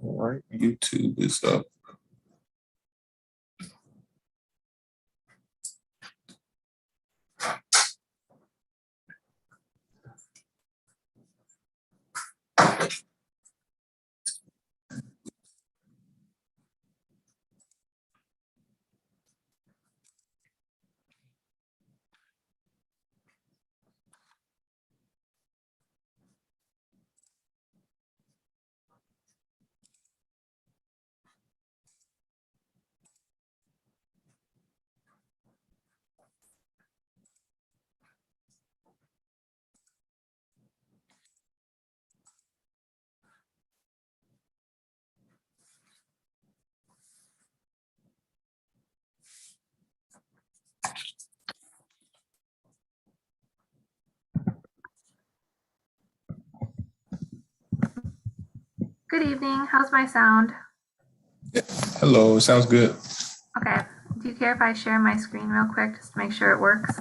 All right, YouTube is up. Good evening. How's my sound? Yeah. Hello, sounds good. Okay. Do you care if I share my screen real quick just to make sure it works?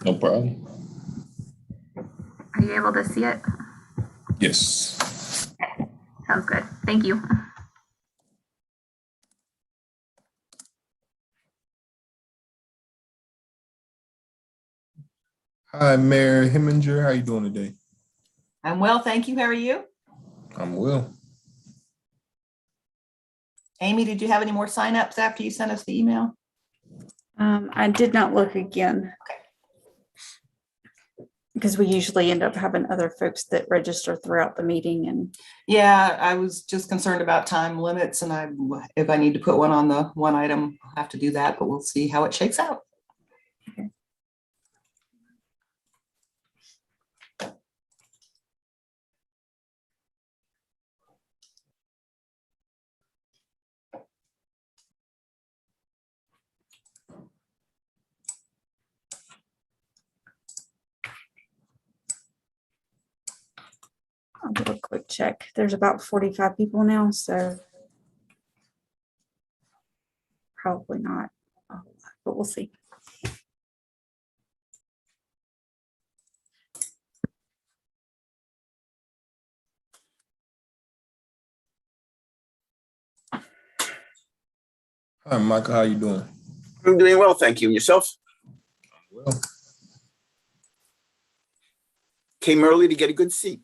No problem. Are you able to see it? Yes. Okay. Sounds good. Thank you. Hi, Mayor Heminger. How you doing today? I'm well, thank you. How are you? I'm well. Amy, did you have any more signups after you sent us the email? I did not look again. Okay. Because we usually end up having other folks that register throughout the meeting and Yeah, I was just concerned about time limits, and if I need to put one on the one item, I'll have to do that, but we'll see how it shakes out. okay. I'll do a quick check. There's about 45 people now, so probably not a whole lot, but we'll see. Hi, Michael. How you doing? I'm doing well, thank you. And yourself? Well. Came early to get a good seat.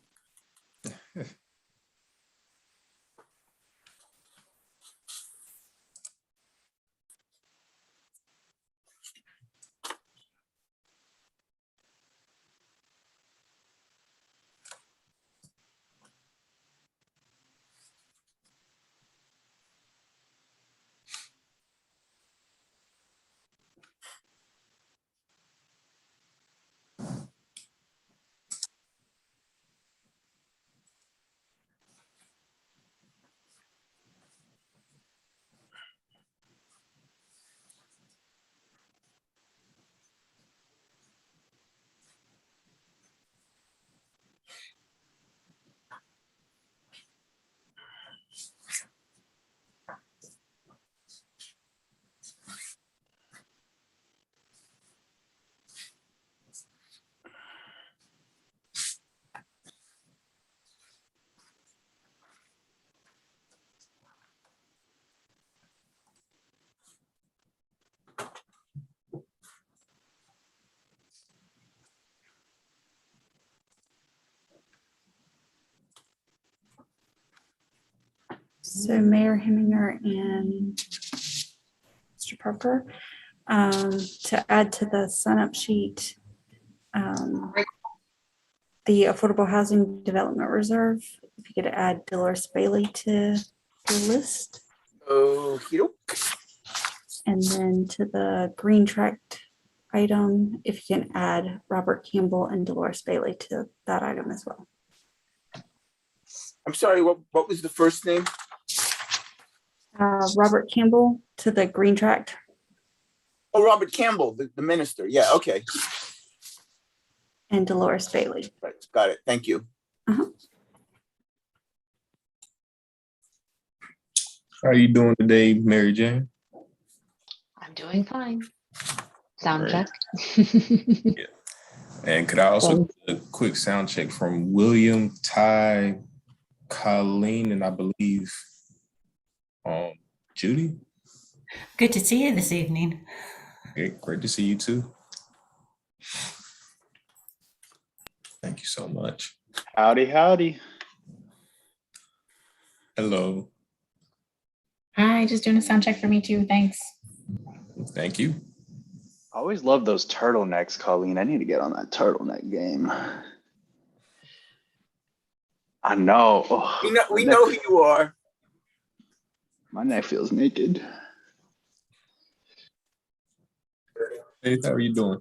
So Mayor Heminger and Mr. Parker, to add to the sign-up sheet, the Affordable Housing Development Reserve, if you could add Dolores Bailey to the list. Okey-doke. And then to the Green Tract item, if you can add Robert Campbell and Dolores Bailey to that item as well. I'm sorry, what was the first name? Robert Campbell to the Green Tract. Oh, Robert Campbell, the minister. Yeah, okay. And Dolores Bailey. Right, got it. Thank you. How are you doing today, Mary Jane? I'm doing fine. Sound Great. check. Yeah. And could I also get a quick sound check from William, Ty, Colleen, and I believe Judy, Good to see you this evening. great to see you too. Thank you so much. Howdy, howdy. Hello. Hi, just doing a sound check for me too. Thanks. Thank you. I always love those turtlenecks, Colleen. I need to get on that turtleneck game. I know. Oh, We know who you are. my neck feels naked. Hey, how are you doing?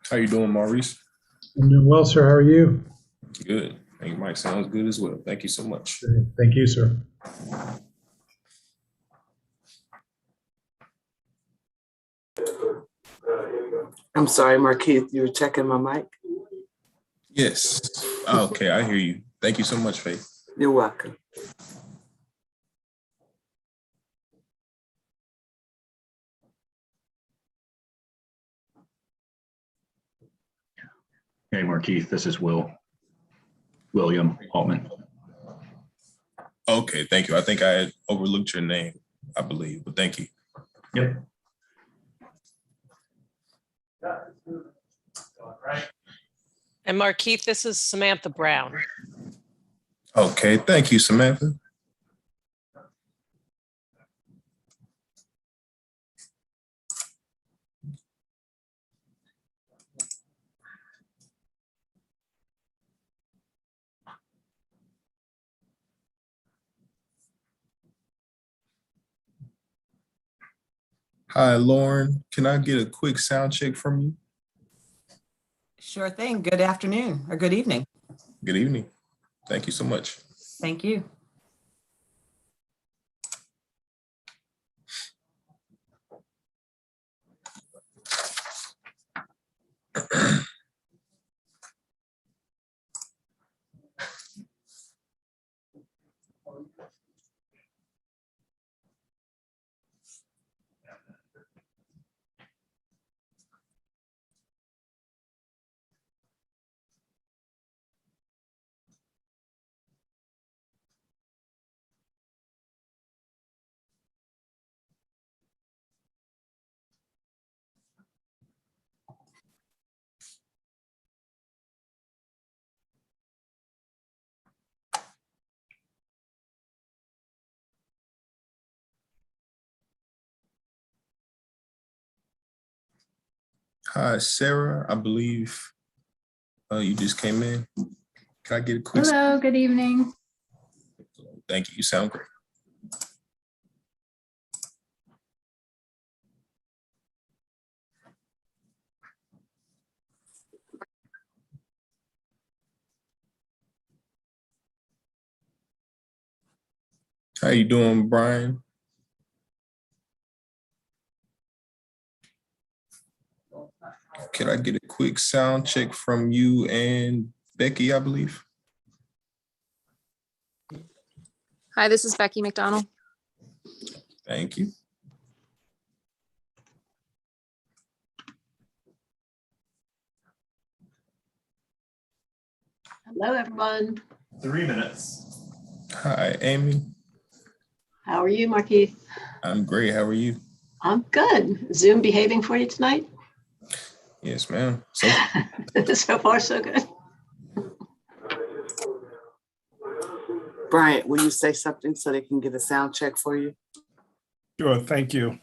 How you doing, Maurice? I'm doing well, sir. How are you? Good. I think Mike sounds good as well. Thank you so much. Thank you, sir. I'm sorry, Markeith, you were checking my mic. Yes. Okay, I hear you. Thank you so much, Faith. You're welcome. Hey, Markeith, this is William Altman. Okay, thank you. I think I had overlooked your name, I believe, but thank you. Yep. And Markeith, this is Samantha Brown. Okay, thank you, Samantha. Hi, Lauren. Can I get a quick sound check from you? Sure thing. Good afternoon or good evening. Good evening. Thank you so much. Thank you. Hi, Sarah. I believe you just came in. Can I get a quick? Hello, good evening. Thank you. You sound great. How you doing, Brian? Can I get a quick sound check from you and Becky, I believe? Hi, this is Becky McDonald. Thank you. Hello, everyone. 3 minutes. Hi, Amy. How are you, Markeith? I'm great. How are you? I'm good. Zoom behaving for you tonight? Yes, ma'am. So So far, so good. Bryant, will you say something so they can get a sound check for you? Sure, thank you.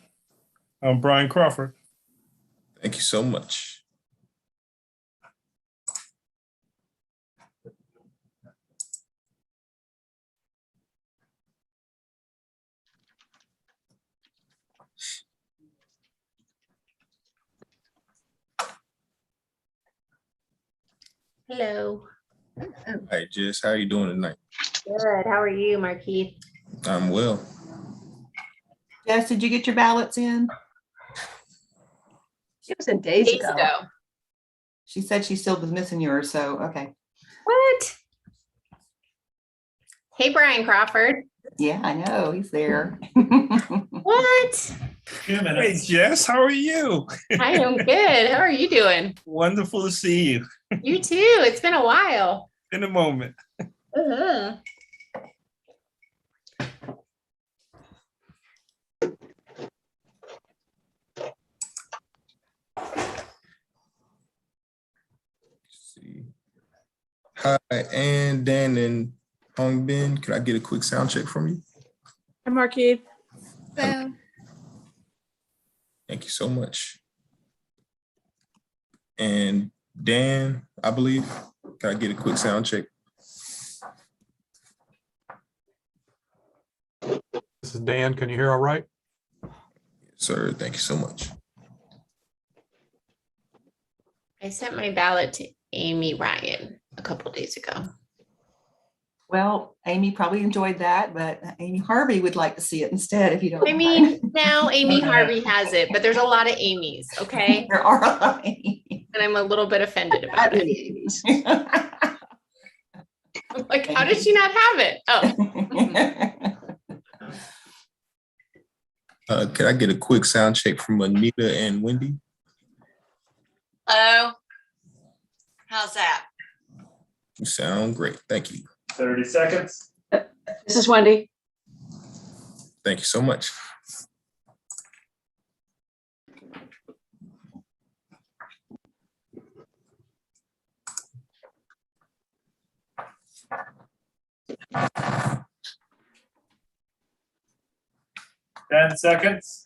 I'm Brian Crawford. thank you so much. Hello. All right, Jess, how are you doing tonight? Good. How are you, Marquis? I'm well. Jess, did you get your ballots in? It was in days ago. She said she still was missing yours, so, okay. What? Hey, Brian Crawford. Yeah, I know, he's there. What? Hey, Jess, how are you? I am good. How are you doing? Wonderful to see you. You too. It's been a while. In a moment. Uh-huh. See. Hi, and Dan and Hong Bin. Could I get a quick sound check from you? Hi, Marquis. Thank you so much. And Dan, I believe, can I get a quick sound check? This is Dan. Can you hear all right? Sir, thank you so much. I sent my ballot to Amy Ryan a couple days ago. Well, Amy probably enjoyed that, but Amy Harvey would like to see it instead if you don't I mind. mean, now Amy Harvey has it, but there's a lot of Amy's, okay? There are a lot of Amy's. And I'm a little bit offended Not about it. many Amy's. I'm like, how did she not have it? Oh, Could I get a quick sound check from Anita and Wendy? Hello. How's that? You sound great. Thank you. 30 seconds. This is Wendy. Thank you so much. Ten seconds.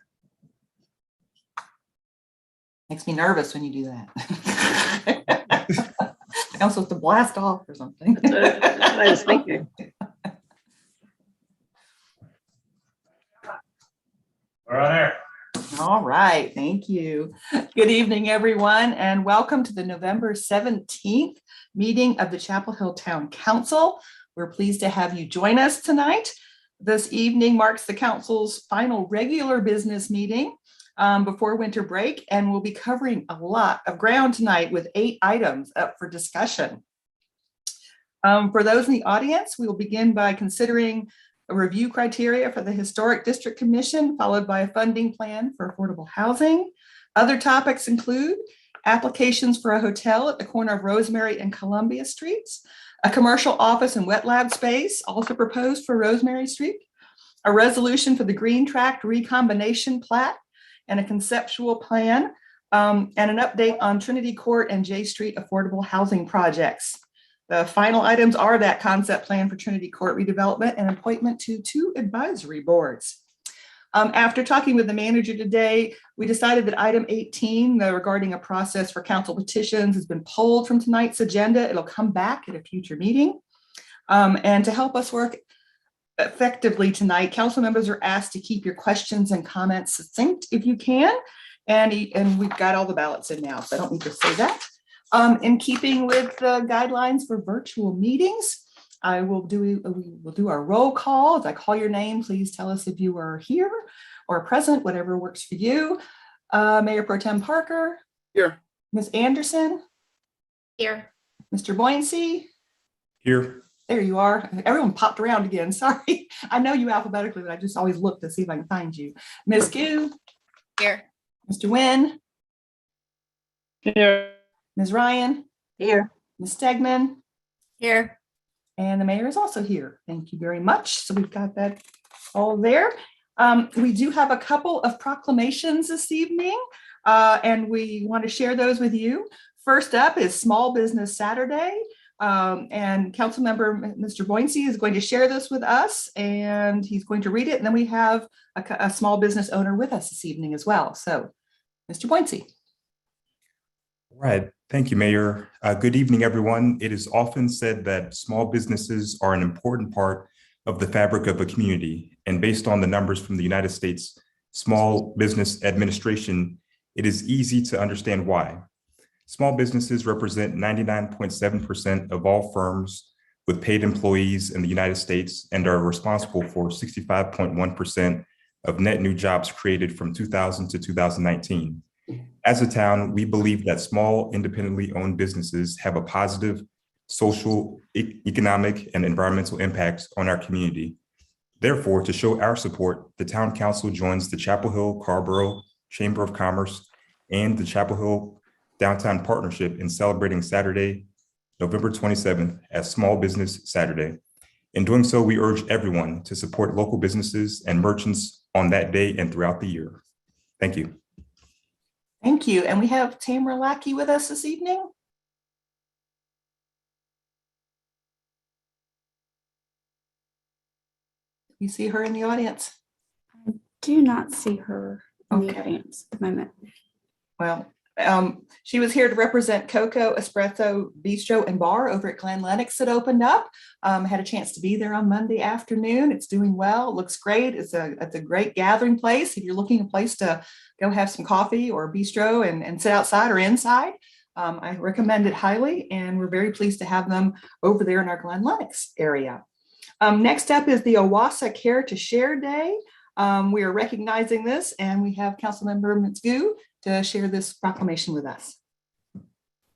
Makes me nervous when you do that. I'm supposed to blast off or something. That's what I was thinking. We're on air. All right, thank you. Good evening, everyone, and welcome to the November 17th meeting of the Chapel Hill Town Council. We're pleased to have you join us tonight. This evening marks the council's final regular business meeting before winter break, and we'll be covering a lot of ground tonight with 8 items up for discussion. For those in the audience, we will begin by considering a review criteria for the Historic District Commission, followed by a funding plan for affordable housing. Other topics include applications for a hotel at the corner of Rosemary and Columbia Streets, a commercial office and wet lab space also proposed for Rosemary Street, a resolution for the Green Tract recombination plat, and a conceptual plan, and an update on Trinity Court and J Street affordable housing projects. The final items are that concept plan for Trinity Court redevelopment and appointment to 2 advisory boards. After talking with the manager today, we decided that item 18 regarding a process for council petitions has been pulled from tonight's agenda. It'll come back at a future meeting. And to help us work effectively tonight, council members are asked to keep your questions and comments succinct if you can. And we've got all the ballots in now, so I don't need to say that. In keeping with the guidelines for virtual meetings, we will do our roll call. As I call your name, please tell us if you are here or present, whatever works for you. Mayor Pro Tem Parker. Here. Ms. Anderson. here. Mr. Boyncey. Here. There you are. Everyone popped around again. Sorry. I know you alphabetically, but I just always look to see if I can find you. Ms. Gu. Here. Mr. Nguyen. Here. Ms. Ryan. Here. Ms. Stegman. Here. And the mayor is also here. Thank you very much. So we've got that all there. We do have a couple of proclamations this evening. and we want to share those with you. First up is Small Business Saturday. And Councilmember Mr. Boyncey is going to share this with us, and he's going to read it. And then we have a small business owner with us this evening as well. So, Mr. Boyncey. Right. Thank you, Mayor. Good evening, everyone. It is often said that small businesses are an important part of the fabric of a community. And based on the numbers from the United States Small Business Administration, it is easy to understand why. Small businesses represent 99.7% of all firms with paid employees in the United States and are responsible for 65.1% of net new jobs created from 2000 to 2019. As a town, we believe that small, independently owned businesses have a positive social, economic, and environmental impact on our community. Therefore, to show our support, the Town Council joins the Chapel Hill Carrboro Chamber of Commerce and the Chapel Hill Downtown Partnership in celebrating Saturday, November 27th as Small Business Saturday. In doing so, we urge everyone to support local businesses and merchants on that day and throughout the year. Thank you. Thank you. And we have Tamara Lackey with us this evening. You see her in the audience? I do not see her in the Okay. audience at the moment. Well, she was here to represent Coco Espresso Bistro and Bar over at Glen Lennox that opened up. Had a chance to be there on Monday afternoon. It's doing well. It looks great. It's a great gathering place. If you're looking a place to go have some coffee or bistro and sit outside or inside, I recommend it highly. And we're very pleased to have them over there in our Glen Lennox area. Next up is the OWASA Care to Share Day. We are recognizing this, and we have Councilmember Mitzgu to share this proclamation with us.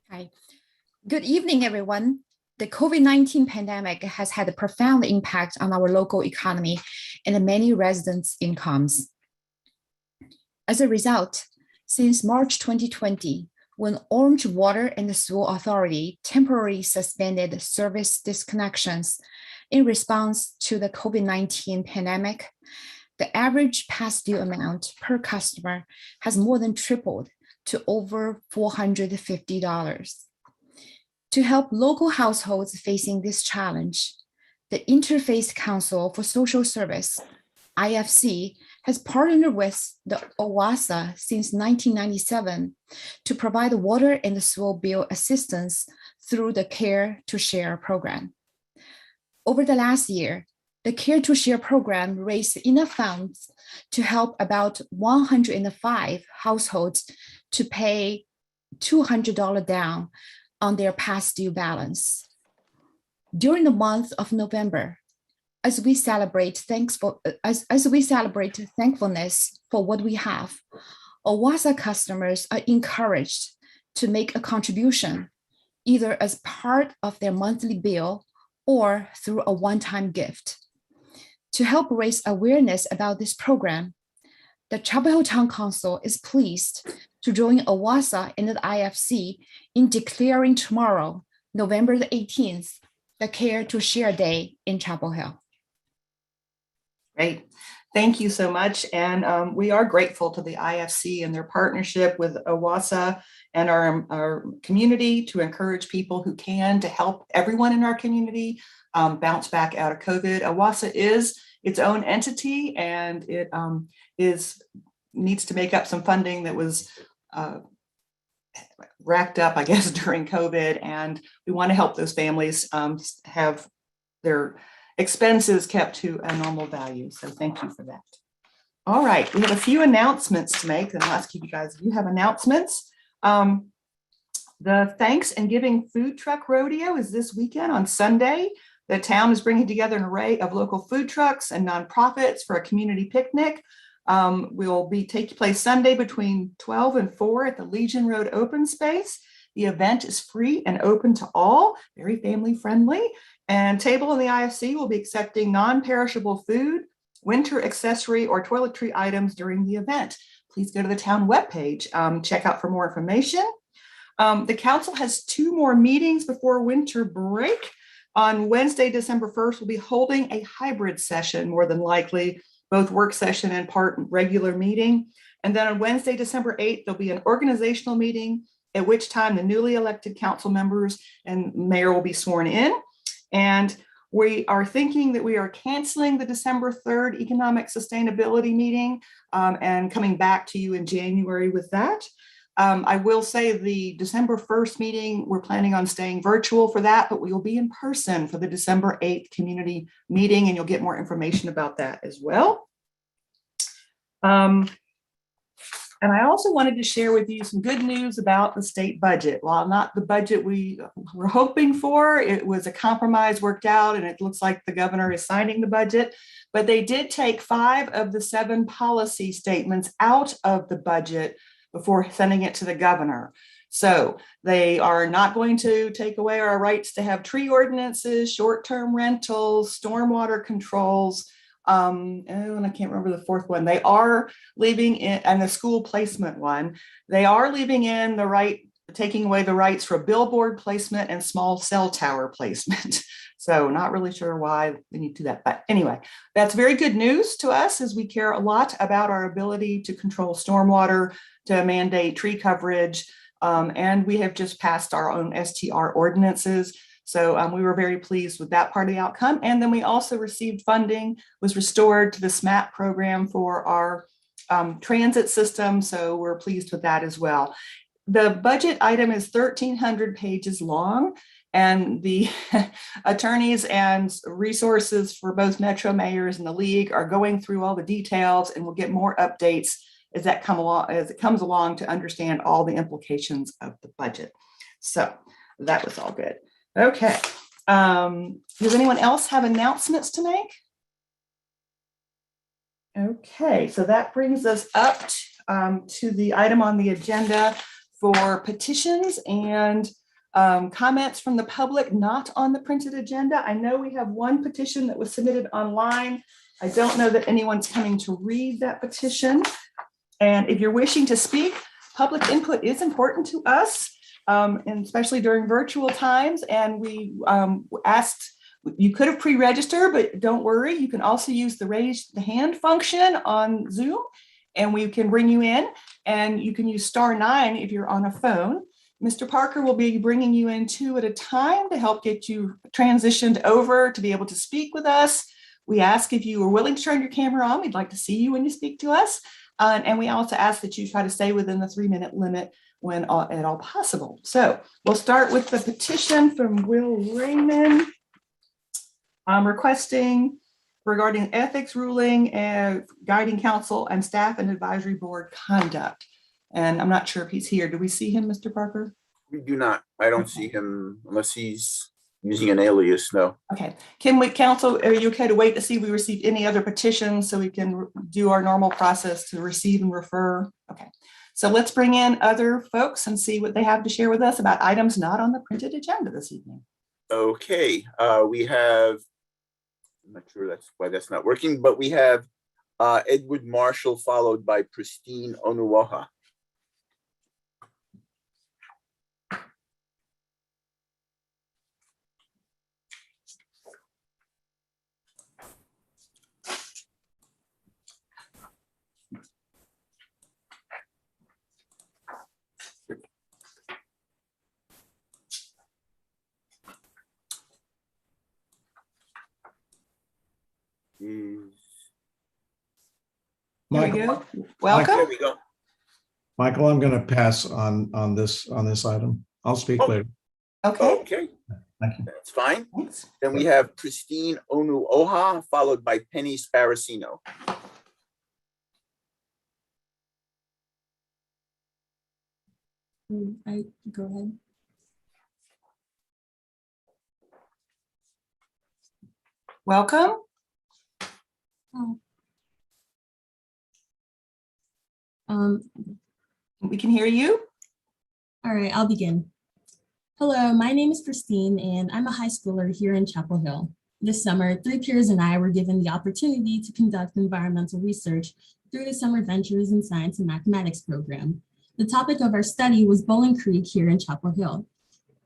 Hi. Good evening, everyone. The COVID-19 pandemic has had a profound impact on our local economy and many residents' incomes. As a result, since March 2020, when Orange Water and Sewer Authority temporarily suspended service disconnections in response to the COVID-19 pandemic, the average past due amount per customer has more than tripled to over $450. To help local households facing this challenge, the Interfaith Council for Social Service, IFC, has partnered with the OWASA since 1997 to provide water and sewer bill assistance through the Care to Share program. Over the last year, the Care to Share program raised enough funds to help about 105 households to pay $200 down on their past due balance. During the month of November, as we celebrate thankfulness for what we have, OWASA customers are encouraged to make a contribution, either as part of their monthly bill or through a one-time gift. To help raise awareness about this program, the Chapel Hill Town Council is pleased to join OWASA and the IFC in declaring tomorrow, November the 18th, the Care to Share Day in Chapel Hill. Great. Thank you so much. And we are grateful to the IFC and their partnership with OWASA and our community to encourage people who can to help everyone in our community bounce back out of COVID. OWASA is its own entity, and it needs to make up some funding that was racked up, I guess, during COVID. And we want to help those families have their expenses kept to a normal value. So thank you for that. All right, we have a few announcements to make, and I'll ask you guys if you have announcements. The Thanks and Giving Food Truck Rodeo is this weekend on Sunday. The town is bringing together an array of local food trucks and nonprofits for a community picnic. Will be taking place Sunday between 12 and 4 at the Legion Road Open Space. The event is free and open to all, very family friendly. And Table in the IFC will be accepting non-perishable food, winter accessory, or toiletry items during the event. Please go to the town webpage, check out for more information. The council has 2 more meetings before winter break. On Wednesday, December 1st, we'll be holding a hybrid session, more than likely, both work session and part regular meeting. And then on Wednesday, December 8th, there'll be an organizational meeting, at which time the newly elected council members and mayor will be sworn in. And we are thinking that we are canceling the December 3rd economic sustainability meeting and coming back to you in January with that. I will say the December 1st meeting, we're planning on staying virtual for that, but we will be in person for the December 8th community meeting, and you'll get more information about that as well. And I also wanted to share with you some good news about the state budget. While not the budget we were hoping for, it was a compromise worked out, and it looks like the governor is signing the budget. But they did take 5 of the 7 policy statements out of the budget before sending it to the governor. So they are not going to take away our rights to have tree ordinances, short-term rentals, stormwater controls, and I can't remember the 4th one. They are leaving in, and the school placement one, they are leaving in the right, taking away the rights for billboard placement and small cell tower placement. So not really sure why we need to do that. But anyway, that's very good news to us, as we care a lot about our ability to control stormwater, to mandate tree coverage. And we have just passed our own STR ordinances. So we were very pleased with that part of the outcome. And then we also received funding, was restored to the SMAP program for our transit system. So we're pleased with that as well. The budget item is 1,300 pages long, and the attorneys and resources for both Metro mayors and the league are going through all the details, and we'll get more updates as that comes along to understand all the implications of the budget. So that was all good. Okay. Does anyone else have announcements to make? Okay, so that brings us up to the item on the agenda for petitions and comments from the public not on the printed agenda. I know we have one petition that was submitted online. I don't know that anyone's coming to read that petition. And if you're wishing to speak, public input is important to us. And especially during virtual times. And we asked, you could have pre-registered, but don't worry, you can also use the raise the hand function on Zoom, and we can bring you in, and you can use *9 if you're on a phone. Mr. Parker will be bringing you in 2 at a time to help get you transitioned over to be able to speak with us. We ask if you are willing to turn your camera on. We'd like to see you when you speak to us. And we also ask that you try to stay within the 3-minute limit when at all possible. So we'll start with the petition from Will Raymond requesting regarding ethics ruling and guiding council and staff and advisory board conduct. And I'm not sure if he's here. Do we see him, Mr. Parker? We do not. I don't see him unless he's using an alias. No. Okay. Can we, council, are you okay to wait to see if we receive any other petitions so we can do our normal process to receive and refer? Okay. So let's bring in other folks and see what they have to share with us about items not on the printed agenda this evening. Okay. We have, I'm not sure that's why that's not working, but we have Edward Marshall followed by Pristine Onuoha. There we go. Welcome. There we go. Michael, I'm going to pass on this item. I'll speak later. Okay. Okay. Thank you. That's fine. Thanks. Then we have Pristine Onuoha followed by Penny Sparacino. Go ahead. Welcome. We can hear you. All right, I'll begin. Hello, my name is Christine, and I'm a high schooler here in Chapel Hill. This summer, 3 peers and I were given the opportunity to conduct environmental research through the Summer Ventures in Science and Mathematics program. The topic of our study was Bowling Creek here in Chapel Hill.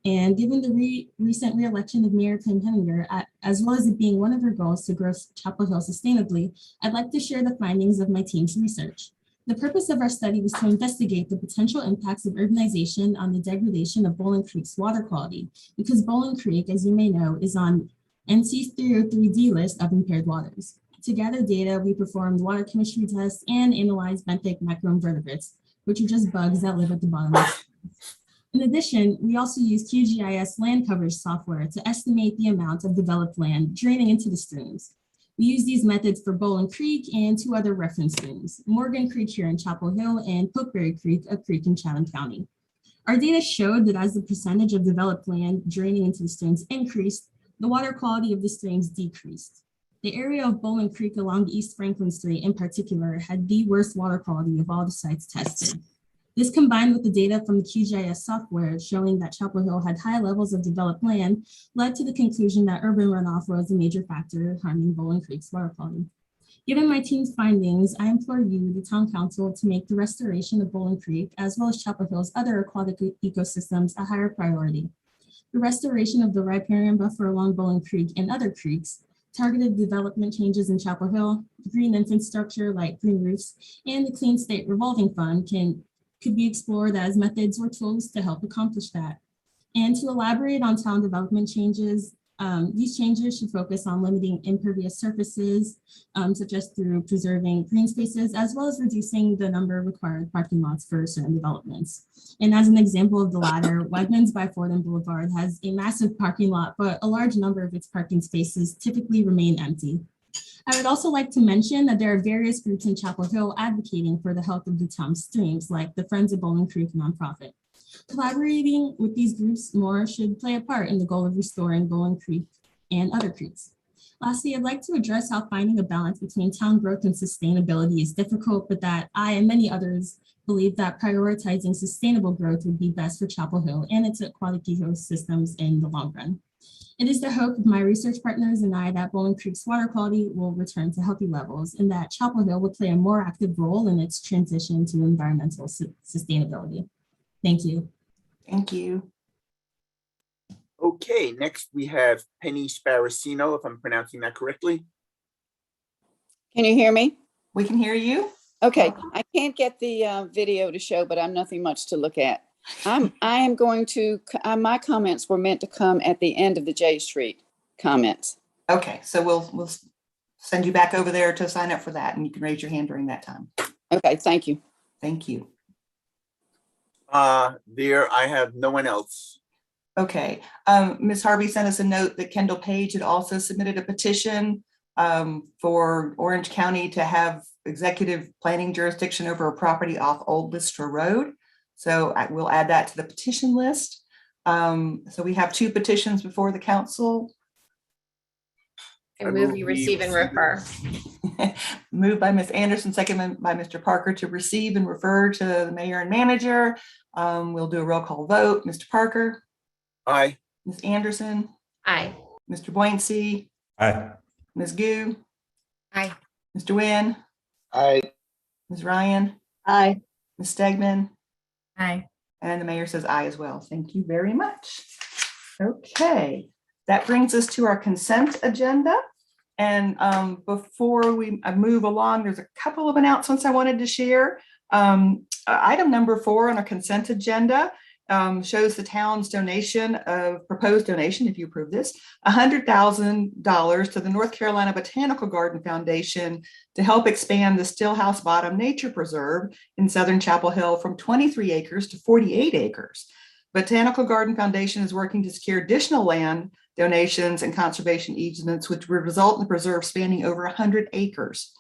And given the recent re-election of Mayor Kim Henninger, as well as it being one of her goals to grow Chapel Hill sustainably, I'd like to share the findings of my team's research. The purpose of our study was to investigate the potential impacts of urbanization on the degradation of Bowling Creek's water quality, because Bowling Creek, as you may know, is on NC 303D list of impaired waters. To gather data, we performed water chemistry tests and analyzed benthic macroinvertebrates, which are just bugs that live at the bottom of the streams. In addition, we also used QGIS land coverage software to estimate the amount of developed land draining into the streams. We use these methods for Bowling Creek and 2 other reference streams, Morgan Creek here in Chapel Hill and Pokeberry Creek, a creek in Chatham County. Our data showed that as the percentage of developed land draining into the streams increased, the water quality of the streams decreased. The area of Bowling Creek along East Franklin Street in particular had the worst water quality of all the sites tested. This, combined with the data from the QGIS software showing that Chapel Hill had high levels of developed land, led to the conclusion that urban runoff was a major factor harming Bowling Creek's water quality. Given my team's findings, I implore you, the town council, to make the restoration of Bowling Creek, as well as Chapel Hill's other aquatic ecosystems, a higher priority. The restoration of the riparian buffer along Bowling Creek and other creeks, targeted development changes in Chapel Hill, green infrastructure like green roofs, and the Clean State Revolving Fund could be explored as methods or tools to help accomplish that. And to elaborate on town development changes, these changes should focus on limiting impervious surfaces, such as through preserving green spaces, as well as reducing the number of required parking lots for certain developments. And as an example of the latter, Wegmans by Fordham Boulevard has a massive parking lot, but a large number of its parking spaces typically remain empty. I would also like to mention that there are various groups in Chapel Hill advocating for the health of the town's streams, like the Friends of Bowling Creek nonprofit. Collaborating with these groups more should play a part in the goal of restoring Bowling Creek and other creeks. Lastly, I'd like to address how finding a balance between town growth and sustainability is difficult, but that I and many others believe that prioritizing sustainable growth would be best for Chapel Hill and its aquatic ecosystems in the long run. It is the hope of my research partners and I that Bowling Creek's water quality will return to healthy levels and that Chapel Hill will play a more active role in its transition to environmental sustainability. Thank you. Thank you. Okay, next we have Penny Sparacino, if I'm pronouncing that correctly. Can you hear me? We can hear you. Okay, I can't get the video to show, but I'm nothing much to look at. I am going to, my comments were meant to come at the end of the J Street comments. Okay, so we'll send you back over there to sign up for that, and you can raise your hand during that time. Okay, thank you. Thank you. There, I have no one else. Okay, Ms. Harvey sent us a note that Kendall Page had also submitted a petition for Orange County to have executive planning jurisdiction over a property off Old Lister Road. So I will add that to the petition list. So we have 2 petitions before the council. I move we receive and refer. Moved by Ms. Anderson, second by Mr. Parker to receive and refer to the mayor and manager. We'll do a roll call vote. Mr. Parker? Aye. Ms. Anderson? Aye. Mr. Boyncy? Aye. Ms. Gu? Aye. Mr. Nguyen? Aye. Ms. Ryan? Aye. Ms. Stegman? Aye. And the mayor says aye as well. Thank you very much. Okay, that brings us to our consent agenda. And before we move along, there's a couple of announcements I wanted to share. Item number 4 on our consent agenda shows the town's proposed donation, if you approve this, $100,000 to the North Carolina Botanical Garden Foundation to help expand the Stillhouse Bottom Nature Preserve in Southern Chapel Hill from 23 acres to 48 acres. Botanical Garden Foundation is working to secure additional land donations and conservation easements, which would result in the preserve spanning over 100 acres.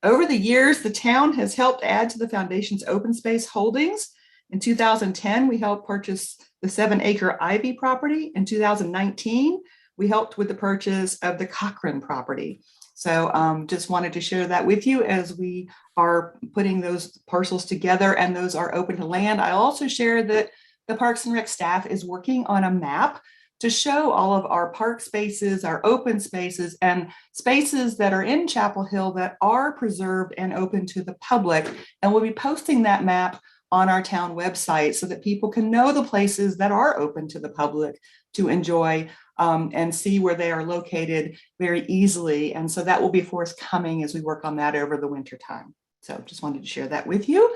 Over the years, the town has helped add to the foundation's open space holdings. In 2010, we helped purchase the 7-acre Ivy property. In 2019, we helped with the purchase of the Cochran property. So just wanted to share that with you as we are putting those parcels together, and those are open to land. I also share that the Parks and Rec staff is working on a map to show all of our park spaces, our open spaces, and spaces that are in Chapel Hill that are preserved and open to the public. And we'll be posting that map on our town website so that people can know the places that are open to the public to enjoy and see where they are located very easily. And so that will be forthcoming as we work on that over the winter time. So just wanted to share that with you.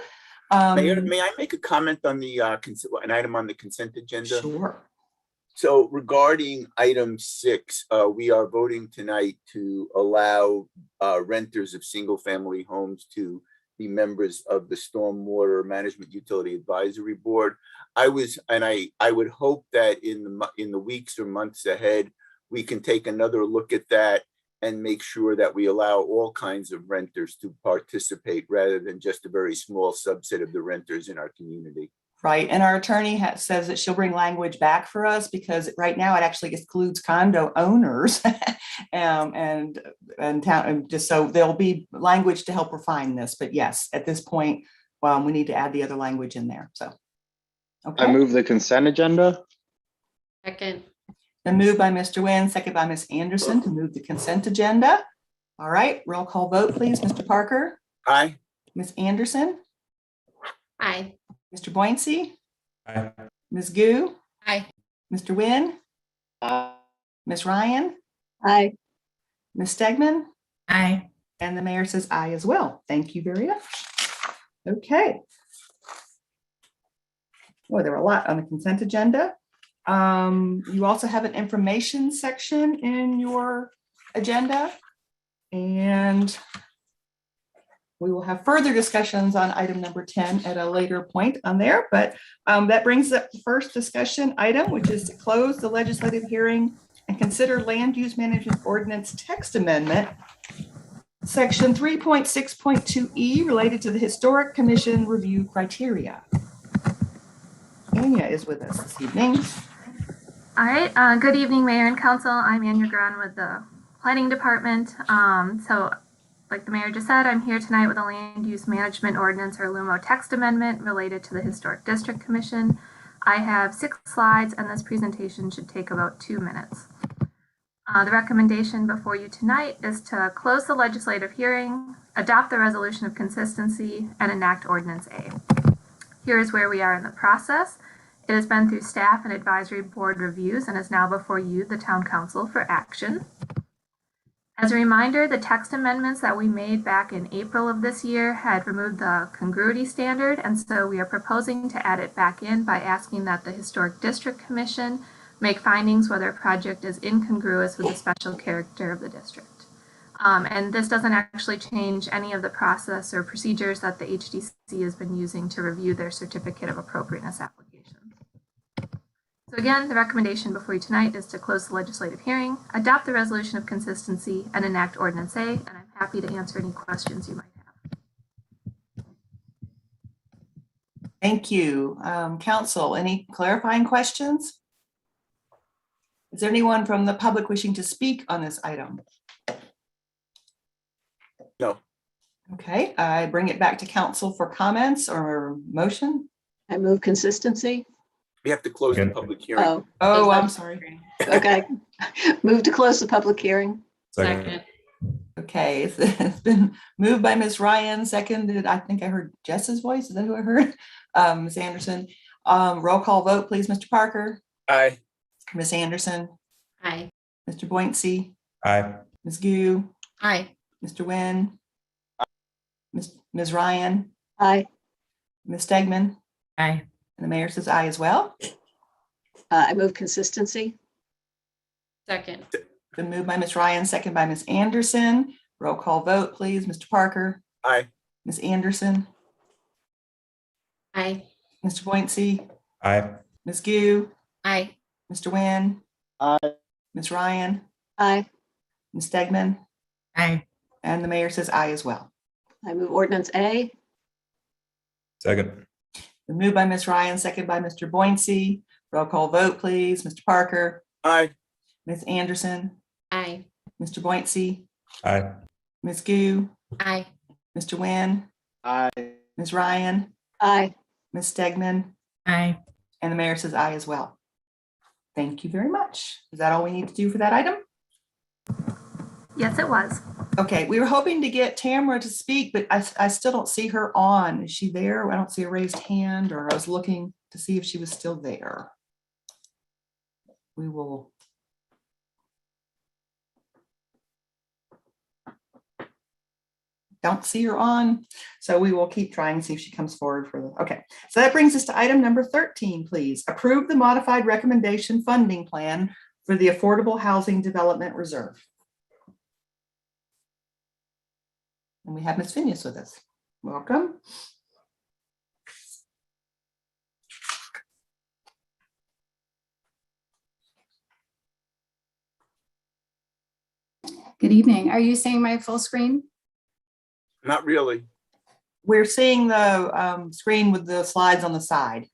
Mayor, may I make a comment on the an item on the consent agenda? Sure. So regarding item 6, we are voting tonight to allow renters of single-family homes to be members of the Stormwater Management Utility Advisory Board. I would hope that in the weeks or months ahead, we can take another look at that and make sure that we allow all kinds of renters to participate rather than just a very small subset of the renters in our community. Right, and our attorney says that she'll bring language back for us because right now it actually excludes condo owners and town, and just so there'll be language to help refine this. But yes, at this point, we need to add the other language in there. So, okay. I move the consent agenda. Second. Been moved by Mr. Nguyen, second by Ms. Anderson to move the consent agenda. All right, roll call vote, please. Mr. Parker. Aye. Ms. Anderson. Aye. Mr. Boincy. Aye. Ms. Gu. Aye. Mr. Nguyen. Ms. Ryan. Aye. Ms. Stegman. Aye. And the mayor says aye as well. Thank you very much. Okay. Well, there were a lot on the consent agenda. You also have an information section in your agenda, and we will have further discussions on item number 10 at a later point on there. But that brings up the first discussion item, which is to close the legislative hearing and consider land use management ordinance text amendment, section 3.6.2E related to the Historic Commission review criteria. Anya is with us this evening. All right, good evening, Mayor and Council. I'm Anya Grun with the Planning Department. So like the mayor just said, I'm here tonight with a land use management ordinance or LUMO text amendment related to the Historic District Commission. I have 6 slides and this presentation should take about 2 minutes. The recommendation before you tonight is to close the legislative hearing, adopt the resolution of consistency, and enact Ordinance A. Here is where we are in the process. It has been through staff and advisory board reviews and is now before you, the town council, for action. As a reminder, the text amendments that we made back in April of this year had removed the congruity standard, and so we are proposing to add it back in by asking that the Historic District Commission make findings whether a project is incongruous with the special character of the district. And this doesn't actually change any of the process or procedures that the HDC has been using to review their certificate of appropriateness application. So again, the recommendation before you tonight is to close the legislative hearing, adopt the resolution of consistency, and enact Ordinance A, and I'm happy to answer any questions you might have. Thank you. Council, any clarifying questions? Is there anyone from the public wishing to speak on this item? No. Okay, I bring it back to council for comments or motion. I move consistency. We have to close the public hearing. Oh, I'm sorry. Okay. Move to close the public hearing. Second. Okay, it's been moved by Ms. Ryan, seconded, I think I heard Jess's voice. Is that who I heard? Ms. Anderson. Roll call vote, please. Mr. Parker. Aye. Ms. Anderson. Aye. Mr. Boincy. Aye. Ms. Gu. Aye. Mr. Nguyen. Ms. Ryan. Aye. Ms. Stegman. Aye. And the mayor says aye as well. I move consistency. Second. Been moved by Ms. Ryan, second by Ms. Anderson. Roll call vote, please. Mr. Parker. Aye. Ms. Anderson. Aye. Mr. Boincy. Aye. Ms. Gu. Aye. Mr. Nguyen. Aye. Ms. Ryan. Aye. Ms. Stegman. Aye. And the mayor says aye as well. I move ordinance A. Second. Been moved by Ms. Ryan, second by Mr. Boincy. Roll call vote, please. Mr. Parker. Aye. Ms. Anderson. Aye. Mr. Boincy. Aye. Ms. Gu. Aye. Mr. Nguyen. Aye. Ms. Ryan. Aye. Ms. Stegman. Aye. And the mayor says aye as well. Thank you very much. Is that all we need to do for that item? Yes, it was. Okay, we were hoping to get Tamara to speak, but I still don't see her on. Is she there? I don't see a raised hand, or I was looking to see if she was still there. We will. Don't see her on, so we will keep trying and see if she comes forward for the, okay. So that brings us to item number 13, please. Approve the modified recommendation funding plan for the Affordable Housing Development Reserve. And we have Ms. Phineas with us. Welcome. Good evening. Are you seeing my full screen? Not really, We're seeing the screen with the slides on the side.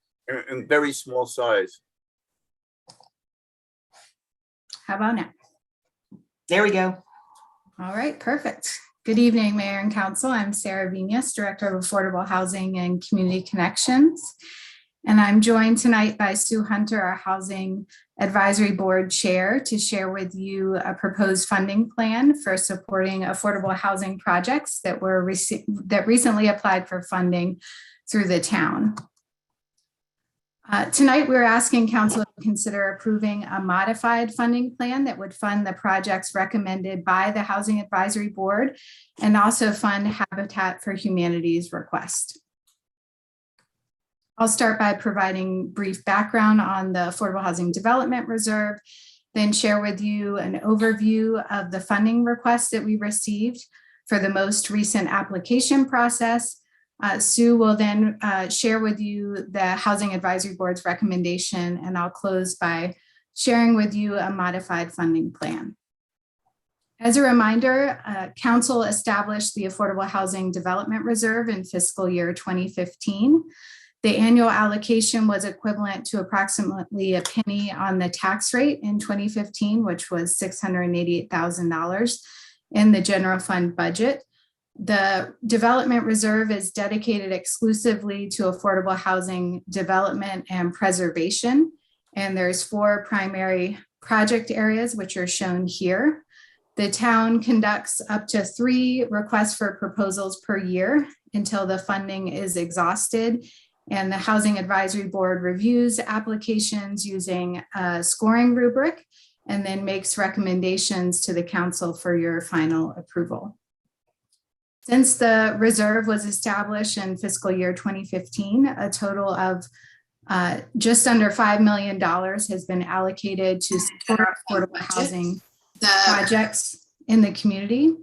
in very small size. How about now? There we go. All right, perfect. Good evening, Mayor and Council. I'm Sarah Venus, Director of Affordable Housing and Community Connections. And I'm joined tonight by Sue Hunter, our Housing Advisory Board Chair, to share with you a proposed funding plan for supporting affordable housing projects that recently applied for funding through the town. Tonight, we're asking Council to consider approving a modified funding plan that would fund the projects recommended by the Housing Advisory Board and also fund Habitat for Humanity's request. I'll start by providing brief background on the Affordable Housing Development Reserve, then share with you an overview of the funding requests that we received for the most recent application process. Sue will then share with you the Housing Advisory Board's recommendation, and I'll close by sharing with you a modified funding plan. As a reminder, Council established the Affordable Housing Development Reserve in fiscal year 2015. The annual allocation was equivalent to approximately a penny on the tax rate in 2015, which was $688,000 in the general fund budget. The development reserve is dedicated exclusively to affordable housing development and preservation. And there's 4 primary project areas, which are shown here. The town conducts up to 3 requests for proposals per year until the funding is exhausted. And the Housing Advisory Board reviews applications using a scoring rubric and then makes recommendations to the council for your final approval. Since the reserve was established in fiscal year 2015, a total of just under $5 million has been allocated to support affordable housing projects in the community.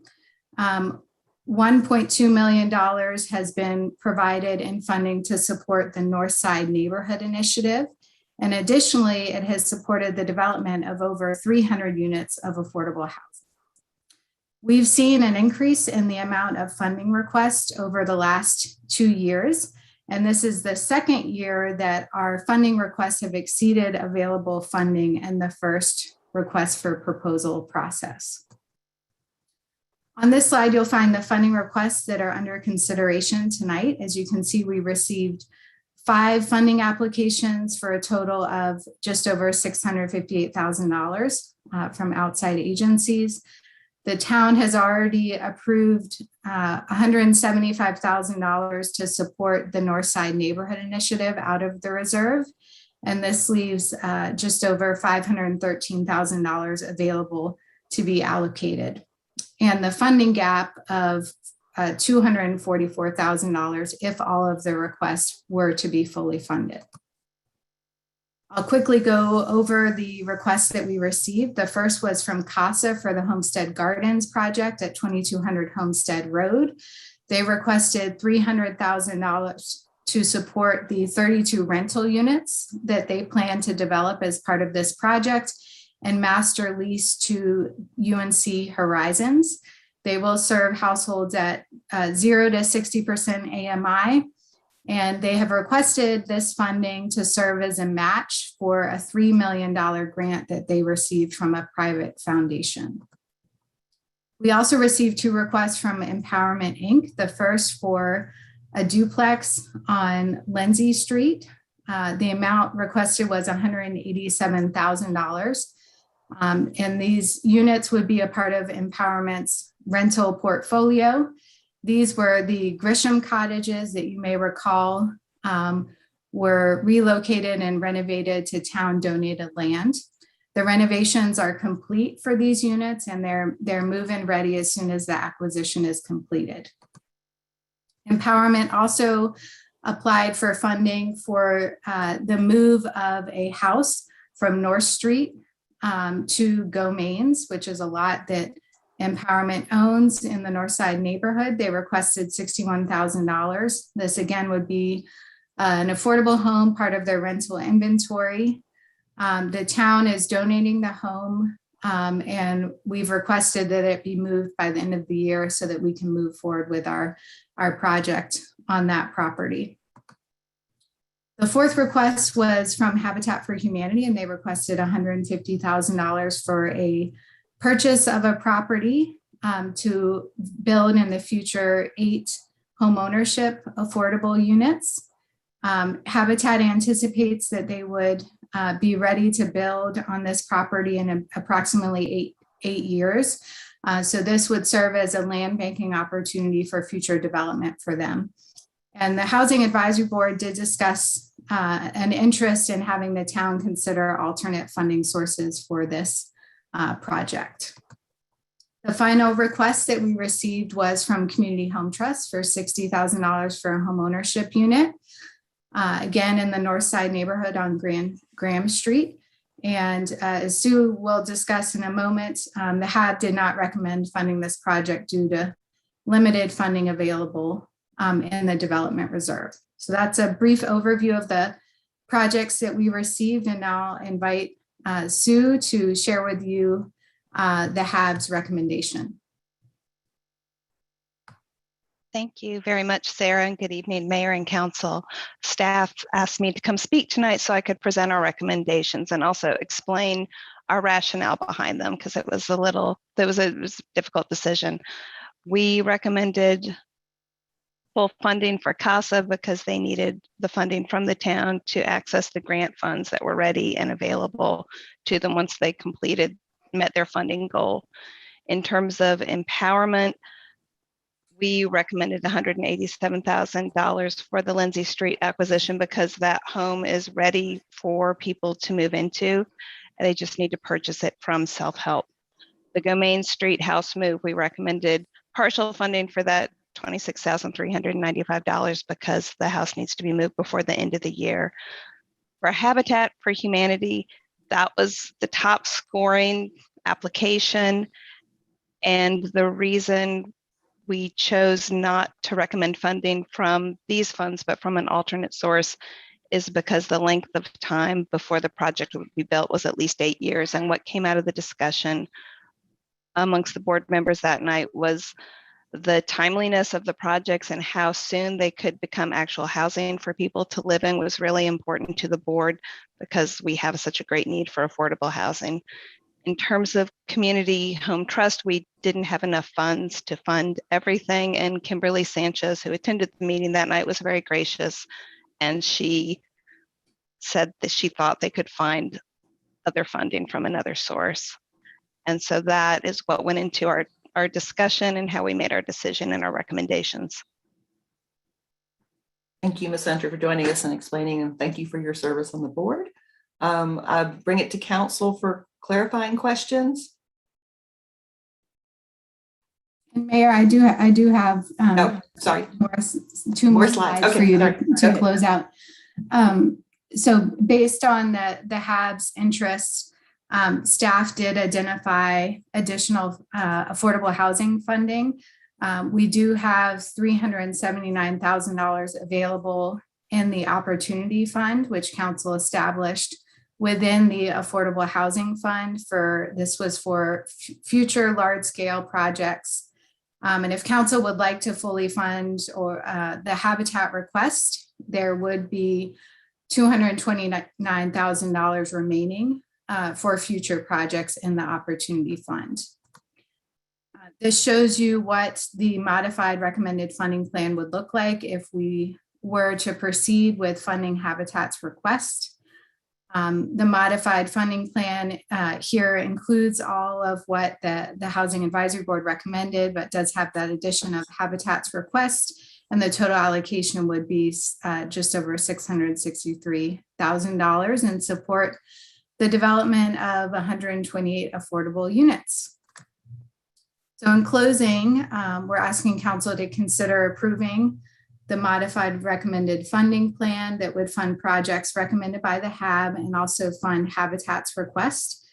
$1.2 million has been provided in funding to support the North Side Neighborhood Initiative. And additionally, it has supported the development of over 300 units of affordable housing. We've seen an increase in the amount of funding requests over the last 2 years. And this is the second year that our funding requests have exceeded available funding in the first request for proposal process. On this slide, you'll find the funding requests that are under consideration tonight. As you can see, we received 5 funding applications for a total of just over $658,000 from outside agencies. The town has already approved $175,000 to support the North Side Neighborhood Initiative out of the reserve. And this leaves just over $513,000 available to be allocated. And the funding gap of $244,000 if all of the requests were to be fully funded. I'll quickly go over the requests that we received. The first was from CASA for the Homestead Gardens project at 2200 Homestead Road. They requested $300,000 to support the 32 rental units that they plan to develop as part of this project and master lease to UNC Horizons. They will serve households at 0 to 60% AMI. And they have requested this funding to serve as a match for a $3 million grant that they received from a private foundation. We also received 2 requests from Empowerment Inc. The first for a duplex on Lindsay Street. The amount requested was $187,000. And these units would be a part of Empowerment's rental portfolio. These were the Grisham cottages that you may recall were relocated and renovated to town donated land. The renovations are complete for these units and they're move-in ready as soon as the acquisition is completed. Empowerment also applied for funding for the move of a house from North Street to Gomains, which is a lot that Empowerment owns in the North Side neighborhood. They requested $61,000. This again would be an affordable home, part of their rental inventory. The town is donating the home and we've requested that it be moved by the end of the year so that we can move forward with our project on that property. The fourth request was from Habitat for Humanity, and they requested $150,000 for a purchase of a property to build in the future 8 home ownership affordable units. Habitat anticipates that they would be ready to build on this property in approximately eight years. So this would serve as a land banking opportunity for future development for them. And the Housing Advisory Board did discuss an interest in having the town consider alternate funding sources for this project. The final request that we received was from Community Home Trust for $60,000 for a home ownership unit. Again, in the North Side neighborhood on Graham Street. And as Sue will discuss in a moment, the HAB did not recommend funding this project due to limited funding available in the development reserve. So that's a brief overview of the projects that we received, and now I'll invite Sue to share with you the HAB's recommendation. Thank you very much, Sarah, and good evening, Mayor and Council. Staff asked me to come speak tonight so I could present our recommendations and also explain our rationale behind them, because it was a difficult decision. We recommended full funding for CASA because they needed the funding from the town to access the grant funds that were ready and available to them once they met their funding goal. In terms of empowerment, we recommended $187,000 for the Lindsay Street acquisition because that home is ready for people to move into. They just need to purchase it from self-help. The Gomain Street house move, we recommended partial funding for that, $26,395, because the house needs to be moved before the end of the year. For Habitat for Humanity, that was the top scoring application. And the reason we chose not to recommend funding from these funds, but from an alternate source, is because the length of time before the project would be built was at least 8 years. And what came out of the discussion amongst the board members that night was the timeliness of the projects and how soon they could become actual housing for people to live in was really important to the board, because we have such a great need for affordable housing. In terms of Community Home Trust, we didn't have enough funds to fund everything. And Kimberly Sanchez, who attended the meeting that night, was very gracious. And she said that she thought they could find other funding from another source. And so that is what went into our discussion and how we made our decision and our recommendations. Thank you, Ms. Hunter, for joining us and explaining, and thank you for your service on the board. I bring it to council for clarifying questions. And Mayor, I do have sorry, two more slides slides okay, for you sorry. to close out. So based on the HAB's interest, staff did identify additional affordable housing funding. We do have $379,000 available in the Opportunity Fund, which council established within the Affordable Housing Fund this was for future large-scale projects. And if council would like to fully fund or the Habitat request, there would be $229,000 remaining for future projects in the Opportunity Fund. This shows you what the modified recommended funding plan would look like if we were to proceed with funding Habitat's request. The modified funding plan here includes all of what the Housing Advisory Board recommended, but does have that addition of Habitat's request, and the total allocation would be just over $663,000 and support the development of 128 affordable units. So in closing, we're asking council to consider approving the modified recommended funding plan that would fund projects recommended by the HAB and also fund Habitat's request.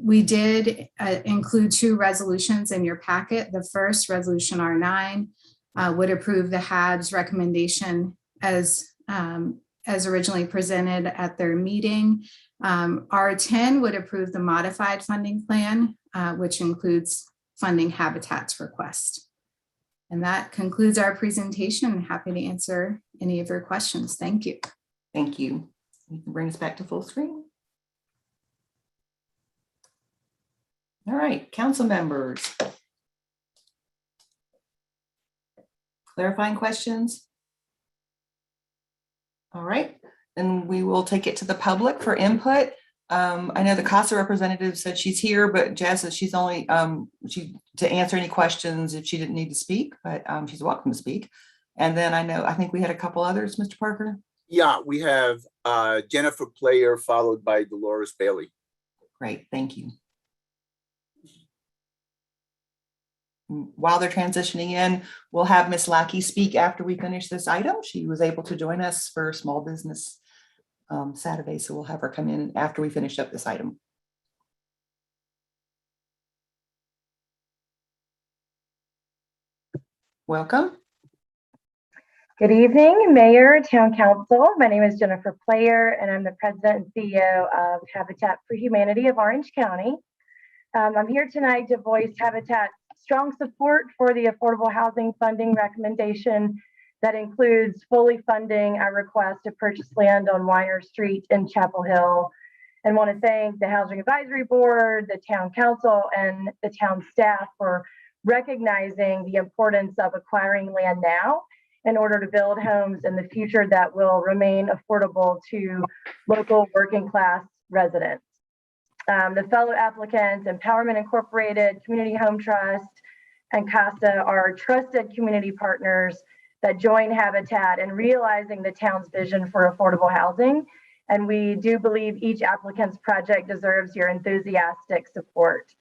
We did include 2 resolutions in your packet. The first, Resolution R9, would approve the HAB's recommendation as originally presented at their meeting. R10 would approve the modified funding plan, which includes funding Habitat's request. And that concludes our presentation. Happy to answer any of your questions. Thank you. Thank you. You can bring us back to full screen. All right, council members. Clarifying questions? All right, then we will take it to the public for input. I know the CASA representative said she's here, but Jazz says she's only to answer any questions if she didn't need to speak, but she's welcome to speak. And then I think we had a couple others, Mr. Parker. Yeah, we have Jennifer Player followed by Dolores Bailey. Great, thank you. While they're transitioning in, we'll have Ms. Lackey speak after we finish this item. She was able to join us for Small Business Saturday, so we'll have her come in after we finish up this item. Welcome. Good evening, Mayor, Town Council. My name is Jennifer Player, and I'm the President and CEO of Habitat for Humanity of Orange County. I'm here tonight to voice Habitat's strong support for the affordable housing funding recommendation that includes fully funding our request to purchase land on Weiner Street in Chapel Hill. And want to thank the Housing Advisory Board, the Town Council, and the town staff for recognizing the importance of acquiring land now in order to build homes in the future that will remain affordable to local working class residents. The fellow applicants, Empowerment Incorporated, Community Home Trust, and CASA are trusted community partners that join Habitat in realizing the town's vision for affordable housing. And we do believe each applicant's project deserves your enthusiastic support.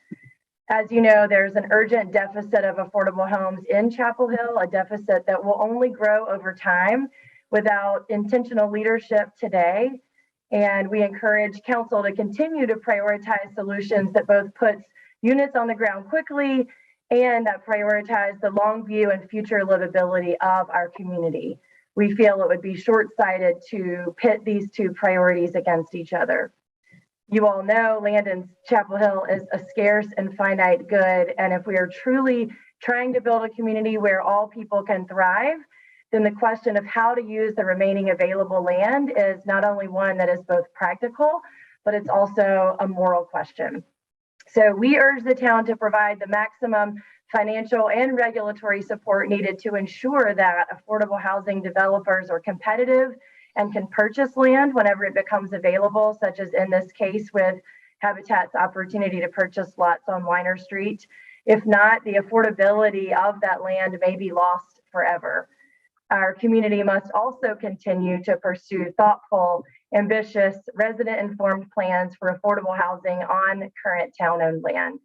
As you know, there's an urgent deficit of affordable homes in Chapel Hill, a deficit that will only grow over time without intentional leadership today. And we encourage council to continue to prioritize solutions that both puts units on the ground quickly and that prioritize the long view and future livability of our community. We feel it would be short-sighted to pit these 2 priorities against each other. You all know land in Chapel Hill is a scarce and finite good. And if we are truly trying to build a community where all people can thrive, then the question of how to use the remaining available land is not only one that is both practical, but it's also a moral question. So we urge the town to provide the maximum financial and regulatory support needed to ensure that affordable housing developers are competitive and can purchase land whenever it becomes available, such as in this case with Habitat's opportunity to purchase lots on Weiner Street. If not, the affordability of that land may be lost forever. Our community must also continue to pursue thoughtful, ambitious, resident-informed plans for affordable housing on current town-owned land.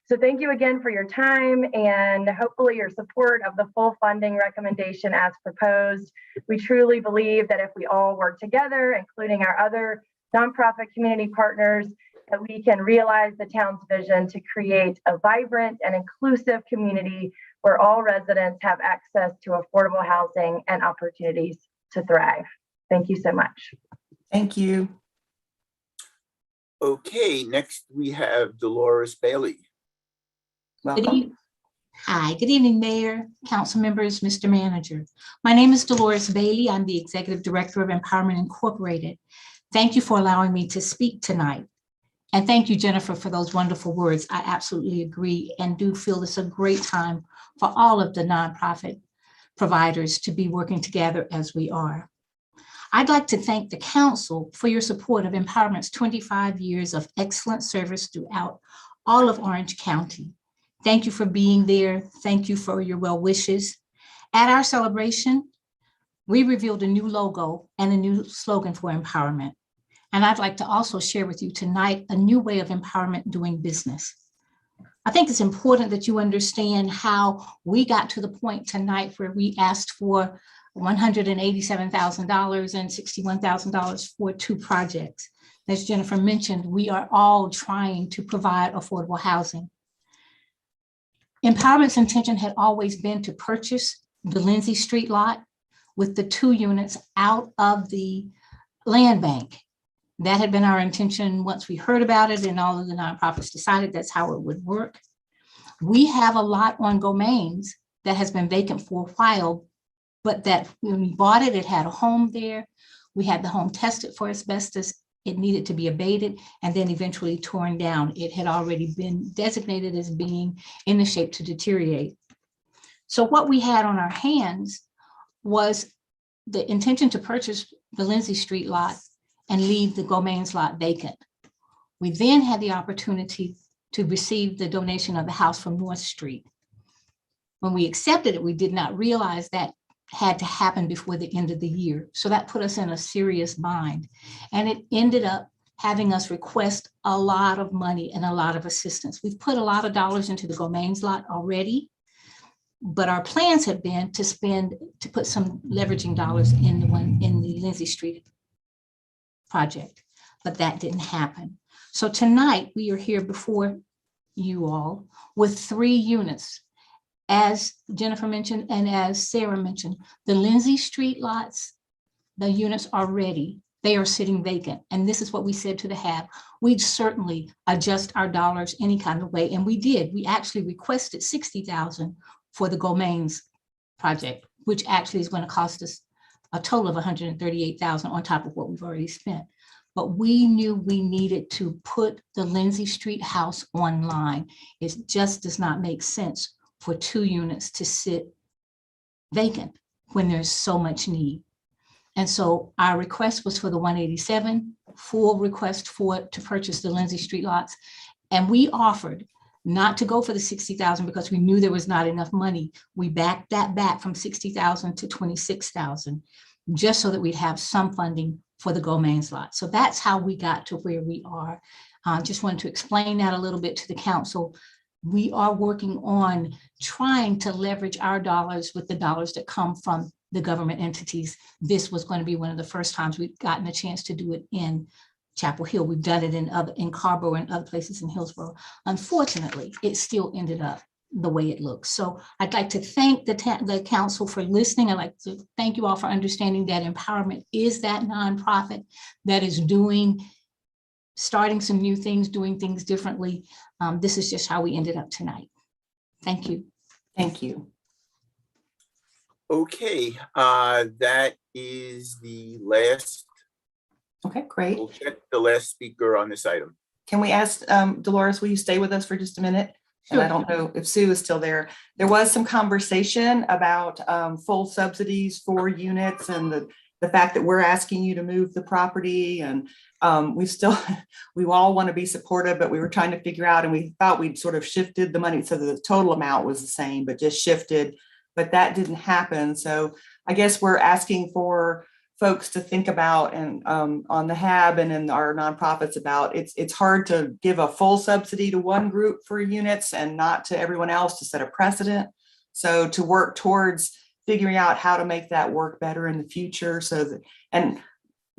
So thank you again for your time and hopefully your support of the full funding recommendation as proposed. We truly believe that if we all work together, including our other nonprofit community partners, that we can realize the town's vision to create a vibrant and inclusive community where all residents have access to affordable housing and opportunities to thrive. Thank you so much. Thank you. Okay, next we have Dolores Bailey. Hi, good evening, Mayor, council members, Mr. Manager. My name is Dolores Bailey. I'm the Executive Director of Empowerment Incorporated. Thank you for allowing me to speak tonight. And thank you, Jennifer, for those wonderful words. I absolutely agree and do feel it's a great time for all of the nonprofit providers to be working together as we are. I'd like to thank the council for your support of Empowerment's 25 years of excellent service throughout all of Orange County. Thank you for being there. Thank you for your well wishes. At our celebration, we revealed a new logo and a new slogan for Empowerment. And I'd like to also share with you tonight a new way of empowerment doing business. I think it's important that you understand how we got to the point tonight where we asked for $187,000 and $61,000 for 2 projects. As Jennifer mentioned, we are all trying to provide affordable housing. Empowerment's intention had always been to purchase the Lindsay Street lot with the 2 units out of the land bank. That had been our intention once we heard about it and all of the nonprofits decided that's how it would work. We have a lot on Gomains that has been vacant for a while, but that when we bought it, it had a home there. We had the home tested for asbestos. It needed to be abated and then eventually torn down. It had already been designated as being in the shape to deteriorate. So what we had on our hands was the intention to purchase the Lindsay Street lot and leave the Gomains lot vacant. We then had the opportunity to receive the donation of the house from North Street. When we accepted it, we did not realize that had to happen before the end of the year. So that put us in a serious bind. And it ended up having us request a lot of money and a lot of assistance. We've put a lot of dollars into the Gomains lot already, but our plans have been to put some leveraging dollars in the Lindsay Street project, but that didn't happen. So tonight we are here before you all with 3 units. As Jennifer mentioned, and as Sarah mentioned, the Lindsay Street lots, the units are ready. They are sitting vacant. And this is what we said to the HAB. We'd certainly adjust our dollars any kind of way. And we did. We actually requested $60,000 for the Gomains project, which actually is going to cost us a total of $138,000 on top of what we've already spent. But we knew we needed to put the Lindsay Street house online. It just does not make sense for 2 units to sit vacant when there's so much need. And so our request was for the 187, full request to purchase the Lindsay Street lots. And we offered not to go for the $60,000 because we knew there was not enough money. We backed that back from $60,000 to $26,000, just so that we'd have some funding for the Gomains lot. So that's how we got to where we are. Just wanted to explain that a little bit to the council. We are working on trying to leverage our dollars with the dollars that come from the government entities. This was going to be one of the first times we've gotten a chance to do it in Chapel Hill. We've done it in Carborough and other places in Hillsborough. Unfortunately, it still ended up the way it looks. So I'd like to thank the council for listening. I'd like to thank you all for understanding that Empowerment is that nonprofit that is starting some new things, doing things differently. This is just how we ended up tonight. Thank you. Thank you. Okay, that is the last. Okay, great. We'll check the last speaker on this item. Can we ask Dolores, will you stay with us for just a minute? Sure. And I don't know if Sue is still there. There was some conversation about full subsidies for units and the fact that we're asking you to move the property, and we all want to be supportive, but we were trying to figure out, and we thought we'd sort of shifted the money so that the total amount was the same, but just shifted, but that didn't happen. So I guess we're asking for folks to think about, and on the HAB and in our nonprofits about, it's hard to give a full subsidy to one group for units and not to everyone else, to set a precedent. So to work towards figuring out how to make that work better in the future. So that, and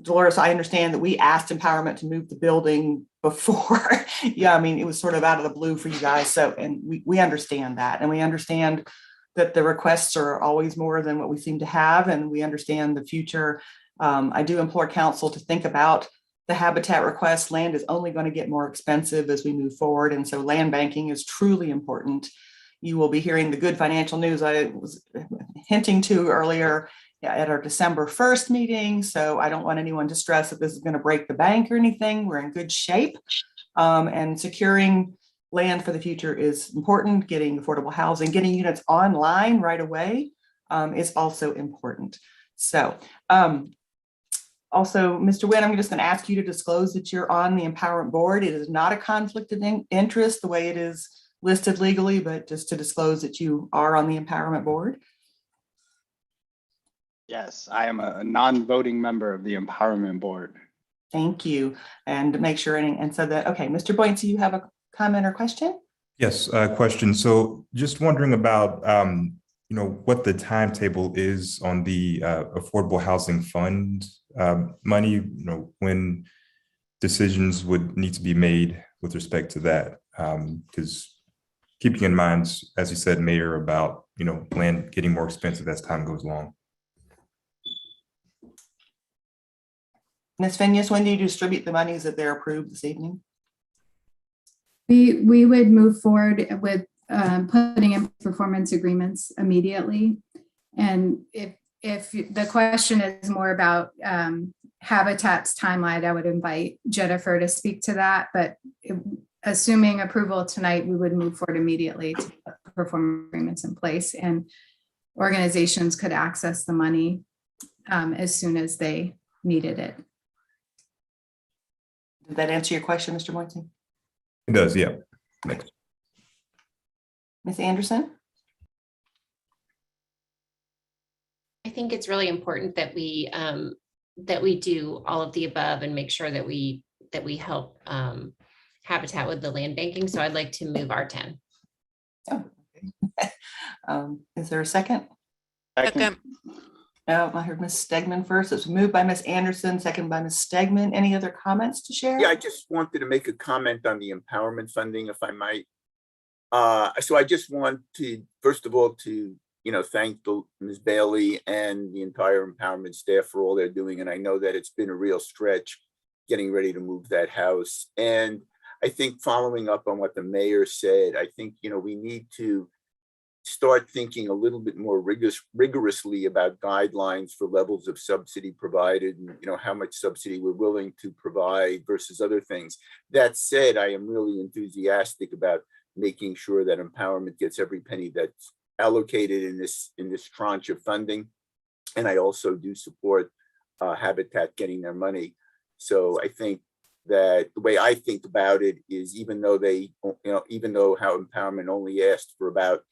Dolores, I understand that we asked Empowerment to move the building before. Yeah, I mean, it was sort of out of the blue for you guys. So, and we understand that, and we understand that the requests are always more than what we seem to have, and we understand the future. I do implore council to think about the habitat request. Land is only going to get more expensive as we move forward, and so land banking is truly important. You will be hearing the good financial news I was hinting to earlier at our December 1st meeting, so I don't want anyone to stress that this is going to break the bank or anything. We're in good shape, and securing land for the future is important. Getting affordable housing, getting units online right away is also important. So Also, Mr. Wynn, I'm just going to ask you to disclose that you're on the Empowerment Board. It is not a conflict of interest the way it is listed legally, but just to disclose that you are on the Empowerment Board. Yes, I am a non-voting member of the Empowerment Board. Thank you. And make sure, and so that, okay, Mr. Boyce, you have a comment or question? Yes, question. So just wondering about, what the timetable is on the Affordable Housing Fund money, when decisions would need to be made with respect to that. Because keeping in mind, as you said, Mayor, about, land getting more expensive as time goes along. Ms. Phineas, when do you distribute the monies that they're approved this evening? We would move forward with putting in performance agreements immediately. And if the question is more about Habitat's timeline, I would invite Jennifer to speak to that. But assuming approval tonight, we would move forward immediately to put performance agreements in place, and organizations could access the money as soon as they needed it. Did that answer your question, Mr. Boynton? It does, yeah. Thanks. Ms. Anderson? I think it's really important that we do all of the above and make sure that we help Habitat with the land banking. So I'd like to move R10. Oh, okay. Is there a second? Second. Oh, I heard Ms. Stegman first. It's moved by Ms. Anderson, second by Ms. Stegman. Any other comments to share? Yeah, I just wanted to make a comment on the empowerment funding, if I might. So I just want to, first of all, to thank Ms. Bailey and the entire empowerment staff for all they're doing. And I know that it's been a real stretch getting ready to move that house. And I think following up on what the mayor said, I think, we need to start thinking a little bit more rigorously about guidelines for levels of subsidy provided and how much subsidy we're willing to provide versus other things. That said, I am really enthusiastic about making sure that empowerment gets every penny that's allocated in this tranche of funding. And I also do support Habitat getting their money. So I think that the way I think about it is, even though how empowerment only asked for about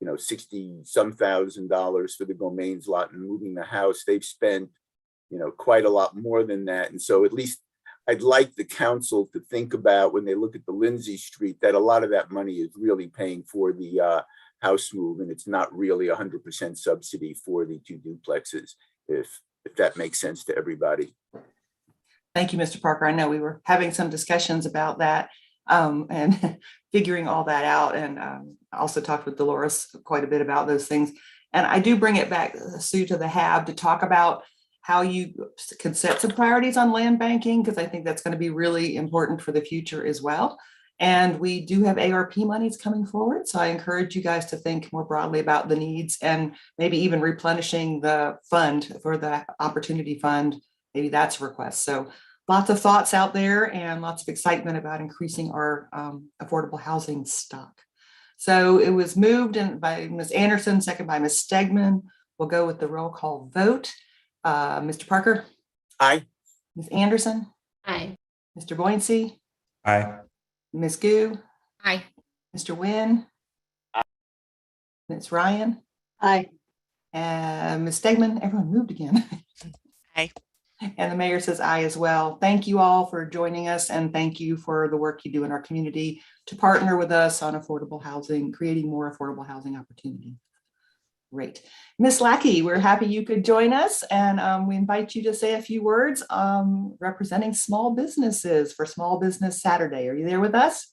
$60-some thousand for the Gomains lot and moving the house, they've spent quite a lot more than that. And so at least I'd like the council to think about, when they look at the Lindsay Street, that a lot of that money is really paying for the house move, and it's not really 100% subsidy for the 2 duplexes, if that makes sense to everybody. Thank you, Mr. Parker. I know we were having some discussions about that and figuring all that out, and also talked with Dolores quite a bit about those things. And I do bring it back, Sue, to the HAB to talk about how you can set some priorities on land banking, because I think that's going to be really important for the future as well. And we do have ARP monies coming forward. So I encourage you guys to think more broadly about the needs and maybe even replenishing the fund for the Opportunity Fund. Maybe that's a request. So lots of thoughts out there and lots of excitement about increasing our affordable housing stock. So it was moved by Ms. Anderson, second by Ms. Stegman. We'll go with the roll call vote. Mr. Parker? Aye. Ms. Anderson? Aye. Mr. Boyncy? Aye. Ms. Gu? Aye. Mr. Wynn? Aye. Ms. Ryan? Aye. And Ms. Stegman? Everyone moved again. Aye. And the mayor says aye as well. Thank you all for joining us, and thank you for the work you do in our community to partner with us on affordable housing, creating more affordable housing opportunity. Great. Ms. Lackey, we're happy you could join us, and we invite you to say a few words representing small businesses for Small Business Saturday. Are you there with us?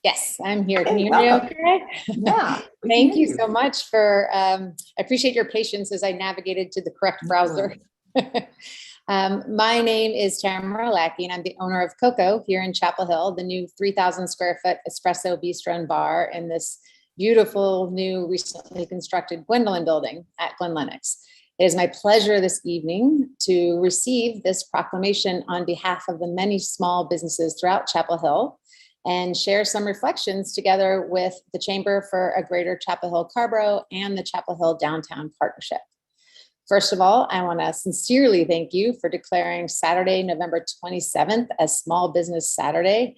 Yes, I'm here. Can Hey, you hear me welcome. okay? Yeah. Thank you so much for, I appreciate your patience as I navigated to the correct browser. My name is Tamara Lackey, and I'm the owner of Coco here in Chapel Hill, the new 3,000 square foot espresso bistro and bar in this beautiful new recently constructed Gwendolyn building at Glen Lennox. It is my pleasure this evening to receive this proclamation on behalf of the many small businesses throughout Chapel Hill and share some reflections together with the Chamber for a Greater Chapel Hill Carborough and the Chapel Hill Downtown Partnership. First of all, I want to sincerely thank you for declaring Saturday, November 27th as Small Business Saturday.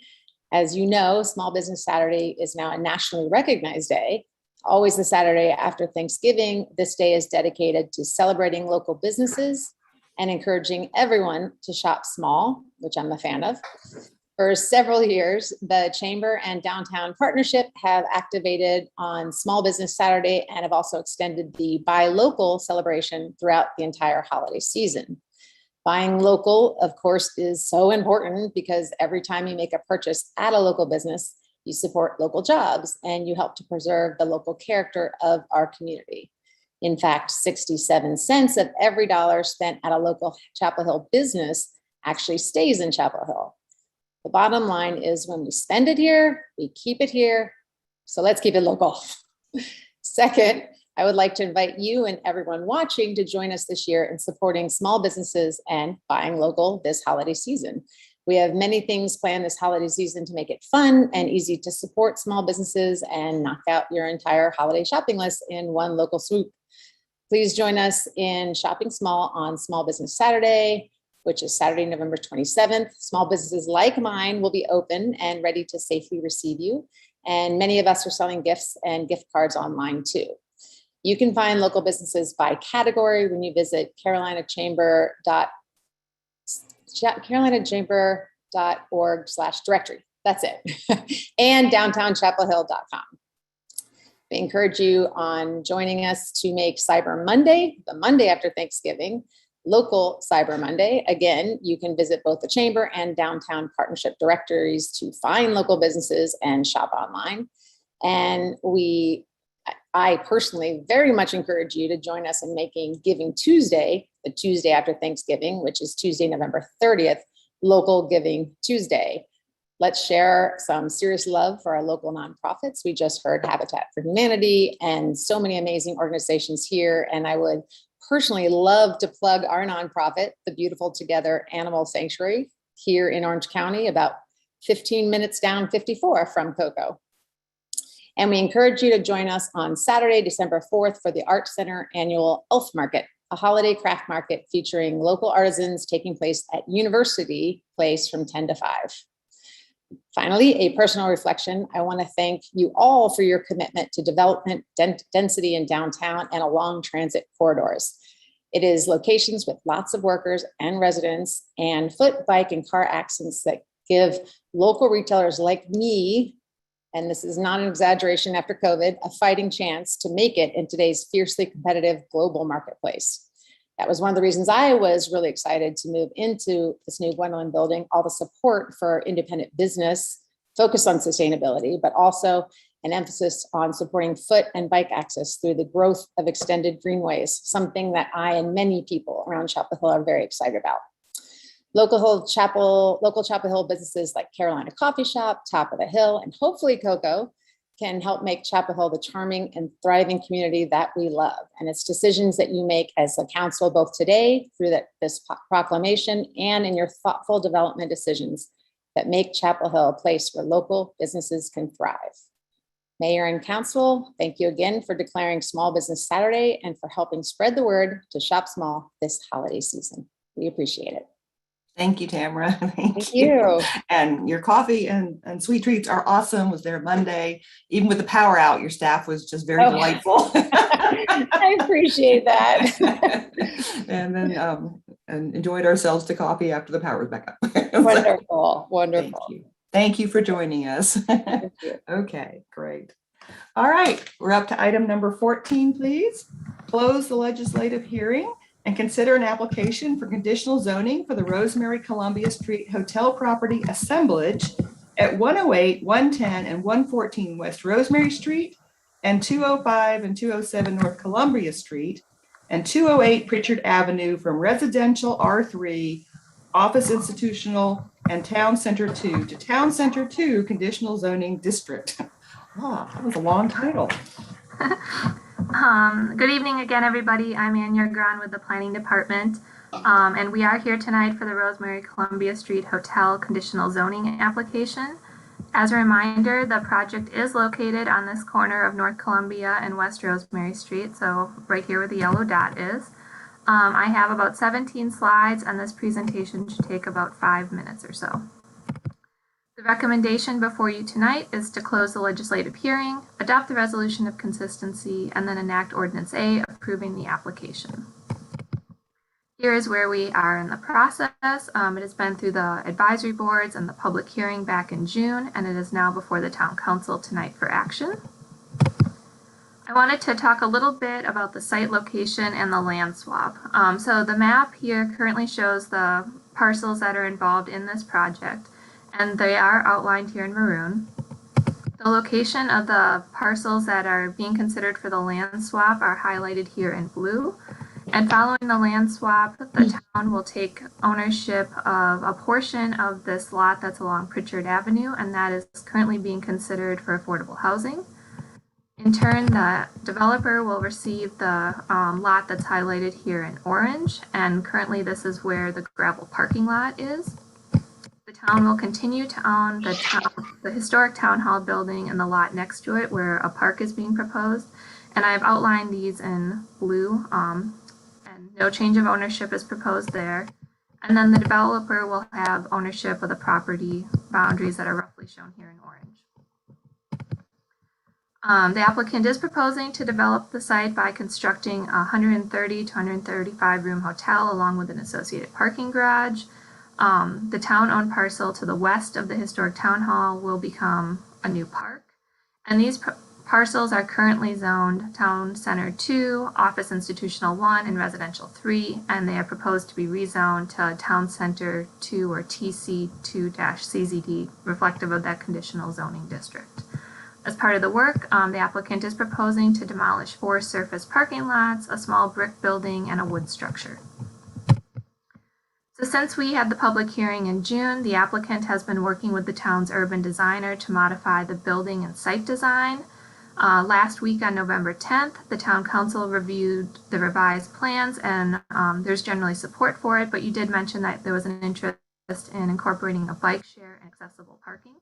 As you know, Small Business Saturday is now a nationally recognized day. Always the Saturday after Thanksgiving, this day is dedicated to celebrating local businesses and encouraging everyone to shop small, which I'm a fan of. For several years, the Chamber and Downtown Partnership have activated on Small Business Saturday and have also extended the Buy Local celebration throughout the entire holiday season. Buying local, of course, is so important because every time you make a purchase at a local business, you support local jobs and you help to preserve the local character of our community. In fact, 67 cents of every dollar spent at a local Chapel Hill business actually stays in Chapel Hill. The bottom line is when we spend it here, we keep it here. So let's keep it local. Second, I would like to invite you and everyone watching to join us this year in supporting small businesses and buying local this holiday season. We have many things planned this holiday season to make it fun and easy to support small businesses and knock out your entire holiday shopping list in one local swoop. Please join us in shopping small on Small Business Saturday, which is Saturday, November 27th. Small businesses like mine will be open and ready to safely receive you. And many of us are selling gifts and gift cards online too. You can find local businesses by category when you visit carolinachamber.org/directory. That's it. And downtownchapelhill.com. We encourage you on joining us to make Cyber Monday, the Monday after Thanksgiving, local Cyber Monday. Again, you can visit both the Chamber and Downtown Partnership directories to find local businesses and shop online. And I personally very much encourage you to join us in making Giving Tuesday, the Tuesday after Thanksgiving, which is Tuesday, November 30th, Local Giving Tuesday. Let's share some serious love for our local nonprofits. We just heard Habitat for Humanity and so many amazing organizations here. And I would personally love to plug our nonprofit, the Beautiful Together Animal Sanctuary here in Orange County, about 15 minutes down 54 from Cocoa. And we encourage you to join us on Saturday, December 4th for the Art Center Annual Elf Market, a holiday craft market featuring local artisans taking place at University Place from 10 to 5. Finally, a personal reflection. I want to thank you all for your commitment to development, density in downtown and along transit corridors. It is locations with lots of workers and residents and foot, bike, and car accidents that give local retailers like me, and this is not an exaggeration after COVID, a fighting chance to make it in today's fiercely competitive global marketplace. That was one of the reasons I was really excited to move into this new Gwendolyn building, all the support for independent business, focus on sustainability, but also an emphasis on supporting foot and bike access through the growth of extended greenways, something that I and many people around Chapel Hill are very excited about. Local Chapel Hill businesses like Carolina Coffee Shop, Top of the Hill, and hopefully Cocoa can help make Chapel Hill the charming and thriving community that we love. And it's decisions that you make as a council, both today through this proclamation and in your thoughtful development decisions that make Chapel Hill a place where local businesses can thrive. Mayor and council, thank you again for declaring Small Business Saturday and for helping spread the word to shop small this holiday season. We appreciate it. Thank you, Tamara. Thank you. And your coffee and sweet treats are awesome. Was there Monday, even with the power out, your staff was just very delightful. I appreciate that. And then and enjoyed ourselves to coffee after the power was back up. Wonderful, wonderful. Thank you for joining us. Thank you. Okay, great. All right, we're up to item number 14, please. Close the legislative hearing and consider an application for conditional zoning for the Rosemary Columbia Street Hotel property assemblage at 108, 110, and 114 West Rosemary Street, and 205 and 207 North Columbia Street, and 208 Pritchard Avenue from residential R3, office institutional, and Town Center 2 to Town Center 2 conditional zoning district. That was a long title. Good evening again, everybody. I'm Anya Gran with the Planning Department, and we are here tonight for the Rosemary Columbia Street Hotel conditional zoning application. As a reminder, the project is located on this corner of North Columbia and West Rosemary Street, so right here where the yellow dot is. I have about 17 slides, and this presentation should take about 5 minutes or so. The recommendation before you tonight is to close the legislative hearing, adopt the resolution of consistency, and then enact Ordinance A approving the application. Here is where we are in the process. It has been through the advisory boards and the public hearing back in June, and it is now before the Town Council tonight for action. I wanted to talk a little bit about the site location and the land swap. So the map here currently shows the parcels that are involved in this project, and they are outlined here in maroon. The location of the parcels that are being considered for the land swap are highlighted here in blue. And following the land swap, the town will take ownership of a portion of this lot that's along Pritchard Avenue, and that is currently being considered for affordable housing. In turn, the developer will receive the lot that's highlighted here in orange, and currently this is where the gravel parking lot is. The town will continue to own the historic town hall building and the lot next to it where a park is being proposed, and I've outlined these in blue. And no change of ownership is proposed there. And then the developer will have ownership of the property boundaries that are roughly shown here in orange. The applicant is proposing to develop the site by constructing a 130 to 135 room hotel along with an associated parking garage. The town-owned parcel to the west of the historic town hall will become a new park. And these parcels are currently zoned Town Center 2, Office Institutional 1, and Residential 3, and they are proposed to be rezoned to Town Center 2 or TC2-CZD, reflective of that conditional zoning district. As part of the work, the applicant is proposing to demolish 4 surface parking lots, a small brick building, and a wood structure. So since we had the public hearing in June, the applicant has been working with the town's urban designer to modify the building and site design. Last week on November 10th, the Town Council reviewed the revised plans, and there's generally support for it, but you did mention that there was an interest in incorporating a bike share and accessible parking.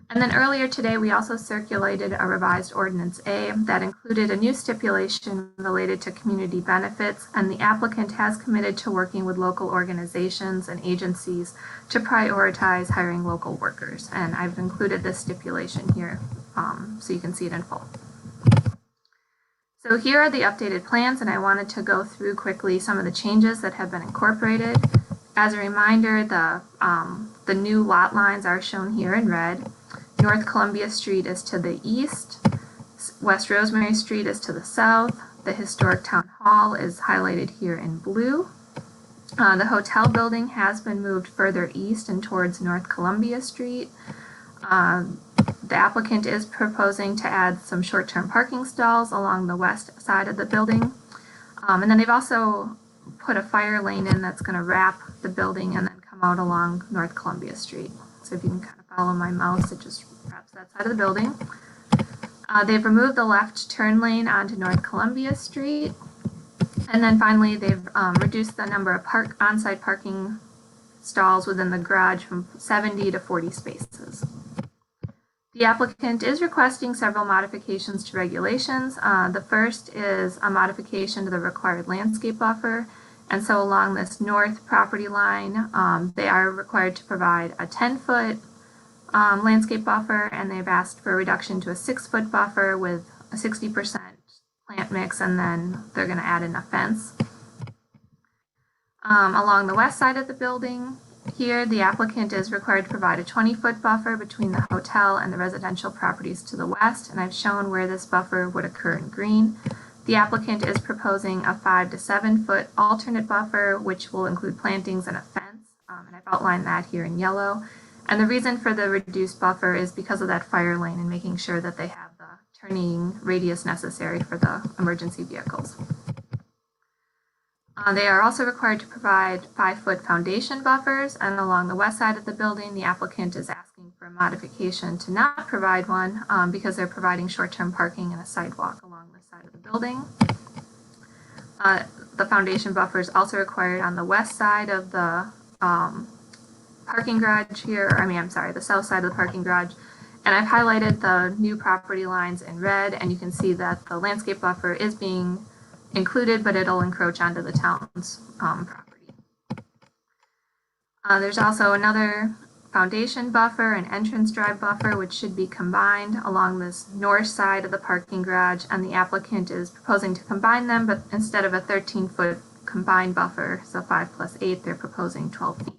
And then earlier today, we also circulated a revised Ordinance A that included a new stipulation related to community benefits, and the applicant has committed to working with local organizations and agencies to prioritize hiring local workers. And I've included this stipulation here so you can see it in full. So here are the updated plans, and I wanted to go through quickly some of the changes that have been incorporated. As a reminder, the new lot lines are shown here in red. North Columbia Street is to the east, West Rosemary Street is to the south, the historic town hall is highlighted here in blue. The hotel building has been moved further east and towards North Columbia Street. The applicant is proposing to add some short-term parking stalls along the west side of the building. And then they've also put a fire lane in that's going to wrap the building and then come out along North Columbia Street. So if you can kind of follow my mouse, it just wraps that side of the building. They've removed the left turn lane onto North Columbia Street. And then finally, they've reduced the number of on-site parking stalls within the garage from 70 to 40 spaces. The applicant is requesting several modifications to regulations. The first is a modification to the required landscape buffer. And so along this north property line, they are required to provide a 10-foot landscape buffer, and they've asked for a reduction to a 6-foot buffer with a 60% plant mix, and then they're going to add in a fence. Along the west side of the building, here the applicant is required to provide a 20-foot buffer between the hotel and the residential properties to the west, and I've shown where this buffer would occur in green. The applicant is proposing a 5 to 7 foot alternate buffer, which will include plantings and a fence, and I've outlined that here in yellow. And the reason for the reduced buffer is because of that fire lane and making sure that they have the turning radius necessary for the emergency vehicles. They are also required to provide 5-foot foundation buffers, and along the west side of the building, the applicant is asking for a modification to not provide one because they're providing short-term parking and a sidewalk along this side of the building. The foundation buffer is also required on the west side of the parking garage here, the south side of the parking garage. And I've highlighted the new property lines in red, and you can see that the landscape buffer is being included, but it'll encroach onto the town's property. There's also another foundation buffer and entrance drive buffer, which should be combined along this north side of the parking garage, and the applicant is proposing to combine them, but instead of a 13-foot combined buffer, so 5 + 8, they're proposing 12 feet.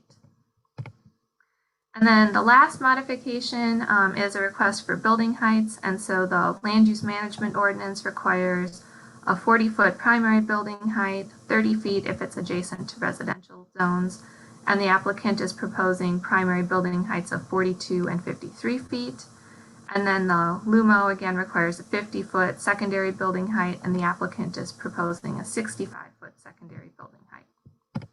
And then the last modification is a request for building heights, and so the land use management ordinance requires a 40-foot primary building height, 30 feet if it's adjacent to residential zones, and the applicant is proposing primary building heights of 42 and 53 feet. And then the LUMO again requires a 50-foot secondary building height, and the applicant is proposing a 65-foot secondary building height.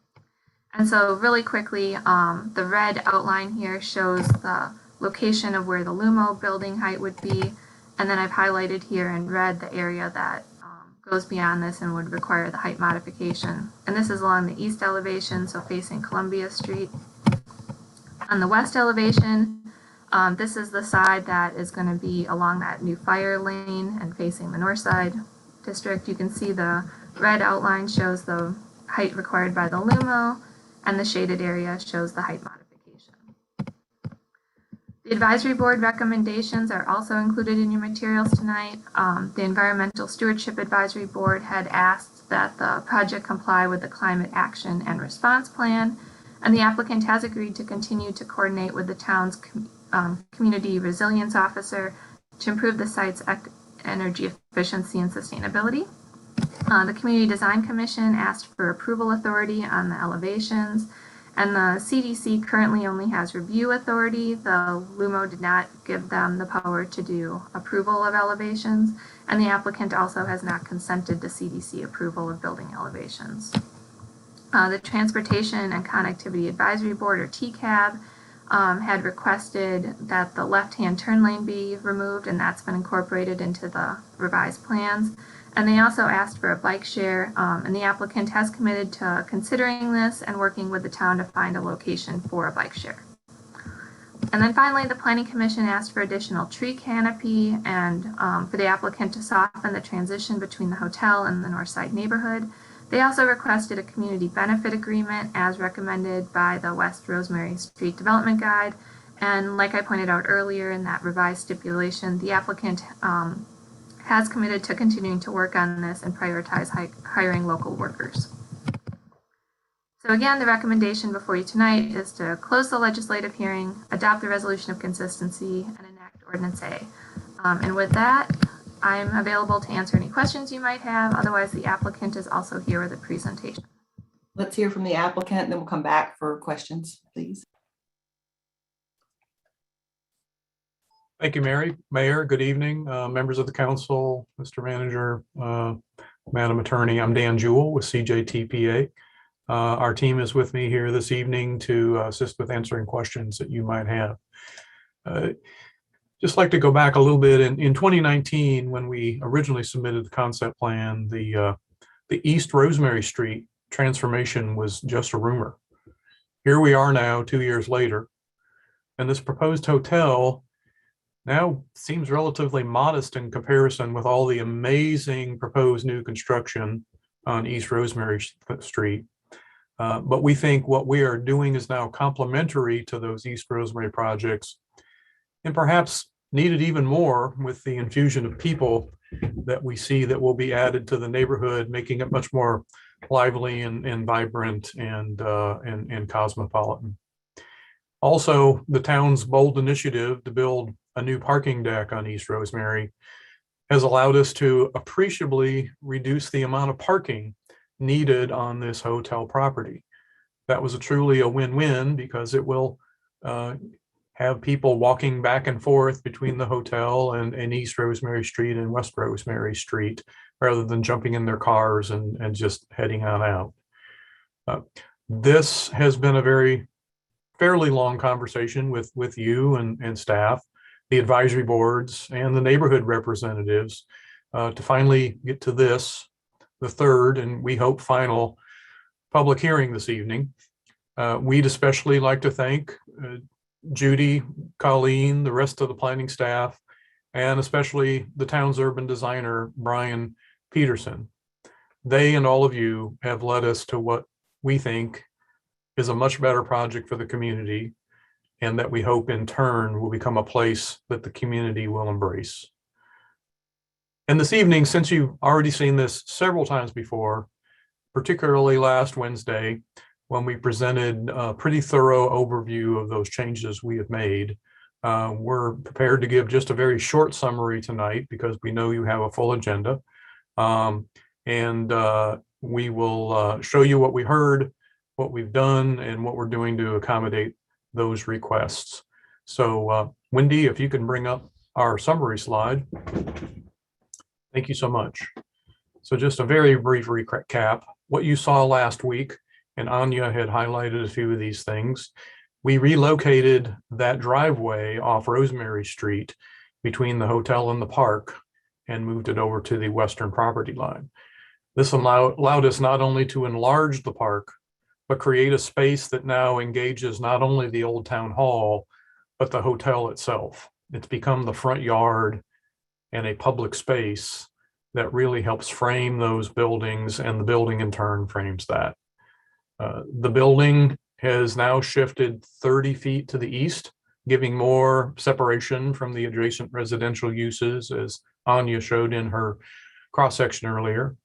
And so really quickly, the red outline here shows the location of where the LUMO building height would be, and then I've highlighted here in red the area that goes beyond this and would require the height modification. And this is along the east elevation, so facing Columbia Street. On the west elevation, this is the side that is going to be along that new fire lane and facing the north side district. You can see the red outline shows the height required by the LUMO, and the shaded area shows the height modification. The advisory board recommendations are also included in your materials tonight. The Environmental Stewardship Advisory Board had asked that the project comply with the Climate Action and Response Plan, and the applicant has agreed to continue to coordinate with the town's Community Resilience Officer to improve the site's energy efficiency and sustainability. The Community Design Commission asked for approval authority on the elevations, and the CDC currently only has review authority. The LUMO did not give them the power to do approval of elevations, and the applicant also has not consented to CDC approval of building elevations. The Transportation and Connectivity Advisory Board, or TCAB, had requested that the left-hand turn lane be removed, and that's been incorporated into the revised plans. And they also asked for a bike share, and the applicant has committed to considering this and working with the town to find a location for a bike share. And then finally, the Planning Commission asked for additional tree canopy and for the applicant to soften the transition between the hotel and the north side neighborhood. They also requested a community benefit agreement as recommended by the West Rosemary Street Development Guide. And like I pointed out earlier in that revised stipulation, the applicant has committed to continuing to work on this and prioritize hiring local workers. So again, the recommendation before you tonight is to close the legislative hearing, adopt the resolution of consistency, and enact Ordinance A. And with that, I'm available to answer any questions you might have. Otherwise, the applicant is also here with a presentation. Let's hear from the applicant, and then we'll come back for questions, please. Thank you, Mayor. Good evening, members of the council, Mr. Manager, Madam Attorney. I'm Dan Jewell with CJTPA. Our team is with me here this evening to assist with answering questions that you might have. Just like to go back a little bit. In 2019, when we originally submitted the concept plan, the East Rosemary Street transformation was just a rumor. Here we are now, 2 years later, and this proposed hotel now seems relatively modest in comparison with all the amazing proposed new construction on East Rosemary Street. But we think what we are doing is now complementary to those East Rosemary projects, and perhaps needed even more with the infusion of people that we see that will be added to the neighborhood, making it much more lively and vibrant and cosmopolitan. Also, the town's bold initiative to build a new parking deck on East Rosemary has allowed us to appreciably reduce the amount of parking needed on this hotel property. That was truly a win-win because it will have people walking back and forth between the hotel and East Rosemary Street and West Rosemary Street, rather than jumping in their cars and just heading on out. This has been a fairly long conversation with you and staff, the advisory boards, and the neighborhood representatives to finally get to this, the third, and we hope final public hearing this evening. We'd especially like to thank Judy, Colleen, the rest of the planning staff, and especially the town's urban designer, Brian Peterson. they and all of you have led us to what we think is a much better project for the community, and that we hope in turn will become a place that the community will embrace. And this evening, since you've already seen this several times before, particularly last Wednesday, when we presented a pretty thorough overview of those changes we have made, we're prepared to give just a very short summary tonight because we know you have a full agenda. We will show you what we heard, what we've done, and what we're doing to accommodate those requests. So Wendy, if you can bring up our summary slide. Thank you so much. So just a very brief recap. What you saw last week, and Anya had highlighted a few of these things, we relocated that driveway off Rosemary Street between the hotel and the park and moved it over to the western property line. This allowed us not only to enlarge the park, but create a space that now engages not only the old town hall, but the hotel itself. It's become the front yard and a public space that really helps frame those buildings, and the building in turn frames that. The building has now shifted 30 feet to the east, giving more separation from the adjacent residential uses, as Anya showed in her cross-section earlier.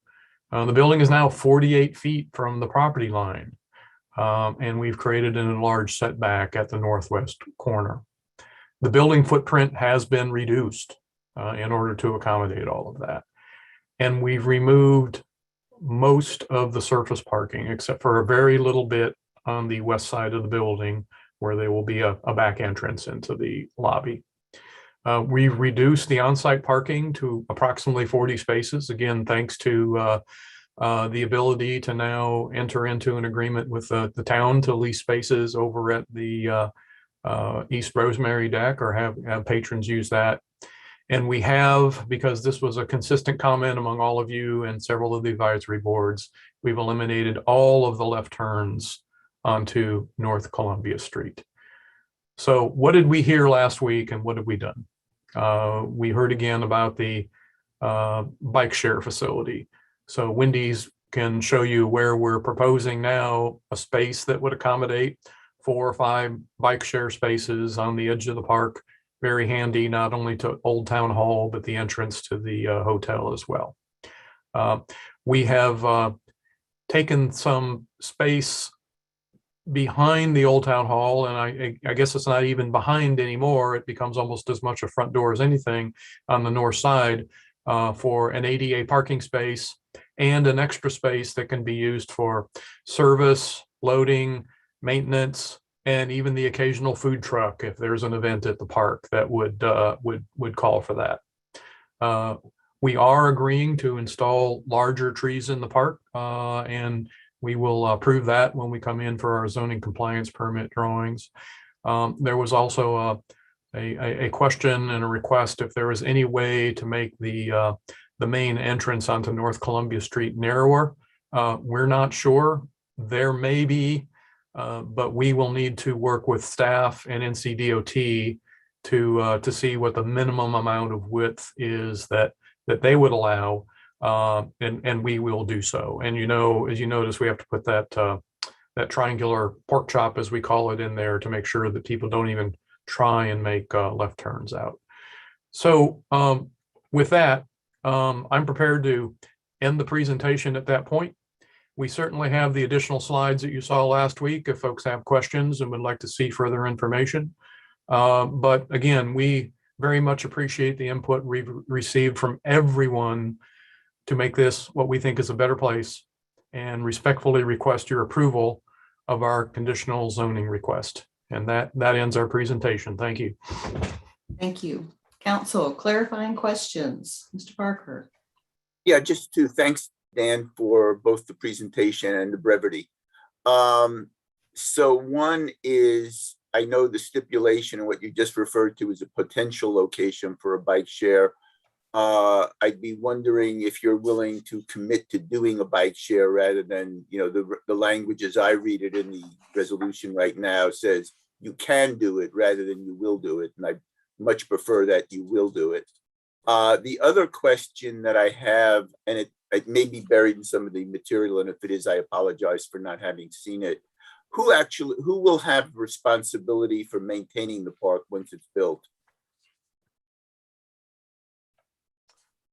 The building is now 48 feet from the property line, and we've created an enlarged setback at the northwest corner. The building footprint has been reduced in order to accommodate all of that. And we've removed most of the surface parking, except for a very little bit on the west side of the building where there will be a back entrance into the lobby. We've reduced the on-site parking to approximately 40 spaces, again, thanks to the ability to now enter into an agreement with the town to lease spaces over at the East Rosemary deck, or have patrons use that. And we have, because this was a consistent comment among all of you and several of the advisory boards, we've eliminated all of the left turns onto North Columbia Street. So what did we hear last week, and what have we done? We heard again about the bike share facility. So Wendy's can show you where we're proposing now a space that would accommodate 4 or 5 bike share spaces on the edge of the park. Very handy, not only to Old Town Hall, but the entrance to the hotel as well. We have taken some space behind the Old Town Hall, and I guess it's not even behind anymore. It becomes almost as much a front door as anything on the north side for an ADA parking space and an extra space that can be used for service, loading, maintenance, and even the occasional food truck if there's an event at the park that would call for that. We are agreeing to install larger trees in the park, and we will approve that when we come in for our zoning compliance permit drawings. There was also a question and a request if there was any way to make the main entrance onto North Columbia Street narrower. We're not sure. There may be, but we will need to work with staff and NCDOT to see what the minimum amount of width is that they would allow, and we will do so. And as you notice, we have to put that triangular pork chop, as we call it, in there to make sure that people don't even try and make left turns out. So with that, I'm prepared to end the presentation at that point. We certainly have the additional slides that you saw last week if folks have questions and would like to see further information. But again, we very much appreciate the input we've received from everyone to make this what we think is a better place, and respectfully request your approval of our conditional zoning request. And that ends our presentation. Thank you. Thank you. Council, clarifying questions. Mr. Parker. Yeah, just to thanks, Dan, for both the presentation and the brevity. So one is, I know the stipulation and what you just referred to is a potential location for a bike share. I'd be wondering if you're willing to commit to doing a bike share rather than, the language as I read it in the resolution right now says you can do it rather than you will do it. And I much prefer that you will do it. The other question that I have, and it may be buried in some of the material, and if it is, I apologize for not having seen it. Who will have responsibility for maintaining the park once it's built?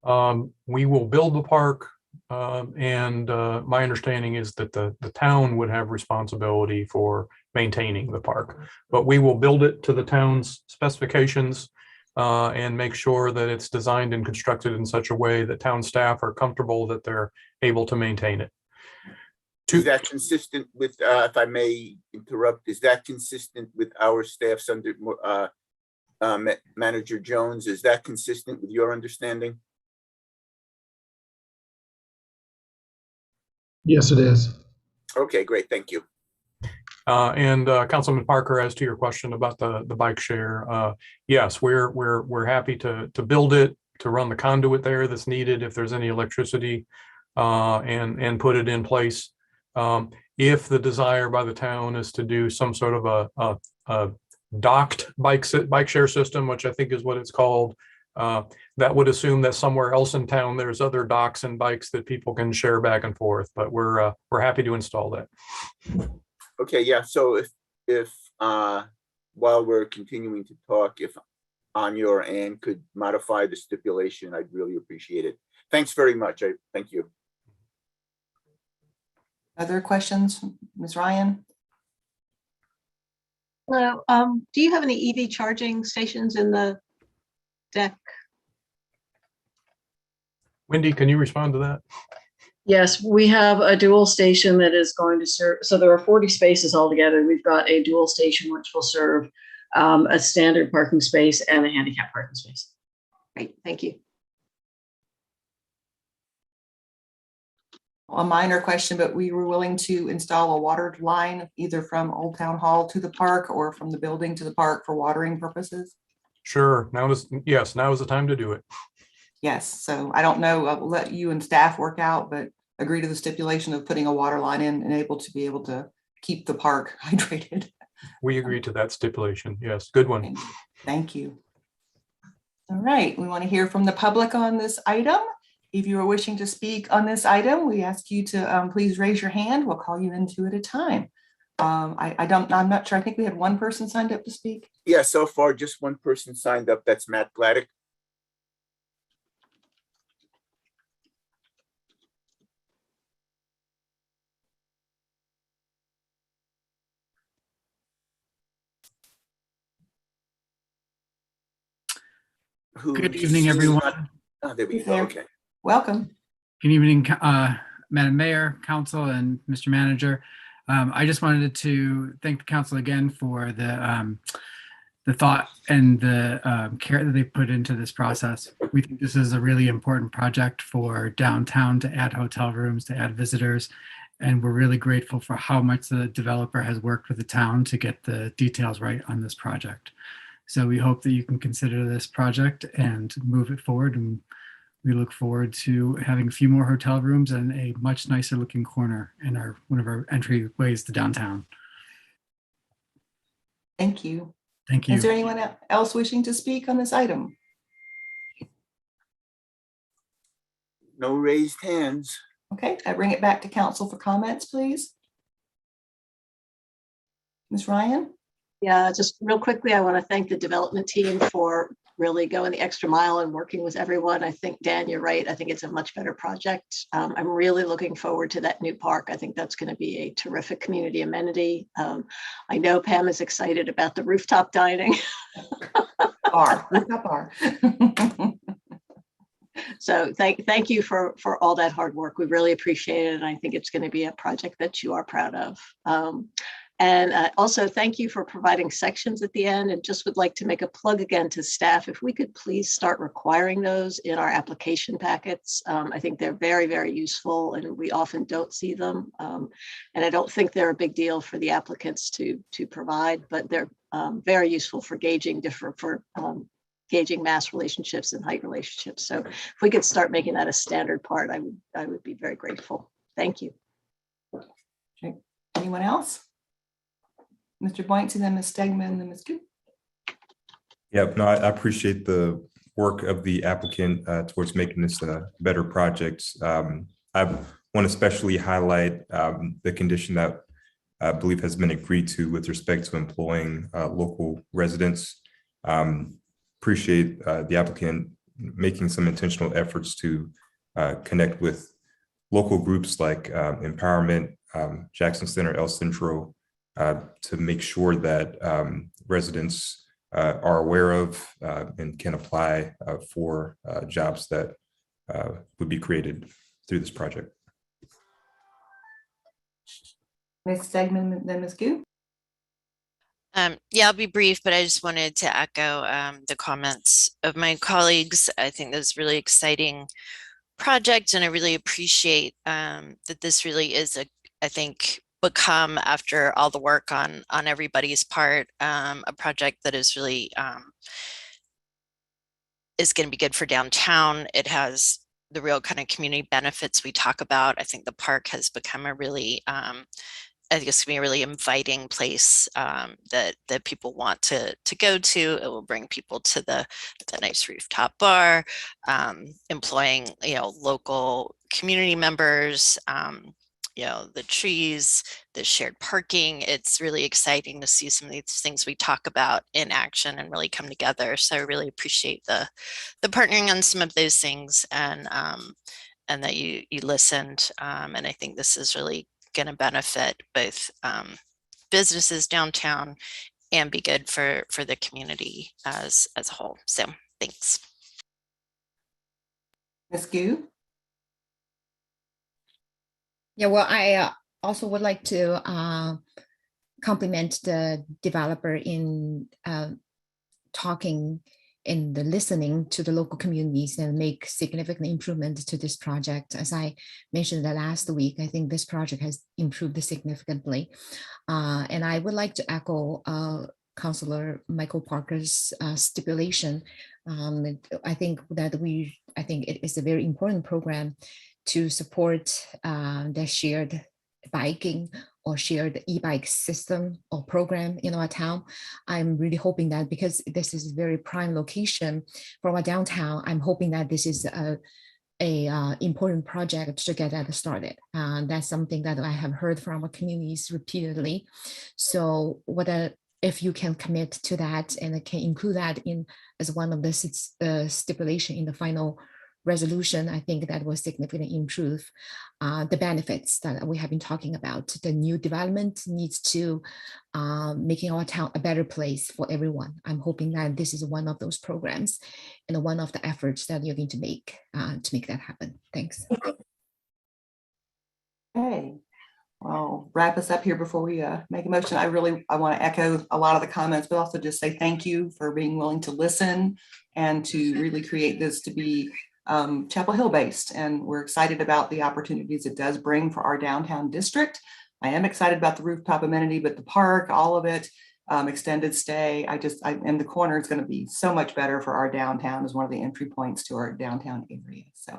We will build the park, and my understanding is that the town would have responsibility for maintaining the park, but we will build it to the town's specifications and make sure that it's designed and constructed in such a way that town staff are comfortable that they're able to maintain it. Is that consistent with, if I may interrupt, is that consistent with our staffs under Manager Jones? Is that consistent with your understanding? Yes, it is. Okay, great. Thank you. And Councilman Parker, as to your question about the bike share, yes, we're happy to build it, to run the conduit there that's needed if there's any electricity, and put it in place. If the desire by the town is to do some sort of a docked bike share system, which I think is what it's called, that would assume that somewhere else in town there's other docks and bikes that people can share back and forth. But we're happy to install that. Okay, yeah. So if while we're continuing to talk, if on your end could modify the stipulation, I'd really appreciate it. Thanks very much. Thank you. Other questions, Ms. Ryan? Hello, do you have any EV charging stations in the deck? Wendy, can you respond to that? Yes, we have a dual station that is going to serve. So there are 40 spaces altogether. We've got a dual station which will serve a standard parking space and a handicap parking space. Great, thank you. A minor question, but we were willing to install a water line either from Old Town Hall to the park or from the building to the park for watering purposes. Sure. Now is the time to do it. Yes. So I don't know. I'll let you and staff work out, but agree to the stipulation of putting a water line in and able to keep the park hydrated. We agree to that stipulation. Yes. Good one. Thank you. All right. We want to hear from the public on this item. If you are wishing to speak on this item, we ask you to please raise your hand. We'll call you in two at a time. I'm not sure. I think we had one person signed up to speak. Yeah, so far just one person signed up. That's Matt Gladdick. Good evening, everyone. Oh, there we go. Okay. Welcome. Good evening, Madam Mayor, Council, and Mr. Manager. I just wanted to thank the council again for the thought and the care that they put into this process. We think this is a really important project for downtown to add hotel rooms, to add visitors, and we're really grateful for how much the developer has worked with the town to get the details right on this project. So we hope that you can consider this project and move it forward, and we look forward to having a few more hotel rooms and a much nicer looking corner in one of our entryways to downtown. Thank you. Thank you. Is there anyone else wishing to speak on this item? No raised hands. Okay, I bring it back to council for comments, please. Ms. Ryan? Yeah, just real quickly, I want to thank the development team for really going the extra mile and working with everyone. I think, Dan, you're right. I think it's a much better project. I'm really looking forward to that new park. I think that's going to be a terrific community amenity. I know Pam is excited about the rooftop dining. Rooftop bar. So thank you for all that hard work. We really appreciate it. And I think it's going to be a project that you are proud of. And also thank you for providing sections at the end, and just would like to make a plug again to staff. If we could please start requiring those in our application packets. I think they're very, very useful, and we often don't see them. And I don't think they're a big deal for the applicants to provide, but they're very useful for gauging gauging mass relationships and height relationships. So if we could start making that a standard part, I would be very grateful. Thank you. Okay. Anyone else? Mr. Boynton, then Ms. Stegman, then Ms. Coop. Yep, no, I appreciate the work of the applicant towards making this a better project. I want to especially highlight the condition that I believe has been agreed to with respect to employing local residents. Appreciate the applicant making some intentional efforts to connect with local groups like Empowerment, Jackson Center, El Centro, to make sure that residents are aware of and can apply for jobs that would be created through this project. Ms. Stegman, then Ms. Gu. Yeah, I'll be brief, but I just wanted to echo the comments of my colleagues. I think this is really exciting project, and I really appreciate that this really is I think become, after all the work on everybody's part, a project that is really is going to be good for downtown. It has the real kind of community benefits we talk about. I think the park has become a really I think it's gonna be a really inviting place that people want to go to. It will bring people to the nice rooftop bar, employing local community members, the trees, the shared parking. It's really exciting to see some of these things we talk about in action and really come together. So I really appreciate the partnering on some of those things, and that you listened. And I think this is really going to benefit both businesses downtown and be good for the community as a whole. So thanks. Ms. Gu. Yeah, well, I also would like to compliment the developer in talking and the listening to the local communities and make significant improvements to this project. As I mentioned the last week, I think this project has improved significantly. And I would like to echo Councillor Michael Parker's stipulation. I think it is a very important program to support the shared biking or shared e-bike system or program in our town. I'm really hoping that, because this is a very prime location for our downtown, I'm hoping that this is a important project to get that started. That's something that I have heard from our communities repeatedly. So if you can commit to that and can include that in as one of the stipulation in the final resolution, I think that will significantly improve the benefits that we have been talking about. The new development needs to making our town a better place for everyone. I'm hoping that this is one of those programs and one of the efforts that you're going to make that happen. Thanks. Okay, I'll wrap us up here before we make a motion. I want to echo a lot of the comments, but also just say thank you for being willing to listen and to really create this to be Chapel Hill based. And we're excited about the opportunities it does bring for our downtown district. I am excited about the rooftop amenity, but the park, all of it, extended stay. And the corner is going to be so much better for our downtown as one of the entry points to our downtown area. So,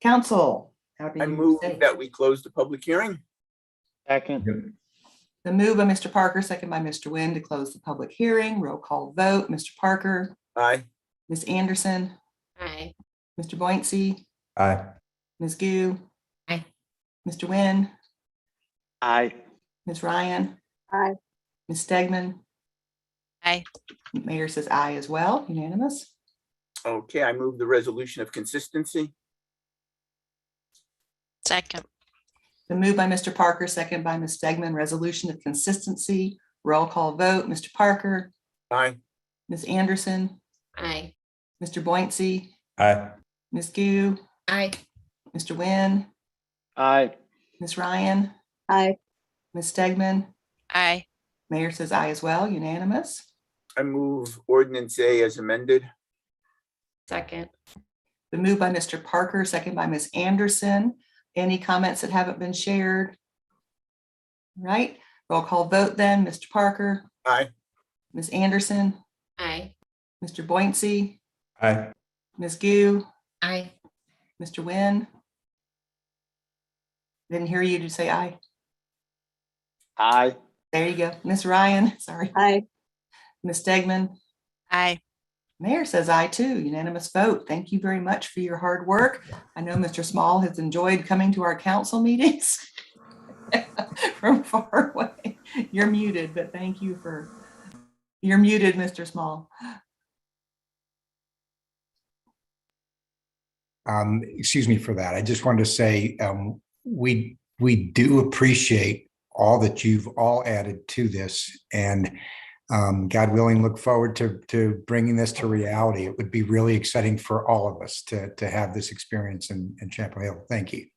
council, I move that we close the public hearing. Second. The move by Mr. Parker, second by Mr. Nguyen to close the public hearing. Roll call vote. Mr. Parker. Aye. Ms. Anderson. Aye. Mr. Bointsey. Aye. Ms. Gu. Aye. Mr. Nguyen. Aye. Ms. Ryan. Aye. Ms. Stegman. Aye. Mayor says aye as well, unanimous. Okay, I move the resolution of consistency. Second. The move by Mr. Parker, second by Ms. Stegman, resolution of consistency. Roll call vote. Mr. Parker. Aye. Ms. Anderson. Aye. Mr. Bointsey. Aye. Ms. Gu. Aye. Mr. Nguyen. Aye. Ms. Ryan. Aye. Ms. Stegman. Aye. Mayor says aye as well, unanimous. I move ordinance A as amended. Second. The move by Mr. Parker, second by Ms. Anderson. Any comments that haven't been shared? Right, roll call vote then. Mr. Parker. Aye. Ms. Anderson. Aye. Mr. Bointsey. Aye. Ms. Gu. Aye. Mr. Nguyen. Didn't hear you. Did you say aye? Aye. There you go. Ms. Ryan, sorry. Aye. Ms. Stegman. Aye. Mayor says aye too, unanimous vote. Thank you very much for your hard work. I know Mr. Small has enjoyed coming to our council meetings from far away. You're muted, but thank you you're muted, Mr. Small. Excuse me for that. I just wanted to say we do appreciate all that you've all added to this, and God willing, look forward to bringing this to reality. It would be really exciting for all of us to have this experience in Chapel Hill. Thank you.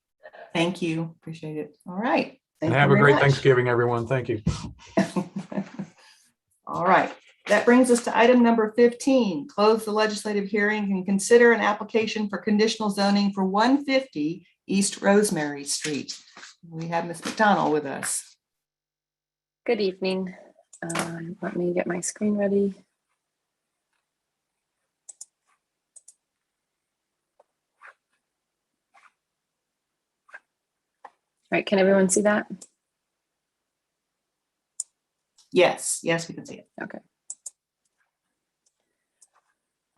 Thank you. Appreciate it. All right. And have a great Thanksgiving, everyone. Thank you. All right. That brings us to item number 15, close the legislative hearing and consider an application for conditional zoning for 150 East Rosemary Street. We have Ms. McDonald with us. Good evening. Let me get my screen ready. All right, can everyone see that? Yes, yes, we can see it. Okay.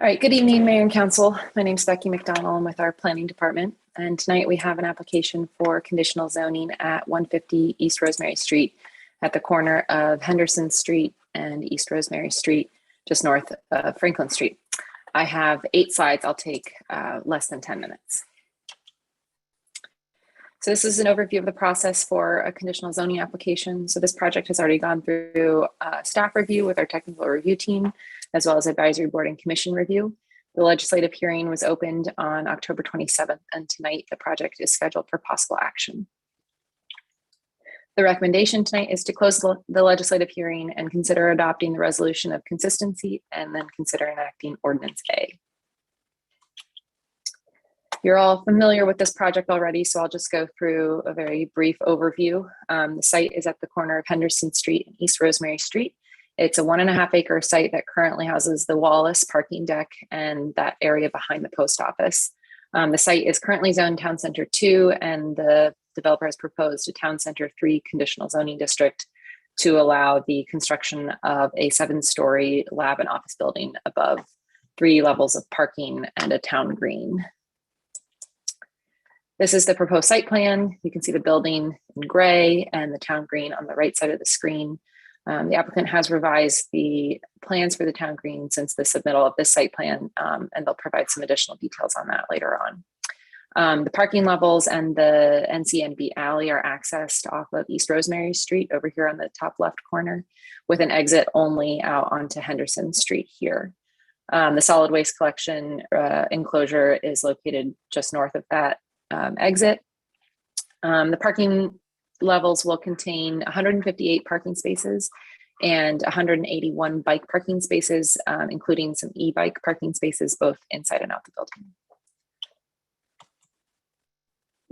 All right, good evening, Mayor and Council. My name is Becky McDonald. I'm with our Planning Department. And tonight we have an application for conditional zoning at 150 East Rosemary Street at the corner of Henderson Street and East Rosemary Street, just north of Franklin Street. I have 8 slides. I'll take less than 10 minutes. So this is an overview of the process for a conditional zoning application. So this project has already gone through staff review with our technical review team, as well as advisory board and commission review. The legislative hearing was opened on October 27th, and tonight the project is scheduled for possible action. The recommendation tonight is to close the legislative hearing and consider adopting the resolution of consistency and then consider enacting Ordinance A. You're all familiar with this project already, so I'll just go through a very brief overview. The site is at the corner of Henderson Street and East Rosemary Street. It's a 1.5 acre site that currently houses the Wallace parking deck and that area behind the post office. The site is currently zoned Town Center 2, and the developer has proposed a Town Center 3 conditional zoning district to allow the construction of a 7-story lab and office building above 3 levels of parking and a town green. This is the proposed site plan. You can see the building in gray and the town green on the right side of the screen. The applicant has revised the plans for the town green since the submittal of this site plan, and they'll provide some additional details on that later on. The parking levels and the NCNB alley are accessed off of East Rosemary Street over here on the top left corner, with an exit only out onto Henderson Street here. The solid waste collection enclosure is located just north of that exit. The parking levels will contain 158 parking spaces and 181 bike parking spaces, including some e-bike parking spaces both inside and out the building.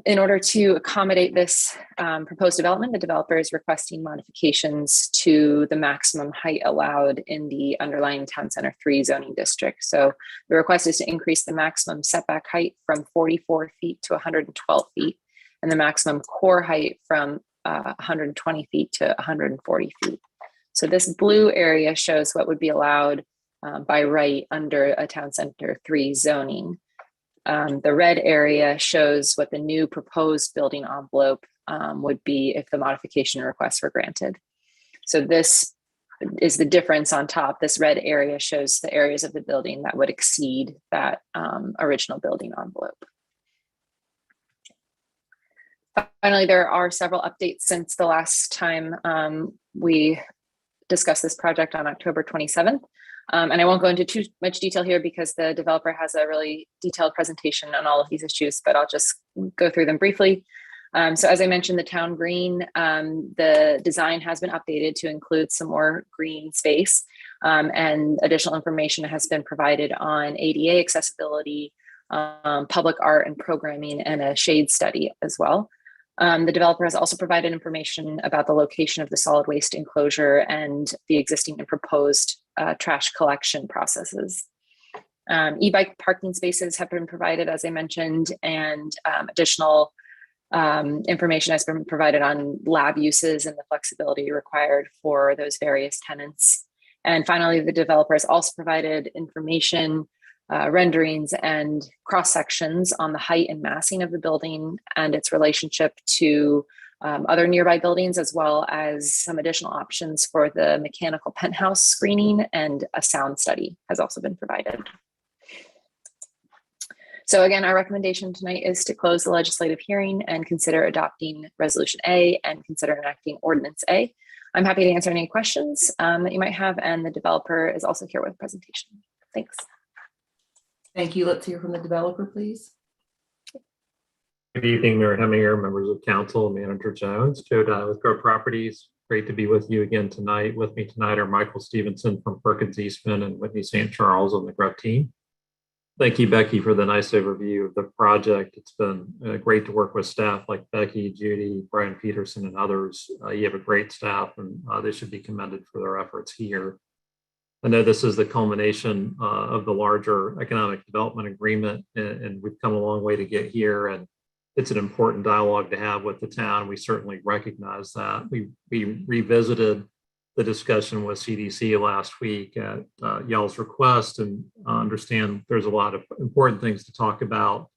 In order to accommodate this proposed development, the developer is requesting modifications to the maximum height allowed in the underlying Town Center 3 zoning district. So the request is to increase the maximum setback height from 44 feet to 112 feet, and the maximum core height from 120 feet to 140 feet. So this blue area shows what would be allowed by right under a Town Center 3 zoning. The red area shows what the new proposed building envelope would be if the modification requests were granted. So this is the difference on top. This red area shows the areas of the building that would exceed that original building envelope. Finally, there are several updates since the last time we discussed this project on October 27th. And I won't go into too much detail here because the developer has a really detailed presentation on all of these issues, but I'll just go through them briefly. So as I mentioned, the town green, the design has been updated to include some more green space, and additional information has been provided on ADA accessibility, public art and programming, and a shade study as well. The developer has also provided information about the location of the solid waste enclosure and the existing and proposed trash collection processes. E-bike parking spaces have been provided, as I mentioned, and additional information has been provided on lab uses and the flexibility required for those various tenants. And finally, the developer has also provided information, renderings, and cross sections on the height and massing of the building and its relationship to other nearby buildings, as well as some additional options for the mechanical penthouse screening, and a sound study has also been provided. So again, our recommendation tonight is to close the legislative hearing and consider adopting Resolution A and consider enacting Ordinance A. I'm happy to answer any questions that you might have, and the developer is also here with a presentation. Thanks. Thank you. Let's hear from the developer, please. Good evening, Mayor Heminger, members of council, Manager Jones. Joe Dye with Grove Properties. Great to be with you again tonight. With me tonight are Michael Stevenson from Perkins Eastman and Whitney St. Charles on the Grove team. Thank you, Becky, for the nice overview of the project. It's been great to work with staff like Becky, Judy, Brian Peterson, and others. You have a great staff, and they should be commended for their efforts here. I know this is the culmination of the larger economic development agreement, and we've come a long way to get here. And it's an important dialogue to have with the town. We certainly recognize that. We revisited the discussion with CDC last week at y'all's request, and understand there's a lot of important things to talk about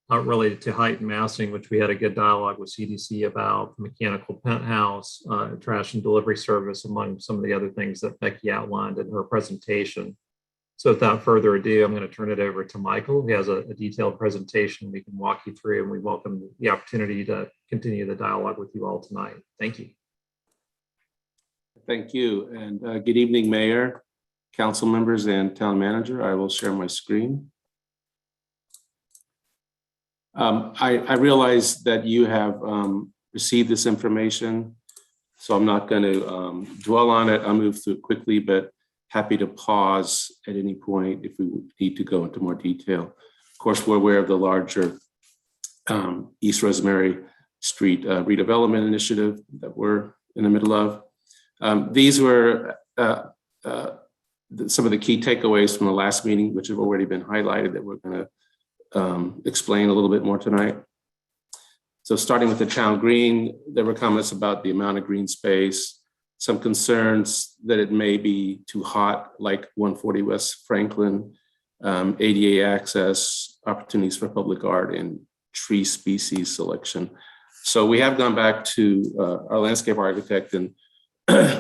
related to height and massing, which we had a good dialogue with CDC about, the mechanical penthouse, trash and delivery service, among some of the other things that Becky outlined in her presentation. So without further ado, I'm going to turn it over to Michael. He has a detailed presentation we can walk you through, and we welcome the opportunity to continue the dialogue with you all tonight. Thank you. Thank you, and good evening, Mayor, council members, and town manager. I will share my screen. I realize that you have received this information, so I'm not going to dwell on it. I'll move through it quickly, but happy to pause at any point if we need to go into more detail. Of course, we're aware of the larger East Rosemary Street redevelopment initiative that we're in the middle of. These were some of the key takeaways from the last meeting, which have already been highlighted, that we're going to explain a little bit more tonight. So starting with the town green, there were comments about the amount of green space, some concerns that it may be too hot, like 140 West Franklin, ADA access, opportunities for public art, and tree species selection. So we have gone back to our landscape architect and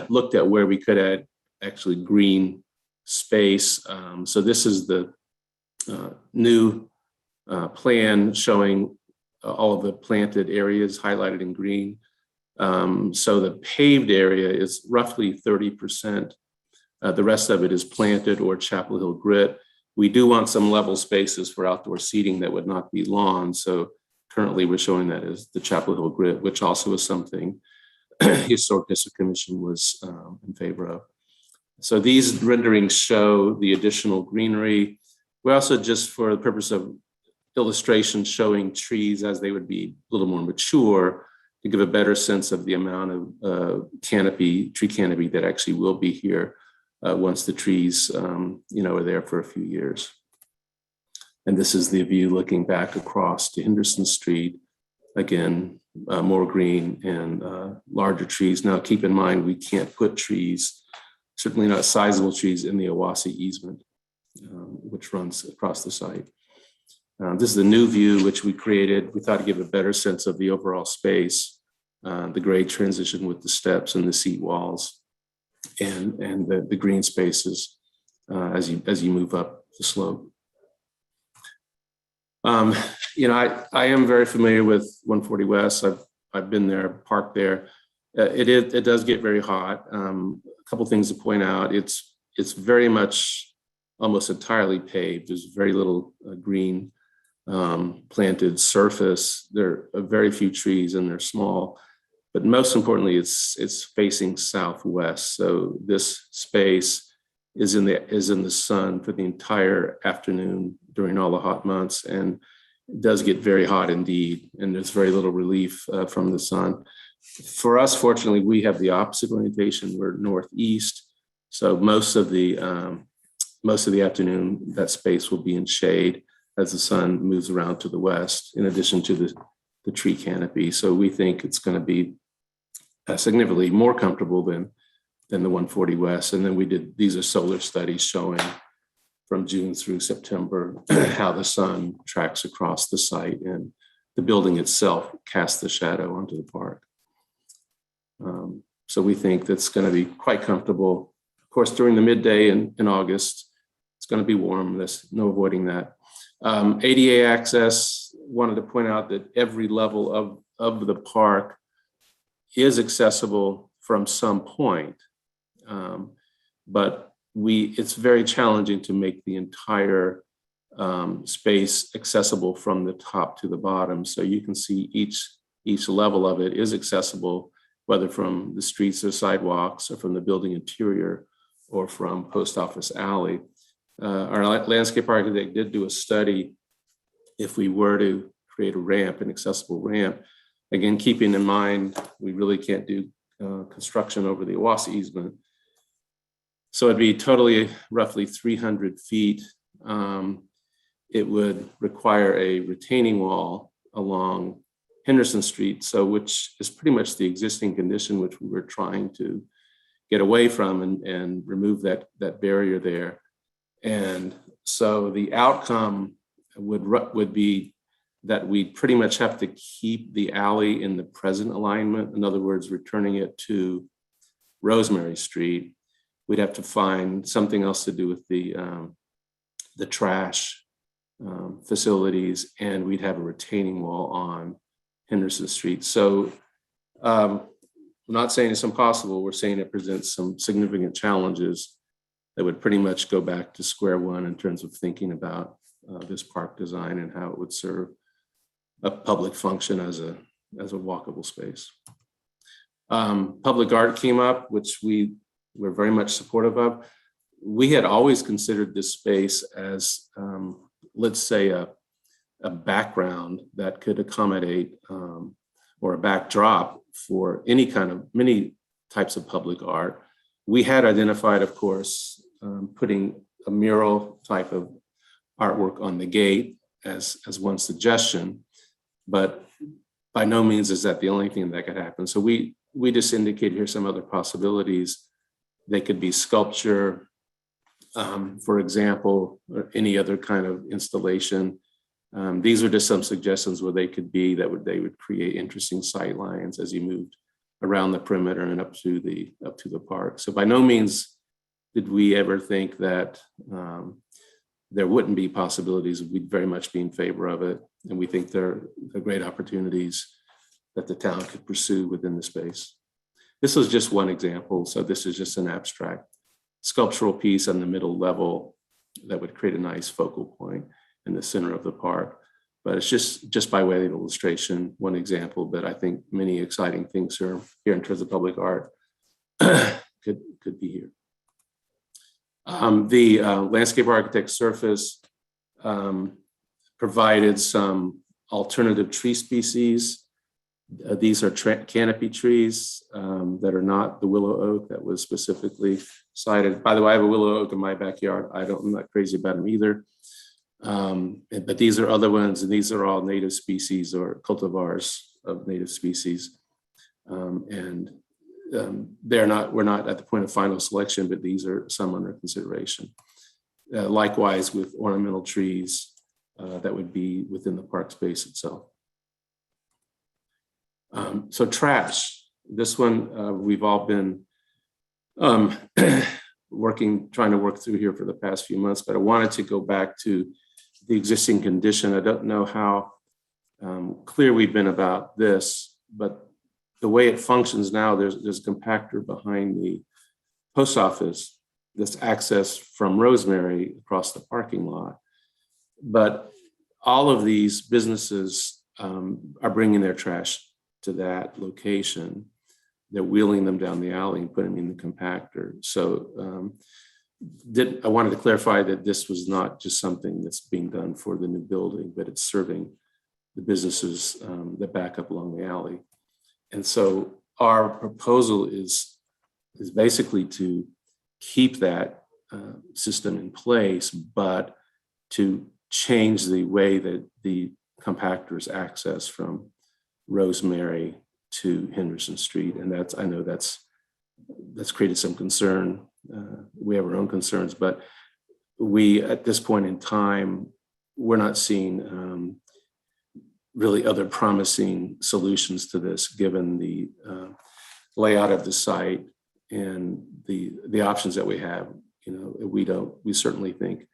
looked at where we could add actually green space. So this is the new plan showing all of the planted areas highlighted in green. So the paved area is roughly 30%. The rest of it is planted or Chapel Hill grit. We do want some level spaces for outdoor seating that would not be lawn. So currently we're showing that as the Chapel Hill grit, which also is something Historic District Commission was in favor of. So these renderings show the additional greenery. We also, just for the purpose of illustration, showing trees as they would be a little more mature to give a better sense of the amount of tree canopy that actually will be here once the trees are there for a few years. And this is the view looking back across to Henderson Street. Again, more green and larger trees. Now, keep in mind, we can't put trees, certainly not sizable trees, in the Owasso easement, which runs across the site. This is the new view, which we created. We thought to give a better sense of the overall space, the grade transition with the steps and the seat walls, and the green spaces as you move up the slope. I am very familiar with 140 West. I've been there, parked there. It does get very hot. A couple things to point out. It's very much almost entirely paved. There's very little green planted surface. There are very few trees and they're small. But most importantly, it's facing southwest. So this space is in the sun for the entire afternoon during all the hot months, and it does get very hot indeed, and there's very little relief from the sun. For us, fortunately, we have the opposite orientation. We're northeast, so most of the afternoon, that space will be in shade as the sun moves around to the west, in addition to the tree canopy. So we think it's going to be significantly more comfortable than than the 140 West. And then these are solar studies showing from June through September how the sun tracks across the site and the building itself casts the shadow onto the park. So we think that's going to be quite comfortable. Of course, during the midday in August, it's going to be warm. There's no avoiding that. ADA access, wanted to point out that every level of the park is accessible from some point. But it's very challenging to make the entire space accessible from the top to the bottom. So you can see each level of it is accessible, whether from the streets or sidewalks or from the building interior or from Post Office Alley. Our landscape architect did do a study if we were to create a ramp, an accessible ramp. Again, keeping in mind, we really can't do construction over the Owasso easement. So it'd be totally roughly 300 feet. It would require a retaining wall along Henderson Street, which is pretty much the existing condition, which we were trying to get away from and remove that barrier there. And so the outcome would be that we pretty much have to keep the alley in the present alignment. In other words, returning it to Rosemary Street. We'd have to find something else to do with the trash facilities, and we'd have a retaining wall on Henderson Street. So I'm not saying it's impossible. We're saying it presents some significant challenges that would pretty much go back to square one in terms of thinking about this park design and how it would serve a public function as a walkable space. Public art came up, which we're very much supportive of. We had always considered this space as, let's say, a background that could accommodate or a backdrop for many types of public art. We had identified, of course, putting a mural type of artwork on the gate as one suggestion, but by no means is that the only thing that could happen. So we just indicated here some other possibilities. They could be sculpture, for example, or any other kind of installation. These are just some suggestions where they could be they would create interesting sight lines as you moved around the perimeter and up to the park. So by no means did we ever think that there wouldn't be possibilities. We'd very much be in favor of it, and we think they're great opportunities that the town could pursue within the space. This was just one example, so this is just an abstract sculptural piece on the middle level that would create a nice focal point in the center of the park. But it's just by way of illustration, one example, but I think many exciting things are here in terms of public art could be here. The landscape architect surface provided some alternative tree species. These are canopy trees that are not the willow oak that was specifically cited. By the way, I have a willow oak in my backyard. I'm not crazy about them either. But these are other ones, and these are all native species or cultivars of native species. We're not at the point of final selection, but these are some under consideration. Likewise with ornamental trees that would be within the park space itself. So trash, this one we've all been trying to work through here for the past few months, but I wanted to go back to the existing condition. I don't know how clear we've been about this, but the way it functions now, there's a compactor behind the post office that's accessed from Rosemary across the parking lot. But all of these businesses are bringing their trash to that location. They're wheeling them down the alley and putting them in the compactor. So I wanted to clarify that this was not just something that's being done for the new building, but it's serving the businesses that back up along the alley. And so our proposal is basically to keep that system in place, but to change the way that the compactors access from Rosemary to Henderson Street. And I know that's that's created some concern. We have our own concerns, but we, at this point in time, we're not seeing really other promising solutions to this, given the layout of the site and the options that we have. We certainly think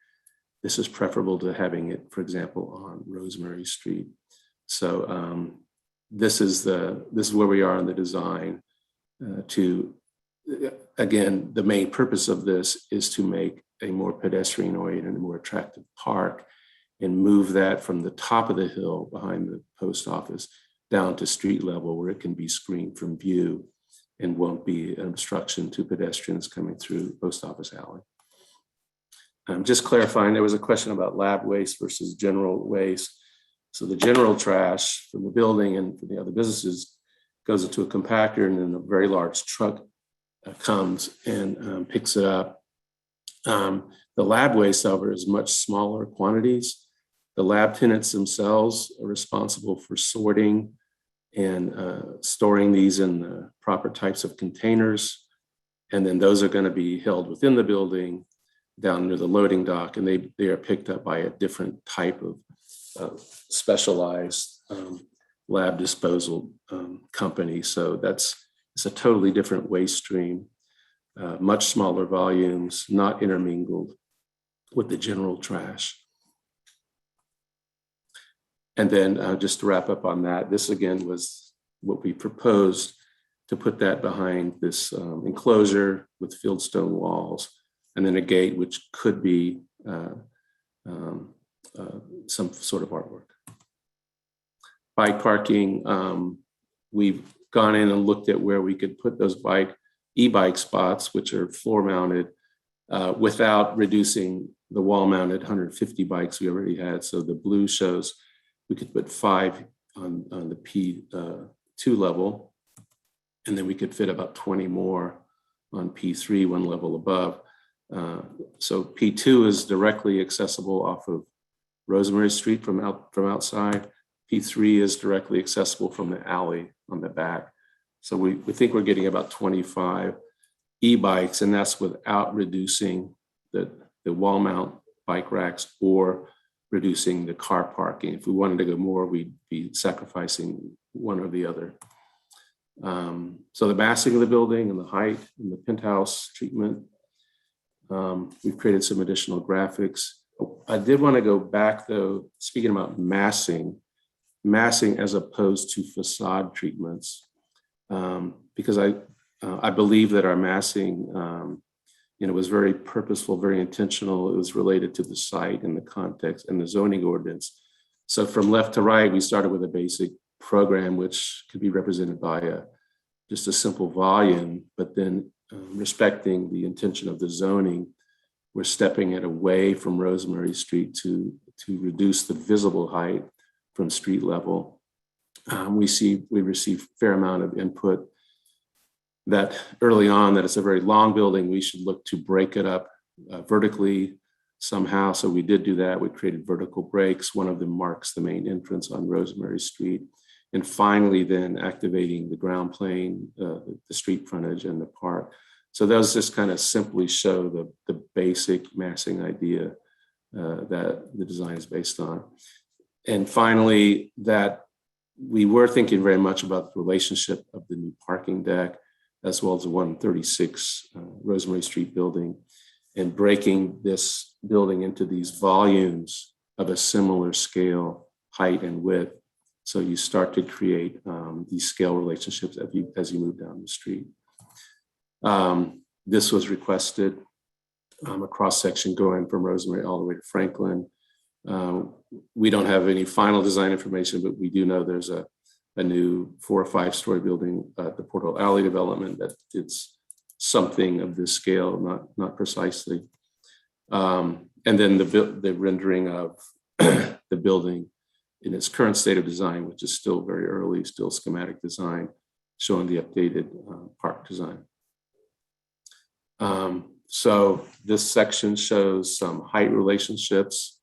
this is preferable to having it, for example, on Rosemary Street. So this is where we are in the design. Again, the main purpose of this is to make a more pedestrian-oriented and more attractive park, and move that from the top of the hill behind the post office down to street level, where it can be screened from view and won't be an obstruction to pedestrians coming through Post Office Alley. Just clarifying, there was a question about lab waste versus general waste. So the general trash from the building and from the other businesses goes into a compactor, and then a very large truck comes and picks it up. The lab waste, however, is much smaller quantities. The lab tenants themselves are responsible for sorting and storing these in the proper types of containers. And then those are going to be held within the building down near the loading dock, and they are picked up by a different type of specialized lab disposal company. So it's a totally different waste stream, much smaller volumes, not intermingled with the general trash. And then just to wrap up on that, this again was what we proposed, to put that behind this enclosure with fieldstone walls, and then a gate which could be some sort of artwork. Bike parking, we've gone in and looked at where we could put those e-bike spots, which are floor mounted, without reducing the wall mounted 150 bikes we already had. So the blue shows we could put 5 on the P2 level, and then we could fit about 20 more on P3, one level above. So P2 is directly accessible off of Rosemary Street from outside. P3 is directly accessible from the alley on the back. So we think we're getting about 25 e-bikes, and that's without reducing the wall mount bike racks or reducing the car parking. If we wanted to go more, we'd be sacrificing one or the other. So the massing of the building and the height and the penthouse treatment, we've created some additional graphics. I did want to go back though, speaking about massing as opposed to facade treatments, because I believe that our massing was very purposeful, very intentional. It was related to the site and the context and the zoning ordinance. So from left to right, we started with a basic program, which could be represented by just a simple volume, but then respecting the intention of the zoning, we're stepping it away from Rosemary Street to reduce the visible height from street level. We receive a fair amount of input that early on, that it's a very long building, we should look to break it up vertically somehow. So we did do that. We created vertical breaks. One of them marks the main entrance on Rosemary Street. And finally, then activating the ground plane, the street frontage and the park. So those just kind of simply show the basic massing idea that the design is based on. And finally, that we were thinking very much about the relationship of the new parking deck, as well as the 136 Rosemary Street building, and breaking this building into these volumes of a similar scale, height, and width. So you start to create these scale relationships as you move down the street. This was requested, a cross-section going from Rosemary all the way to Franklin. We don't have any final design information, but we do know there's a new 4 or 5 story building at the Portal Alley development that it's something of this scale, not precisely. And then the rendering of the building in its current state of design, which is still very early, still schematic design, showing the updated park design. So this section shows some height relationships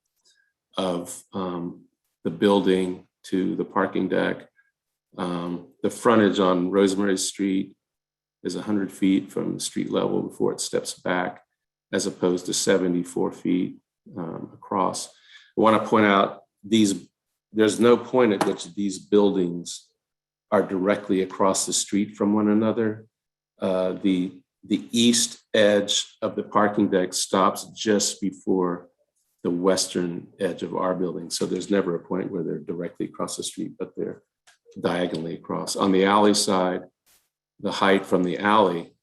of the building to the parking deck. The frontage on Rosemary Street is 100 feet from the street level before it steps back, as opposed to 74 feet across. I want to point out there's no point at which these buildings are directly across the street from one another. The east edge of the parking deck stops just before the western edge of our building. So there's never a point where they're directly across the street, but they're diagonally across. On the alley side, the height from the alley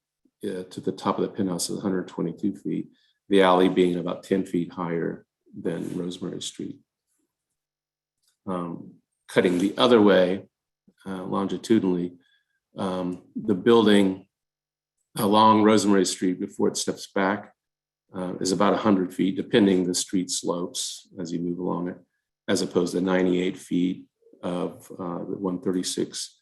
to the top of the penthouse is 122 feet, the alley being about 10 feet higher than Rosemary Street. Cutting the other way, longitudinally, the building along Rosemary Street before it steps back is about 100 feet, depending the street slopes as you move along it, as opposed to 98 feet of the 136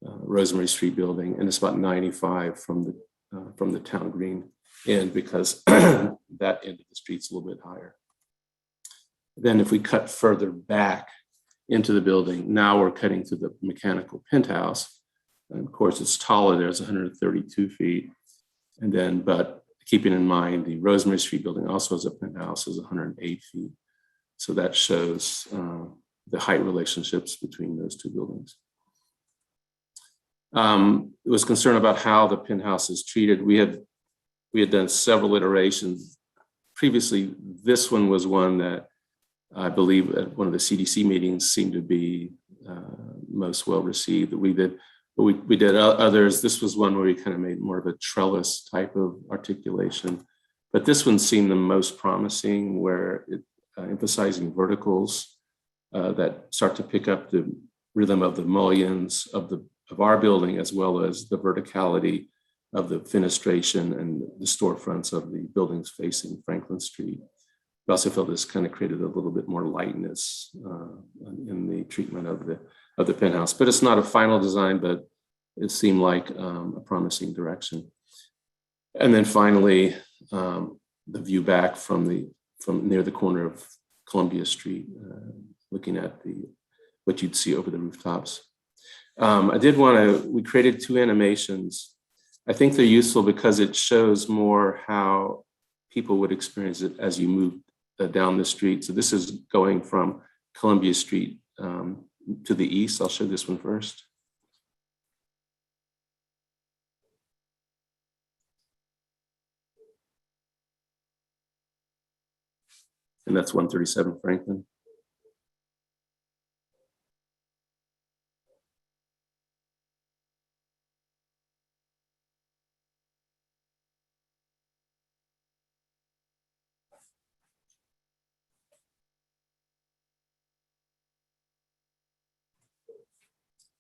Rosemary Street building, and it's about 95 from the town green end, because that end of the street's a little bit higher. Then if we cut further back into the building, now we're cutting to the mechanical penthouse. And of course, it's taller there, it's 132 feet. And then, but keeping in mind, the Rosemary Street building also has a penthouse, is 108 feet. So that shows the height relationships between those two buildings. It was concerned about how the penthouse is treated. We had done several iterations. Previously, this one was one that I believe at one of the CDC meetings seemed to be most well received. We did others. This was one where we kind of made more of a trellis type of articulation, but this one seemed the most promising, where it emphasizing verticals that start to pick up the rhythm of the mullions of our building, as well as the verticality of the fenestration and the storefronts of the buildings facing Franklin Street. We also felt this kind of created a little bit more lightness in the treatment of the penthouse. But it's not a final design, but it seemed like a promising direction. And then finally, the view back from near the corner of Columbia Street, looking at what you'd see over the rooftops. We created two animations. I think they're useful because it shows more how people would experience it as you move down the street. So this is going from Columbia Street to the east. I'll show this one first. And that's 137 Franklin.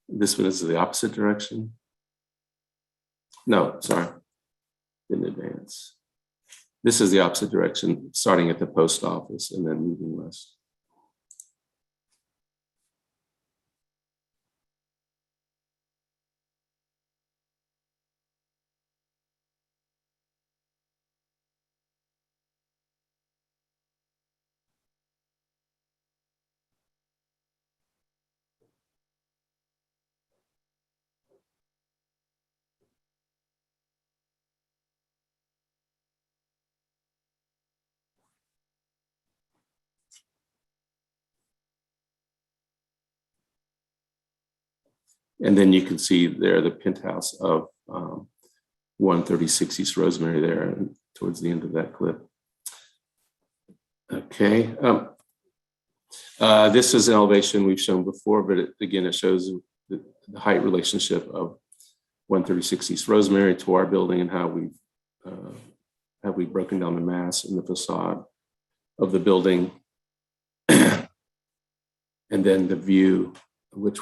This one is the opposite direction. No, sorry, didn't advance. This is the opposite direction, starting at the post office and then moving west. And then you can see there the penthouse of 136 East Rosemary there towards the end of that clip. Okay. This is an elevation we've shown before, but again, it shows the height relationship of 136 East Rosemary to our building and how we've broken down the mass and the facade of the building. And then the view, which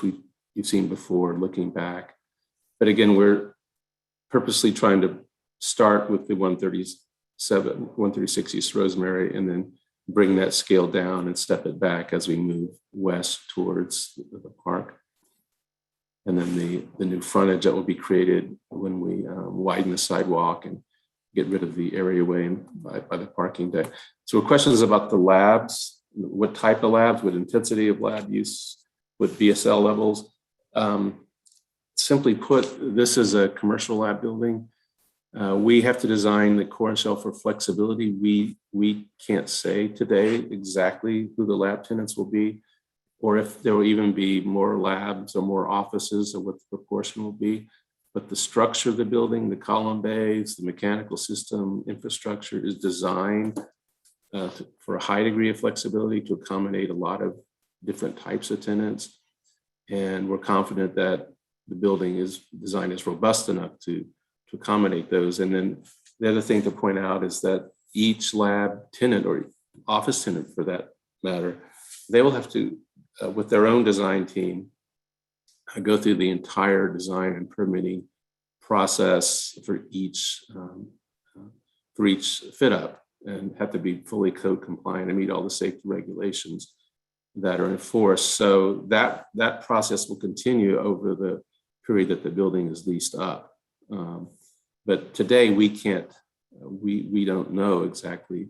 you've seen before, looking back. But again, we're purposely trying to start with the 136 East Rosemary and then bring that scale down and step it back as we move west towards the park. And then the new frontage that will be created when we widen the sidewalk and get rid of the areaway by the parking deck. So questions about the labs, what type of labs, what intensity of lab use, what BSL levels. simply put, this is a commercial lab building. We have to design the core and shell for flexibility. We can't say today exactly who the lab tenants will be, or if there will even be more labs or more offices, or what the proportion will be. But the structure of the building, the column bays, the mechanical system, infrastructure is designed for a high degree of flexibility to accommodate a lot of different types of tenants. And we're confident that the building is designed as robust enough to accommodate those. And then the other thing to point out is that each lab tenant, or office tenant for that matter, they will have to, with their own design team, go through the entire design and permitting process for each fit up, and have to be fully code compliant and meet all the safety regulations that are enforced. So that process will continue over the period that the building is leased up. But today we can't, we don't know exactly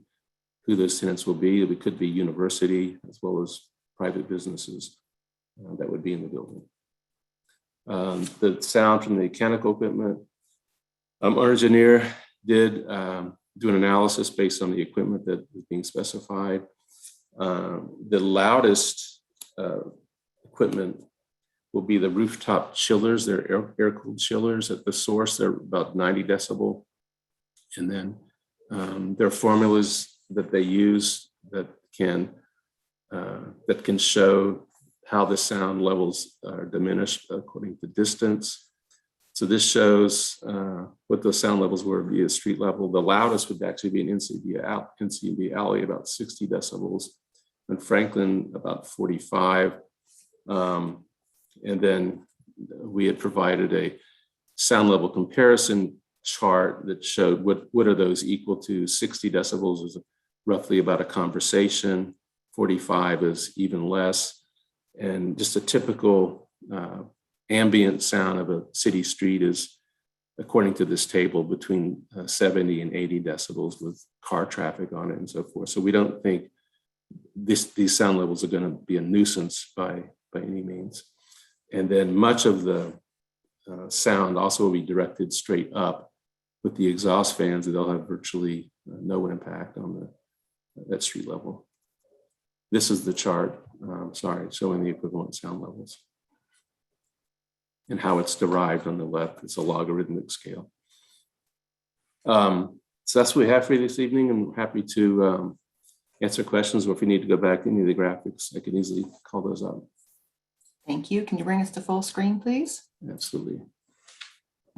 who those tenants will be. It could be university as well as private businesses that would be in the building. The sound from the mechanical equipment, our engineer did do an analysis based on the equipment that is being specified. The loudest equipment will be the rooftop chillers. They're air-cooled chillers at the source. They're about 90 decibel. And then there are formulas that they use that can show how the sound levels are diminished according to distance. So this shows what those sound levels were via street level. The loudest would actually be an NCB alley, about 60 decibels, and Franklin about 45. And then we had provided a sound level comparison chart that showed what are those equal to. 60 decibels is roughly about a conversation, 45 is even less. And just a typical ambient sound of a city street is, according to this table, between 70 and 80 decibels with car traffic on it and so forth. So we don't think these sound levels are going to be a nuisance by any means. And then much of the sound also will be directed straight up with the exhaust fans, that they'll have virtually no impact on that street level. This is the chart, showing the equivalent sound levels and how it's derived on the left. It's a logarithmic scale. So that's what we have for you this evening. I'm happy to answer questions, or if you need to go back to any of the graphics, I can easily call those up. Thank you. Can you bring us to full screen, please? Absolutely.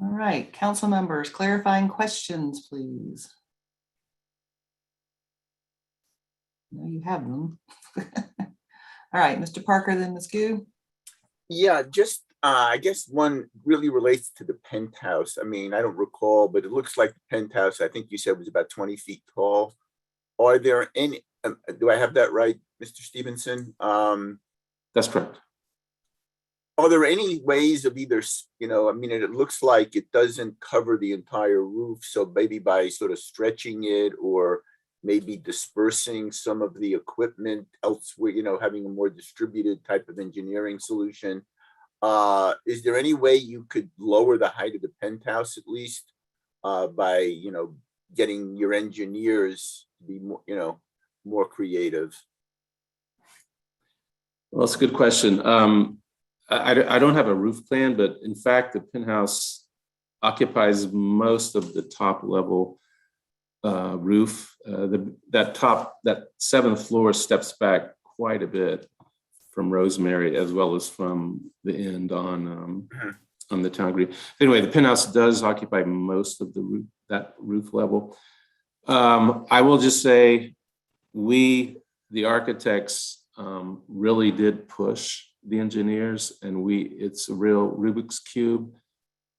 All right, council members, clarifying questions, please. No, you have them. All right, Mr. Parker, then Ms. Gu. Yeah, just I guess one really relates to the penthouse. I mean, I don't recall, but it looks like the penthouse, I think you said, was about 20 feet tall. Are there any, do I have that right, Mr. Stevenson? That's correct. Are there any ways of either, I mean, it looks like it doesn't cover the entire roof. So maybe by sort of stretching it, or maybe dispersing some of the equipment elsewhere, having a more distributed type of engineering solution. Is there any way you could lower the height of the penthouse at least by, getting your engineers to be more, more creative? Well, that's a good question. I don't have a roof plan, but in fact, the penthouse occupies most of the top level roof. That seventh floor steps back quite a bit from Rosemary, as well as from the end on the town green. Anyway, the penthouse does occupy most of that roof level. I will just say, the architects, really did push the engineers, and it's a real Rubik's Cube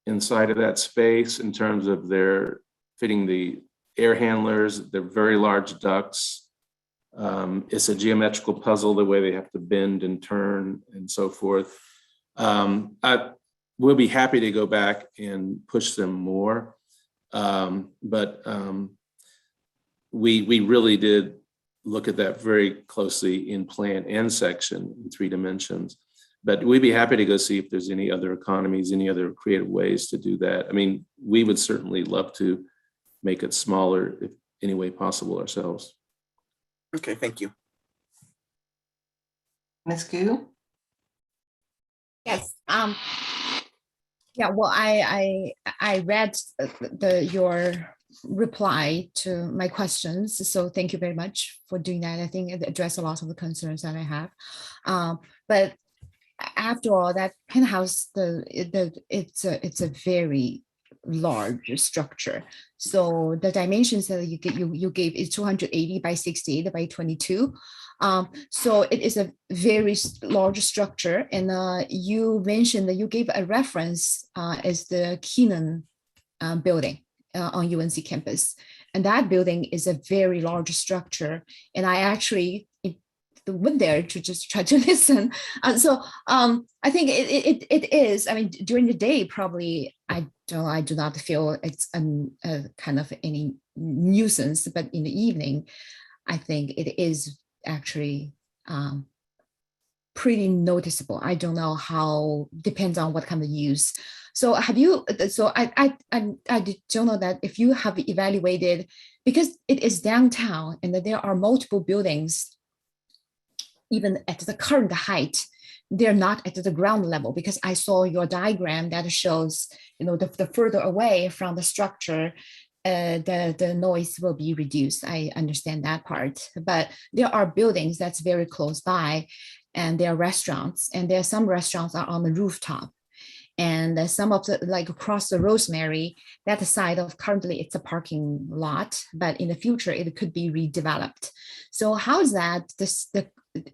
inside of that space in terms of their fitting the air handlers. They're very large ducts. It's a geometrical puzzle, the way they have to bend and turn and so forth. I will be happy to go back and push them more. But we really did look at that very closely in plan and section in 3 dimensions. But we'd be happy to go see if there's any other economies, any other creative ways to do that. I mean, we would certainly love to make it smaller if any way possible ourselves. Okay, thank you. Ms. Gu? Yes. Yeah. Well, I read your reply to my questions, so thank you very much for doing that. I think it addressed a lot of the concerns that I have. But after all, that penthouse, it's a very large structure. So the dimensions that you gave is 280 by 68 by 22. So it is a very large structure. And you mentioned that you gave a reference as the Keenan building on UNC campus. And that building is a very large structure. And I actually went there to just try to listen. So I think it is. I mean, during the day, probably I do not feel it's a kind of any nuisance, but in the evening, I think it is actually pretty noticeable. I don't know how, depends on what kind of use. So have you, so I don't know that if you have evaluated, because it is downtown and that there are multiple buildings, even at the current height, they're not at the ground level, because I saw your diagram that shows, the further away from the structure, the noise will be reduced. I understand that part, but there are buildings that's very close by, and there are restaurants, and there are some restaurants are on the rooftop. And some of the, like across the Rosemary, that side of currently it's a parking lot, but in the future it could be redeveloped. So how is that,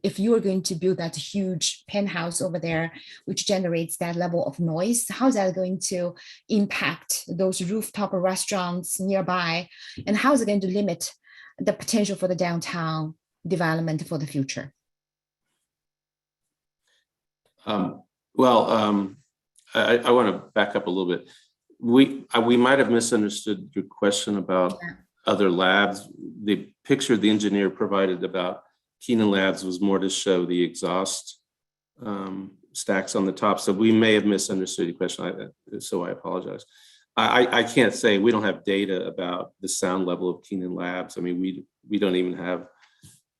if you are going to build that huge penthouse over there, which generates that level of noise, how is that going to impact those rooftop restaurants nearby? And how is it going to limit the potential for the downtown development for the future? I want to back up a little bit. We might have misunderstood your question about other labs. The picture the engineer provided about Keenan Labs was more to show the exhaust stacks on the top. So we may have misunderstood your question, so I apologize. I can't say, we don't have data about the sound level of Keenan Labs. I mean, we don't even have,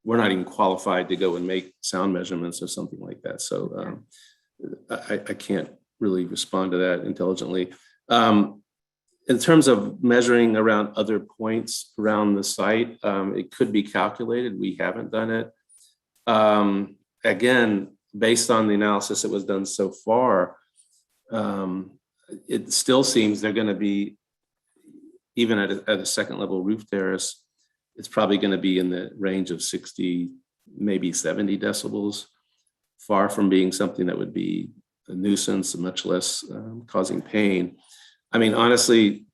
we're not even qualified to go and make sound measurements or something like that. So I can't really respond to that intelligently. In terms of measuring around other points around the site, it could be calculated. We haven't done it. Again, based on the analysis that was done so far, it still seems they're going to be, even at a second level roof terrace, it's probably going to be in the range of 60, maybe 70 decibels, far from being something that would be a nuisance, much less causing pain. I mean, honestly,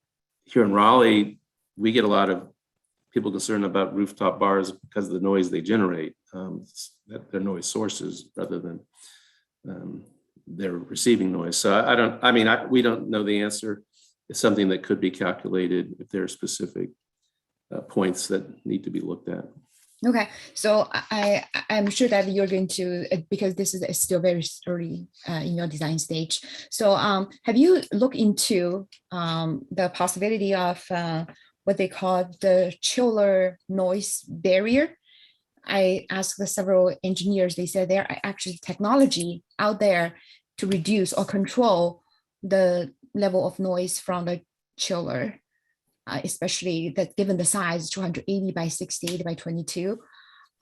here in Raleigh, we get a lot of people concerned about rooftop bars because of the noise they generate, their noise sources, rather than they're receiving noise. So we don't know the answer. It's something that could be calculated if there are specific points that need to be looked at. Okay, so I'm sure that you're going to, because this is still very early in your design stage. So have you looked into the possibility of what they call the chiller noise barrier? I asked several engineers, they said there are actually technology out there to reduce or control the level of noise from the chiller. Especially that given the size 280 by 68 by 22,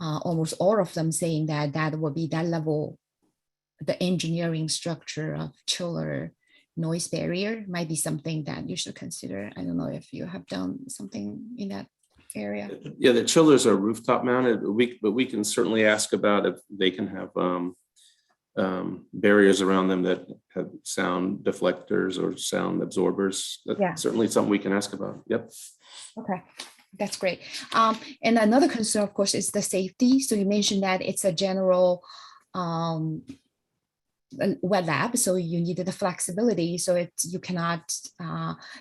almost all of them saying that that will be that level, the engineering structure of chiller noise barrier might be something that you should consider. I don't know if you have done something in that area. Yeah, the chillers are rooftop mounted, but we can certainly ask about if they can have barriers around them that have sound deflectors or sound absorbers. That's certainly something we can ask about. Yep. Okay, that's great. And another concern, of course, is the safety. So you mentioned that it's a general wet lab, so you needed the flexibility. So you cannot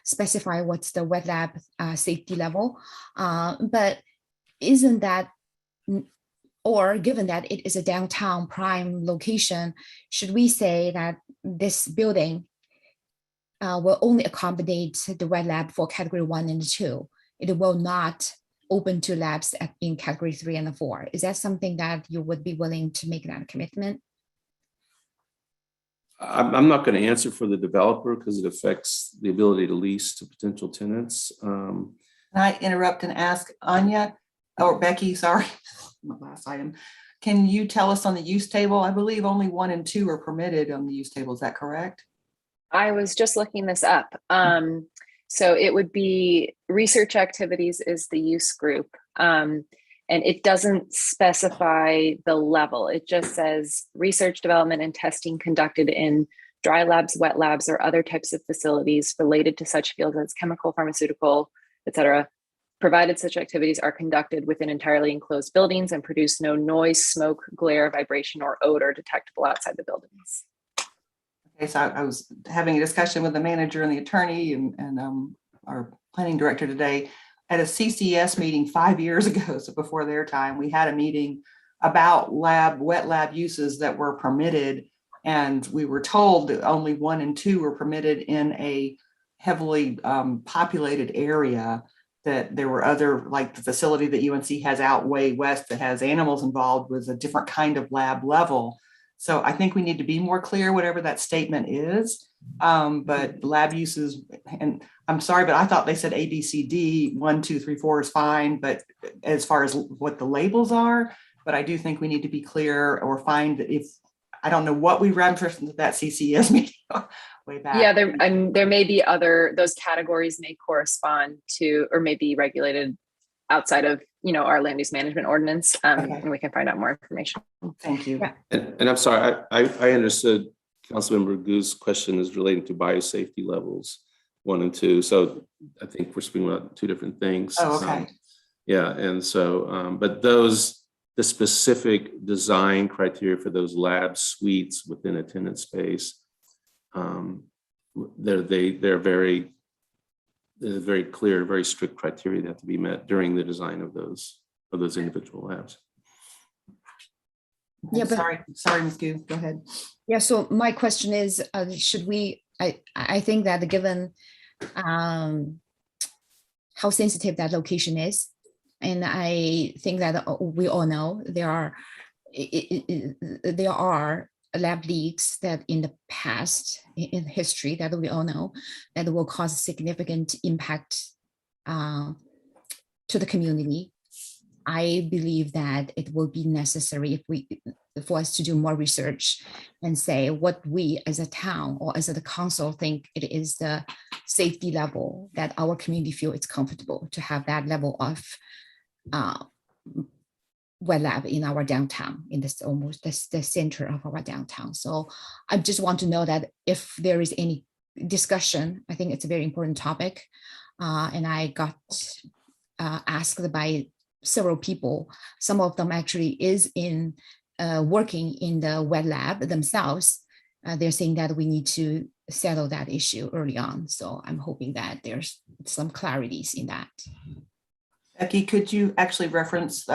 specify what's the wet lab safety level. But isn't that or given that it is a downtown prime location, should we say that this building will only accommodate the wet lab for category 1 and 2? It will not open to labs in category 3 and 4. Is that something that you would be willing to make that commitment? I'm not going to answer for the developer because it affects the ability to lease to potential tenants. Can I interrupt and ask Anya, or Becky, sorry, my last item. Can you tell us on the use table? I believe only 1 and 2 are permitted on the use table. Is that correct? I was just looking this up. So it would be research activities is the use group. And it doesn't specify the level. It just says research, development, and testing conducted in dry labs, wet labs, or other types of facilities related to such fields as chemical, pharmaceutical, etc., provided such activities are conducted within entirely enclosed buildings and produce no noise, smoke, glare, vibration, or odor detectable outside the buildings. Okay, so I was having a discussion with the manager and the attorney and our planning director today at a CCS meeting 5 years ago, so before their time. We had a meeting about wet lab uses that were permitted, and we were told that only 1 and 2 were permitted in a heavily populated area, that there were other, like the facility that UNC has out way west that has animals involved, was a different kind of lab level. So I think we need to be more clear, whatever that statement is. But lab uses, and I'm sorry, but I thought they said A, B, C, D, 1, 2, 3, 4 is fine, but as far as what the labels are, but I do think we need to be clear or find if, I don't know what we referenced at that CCS meeting way back. Yeah, there may be those categories may correspond to, or may be regulated outside of, our land use management ordinance, and we can find out more information. Thank you. Yeah. And I'm sorry, I understood Councilmember Gu's question is relating to biosafety levels 1 and 2. So I think we're speaking about 2 different things. Oh, okay. Yeah, and so, but the specific design criteria for those lab suites within a tenant space, they're very clear, very strict criteria that have to be met during the design of those individual labs. Yeah, but sorry, Ms. Gu, go ahead. Yeah, so my question is, should we, I think that given how sensitive that location is, and I think that we all know there are lab leaks that in the past, in history, that we all know, that will cause significant impact to the community. I believe that it will be necessary for us to do more research and say what we as a town or as a council think it is the safety level that our community feel it's comfortable to have that level of wet lab in our downtown, in this almost the center of our downtown. So I just want to know that if there is any discussion, I think it's a very important topic. And I got asked by several people. Some of them actually is in working in the wet lab themselves. They're saying that we need to settle that issue early on. So I'm hoping that there's some clarities in that. Becky, could you actually reference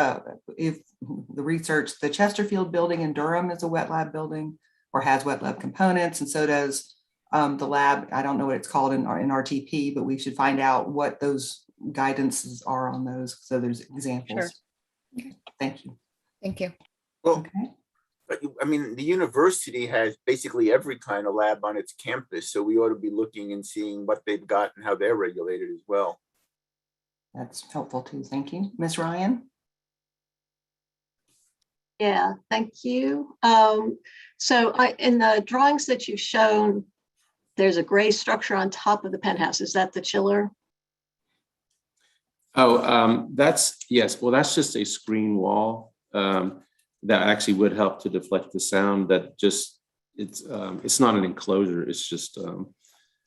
if the research, the Chesterfield building in Durham is a wet lab building or has wet lab components, and so does the lab, I don't know what it's called in RTP, but we should find out what those guidances are on those. So there's examples. Sure. Okay. Thank you. Thank you. Well, okay. But I mean, the university has basically every kind of lab on its campus, so we ought to be looking and seeing what they've got and how they're regulated as well. That's helpful too. Thank you. Ms. Ryan? Yeah, thank you. So in the drawings that you've shown, there's a gray structure on top of the penthouse. Is that the chiller? Oh, yes. Well, that's just a screen wall that actually would help to deflect the sound. That just it's not an enclosure. It's just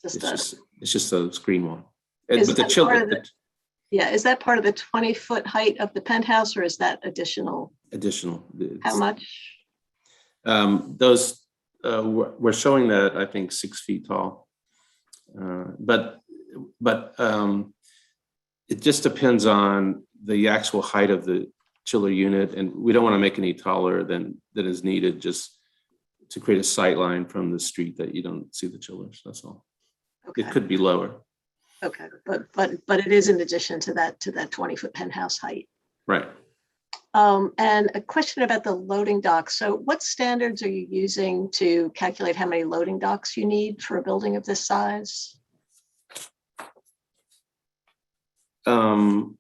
it's just a screen wall. But the chiller. Yeah, is that part of the 20-foot height of the penthouse, or is that additional? Additional. How much? Those we're showing that I think 6 feet tall, but it just depends on the actual height of the chiller unit, and we don't want to make any taller than is needed, just to create a sight line from the street that you don't see the chillers. That's all. Okay. It could be lower. Okay, but it is in addition to that 20-foot penthouse height. Right. And a question about the loading docks. So what standards are you using to calculate how many loading docks you need for a building of this size? I'm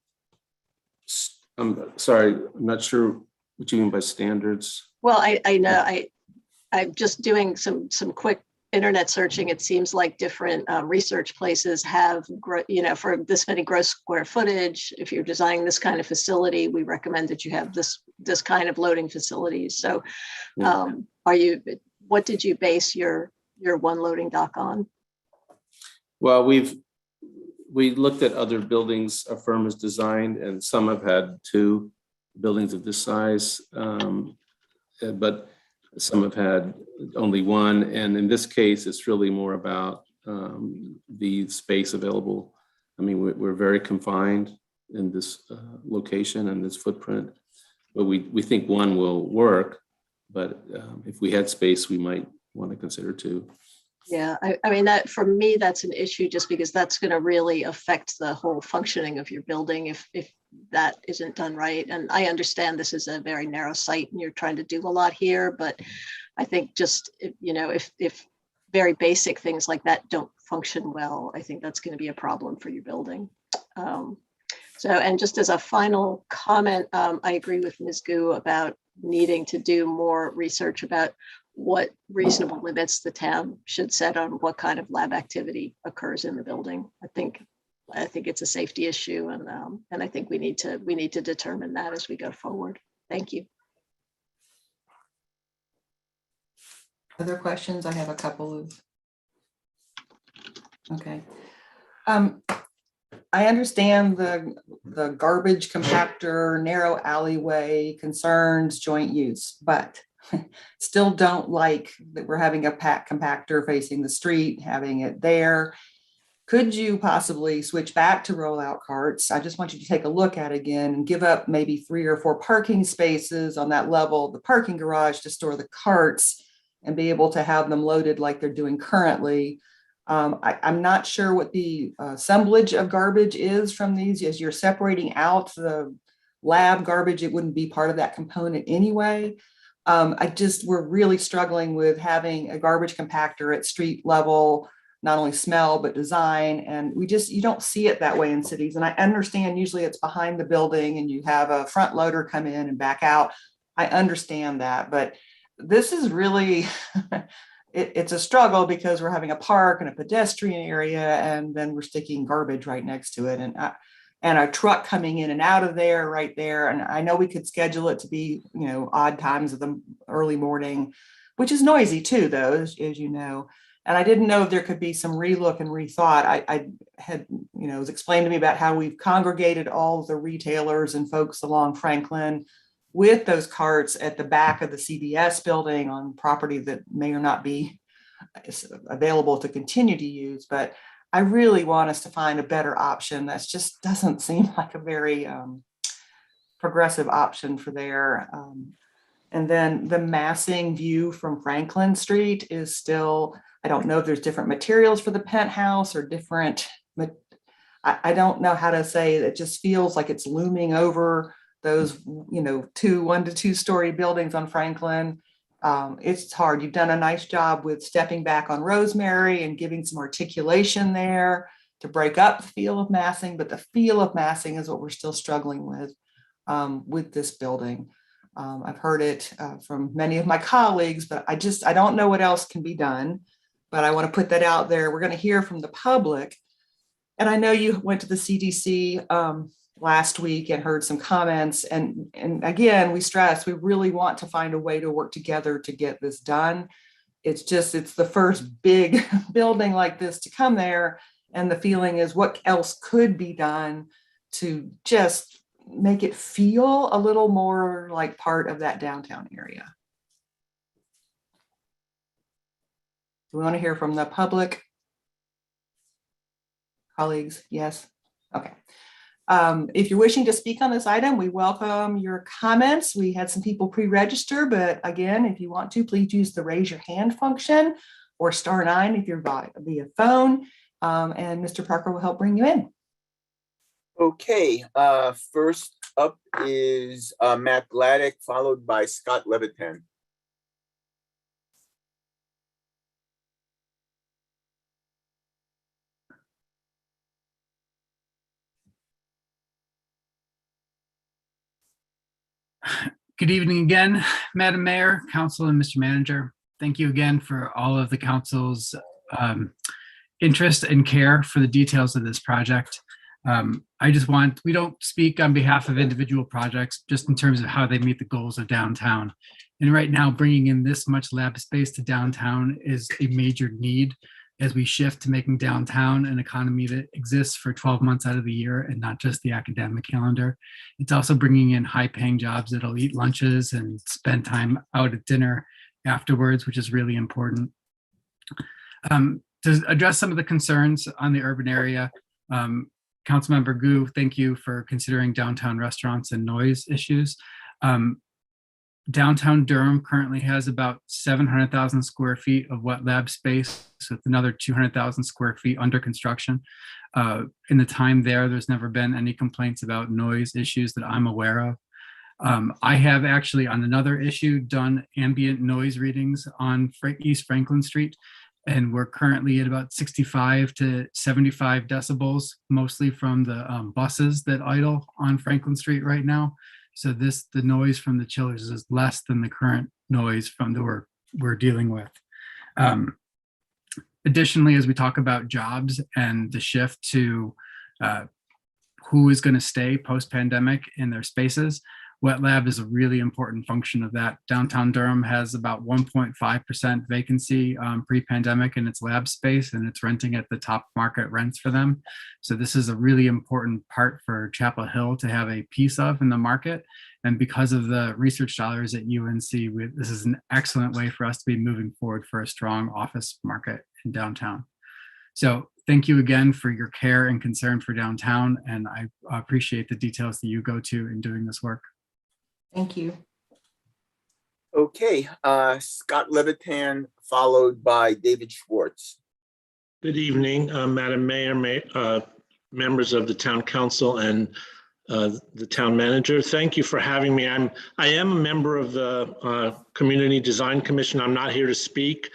sorry, I'm not sure what you mean by standards. Well, I know I'm just doing some quick internet searching. It seems like different research places have, for this many gross square footage, if you're designing this kind of facility, we recommend that you have this kind of loading facilities. So what did you base your one loading dock on? Well, we looked at other buildings a firm has designed, and some have had 2 buildings of this size, but some have had only 1. And in this case, it's really more about the space available. I mean, we're very confined in this location and this footprint, but we think 1 will work. But if we had space, we might want to consider 2. Yeah, I mean, that for me, that's an issue just because that's going to really affect the whole functioning of your building if that isn't done right. And I understand this is a very narrow site and you're trying to do a lot here, but I think just, if very basic things like that don't function well, I think that's going to be a problem for your building. And just as a final comment, I agree with Ms. Gu about needing to do more research about what reasonable limits the town should set on what kind of lab activity occurs in the building. I think it's a safety issue, and I think we need to determine that as we go forward. Thank you. Other questions? I have a couple of. Okay. I understand the garbage compactor, narrow alleyway concerns, joint use, but still don't like that we're having a compactor facing the street, having it there. Could you possibly switch back to rollout carts? I just want you to take a look at it again and give up maybe 3 or 4 parking spaces on that level, the parking garage to store the carts and be able to have them loaded like they're doing currently. I'm not sure what the assemblage of garbage is from these. As you're separating out the lab garbage, it wouldn't be part of that component anyway. We're really struggling with having a garbage compactor at street level, not only smell, but design. And you don't see it that way in cities. And I understand usually it's behind the building and you have a front loader come in and back out. I understand that, but this is really, it's a struggle because we're having a park and a pedestrian area, and then we're sticking garbage right next to it. And a truck coming in and out of there right there. And I know we could schedule it to be, odd times of the early morning, which is noisy too, though, as you know. And I didn't know if there could be some relook and rethought. I had, it was explained to me about how we've congregated all the retailers and folks along Franklin with those carts at the back of the CBS building on property that may or not be available to continue to use. But I really want us to find a better option. That just doesn't seem like a very progressive option for there. And then the massing view from Franklin Street is still, I don't know if there's different materials for the penthouse or different, I don't know how to say, it just feels like it's looming over those, 1 to 2 story buildings on Franklin. It's hard. You've done a nice job with stepping back on Rosemary and giving some articulation there to break up the feel of massing, but the feel of massing is what we're still struggling with this building. I've heard it from many of my colleagues, but I don't know what else can be done, but I want to put that out there. We're going to hear from the public. And I know you went to the CDC last week and heard some comments. And again, we stress, we really want to find a way to work together to get this done. It's the first big building like this to come there. And the feeling is what else could be done to just make it feel a little more like part of that downtown area. Do we want to hear from the public? Colleagues? Yes. Okay. If you're wishing to speak on this item, we welcome your comments. We had some people pre-register, but again, if you want to, please use the raise your hand function or *9 if you're via phone, and Mr. Parker will help bring you in. Okay, first up is Matt Gladdick, followed by Scott Levitan. Good evening again, Madam Mayor, Council, and Mr. Manager. Thank you again for all of the Council's interest and care for the details of this project. We don't speak on behalf of individual projects, just in terms of how they meet the goals of downtown. And right now, bringing in this much lab space to downtown is a major need as we shift to making downtown an economy that exists for 12 months out of the year and not just the academic calendar. It's also bringing in high-paying jobs that'll eat lunches and spend time out at dinner afterwards, which is really important. To address some of the concerns on the urban area, Councilmember Gu, thank you for considering downtown restaurants and noise issues. Downtown Durham currently has about 700,000 square feet of wet lab space, with another 200,000 square feet under construction. In the time there's never been any complaints about noise issues that I'm aware of. I have actually, on another issue, done ambient noise readings on East Franklin Street, and we're currently at about 65 to 75 decibels, mostly from the buses that idle on Franklin Street right now. So the noise from the chillers is less than the current noise from we're dealing with. Additionally, as we talk about jobs and the shift to who is going to stay post-pandemic in their spaces, wet lab is a really important function of that. Downtown Durham has about 1.5% vacancy pre-pandemic in its lab space, and it's renting at the top market rents for them. So this is a really important part for Chapel Hill to have a piece of in the market. And because of the research dollars at UNC, this is an excellent way for us to be moving forward for a strong office market in downtown. So thank you again for your care and concern for downtown, and I appreciate the details that you go to in doing this work. Thank you. Okay, Scott Levitan, followed by David Schwartz. Good evening, Madam Mayor, members of the Town Council, and the Town Manager. Thank you for having me. I am a member of the Community Design Commission. I'm not here to speak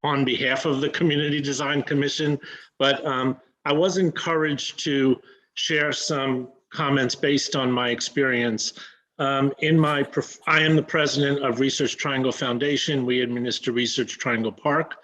on behalf of the Community Design Commission, but I was encouraged to share some comments based on my experience. I am the president of Research Triangle Foundation. We administer Research Triangle Park.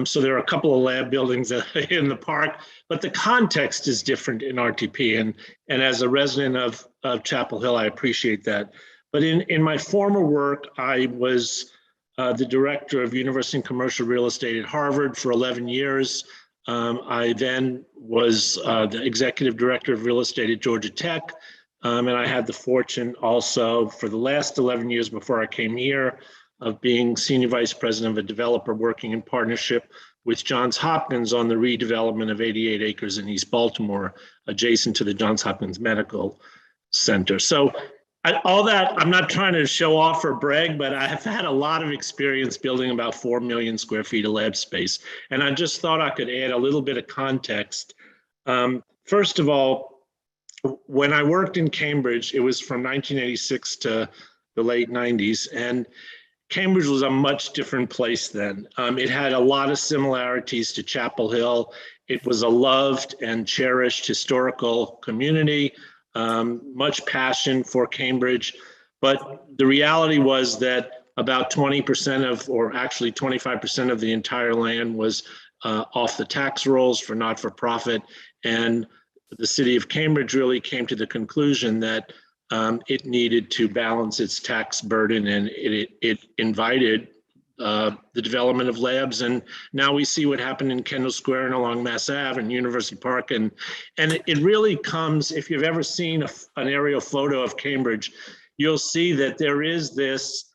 So there are a couple of lab buildings in the park, but the context is different in RTP. And as a resident of Chapel Hill, I appreciate that. But in my former work, I was the director of University and Commercial Real Estate at Harvard for 11 years. I then was the executive director of real estate at Georgia Tech. And I had the fortune also for the last 11 years before I came here of being senior vice president of a developer working in partnership with Johns Hopkins on the redevelopment of 88 acres in East Baltimore, adjacent to the Johns Hopkins Medical Center. So all that, I'm not trying to show off or brag, but I have had a lot of experience building about 4 million square feet of lab space. And I just thought I could add a little bit of context. First of all, when I worked in Cambridge, it was from 1986 to the late 90s, and Cambridge was a much different place then. It had a lot of similarities to Chapel Hill. It was a loved and cherished historical community, much passion for Cambridge, but the reality was that about 20% of, or actually 25% of the entire land was off the tax rolls for not-for-profit, and the city of Cambridge really came to the conclusion that it needed to balance its tax burden, and it invited the development of labs. And now we see what happened in Kendall Square and along Mass Ave and University Park. And it really comes, if you've ever seen an aerial photo of Cambridge, you'll see that there is this,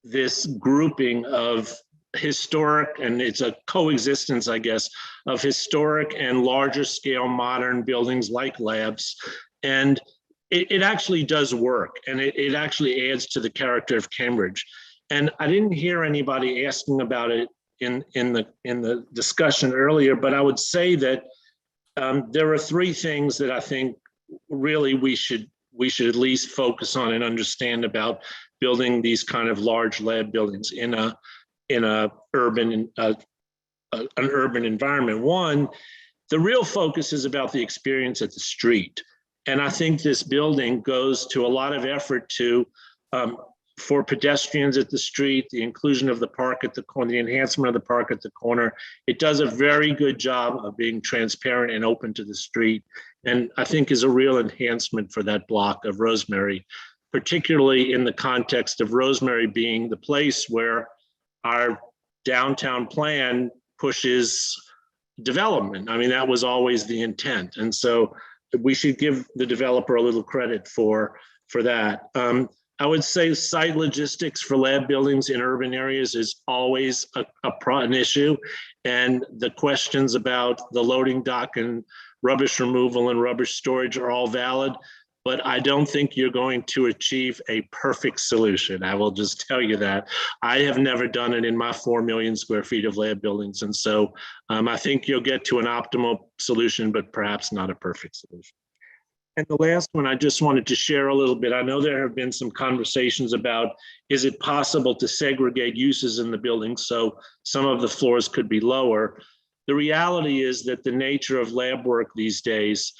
this grouping of historic, and it's a coexistence, I guess, of historic and larger scale modern buildings like labs. And it actually does work, and it actually adds to the character of Cambridge. And I didn't hear anybody asking about it in the discussion earlier, but I would say that there are three things that I think really we should at least focus on and understand about building these kind of large lab buildings in an urban environment. One, the real focus is about the experience at the street. And I think this building goes to a lot of effort to, for pedestrians at the street, the inclusion of the park at the corner, the enhancement of the park at the corner. It does a very good job of being transparent and open to the street. And I think is a real enhancement for that block of Rosemary, particularly in the context of Rosemary being the place where our downtown plan pushes development. I mean, that was always the intent. And so we should give the developer a little credit for that. I would say site logistics for lab buildings in urban areas is always an issue. And the questions about the loading dock and rubbish removal and rubbish storage are all valid, but I don't think you're going to achieve a perfect solution. I will just tell you that. I have never done it in my 4 million square feet of lab buildings. And so I think you'll get to an optimal solution, but perhaps not a perfect solution. And the last one, I just wanted to share a little bit. I know there have been some conversations about, is it possible to segregate uses in the building so some of the floors could be lower? The reality is that the nature of lab work these days,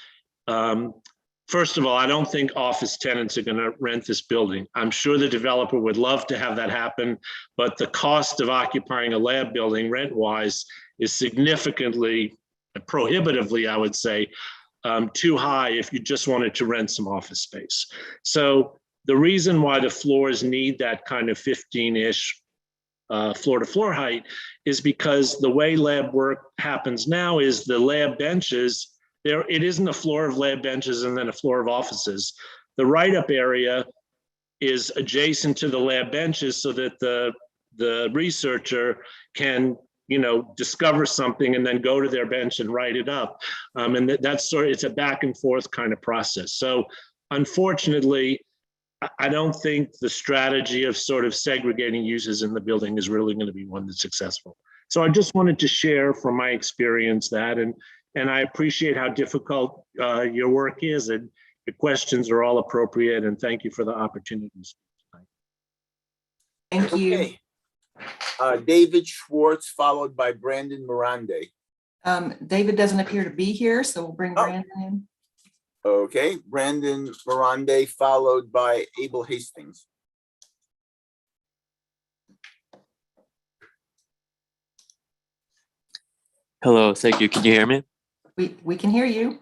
first of all, I don't think office tenants are going to rent this building. I'm sure the developer would love to have that happen, but the cost of occupying a lab building rent-wise is significantly, prohibitively, I would say, too high if you just wanted to rent some office space. So the reason why the floors need that kind of 15-ish floor-to-floor height is because the way lab work happens now is the lab benches, it isn't a floor of lab benches and then a floor of offices. The write-up area is adjacent to the lab benches so that the researcher can discover something and then go to their bench and write it up. And that's it's a back and forth kind of process. So unfortunately, I don't think the strategy of sort of segregating uses in the building is really going to be one that's successful. So I just wanted to share from my experience that, and I appreciate how difficult your work is, and the questions are all appropriate, and thank you for the opportunities. Thank you. Okay. David Schwartz, followed by Brandon Mirande. David doesn't appear to be here, so we'll bring Brandon in. Okay, Brandon Mirande, followed by Abel Hastings. Hello, thank you. Can you hear me? We can hear you.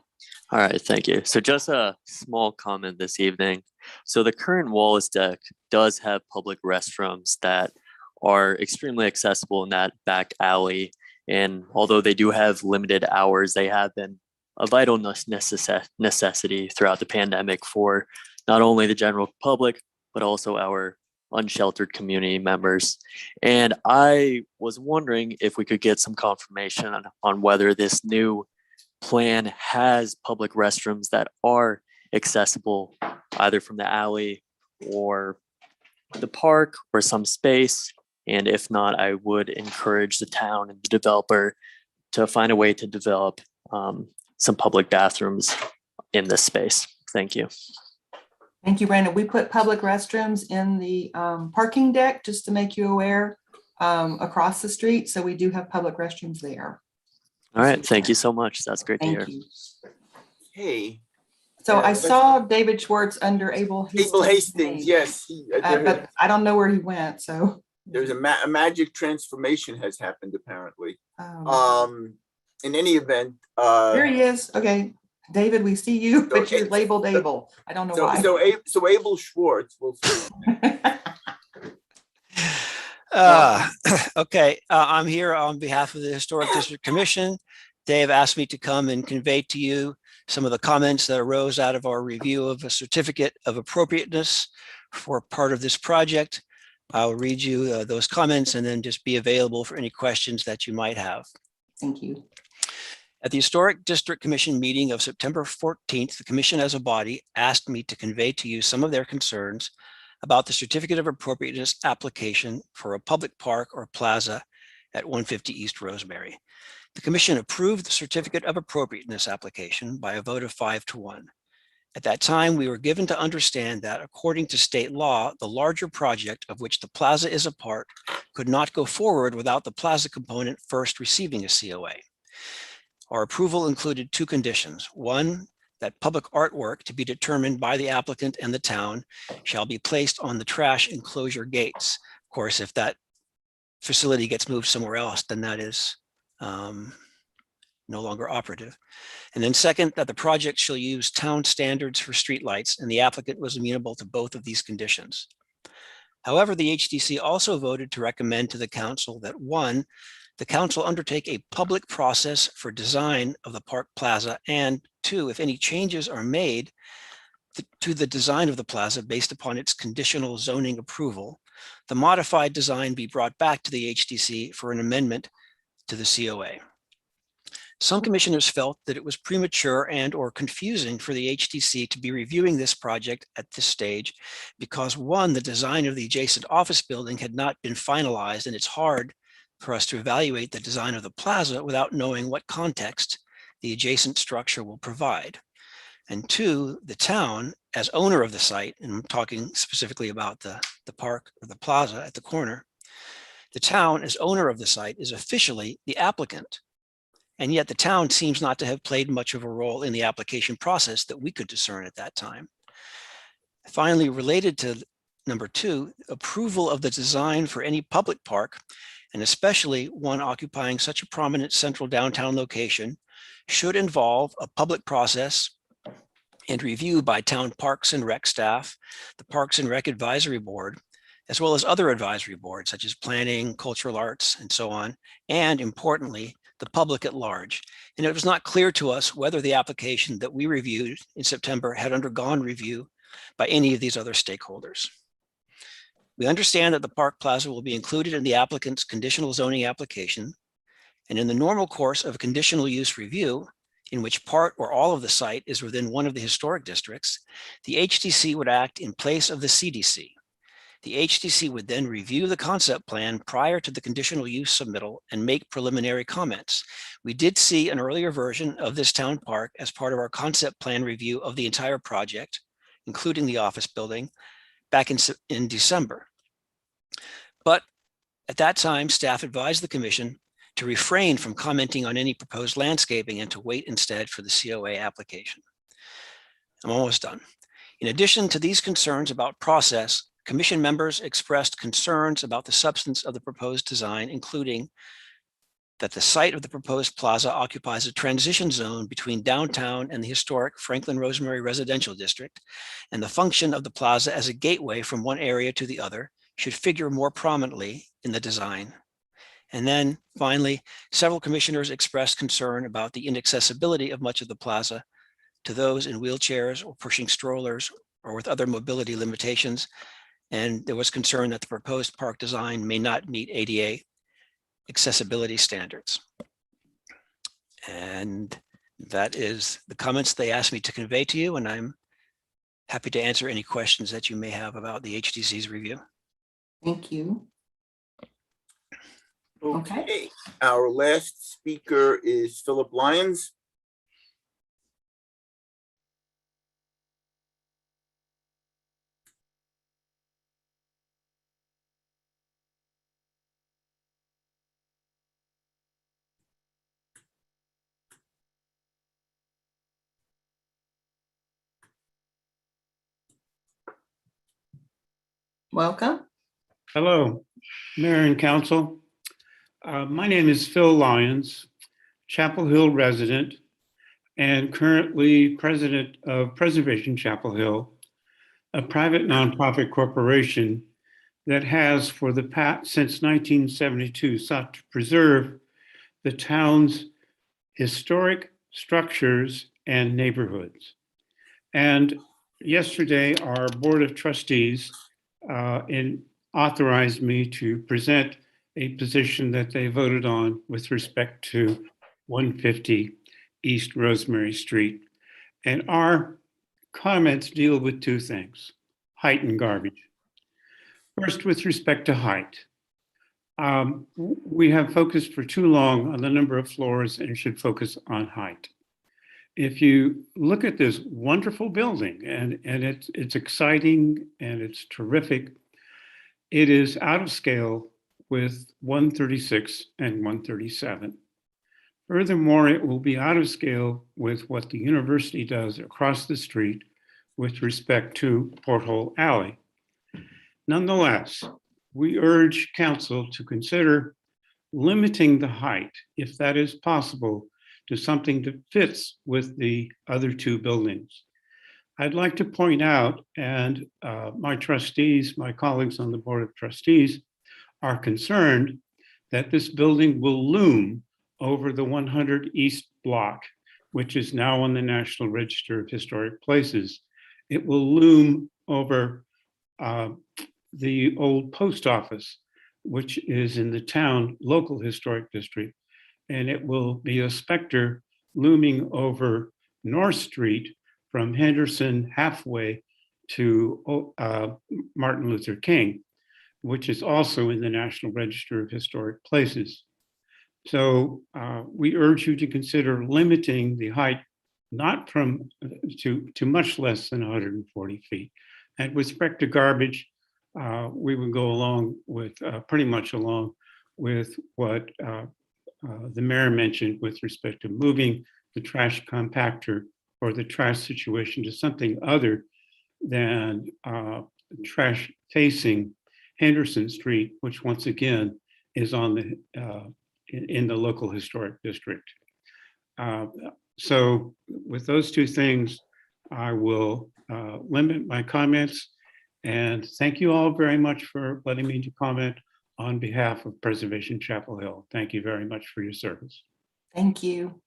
All right, thank you. So just a small comment this evening. So the current Wallace deck does have public restrooms that are extremely accessible in that back alley. And although they do have limited hours, they have been a vital necessity throughout the pandemic for not only the general public, but also our unsheltered community members. And I was wondering if we could get some confirmation on whether this new plan has public restrooms that are accessible either from the alley or the park or some space. And if not, I would encourage the town and the developer to find a way to develop some public bathrooms in this space. Thank you. Thank you, Brandon. We put public restrooms in the parking deck, just to make you aware, across the street. So we do have public restrooms there. All right. Thank you so much. That's great to hear. Thank you. Hey. So I saw David Schwartz under Abel Hastings. Abel Hastings, yes. But I don't know where he went, so. There's a magic transformation has happened, apparently. Oh. In any event. There he is. Okay. David, we see you, but you're labeled Abel. I don't know why. So Abel Schwartz, we'll see. Okay, I'm here on behalf of the Historic District Commission. They have asked me to come and convey to you some of the comments that arose out of our review of a certificate of appropriateness for part of this project. I'll read you those comments and then just be available for any questions that you might have. Thank you. At the Historic District Commission meeting of September 14th, the commission as a body asked me to convey to you some of their concerns about the certificate of appropriateness application for a public park or plaza at 150 East Rosemary. The commission approved the certificate of appropriateness application by a vote of 5-1. At that time, we were given to understand that according to state law, the larger project of which the plaza is a part could not go forward without the plaza component first receiving a COA. Our approval included 2 conditions. One, that public artwork to be determined by the applicant and the town shall be placed on the trash enclosure gates. Of course, if that facility gets moved somewhere else, then that is no longer operative. And then second, that the project shall use town standards for streetlights, and the applicant was amenable to both of these conditions. However, the HDC also voted to recommend to the council that 1, the council undertake a public process for design of the park plaza, and 2, if any changes are made to the design of the plaza based upon its conditional zoning approval, the modified design be brought back to the HDC for an amendment to the COA. Some commissioners felt that it was premature and or confusing for the HDC to be reviewing this project at this stage because 1, the design of the adjacent office building had not been finalized, and it's hard for us to evaluate the design of the plaza without knowing what context the adjacent structure will provide. And 2, the town, as owner of the site, and I'm talking specifically about the park or the plaza at the corner, the town as owner of the site is officially the applicant. And yet the town seems not to have played much of a role in the application process that we could discern at that time. Finally, related to number 2, approval of the design for any public park, and especially one occupying such a prominent central downtown location, should involve a public process and review by town Parks and Rec staff, the Parks and Rec Advisory Board, as well as other advisory boards such as planning, cultural arts, and so on, and importantly, the public at large. And it was not clear to us whether the application that we reviewed in September had undergone review by any of these other stakeholders. We understand that the Park Plaza will be included in the applicant's conditional zoning application, and in the normal course of a conditional use review, in which part or all of the site is within one of the historic districts, the HDC would act in place of the CDC. The HDC would then review the concept plan prior to the conditional use submittal and make preliminary comments. We did see an earlier version of this town park as part of our concept plan review of the entire project, including the office building, back in December. But at that time, staff advised the commission to refrain from commenting on any proposed landscaping and to wait instead for the COA application. I'm almost done. In addition to these concerns about process, commission members expressed concerns about the substance of the proposed design, including that the site of the proposed plaza occupies a transition zone between downtown and the historic Franklin Rosemary Residential District, and the function of the plaza as a gateway from one area to the other should figure more prominently in the design. And then finally, several commissioners expressed concern about the inaccessibility of much of the plaza to those in wheelchairs or pushing strollers or with other mobility limitations. And there was concern that the proposed park design may not meet ADA accessibility standards. And that is the comments they asked me to convey to you, and I'm happy to answer any questions that you may have about the HDC's review. Thank you. Okay, our last speaker is Philip Lyons. Welcome. Hello, Mayor and Council. My name is Phil Lyons, Chapel Hill resident, and currently president of Preservation Chapel Hill, a private nonprofit corporation that has for the past since 1972 sought to preserve the town's historic structures and neighborhoods. And yesterday, our Board of Trustees, in authorized me to present a position that they voted on with respect to 150 East Rosemary Street. And our comments deal with two things: height and garbage. First, with respect to height. We have focused for too long on the number of floors and should focus on height. If you look at this wonderful building, and it's exciting and it's terrific, it is out of scale with 136 and 137. Furthermore, it will be out of scale with what the university does across the street with respect to Porthole Alley. Nonetheless, we urge council to consider limiting the height, if that is possible, to something that fits with the other two buildings. I'd like to point out, and my trustees, my colleagues on the Board of Trustees are concerned that this building will loom over the 100 East block, which is now on the National Register of Historic Places. It will loom over the old post office, which is in the town local historic district, and it will be a specter looming over North Street from Henderson halfway to Martin Luther King, which is also in the National Register of Historic Places. So we urge you to consider limiting the height not from to much less than 140 feet. And with respect to garbage, we would go along with pretty much along with what the mayor mentioned with respect to moving the trash compactor or the trash situation to something other than trash facing Henderson Street, which once again is on the in the local historic district. So with those two things, I will limit my comments, and thank you all very much for letting me to comment on behalf of Preservation Chapel Hill. Thank you very much for your service. Thank you.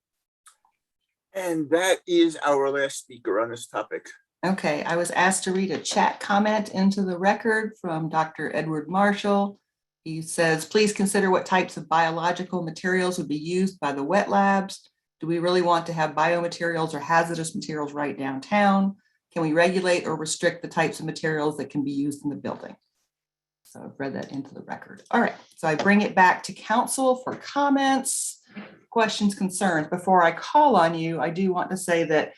And that is our last speaker on this topic. Okay, I was asked to read a chat comment into the record from Dr. Edward Marshall. He says, please consider what types of biological materials would be used by the wet labs. Do we really want to have biomaterials or hazardous materials right downtown? Can we regulate or restrict the types of materials that can be used in the building? So I've read that into the record. All right, so I bring it back to council for comments, questions, concerns. Before I call on you, I do want to say that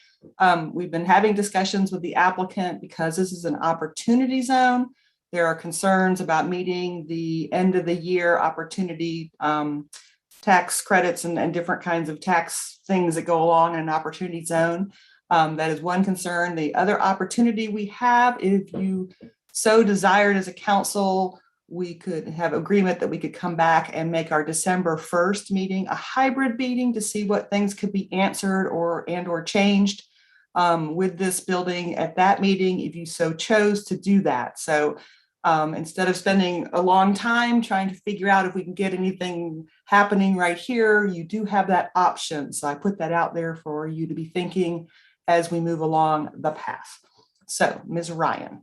we've been having discussions with the applicant because this is an opportunity zone. There are concerns about meeting the end of the year opportunity tax credits and different kinds of tax things that go along in an opportunity zone. That is one concern. The other opportunity we have, if you so desired as a council, we could have agreement that we could come back and make our December 1st meeting a hybrid meeting to see what things could be answered or changed with this building at that meeting, if you so chose to do that. So instead of spending a long time trying to figure out if we can get anything happening right here, you do have that option. So I put that out there for you to be thinking as we move along the path. So Ms. Ryan.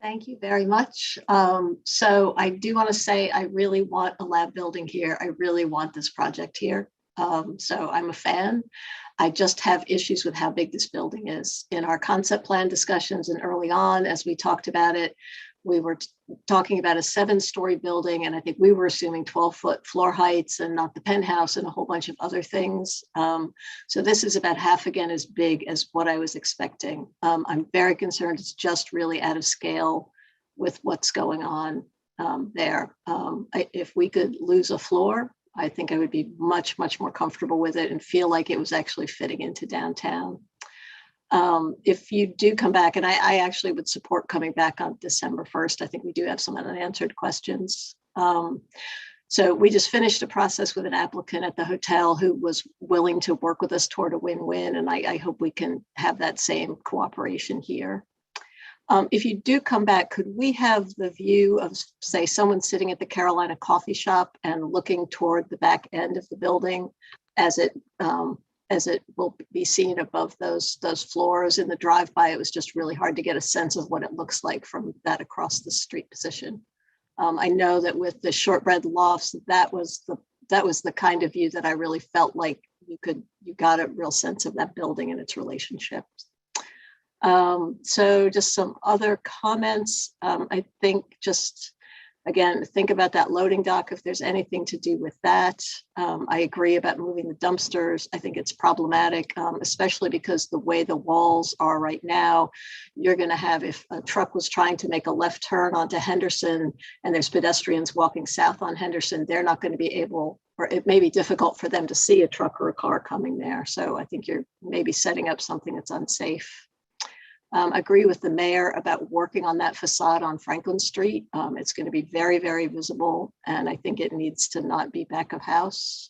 Thank you very much. So I do want to say I really want a lab building here. I really want this project here. So I'm a fan. I just have issues with how big this building is. In our concept plan discussions and early on, as we talked about it, we were talking about a 7-story building, and I think we were assuming 12-foot floor heights and not the penthouse and a whole bunch of other things. So this is about half again as big as what I was expecting. I'm very concerned it's just really out of scale with what's going on there. If we could lose a floor, I think I would be much, much more comfortable with it and feel like it was actually fitting into downtown. If you do come back, and I actually would support coming back on December 1st, I think we do have some unanswered questions. So we just finished a process with an applicant at the hotel who was willing to work with us toward a win-win, and I hope we can have that same cooperation here. If you do come back, could we have the view of, say, someone sitting at the Carolina coffee shop and looking toward the back end of the building as it as it will be seen above those floors. In the drive-by, it was just really hard to get a sense of what it looks like from that across the street position. I know that with the shortbread lofts, that was the kind of view that I really felt like you got a real sense of that building and its relationships. So just some other comments. I think just, again, think about that loading dock, if there's anything to do with that. I agree about moving the dumpsters. I think it's problematic, especially because the way the walls are right now, you're gonna have, if a truck was trying to make a left turn onto Henderson and there's pedestrians walking south on Henderson, they're not gonna be able, or it may be difficult for them to see a truck or a car coming there. So I think you're maybe setting up something that's unsafe. Agree with the mayor about working on that facade on Franklin Street. It's going to be very, very visible, and I think it needs to not be back of house.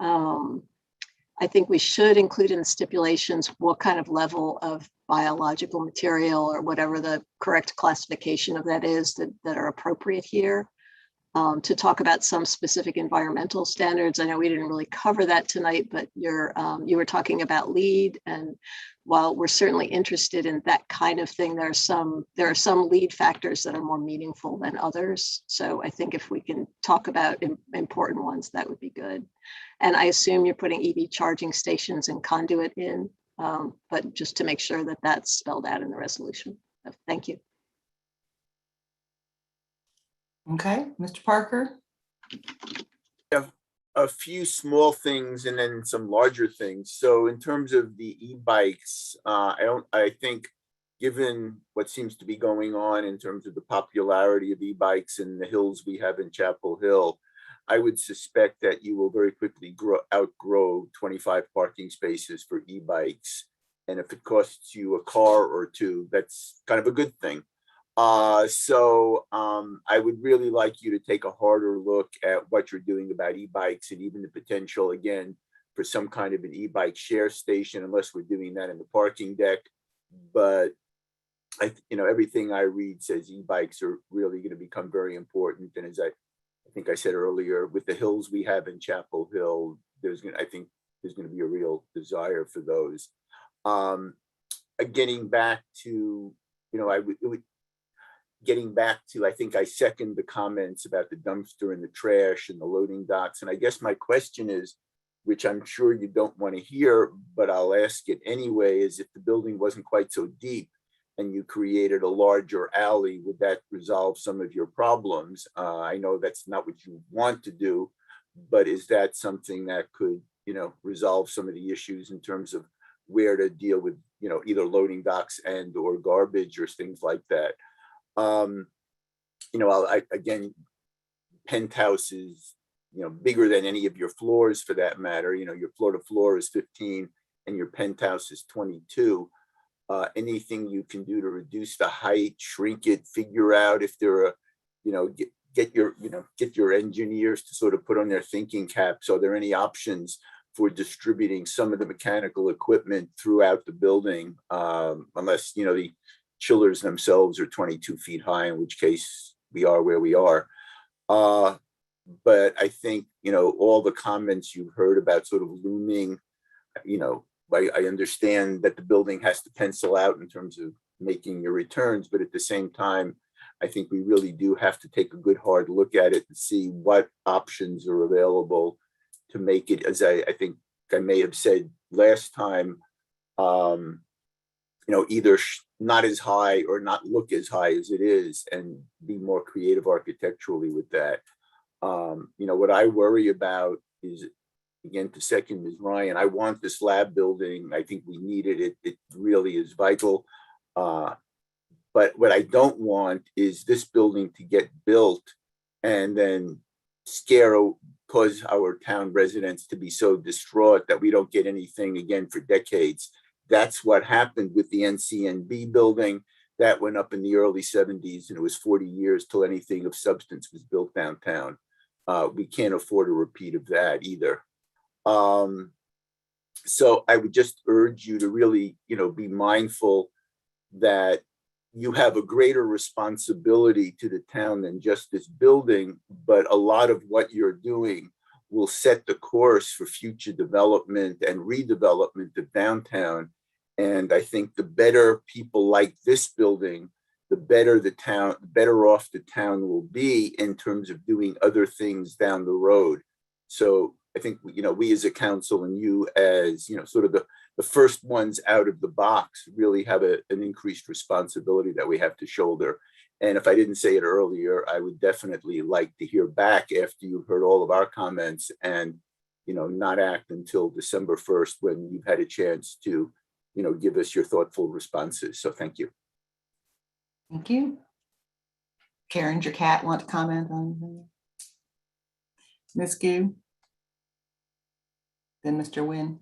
I think we should include in the stipulations what kind of level of biological material or whatever the correct classification of that is that are appropriate here. To talk about some specific environmental standards. I know we didn't really cover that tonight, but you were talking about LEED, and while we're certainly interested in that kind of thing, there are some LEED factors that are more meaningful than others. So I think if we can talk about important ones, that would be good. And I assume you're putting EV charging stations and conduit in, but just to make sure that that's spelled out in the resolution. Thank you. Okay, Mr. Parker. A few small things and then some larger things. So in terms of the e-bikes, I think given what seems to be going on in terms of the popularity of e-bikes in the hills we have in Chapel Hill, I would suspect that you will very quickly outgrow 25 parking spaces for e-bikes. And if it costs you a car or two, that's kind of a good thing. So I would really like you to take a harder look at what you're doing about e-bikes and even the potential, again, for some kind of an e-bike share station, unless we're doing that in the parking deck. But everything I read says e-bikes are really going to become very important. And as I think I said earlier, with the hills we have in Chapel Hill, I think there's going to be a real desire for those. Getting back to, I think I second the comments about the dumpster and the trash and the loading docks. And I guess my question is, which I'm sure you don't want to hear, but I'll ask it anyway, is if the building wasn't quite so deep and you created a larger alley, would that resolve some of your problems? I know that's not what you want to do, but is that something that could, resolve some of the issues in terms of where to deal with, either loading docks and or garbage or things like that? Again, penthouse is, bigger than any of your floors for that matter. Your floor to floor is 15 and your penthouse is 22. Anything you can do to reduce the height, shrink it, figure out if there are, get your engineers to sort of put on their thinking caps. Are there any options for distributing some of the mechanical equipment throughout the building? Unless, the chillers themselves are 22 feet high, in which case we are where we are. But I think, all the comments you've heard about sort of looming, I understand that the building has to pencil out in terms of making your returns, but at the same time, I think we really do have to take a good hard look at it and see what options are available to make it, as I think I may have said last time, either not as high or not look as high as it is, and be more creative architecturally with that. What I worry about is, again, to second Ms. Ryan, I want this lab building. I think we need it. It really is vital. But what I don't want is this building to get built and then cause our town residents to be so distraught that we don't get anything again for decades. That's what happened with the NCNB building. That went up in the early 70s, and it was 40 years till anything of substance was built downtown. We can't afford a repeat of that either. So I would just urge you to really, be mindful that you have a greater responsibility to the town than just this building, but a lot of what you're doing will set the course for future development and redevelopment of downtown. And I think the better people like this building, the better the town, the better off the town will be in terms of doing other things down the road. So I think, we as a council and you as, sort of the first ones out of the box really have an increased responsibility that we have to shoulder. And if I didn't say it earlier, I would definitely like to hear back after you've heard all of our comments and, not act until December 1st when you've had a chance to, give us your thoughtful responses. So thank you. Thank you. Karen, your cat want to comment on anything? Ms. Gu? Then Mr. Nguyen.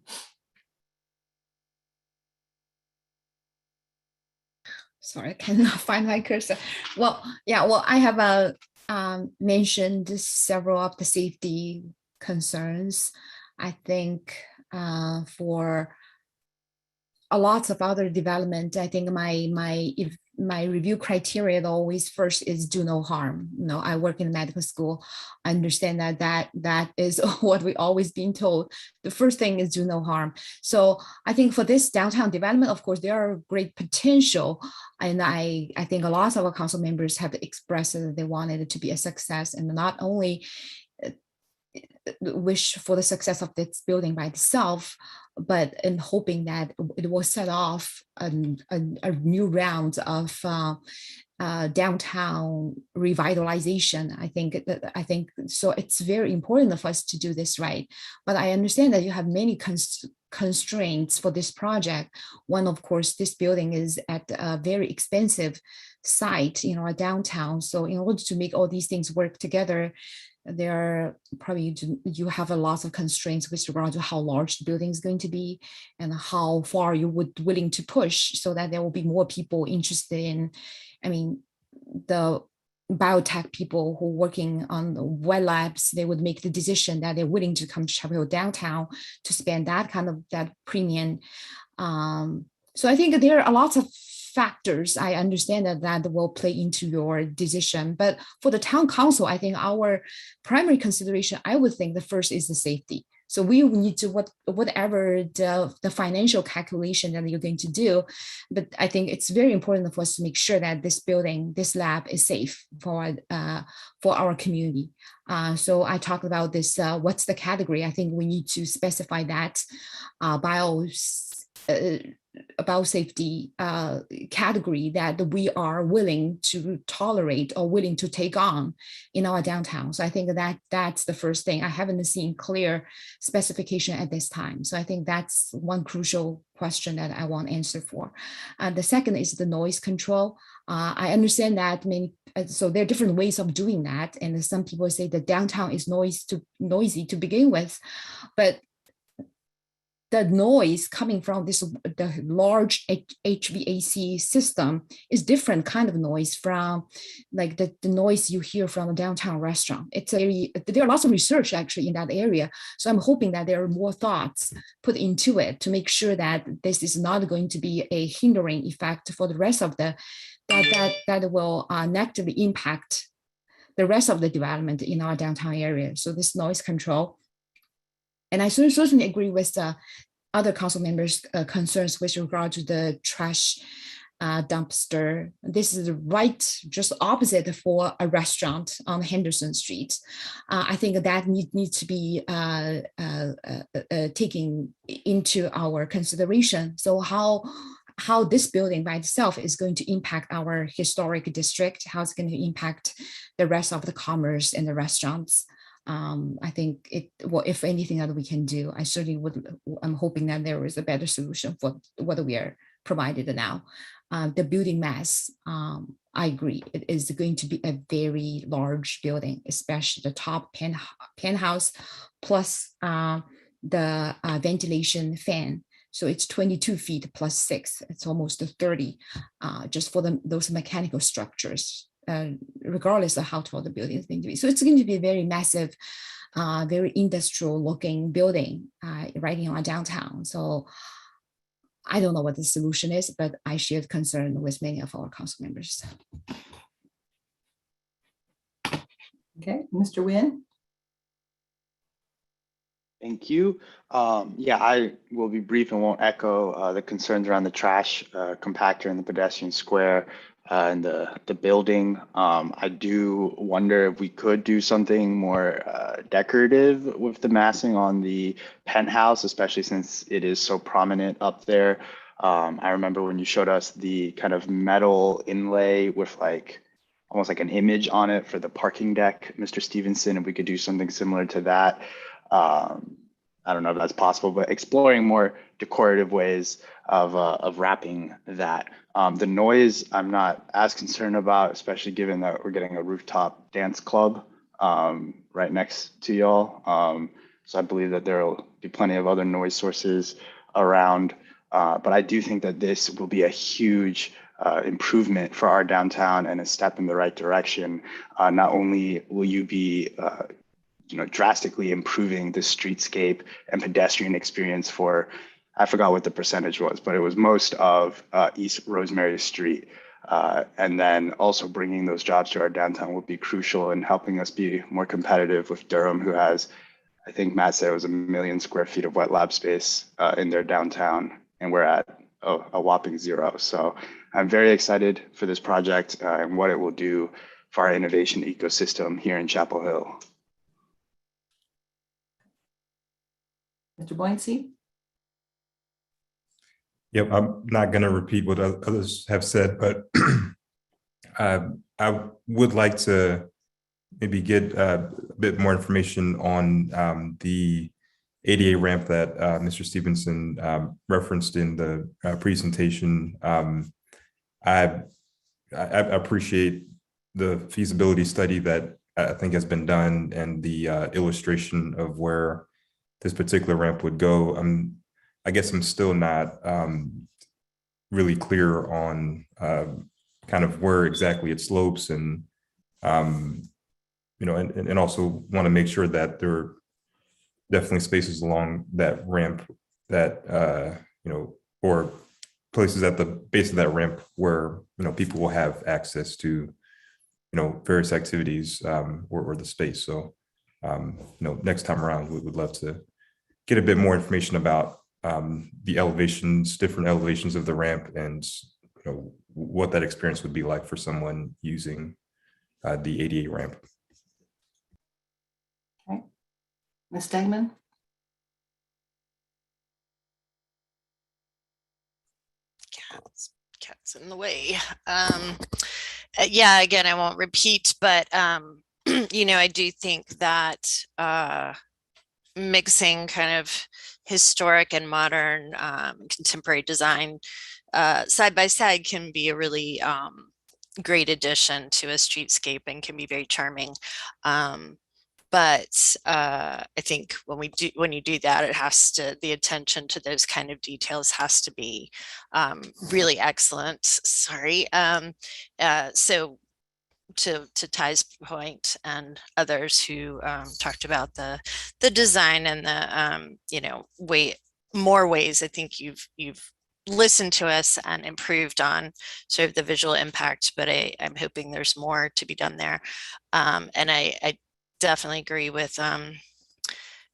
Sorry, I cannot find my cursor. Well, I have mentioned several of the safety concerns. I think for a lot of other development, I think my review criteria always first is do no harm. I work in medical school. I understand that is what we always been told. The first thing is do no harm. So I think for this downtown development, of course, there are great potential. And I think a lot of our council members have expressed that they wanted it to be a success, and not only wish for the success of this building by itself, but in hoping that it will set off a new round of downtown revitalization. I think so. It's very important for us to do this right. But I understand that you have many constraints for this project. One, of course, this building is at a very expensive site, a downtown. So in order to make all these things work together, there are probably you have a lot of constraints with regard to how large the building is going to be and how far you would willing to push so that there will be more people interested in, the biotech people who are working on the wet labs, they would make the decision that they're willing to come to Chapel Hill downtown to spend that premium. So I think there are a lot of factors. I understand that will play into your decision, but for the town council, I think our primary consideration, I would think the first is the safety. So we need to whatever the financial calculation that you're going to do, but I think it's very important for us to make sure that this building, this lab is safe for our community. So I talked about this, what's the category? I think we need to specify that biosafety category that we are willing to tolerate or willing to take on in our downtown. So I think that's the first thing. I haven't seen clear specification at this time. So I think that's one crucial question that I want answer for. The second is the noise control. I understand that so there are different ways of doing that. And some people say the downtown is noisy to begin with, but the noise coming from the large HVAC system is different kind of noise from like the noise you hear from a downtown restaurant. There are lots of research actually in that area. So I'm hoping that there are more thoughts put into it to make sure that this is not going to be a hindering effect for the rest of that will negatively impact the rest of the development in our downtown area. So this noise control. And I certainly agree with the other council members' concerns with regard to the trash dumpster. This is just opposite for a restaurant on Henderson Street. I think that needs to be taken into our consideration. So how this building by itself is going to impact our historic district, how it's going to impact the rest of the commerce and the restaurants. I think if anything that we can do, I'm hoping that there is a better solution for what we are provided now. The building mass, I agree, it is going to be a very large building, especially the top penthouse plus the ventilation fan. So it's 22 feet plus 6, it's almost 30 just for those mechanical structures. Regardless of how tall the building is going to be. So it's going to be a very massive, very industrial looking building right in our downtown. So I don't know what the solution is, but I share the concern with many of our council members. Okay, Mr. Nguyen. Thank you. Yeah, I will be brief and won't echo the concerns around the trash compactor and the pedestrian square and the building. I do wonder if we could do something more decorative with the massing on the penthouse, especially since it is so prominent up there. I remember when you showed us the kind of metal inlay with like almost like an image on it for the parking deck, Mr. Stevenson, if we could do something similar to that. I don't know if that's possible, but exploring more decorative ways of wrapping that. The noise I'm not as concerned about, especially given that we're getting a rooftop dance club right next to y'all. So I believe that there will be plenty of other noise sources around. But I do think that this will be a huge improvement for our downtown and a step in the right direction. Not only will you be drastically improving the streetscape and pedestrian experience for, I forgot what the percentage was, but it was most of East Rosemary Street. And then also bringing those jobs to our downtown would be crucial in helping us be more competitive with Durham, who has, I think Matt said it was 1 million square feet of wet lab space in their downtown, and we're at a whopping 0. So I'm very excited for this project and what it will do for our innovation ecosystem here in Chapel Hill. Mr. Boyncey? Yep, I'm not going to repeat what others have said, but I would like to maybe get a bit more information on the ADA ramp that Mr. Stevenson referenced in the presentation. I appreciate the feasibility study that I think has been done and the illustration of where this particular ramp would go. I guess I'm still not really clear on kind of where exactly it slopes, and and also want to make sure that there are definitely spaces along that ramp that or places at the base of that ramp where people will have access to various activities or the space. So next time around, we would love to get a bit more information about the elevations, different elevations of the ramp, and what that experience would be like for someone using the ADA ramp. Okay. Ms. Stegman? Cats in the way. Yeah, again, I won't repeat, but I do think that mixing kind of historic and modern contemporary design side by side can be a really great addition to a streetscape and can be very charming. But I think when you do that, the attention to those kind of details has to be really excellent. Sorry. So to Ty's point and others who talked about the design and the more ways, I think you've listened to us and improved on sort of the visual impact, but I'm hoping there's more to be done there. And I definitely agree with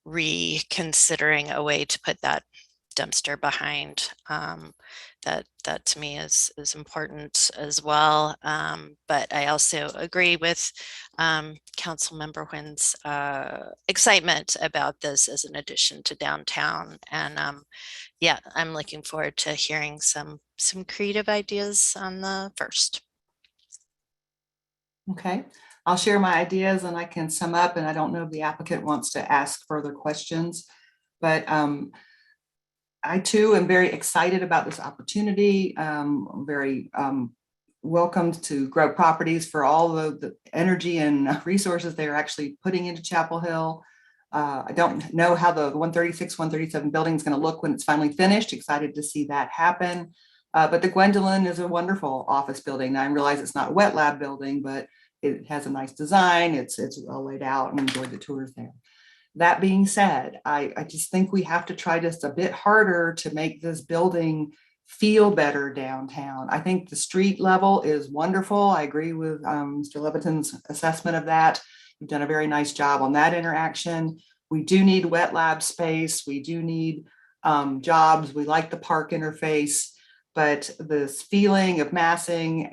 reconsidering a way to put that dumpster behind. That to me is important as well. But I also agree with Councilmember Nguyen's excitement about this as an addition to downtown. And yeah, I'm looking forward to hearing some creative ideas on the first. Okay, I'll share my ideas and I can sum up, and I don't know if the applicant wants to ask further questions, but I too am very excited about this opportunity. Very welcomed to Grow Properties for all of the energy and resources they're actually putting into Chapel Hill. I don't know how the 136, 137 building is going to look when it's finally finished. Excited to see that happen. But the Gwendolyn is a wonderful office building. Now I realize it's not a wet lab building, but it has a nice design. It's well laid out, and enjoyed the tours there. That being said, I just think we have to try just a bit harder to make this building feel better downtown. I think the street level is wonderful. I agree with Mr. Leviton's assessment of that. You've done a very nice job on that interaction. We do need wet lab space. We do need jobs. We like the park interface. But this feeling of massing,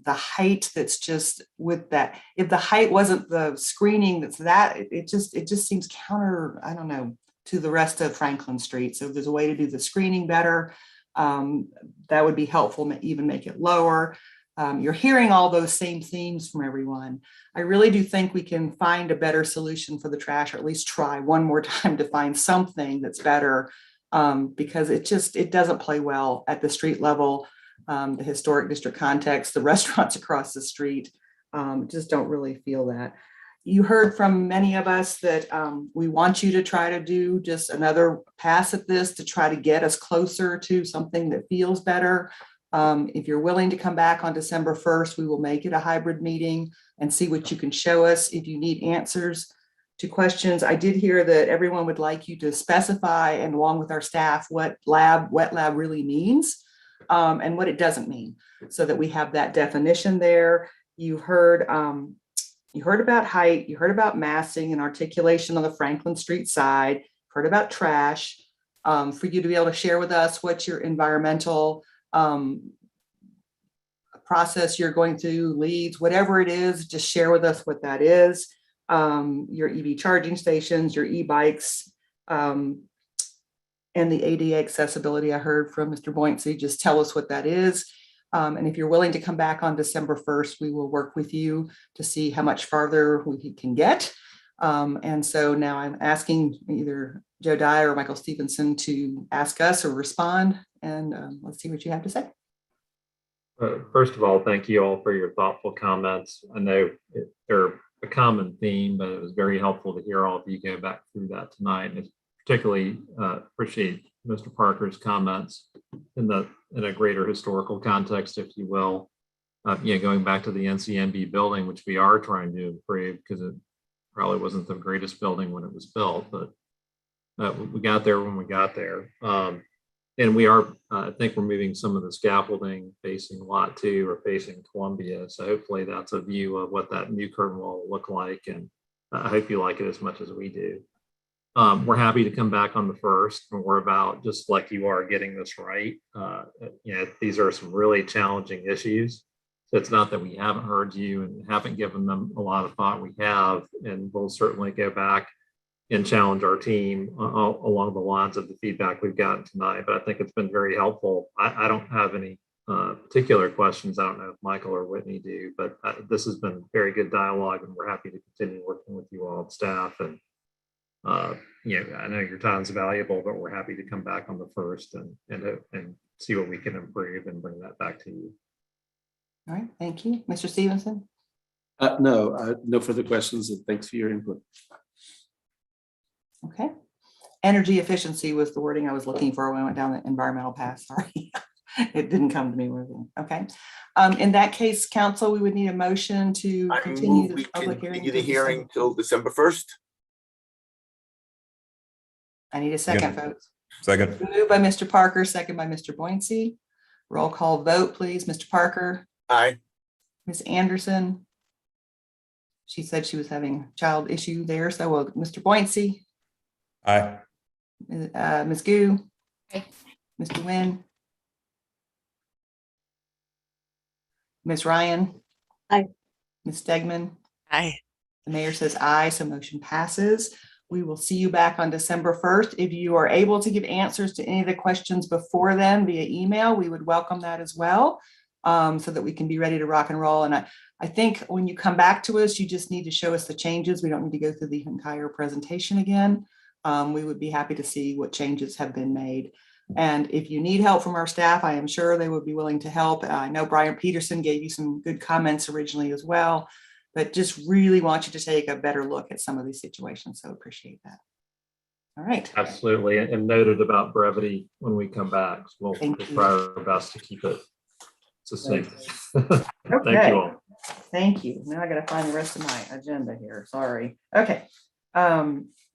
the height that's just with that, if the height wasn't the screening it just seems counter, I don't know, to the rest of Franklin Street. So if there's a way to do the screening better, that would be helpful, even make it lower. You're hearing all those same themes from everyone. I really do think we can find a better solution for the trash, or at least try one more time to find something that's better. Because it doesn't play well at the street level, the historic district context, the restaurants across the street just don't really feel that. You heard from many of us that we want you to try to do just another pass at this to try to get us closer to something that feels better. If you're willing to come back on December 1st, we will make it a hybrid meeting and see what you can show us. If you need answers to questions, I did hear that everyone would like you to specify, and along with our staff, what wet lab really means and what it doesn't mean, so that we have that definition there. You heard about height, you heard about massing and articulation on the Franklin Street side, heard about trash. For you to be able to share with us what your environmental process you're going through, leads, whatever it is, just share with us what that is. Your EV charging stations, your e-bikes, and the ADA accessibility I heard from Mr. Boynton, just tell us what that is. And if you're willing to come back on December 1st, we will work with you to see how much farther we can get. And so now I'm asking either Joe Dye or Michael Stevenson to ask us or respond, and let's see what you have to say. First of all, thank you all for your thoughtful comments. I know they're a common theme, but it was very helpful to hear all of you go back through that tonight. And particularly appreciate Mr. Parker's comments in a greater historical context, if you will. Going back to the NCMB building, which we are trying to improve because it probably wasn't the greatest building when it was built, but we got there when we got there. And we are, I think we're moving some of the scaffolding facing Lot 2 or facing Columbia. So hopefully that's a view of what that new curtain wall will look like. And I hope you like it as much as we do. We're happy to come back on the 1st, and we're about, just like you are, getting this right. These are some really challenging issues. So it's not that we haven't heard you and haven't given them a lot of thought. We have, and we'll certainly go back and challenge our team along the lines of the feedback we've gotten tonight. But I think it's been very helpful. I don't have any particular questions. I don't know if Michael or Whitney do, but this has been very good dialogue, and we're happy to continue working with you all, staff. And I know your time's valuable, but we're happy to come back on the 1st and see what we can improve and bring that back to you. All right, thank you. Mr. Stevenson? No further questions, and thanks for your input. Okay. Energy efficiency was the wording I was looking for when I went down the environmental path. Sorry, it didn't come to me. Okay. In that case, council, we would need a motion to continue the public hearing. Continue the hearing till December 1st. I need a second, folks. Second. Moved by Mr. Parker, second by Mr. Boynton. Roll call vote, please. Mr. Parker. Aye. Ms. Anderson. She said she was having a child issue there, so will Mr. Boynton. Aye. Ms. Gu. Aye. Mr. Nguyen. Ms. Ryan. Aye. Ms. Stegman. Aye. The mayor says aye, so motion passes. We will see you back on December 1st. If you are able to give answers to any of the questions before then via email, we would welcome that as well, so that we can be ready to rock and roll. And I think when you come back to us, you just need to show us the changes. We don't need to go through the entire presentation again. We would be happy to see what changes have been made. And if you need help from our staff, I am sure they would be willing to help. I know Brian Peterson gave you some good comments originally as well, but just really want you to take a better look at some of these situations. So appreciate that. All right. Absolutely. And noted about brevity when we come back. So we'll try our best to keep it succinct. Okay. Thank you all. Thank you. Now I got to find the rest of my agenda here. Sorry. Okay.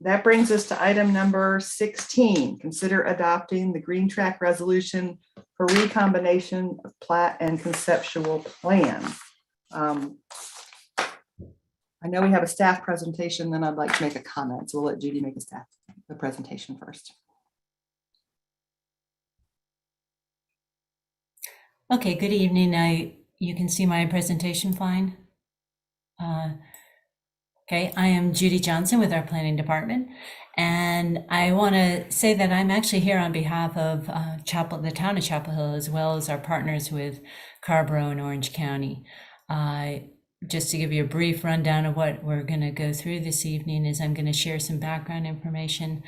That brings us to item number 16. Consider adopting the Green Track resolution for recombination of plat and conceptual plan. I know we have a staff presentation, then I'd like to make a comment. So we'll let Judy make the presentation first. Okay, good evening. You can see my presentation fine. Okay, I am Judy Johnson with our planning department, and I want to say that I'm actually here on behalf of the town of Chapel Hill, as well as our partners with Carborough and Orange County. Just to give you a brief rundown of what we're going to go through this evening is I'm going to share some background information,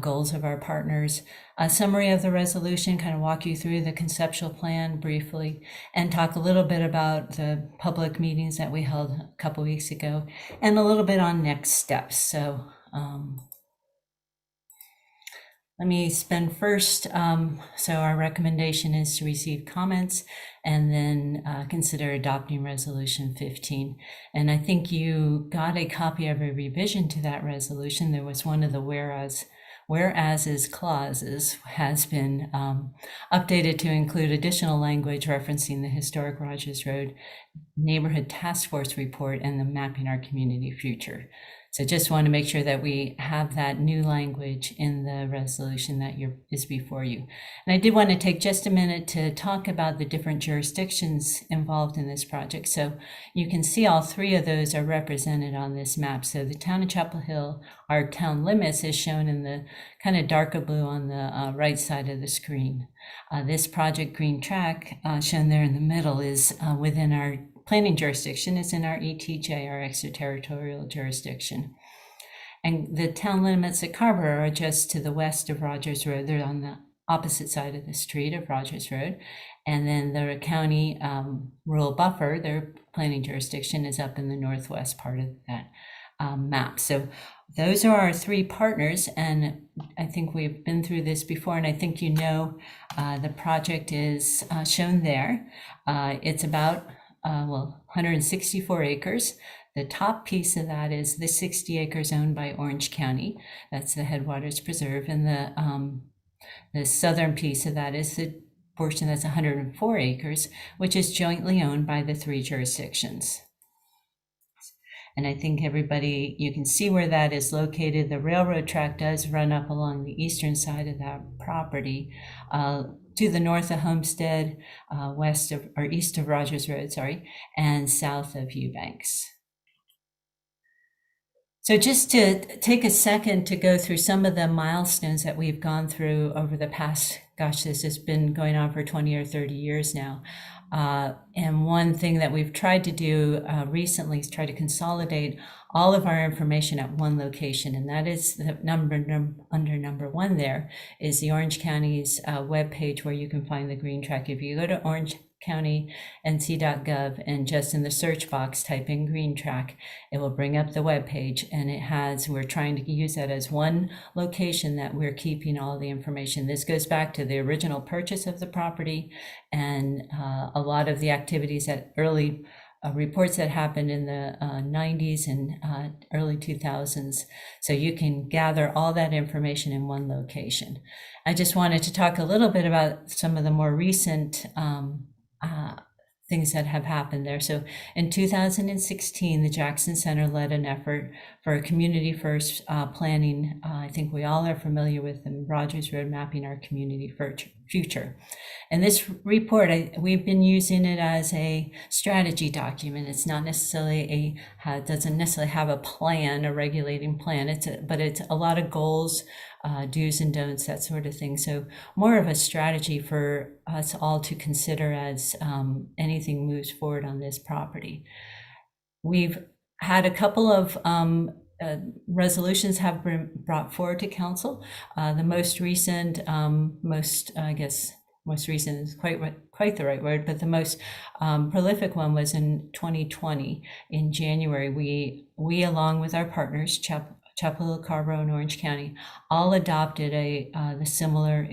goals of our partners, a summary of the resolution, kind of walk you through the conceptual plan briefly, and talk a little bit about the public meetings that we held a couple weeks ago, and a little bit on next steps. So let me spend first. So our recommendation is to receive comments and then consider adopting resolution 15. And I think you got a copy of a revision to that resolution. There was one of the whereas's clauses has been updated to include additional language referencing the historic Rogers Road Neighborhood Task Force report and the Mapping Our Community Future. So just want to make sure that we have that new language in the resolution that is before you. And I did want to take just a minute to talk about the different jurisdictions involved in this project. So you can see all three of those are represented on this map. So the town of Chapel Hill, our town limits, is shown in the kind of darker blue on the right side of the screen. This project Green Track shown there in the middle is within our planning jurisdiction. Is in our ETJ, our extraterritorial jurisdiction. And the town limits at Carborough are just to the west of Rogers Road. They're on the opposite side of the street of Rogers Road. And then the county rural buffer, their planning jurisdiction, is up in the northwest part of that map. So those are our three partners. And I think we've been through this before, and I think you know the project is shown there. It's about 164 acres. The top piece of that is the 60 acres owned by Orange County. That's the Headwaters Preserve. And the southern piece of that is the portion that's 104 acres, which is jointly owned by the three jurisdictions. And I think everybody, you can see where that is located. The railroad track does run up along the eastern side of that property, to the north of Homestead, east of Rogers Road, and south of Eubanks. So just to take a second to go through some of the milestones that we've gone through over the past, this has been going on for 20 or 30 years now. And one thing that we've tried to do recently is try to consolidate all of our information at one location, and that is the under number one there is the Orange County's webpage, where you can find the Green Track. If you go to orangecounty.nc.gov and just in the search box type in Green Track, it will bring up the webpage, and we're trying to use that as one location that we're keeping all the information. This goes back to the original purchase of the property and a lot of the activities that early reports that happened in the 90s and early 2000s. So you can gather all that information in one location. I just wanted to talk a little bit about some of the more recent things that have happened there. So in 2016, the Jackson Center led an effort for a community first planning. I think we all are familiar with the Rogers Road Mapping Our Community Future. And this report, we've been using it as a strategy document. It's not necessarily it doesn't necessarily have a plan, a regulating plan. But it's a lot of goals, do's and don'ts, that sort of thing. So more of a strategy for us all to consider as anything moves forward on this property. We've had a couple of resolutions have been brought forward to council. The most recent, most recent is quite the right word, but the most prolific one was in 2020. In January, we along with our partners, Chapel Hill, Carborough, and Orange County, all adopted a similar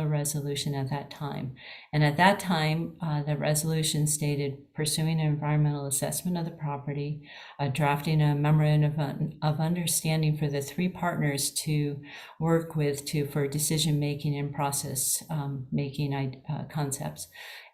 resolution at that time. And at that time, the resolution stated pursuing an environmental assessment of the property, drafting a memorandum of understanding for the three partners to work with for decision making and process making concepts.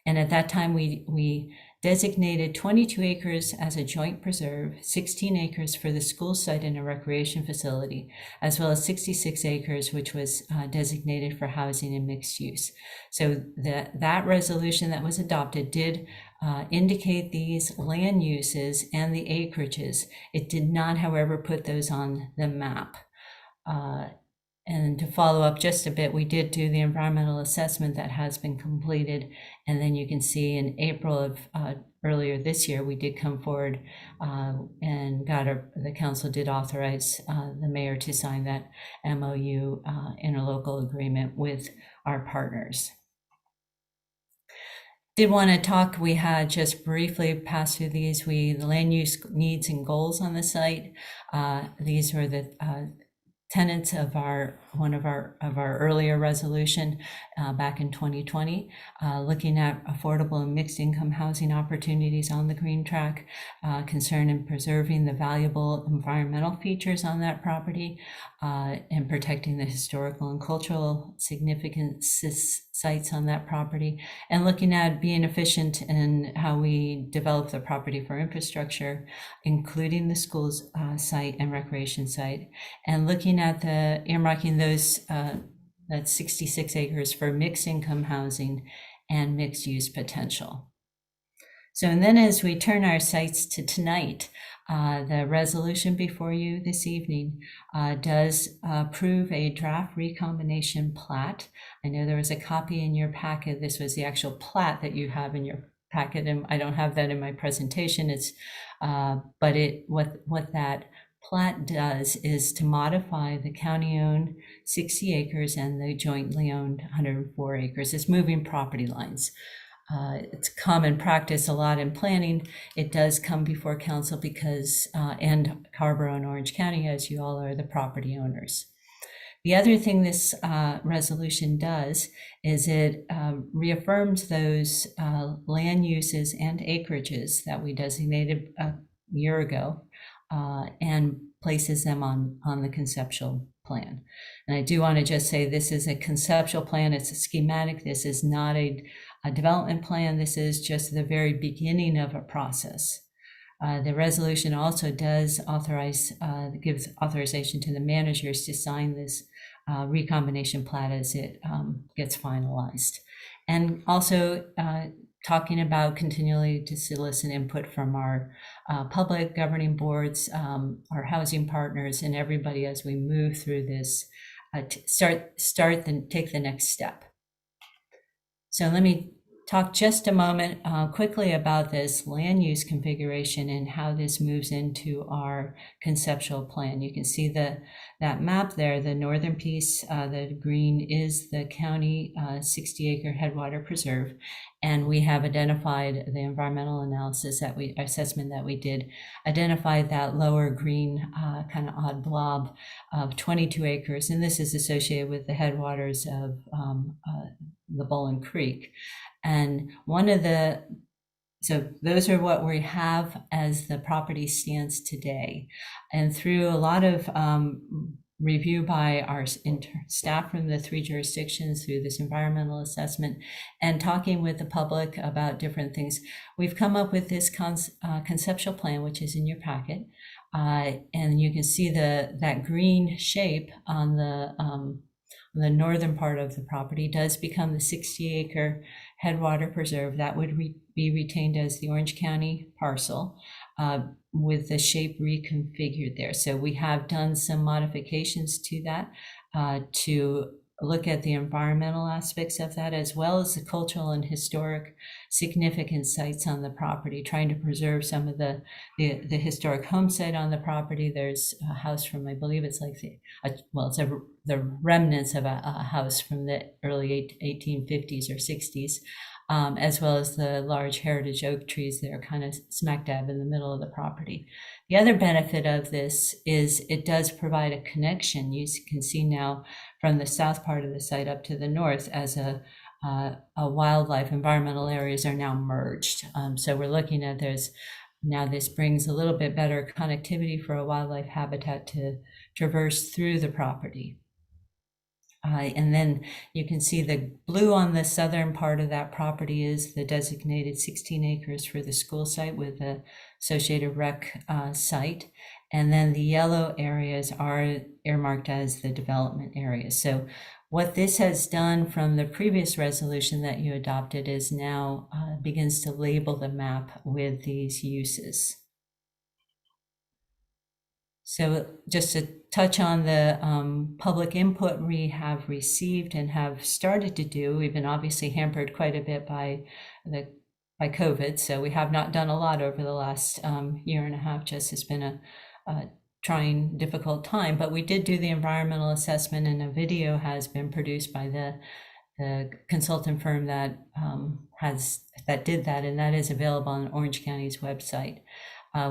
And at that time, we designated 22 acres as a joint preserve, 16 acres for the school site and a recreation facility, as well as 66 acres, which was designated for housing and mixed use. So that resolution that was adopted did indicate these land uses and the acreages. It did not, however, put those on the map. And to follow up just a bit, we did do the environmental assessment that has been completed. And then you can see in April of earlier this year, we did come forward and the council did authorize the mayor to sign that MOU interlocal agreement with our partners. Did want to talk, we had just briefly passed through these, the land use needs and goals on the site. These were the tenets of one of our earlier resolution back in 2020, looking at affordable and mixed income housing opportunities on the green track, concern in preserving the valuable environmental features on that property, and protecting the historical and cultural significant sites on that property, and looking at being efficient in how we develop the property for infrastructure, including the school's site and recreation site, and looking at the earmarking those that's 66 acres for mixed income housing and mixed use potential. So, and then as we turn our sights to tonight, the resolution before you this evening does approve a draft recombination plat. I know there was a copy in your packet. This was the actual plat that you have in your packet, and I don't have that in my presentation. It's but what that plat does is to modify the county-owned 60 acres and the jointly owned 104 acres. It's moving property lines. It's common practice a lot in planning. It does come before council because, and Carrboro and Orange County, as you all are the property owners. The other thing this resolution does is it reaffirms those land uses and acreages that we designated a year ago and places them on the conceptual plan. And I do want to just say this is a conceptual plan. It's a schematic. This is not a development plan. This is just the very beginning of a process. The resolution also does gives authorization to the managers to sign this recombination plat as it gets finalized. And also talking about continually to solicit input from our public governing boards, our housing partners, and everybody as we move through this, take the next step. So let me talk just a moment quickly about this land use configuration and how this moves into our conceptual plan. You can see that map there, the northern piece, the green is the county 60-acre headwater preserve. And we have identified the environmental assessment that we did, identified that lower green kind of odd blob of 22 acres. And this is associated with the headwaters of the Bowling Creek. And so those are what we have as the property stands today. And through a lot of review by our staff from the 3 jurisdictions through this environmental assessment and talking with the public about different things, we've come up with this conceptual plan, which is in your packet. And you can see that green shape on the northern part of the property does become the 60-acre headwater preserve. That would be retained as the Orange County parcel with the shape reconfigured there. So we have done some modifications to that to look at the environmental aspects of that, as well as the cultural and historic significant sites on the property, trying to preserve some of the historic home site on the property. There's a house from, I believe it's like the remnants of a house from the early 1850s or 60s, as well as the large heritage oak trees that are kind of smack dab in the middle of the property. The other benefit of this is it does provide a connection. You can see now from the south part of the site up to the north as a wildlife environmental areas are now merged. So we're looking at this brings a little bit better connectivity for a wildlife habitat to traverse through the property. And then you can see the blue on the southern part of that property is the designated 16 acres for the school site with the associated rec site. And then the yellow areas are earmarked as the development areas. So what this has done from the previous resolution that you adopted is now begins to label the map with these uses. So just to touch on the public input we have received and have started to do, we've been obviously hampered quite a bit by COVID. So we have not done a lot over the last year and a half. Just it's been a trying, difficult time, but we did do the environmental assessment, and a video has been produced by the consultant firm that did that, and that is available on Orange County's website.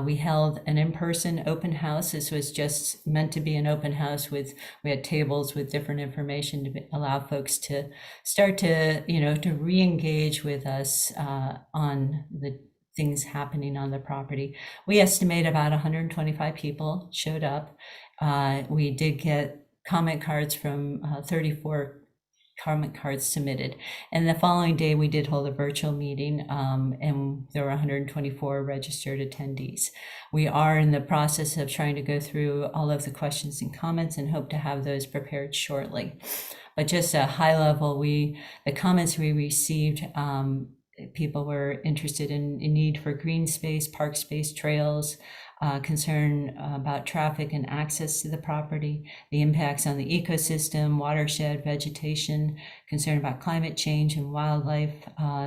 We held an in-person open house. This was just meant to be an open house we had tables with different information to allow folks to start to, to re-engage with us on the things happening on the property. We estimate about 125 people showed up. We did get comment cards from 34 comment cards submitted. And the following day, we did hold a virtual meeting, and there were 124 registered attendees. We are in the process of trying to go through all of the questions and comments and hope to have those prepared shortly. But just a high level, the comments we received, people were interested in need for green space, park space, trails, concern about traffic and access to the property, the impacts on the ecosystem, watershed, vegetation, concern about climate change and wildlife.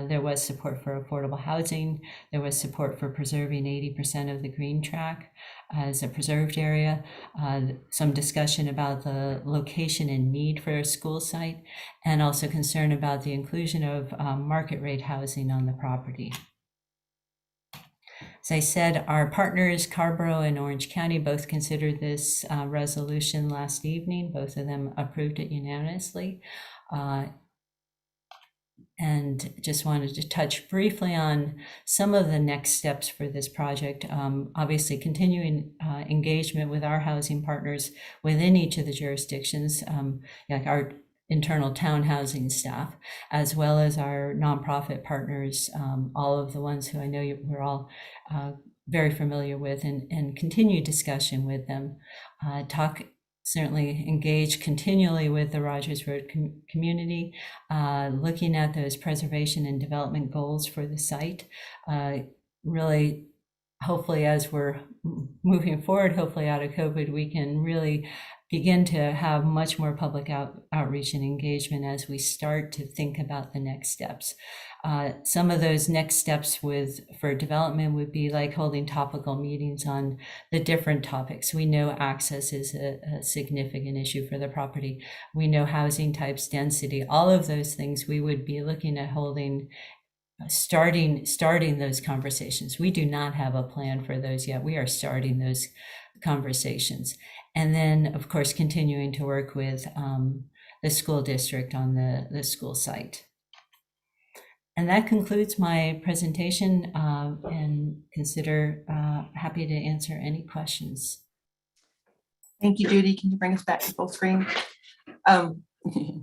There was support for affordable housing. There was support for preserving 80% of the green track as a preserved area. Some discussion about the location and need for a school site, and also concern about the inclusion of market rate housing on the property. As I said, our partners, Carborough and Orange County, both considered this resolution last evening. Both of them approved it unanimously. And just wanted to touch briefly on some of the next steps for this project. Obviously, continuing engagement with our housing partners within each of the jurisdictions, like our internal town housing staff, as well as our nonprofit partners, all of the ones who I know we're all very familiar with, and continue discussion with them. Certainly engage continually with the Rogers Road community, looking at those preservation and development goals for the site. Really, hopefully, as we're moving forward, hopefully out of COVID, we can really begin to have much more public outreach and engagement as we start to think about the next steps. Some of those next steps for development would be like holding topical meetings on the different topics. We know access is a significant issue for the property. We know housing types, density, all of those things we would be looking at holding, starting those conversations. We do not have a plan for those yet. We are starting those conversations. And then, of course, continuing to work with the school district on the school site. And that concludes my presentation, and consider happy to answer any questions. Thank you, Judy. Can you bring us back to full screen?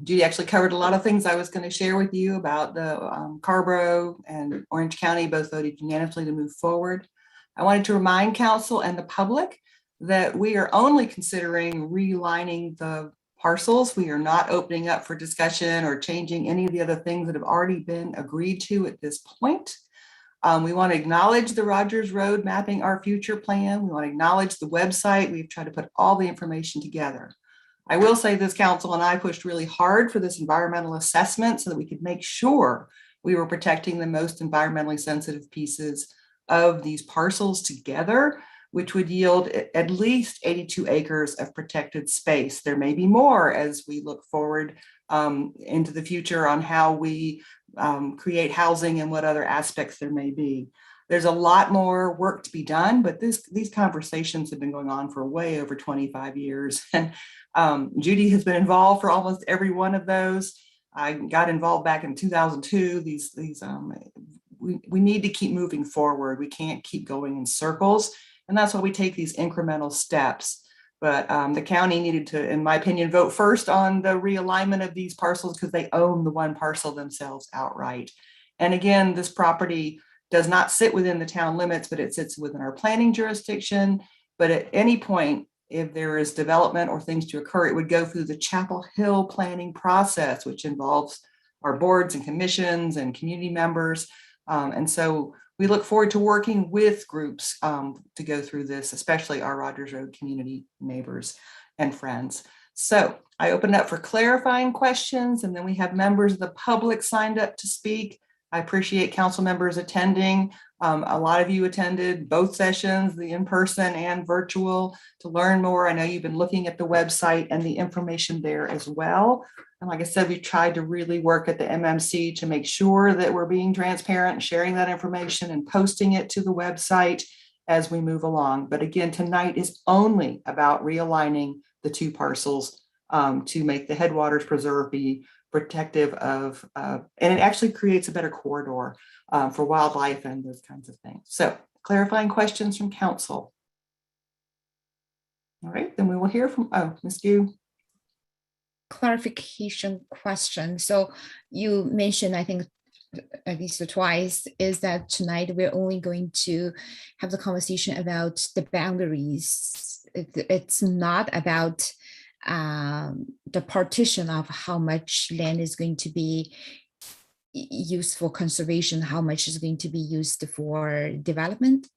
Judy actually covered a lot of things I was going to share with you about the Carborough and Orange County both voted unanimously to move forward. I wanted to remind council and the public that we are only considering relining the parcels. We are not opening up for discussion or changing any of the other things that have already been agreed to at this point. We want to acknowledge the Rogers Road Mapping Our Future plan. We want to acknowledge the website. We've tried to put all the information together. I will say this council and I pushed really hard for this environmental assessment so that we could make sure we were protecting the most environmentally sensitive pieces of these parcels together, which would yield at least 82 acres of protected space. There may be more as we look forward into the future on how we create housing and what other aspects there may be. There's a lot more work to be done, but these conversations have been going on for way over 25 years. And Judy has been involved for almost every one of those. I got involved back in 2002. We need to keep moving forward. We can't keep going in circles. And that's why we take these incremental steps. But the county needed to, in my opinion, vote first on the realignment of these parcels because they own the one parcel themselves outright. And again, this property does not sit within the town limits, but it sits within our planning jurisdiction. But at any point, if there is development or things to occur, it would go through the Chapel Hill planning process, which involves our boards and commissions and community members. And so we look forward to working with groups to go through this, especially our Rogers Road community neighbors and friends. So I open up for clarifying questions, and then we have members of the public signed up to speak. I appreciate council members attending. A lot of you attended both sessions, the in-person and virtual, to learn more. I know you've been looking at the website and the information there as well. And like I said, we tried to really work at the MMC to make sure that we're being transparent and sharing that information and posting it to the website as we move along. But again, tonight is only about realigning the two parcels to make the headwaters preserve be protective of, and it actually creates a better corridor for wildlife and those kinds of things. So clarifying questions from council. All right, then we will hear from, Ms. Gu. Clarification question. So you mentioned, I think, at least twice, is that tonight we're only going to have the conversation about the boundaries. It's not about the partition of how much land is going to be used for conservation, how much is going to be used for development?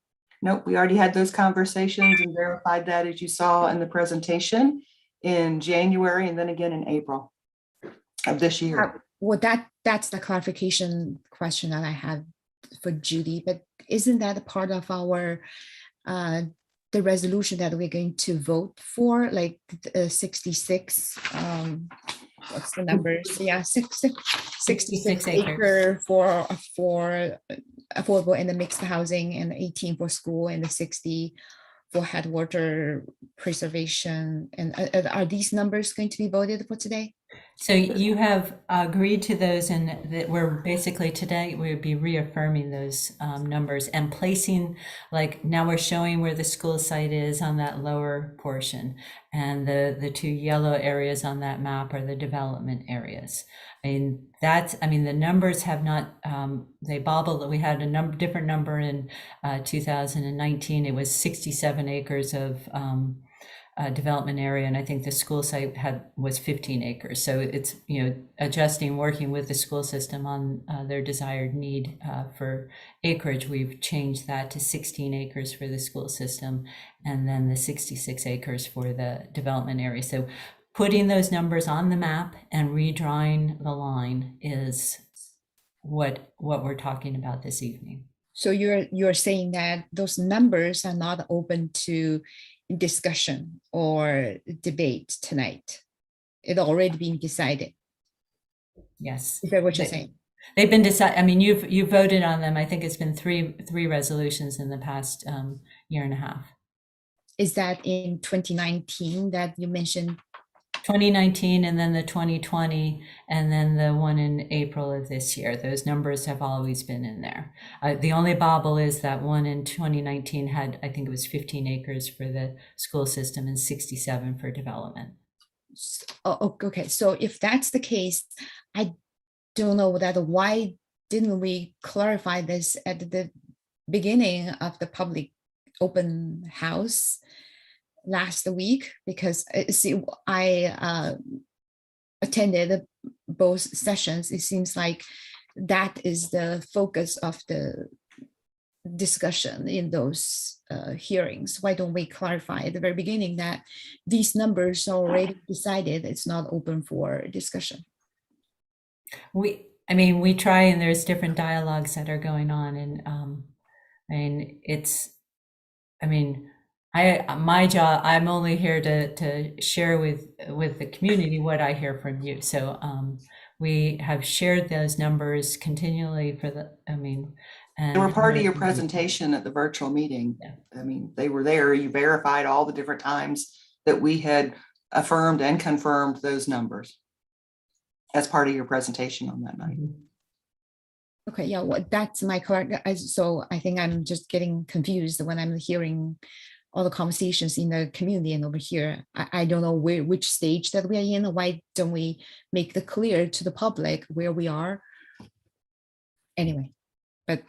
Nope, we already had those conversations and verified that, as you saw in the presentation, in January and then again in April of this year. Well, that's the clarification question that I have for Judy, but isn't that a part of our the resolution that we're going to vote for, like 66, what's the numbers? Yeah, 66 acre for affordable and the mixed housing, and 18 for school, and the 60 for headwater preservation. And are these numbers going to be voted for today? So you have agreed to those, and that we're basically today we would be reaffirming those numbers and placing, like now we're showing where the school site is on that lower portion, and the two yellow areas on that map are the development areas. I mean, the numbers have not, they bobbled. We had a different number in 2019. It was 67 acres of development area, and I think the school site was 15 acres. So it's, adjusting, working with the school system on their desired need for acreage. We've changed that to 16 acres for the school system, and then the 66 acres for the development area. So putting those numbers on the map and redrawing the line is what we're talking about this evening. So you're saying that those numbers are not open to discussion or debate tonight. It already been decided. Yes. Is that what you're saying? They've been decided. I mean, you've voted on them. I think it's been three resolutions in the past year and a half. Is that in 2019 that you mentioned? 2019, and then the 2020, and then the one in April of this year. Those numbers have always been in there. The only bobble is that one in 2019 had, I think it was 15 acres for the school system and 67 for development. Oh, okay. So if that's the case, I don't know that why didn't we clarify this at the beginning of the public open house last week? Because I attended both sessions. It seems like that is the focus of the discussion in those hearings. Why don't we clarify at the very beginning that these numbers are already decided? It's not open for discussion. We try, and there's different dialogues that are going on, and my job, I'm only here to share with the community what I hear from you. So we have shared those numbers continually and they were part of your presentation at the virtual meeting. Yeah. I mean, they were there. You verified all the different times that we had affirmed and confirmed those numbers as part of your presentation on that night. Okay, yeah, well, that's my correct. So I think I'm just getting confused when I'm hearing all the conversations in the community and over here. I don't know which stage that we are in. Why don't we make the clear to the public where we are? Anyway, but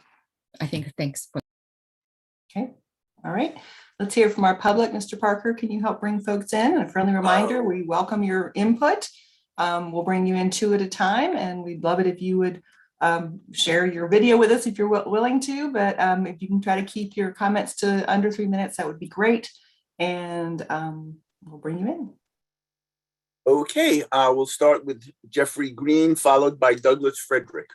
I think thanks for. Okay, all right. Let's hear from our public. Mr. Parker, can you help bring folks in? And a friendly reminder, we welcome your input. We'll bring you in 2 at a time, and we'd love it if you would share your video with us if you're willing to, but if you can try to keep your comments to under 3 minutes, that would be great. And we'll bring you in. Okay, we'll start with Jeffrey Green, followed by Douglas Frederick.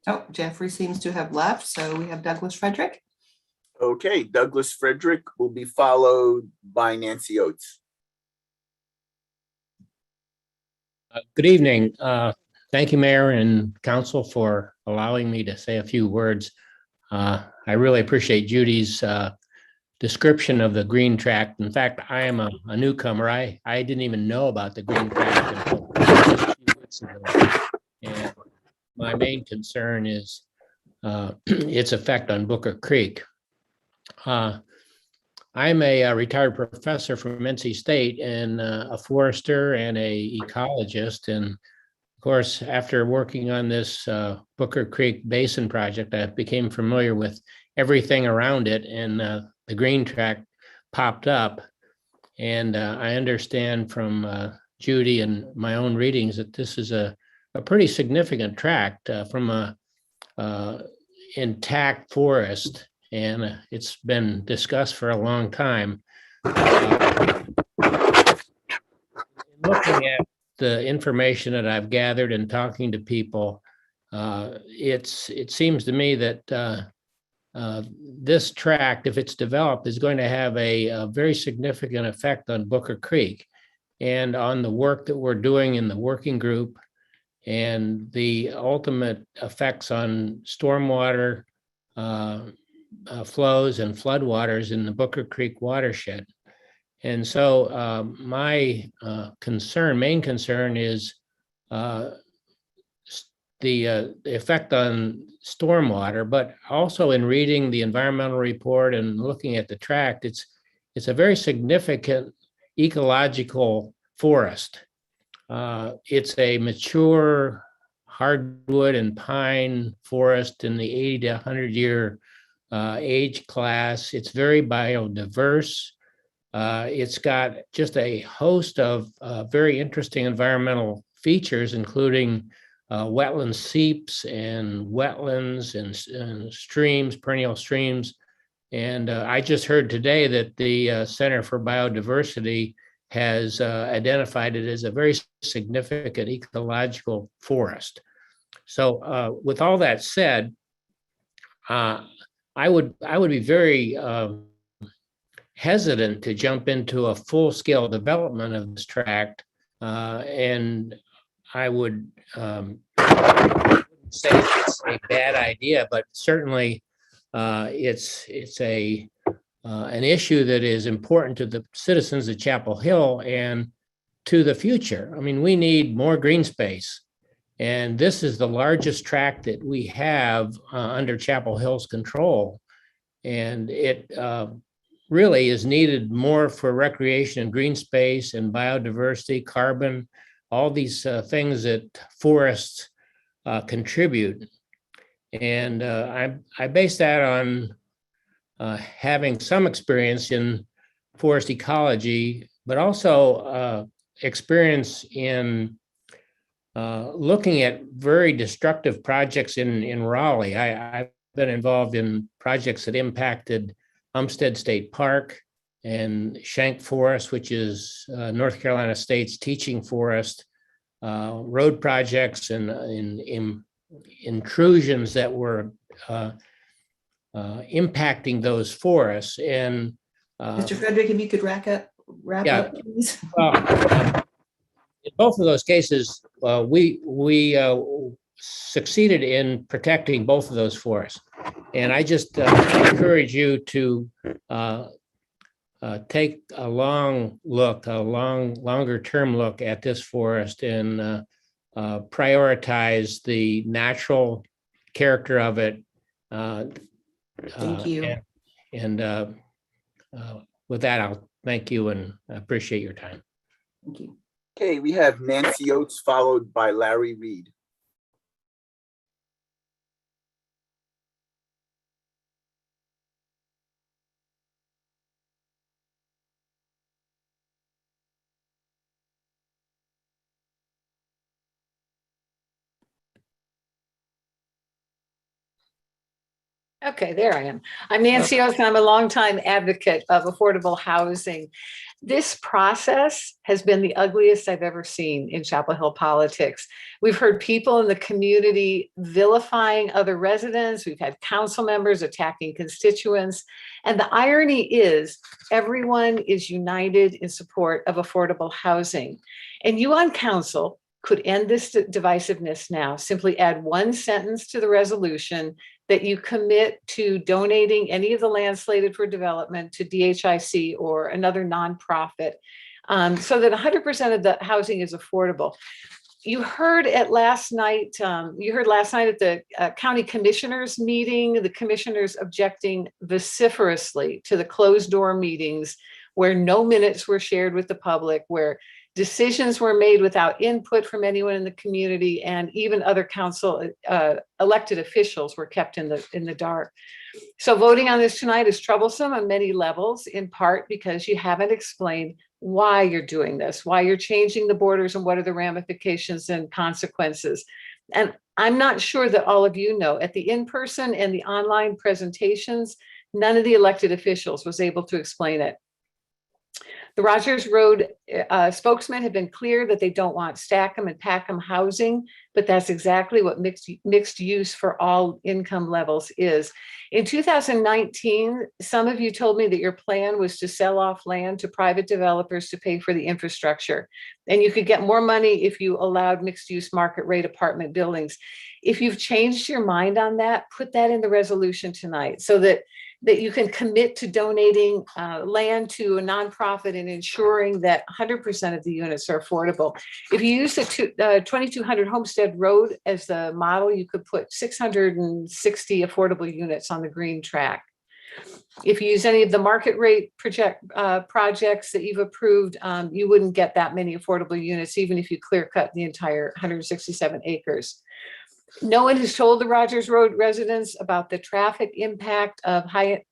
Oh, Jeffrey seems to have left, so we have Douglas Frederick. Okay, Douglas Frederick will be followed by Nancy Oates. Good evening. Thank you, Mayor and Council, for allowing me to say a few words. I really appreciate Judy's description of the green tract. In fact, I am a newcomer. I didn't even know about the green tract until just a few weeks ago. And my main concern is its effect on Booker Creek. I'm a retired professor from NC State and a forester and a ecologist. And of course, after working on this Booker Creek Basin project, I became familiar with everything around it, and the green tract popped up. And I understand from Judy and my own readings that this is a pretty significant tract from a intact forest, and it's been discussed for a long time. Looking at the information that I've gathered and talking to people, it seems to me that this tract, if it's developed, is going to have a very significant effect on Booker Creek and on the work that we're doing in the working group and the ultimate effects on stormwater flows and floodwaters in the Booker Creek watershed. And so my main concern is the effect on stormwater, but also in reading the environmental report and looking at the tract, it's a very significant ecological forest. It's a mature hardwood and pine forest in the 80 to 100 year age class. It's very biodiverse. It's got just a host of very interesting environmental features, including wetland seeps and wetlands and streams, perennial streams. And I just heard today that the Center for Biodiversity has identified it as a very significant ecological forest. So with all that said, I would be very hesitant to jump into a full-scale development of this tract, and I would say it's a bad idea, but certainly it's an issue that is important to the citizens of Chapel Hill and to the future. I mean, we need more green space, and this is the largest tract that we have under Chapel Hill's control, and it really is needed more for recreation and green space and biodiversity, carbon, all these things that forests contribute. And I base that on having some experience in forest ecology, but also experience in looking at very destructive projects in Raleigh. I've been involved in projects that impacted Umstead State Park and Shank Forest, which is North Carolina State's teaching forest, road projects and intrusions that were impacting those forests. And Mr. Frederick, if you could wrap Yeah. up, please? In both of those cases, we succeeded in protecting both of those forests. And I just encourage you to take a longer term look at this forest and prioritize the natural character of it. Thank you. And with that, I'll thank you and appreciate your time. Thank you. Okay, we have Nancy Oates followed by Larry Reed. Okay, there I am. I'm Nancy Oates, and I'm a longtime advocate of affordable housing. This process has been the ugliest I've ever seen in Chapel Hill politics. We've heard people in the community vilifying other residents. We've had council members attacking constituents. And the irony is everyone is united in support of affordable housing. And you on council could end this divisiveness now. Simply add one sentence to the resolution that you commit to donating any of the land slated for development to DHIC or another nonprofit, so that 100% of the housing is affordable. You heard last night at the county commissioners meeting, the commissioners objecting vociferously to the closed door meetings where no minutes were shared with the public, where decisions were made without input from anyone in the community, and even other council elected officials were kept in the dark. So voting on this tonight is troublesome on many levels, in part because you haven't explained why you're doing this, why you're changing the borders, and what are the ramifications and consequences. And I'm not sure that all of you know, at the in-person and the online presentations, none of the elected officials was able to explain it. The Rogers Road spokesmen have been clear that they don't want stack 'em and pack 'em housing, but that's exactly what mixed use for all income levels is. In 2019, some of you told me that your plan was to sell off land to private developers to pay for the infrastructure. And you could get more money if you allowed mixed use market rate apartment buildings. If you've changed your mind on that, put that in the resolution tonight so that you can commit to donating land to a nonprofit and ensuring that 100% of the units are affordable. If you use the 2200 Homestead Road as the model, you could put 660 affordable units on the green track. If you use any of the market rate projects that you've approved, you wouldn't get that many affordable units, even if you clear cut the entire 167 acres. No one has told the Rogers Road residents about the traffic impact of high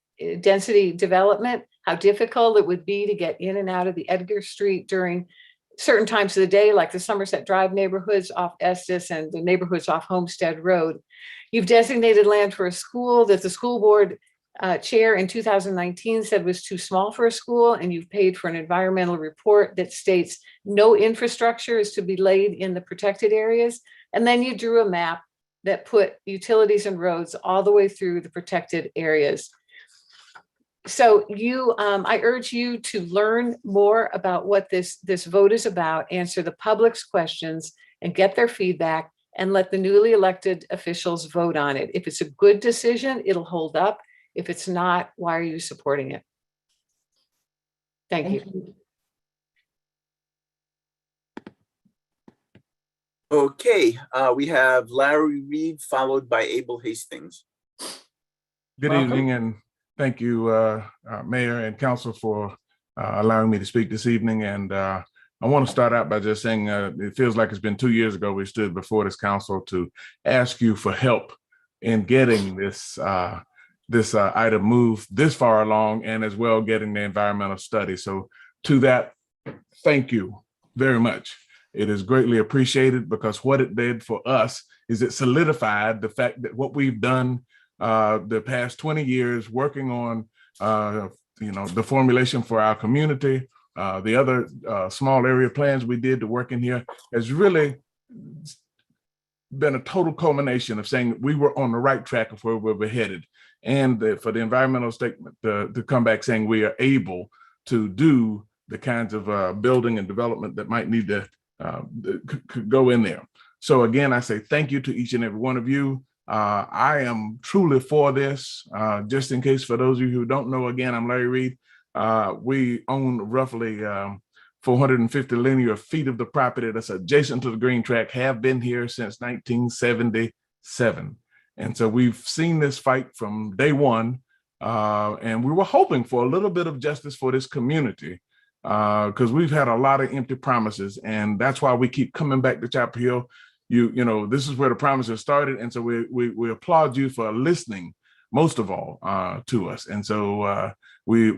density development, how difficult it would be to get in and out of the Edgar Street during certain times of the day, like the Somerset Drive neighborhoods off Estes and the neighborhoods off Homestead Road. You've designated land for a school that the school board chair in 2019 said was too small for a school, and you've paid for an environmental report that states no infrastructure is to be laid in the protected areas. And then you drew a map that put utilities and roads all the way through the protected areas. So I urge you to learn more about what this vote is about, answer the public's questions and get their feedback, and let the newly elected officials vote on it. If it's a good decision, it'll hold up. If it's not, why are you supporting it? Thank you. Okay, we have Larry Reed followed by Abel Hastings. Good evening, and thank you, Mayor and Council, for allowing me to speak this evening. And I want to start out by just saying it feels like it's been 2 years ago we stood before this council to ask you for help in getting this item moved this far along, and as well getting the environmental study. So to that, thank you very much. It is greatly appreciated, because what it did for us is it solidified the fact that what we've done the past 20 years working on the formulation for our community, the other small area plans we did to work in here, has really been a total culmination of saying we were on the right track of where we were headed. And for the environmental statement to come back saying we are able to do the kinds of building and development that might need to could go in there. So again, I say thank you to each and every one of you. I am truly for this. Just in case for those of you who don't know, again, I'm Larry Reed. We own roughly 450 linear feet of the property that's adjacent to the green track, have been here since 1977. And so we've seen this fight from day one. And we were hoping for a little bit of justice for this community because we've had a lot of empty promises. And that's why we keep coming back to Chapel Hill. You know, this is where the promises started. And so we applaud you for listening, most of all, to us. And so we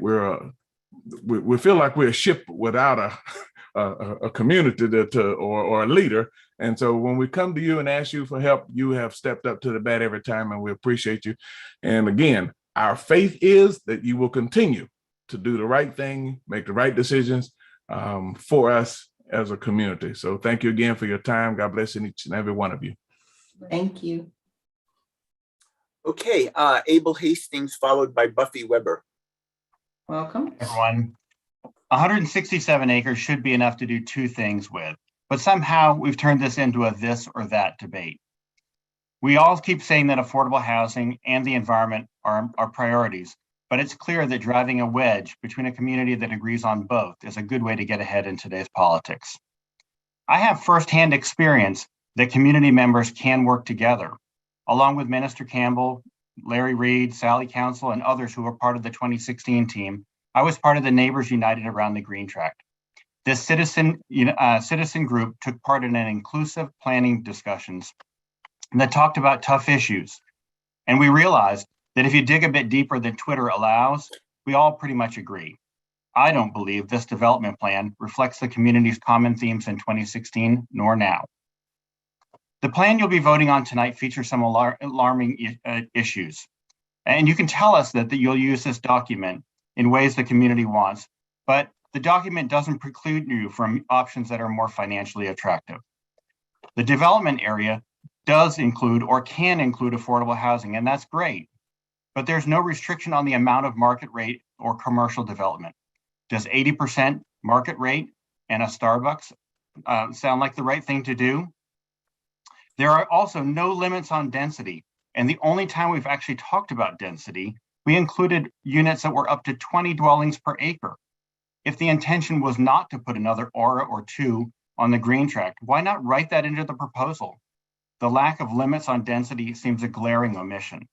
feel like we're a ship without a community or a leader. And so when we come to you and ask you for help, you have stepped up to the bat every time, and we appreciate you. And again, our faith is that you will continue to do the right thing, make the right decisions for us as a community. So thank you again for your time. God bless each and every one of you. Thank you. Okay, Abel Hastings, followed by Buffy Weber. Welcome. Everyone. 167 acres should be enough to do two things with, but somehow we've turned this into a this or that debate. We all keep saying that affordable housing and the environment are priorities, but it's clear that driving a wedge between a community that agrees on both is a good way to get ahead in today's politics. I have firsthand experience that community members can work together, along with Minister Campbell, Larry Reed, Sally Council, and others who were part of the 2016 team. I was part of the Neighbors United around the Green Tract. This citizen group took part in an inclusive planning discussions that talked about tough issues. And we realized that if you dig a bit deeper than Twitter allows, we all pretty much agree. I don't believe this development plan reflects the community's common themes in 2016, nor now. The plan you'll be voting on tonight features some alarming issues. And you can tell us that you'll use this document in ways the community wants, but the document doesn't preclude you from options that are more financially attractive. The development area does include or can include affordable housing, and that's great, but there's no restriction on the amount of market rate or commercial development. Does 80% market rate and a Starbucks sound like the right thing to do? There are also no limits on density, and the only time we've actually talked about density, we included units that were up to 20 dwellings per acre. If the intention was not to put another aura or two on the Green Tract, why not write that into the proposal? The lack of limits on density seems a glaring omission.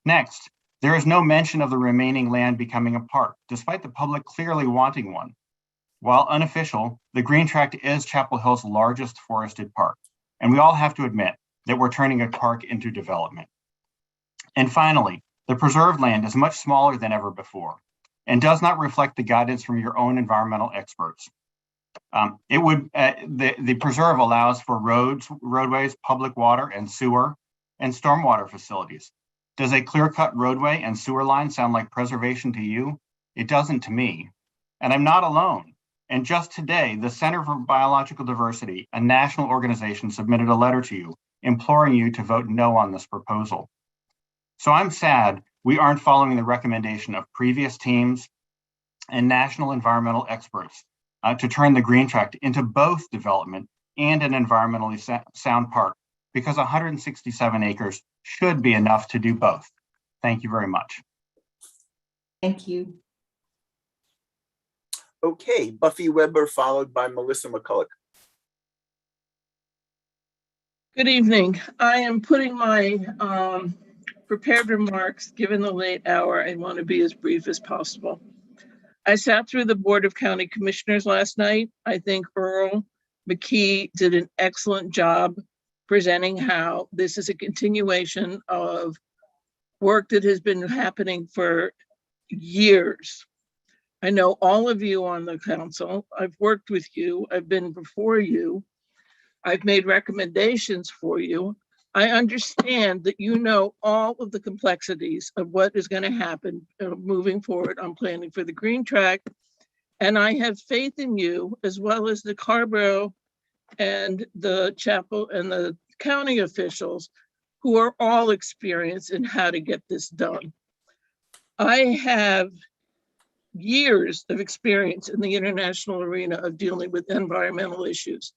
Next, there is no mention of the remaining land becoming a park, despite the public clearly wanting one. While unofficial, the Green Tract is Chapel Hill's largest forested park, and we all have to admit that we're turning a park into development. And finally, the preserved land is much smaller than ever before and does not reflect the guidance from your own environmental experts. The preserve allows for roads, roadways, public water and sewer, and stormwater facilities. Does a clear-cut roadway and sewer line sound like preservation to you? It doesn't to me. And I'm not alone. And just today, the Center for Biological Diversity, a national organization, submitted a letter to you imploring you to vote no on this proposal. So I'm sad we aren't following the recommendation of previous teams and national environmental experts to turn the Green Tract into both development and an environmentally sound park, because 167 acres should be enough to do both. Thank you very much. Thank you. Okay, Buffy Weber, followed by Melissa McCulloch. Good evening. I am putting my prepared remarks, given the late hour. I want to be as brief as possible. I sat through the Board of County Commissioners last night. I think Earl McKee did an excellent job presenting how this is a continuation of work that has been happening for years. I know all of you on the council. I've worked with you. I've been before you. I've made recommendations for you. I understand that you know all of the complexities of what is going to happen moving forward on planning for the Green Tract. And I have faith in you, as well as the Carborough and the Chapel and the county officials who are all experienced in how to get this done. I have years of experience in the international arena of dealing with environmental issues.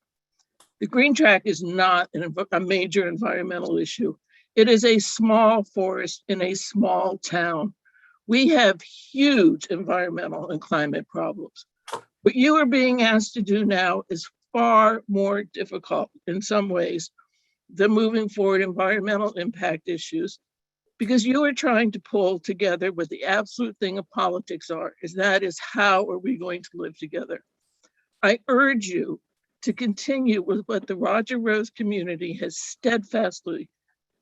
The Green Tract is not a major environmental issue. It is a small forest in a small town. We have huge environmental and climate problems. What you are being asked to do now is far more difficult in some ways than moving forward environmental impact issues, because you are trying to pull together what the absolute thing of politics that is how are we going to live together? I urge you to continue with what the Roger Rose community has steadfastly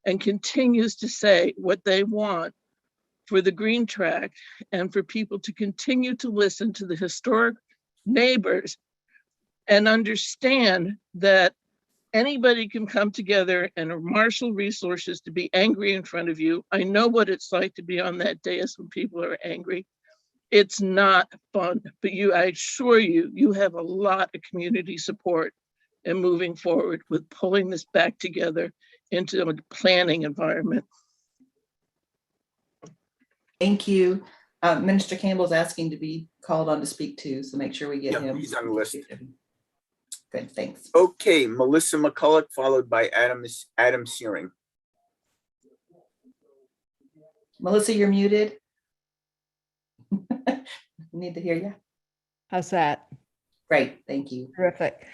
and continues to say what they want for the Green Tract, and for people to continue to listen to the historic neighbors and understand that anybody can come together and marshal resources to be angry in front of you. I know what it's like to be on that dais when people are angry. It's not fun, but I assure you, you have a lot of community support in moving forward with pulling this back together into a planning environment. Thank you. Minister Campbell's asking to be called on to speak too, so make sure we get him. He's on the list. Good, thanks. Okay, Melissa McCulloch, followed by Adam Searing. Melissa, you're muted. Need to hear you. How's that? Great, thank you. Terrific.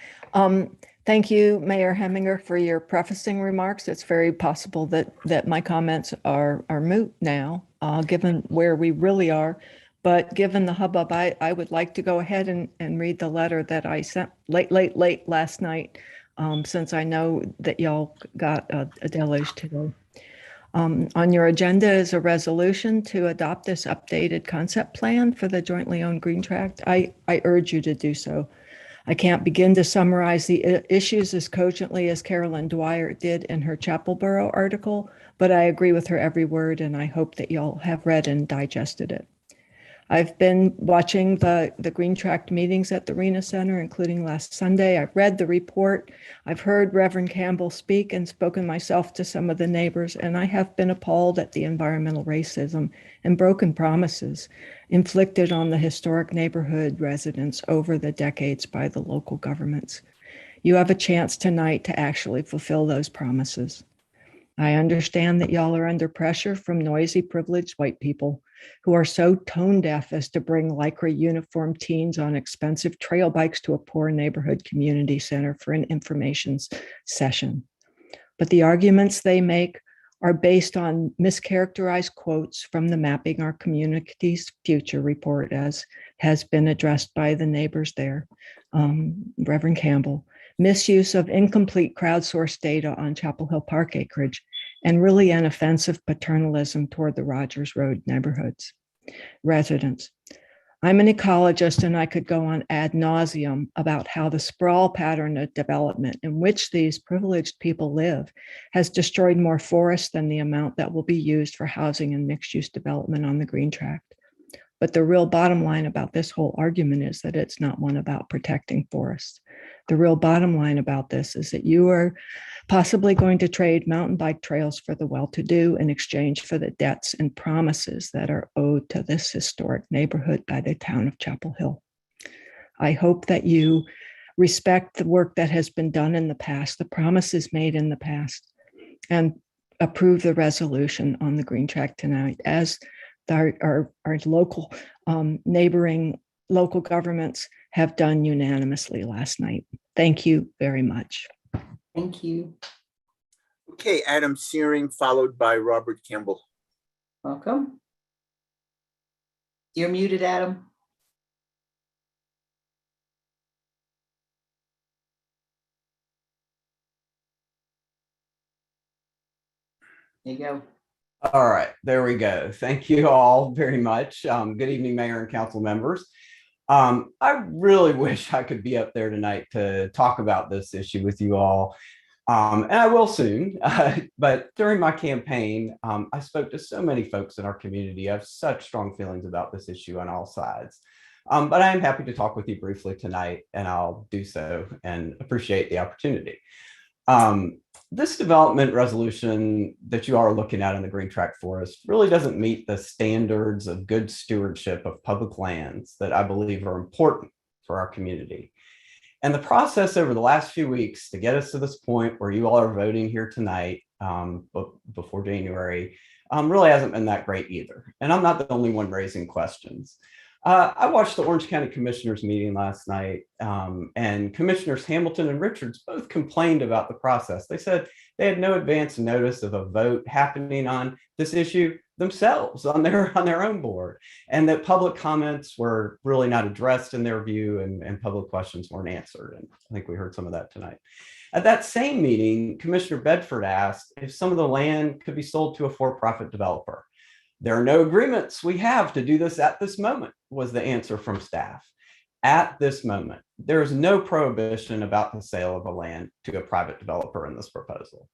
Thank you, Mayor Heminger, for your prefacing remarks. It's very possible that my comments are moot now, given where we really are. But given the hubbub, I would like to go ahead and read the letter that I sent late last night, since I know that y'all got a deluge today. On your agenda is a resolution to adopt this updated concept plan for the jointly owned Green Tract. I urge you to do so. I can't begin to summarize the issues as cogently as Carolyn Dwyer did in her Chapelboro article, but I agree with her every word, and I hope that y'all have read and digested it. I've been watching the Green Tract meetings at the Arena Center, including last Sunday. I've read the report. I've heard Reverend Campbell speak and spoken myself to some of the neighbors, and I have been appalled at the environmental racism and broken promises inflicted on the historic neighborhood residents over the decades by the local governments. You have a chance tonight to actually fulfill those promises. I understand that y'all are under pressure from noisy, privileged white people who are so tone deaf as to bring Lycra uniformed teens on expensive trail bikes to a poor neighborhood community center for an information session. But the arguments they make are based on mischaracterized quotes from the Mapping Our Community's Future report, as has been addressed by the neighbors there, Reverend Campbell, misuse of incomplete crowdsourced data on Chapel Hill Park acreage, and really an offensive paternalism toward the Rogers Road neighborhoods residents. I'm an ecologist, and I could go on ad nauseum about how the sprawl pattern of development in which these privileged people live has destroyed more forests than the amount that will be used for housing and mixed-use development on the Green Tract. But the real bottom line about this whole argument is that it's not one about protecting forests. The real bottom line about this is that you are possibly going to trade mountain bike trails for the well-to-do in exchange for the debts and promises that are owed to this historic neighborhood by the town of Chapel Hill. I hope that you respect the work that has been done in the past, the promises made in the past, and approve the resolution on the Green Tract tonight, as our local neighboring local governments have done unanimously last night. Thank you very much. Thank you. Okay, Adam Searing, followed by Robert Campbell. Welcome. You're muted, Adam. There you go. All right, there we go. Thank you all very much. Good evening, Mayor and council members. I really wish I could be up there tonight to talk about this issue with you all. And I will soon, but during my campaign, I spoke to so many folks in our community. I have such strong feelings about this issue on all sides. But I am happy to talk with you briefly tonight, and I'll do so and appreciate the opportunity. This development resolution that you are looking at in the Green Tract Forest really doesn't meet the standards of good stewardship of public lands that I believe are important for our community. And the process over the last few weeks to get us to this point where you all are voting here tonight before January really hasn't been that great either. And I'm not the only one raising questions. I watched the Orange County Commissioners meeting last night, and Commissioners Hamilton and Richards both complained about the process. They said they had no advance notice of a vote happening on this issue themselves on their own board, and that public comments were really not addressed in their view, and public questions weren't answered. And I think we heard some of that tonight. At that same meeting, Commissioner Bedford asked if some of the land could be sold to a for-profit developer. There are no agreements we have to do this at this moment, was the answer from staff. At this moment, there is no prohibition about the sale of a land to a private developer in this proposal.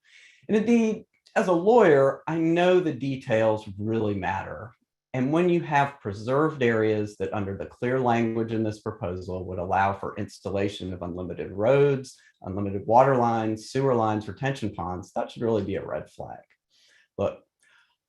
And indeed, as a lawyer, I know the details really matter. And when you have preserved areas that under the clear language in this proposal would allow for installation of unlimited roads, unlimited water lines, sewer lines, retention ponds, that should really be a red flag. Look,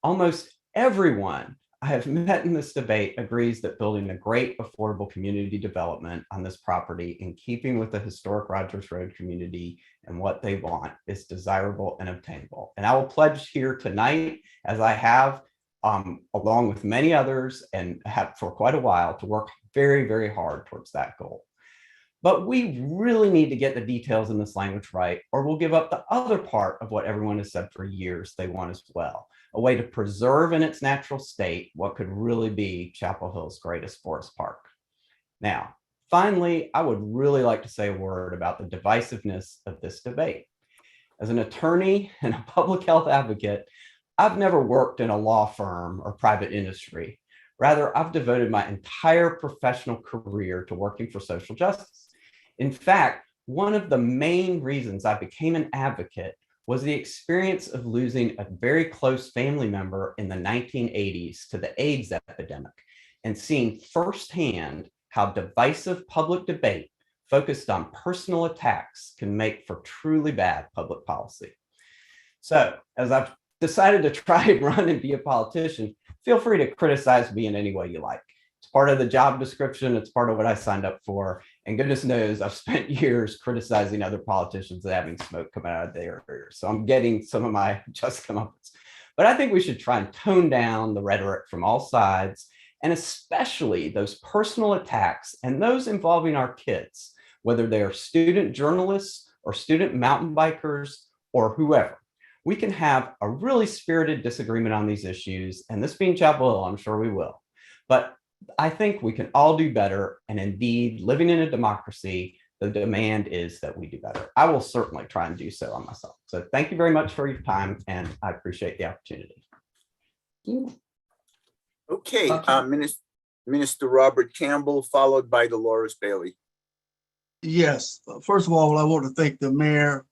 almost everyone I have met in this debate agrees that building a great affordable community development on this property in keeping with the historic Rogers Road community and what they want is desirable and obtainable. And I will pledge here tonight, as I have along with many others and have for quite a while, to work very, very hard towards that goal. But we really need to get the details in this language right, or we'll give up the other part of what everyone has said for years they want as well. A way to preserve in its natural state what could really be Chapel Hill's greatest forest park. Now, finally, I would really like to say a word about the divisiveness of this debate. As an attorney and a public health advocate, I've never worked in a law firm or private industry. Rather, I've devoted my entire professional career to working for social justice. In fact, one of the main reasons I became an advocate was the experience of losing a very close family member in the 1980s to the AIDS epidemic and seeing firsthand how divisive public debate focused on personal attacks can make for truly bad public policy. So, as I've decided to try and run and be a politician, feel free to criticize me in any way you like. It's part of the job description. It's part of what I signed up for. And goodness knows I've spent years criticizing other politicians and having smoke come out of their ears. So I'm getting some of my just comeuppance. But I think we should try and tone down the rhetoric from all sides, and especially those personal attacks and those involving our kids, whether they are student journalists or student mountain bikers or whoever. We can have a really spirited disagreement on these issues, and this being Chapel Hill, I'm sure we will. But I think we can all do better, and indeed, living in a democracy, the demand is that we do better. I will certainly try and do so on myself. So thank you very much for your time, and I appreciate the opportunity. Okay, Minister Robert Campbell, followed by Dolores Bailey. Yes, first of all, I want to thank the mayor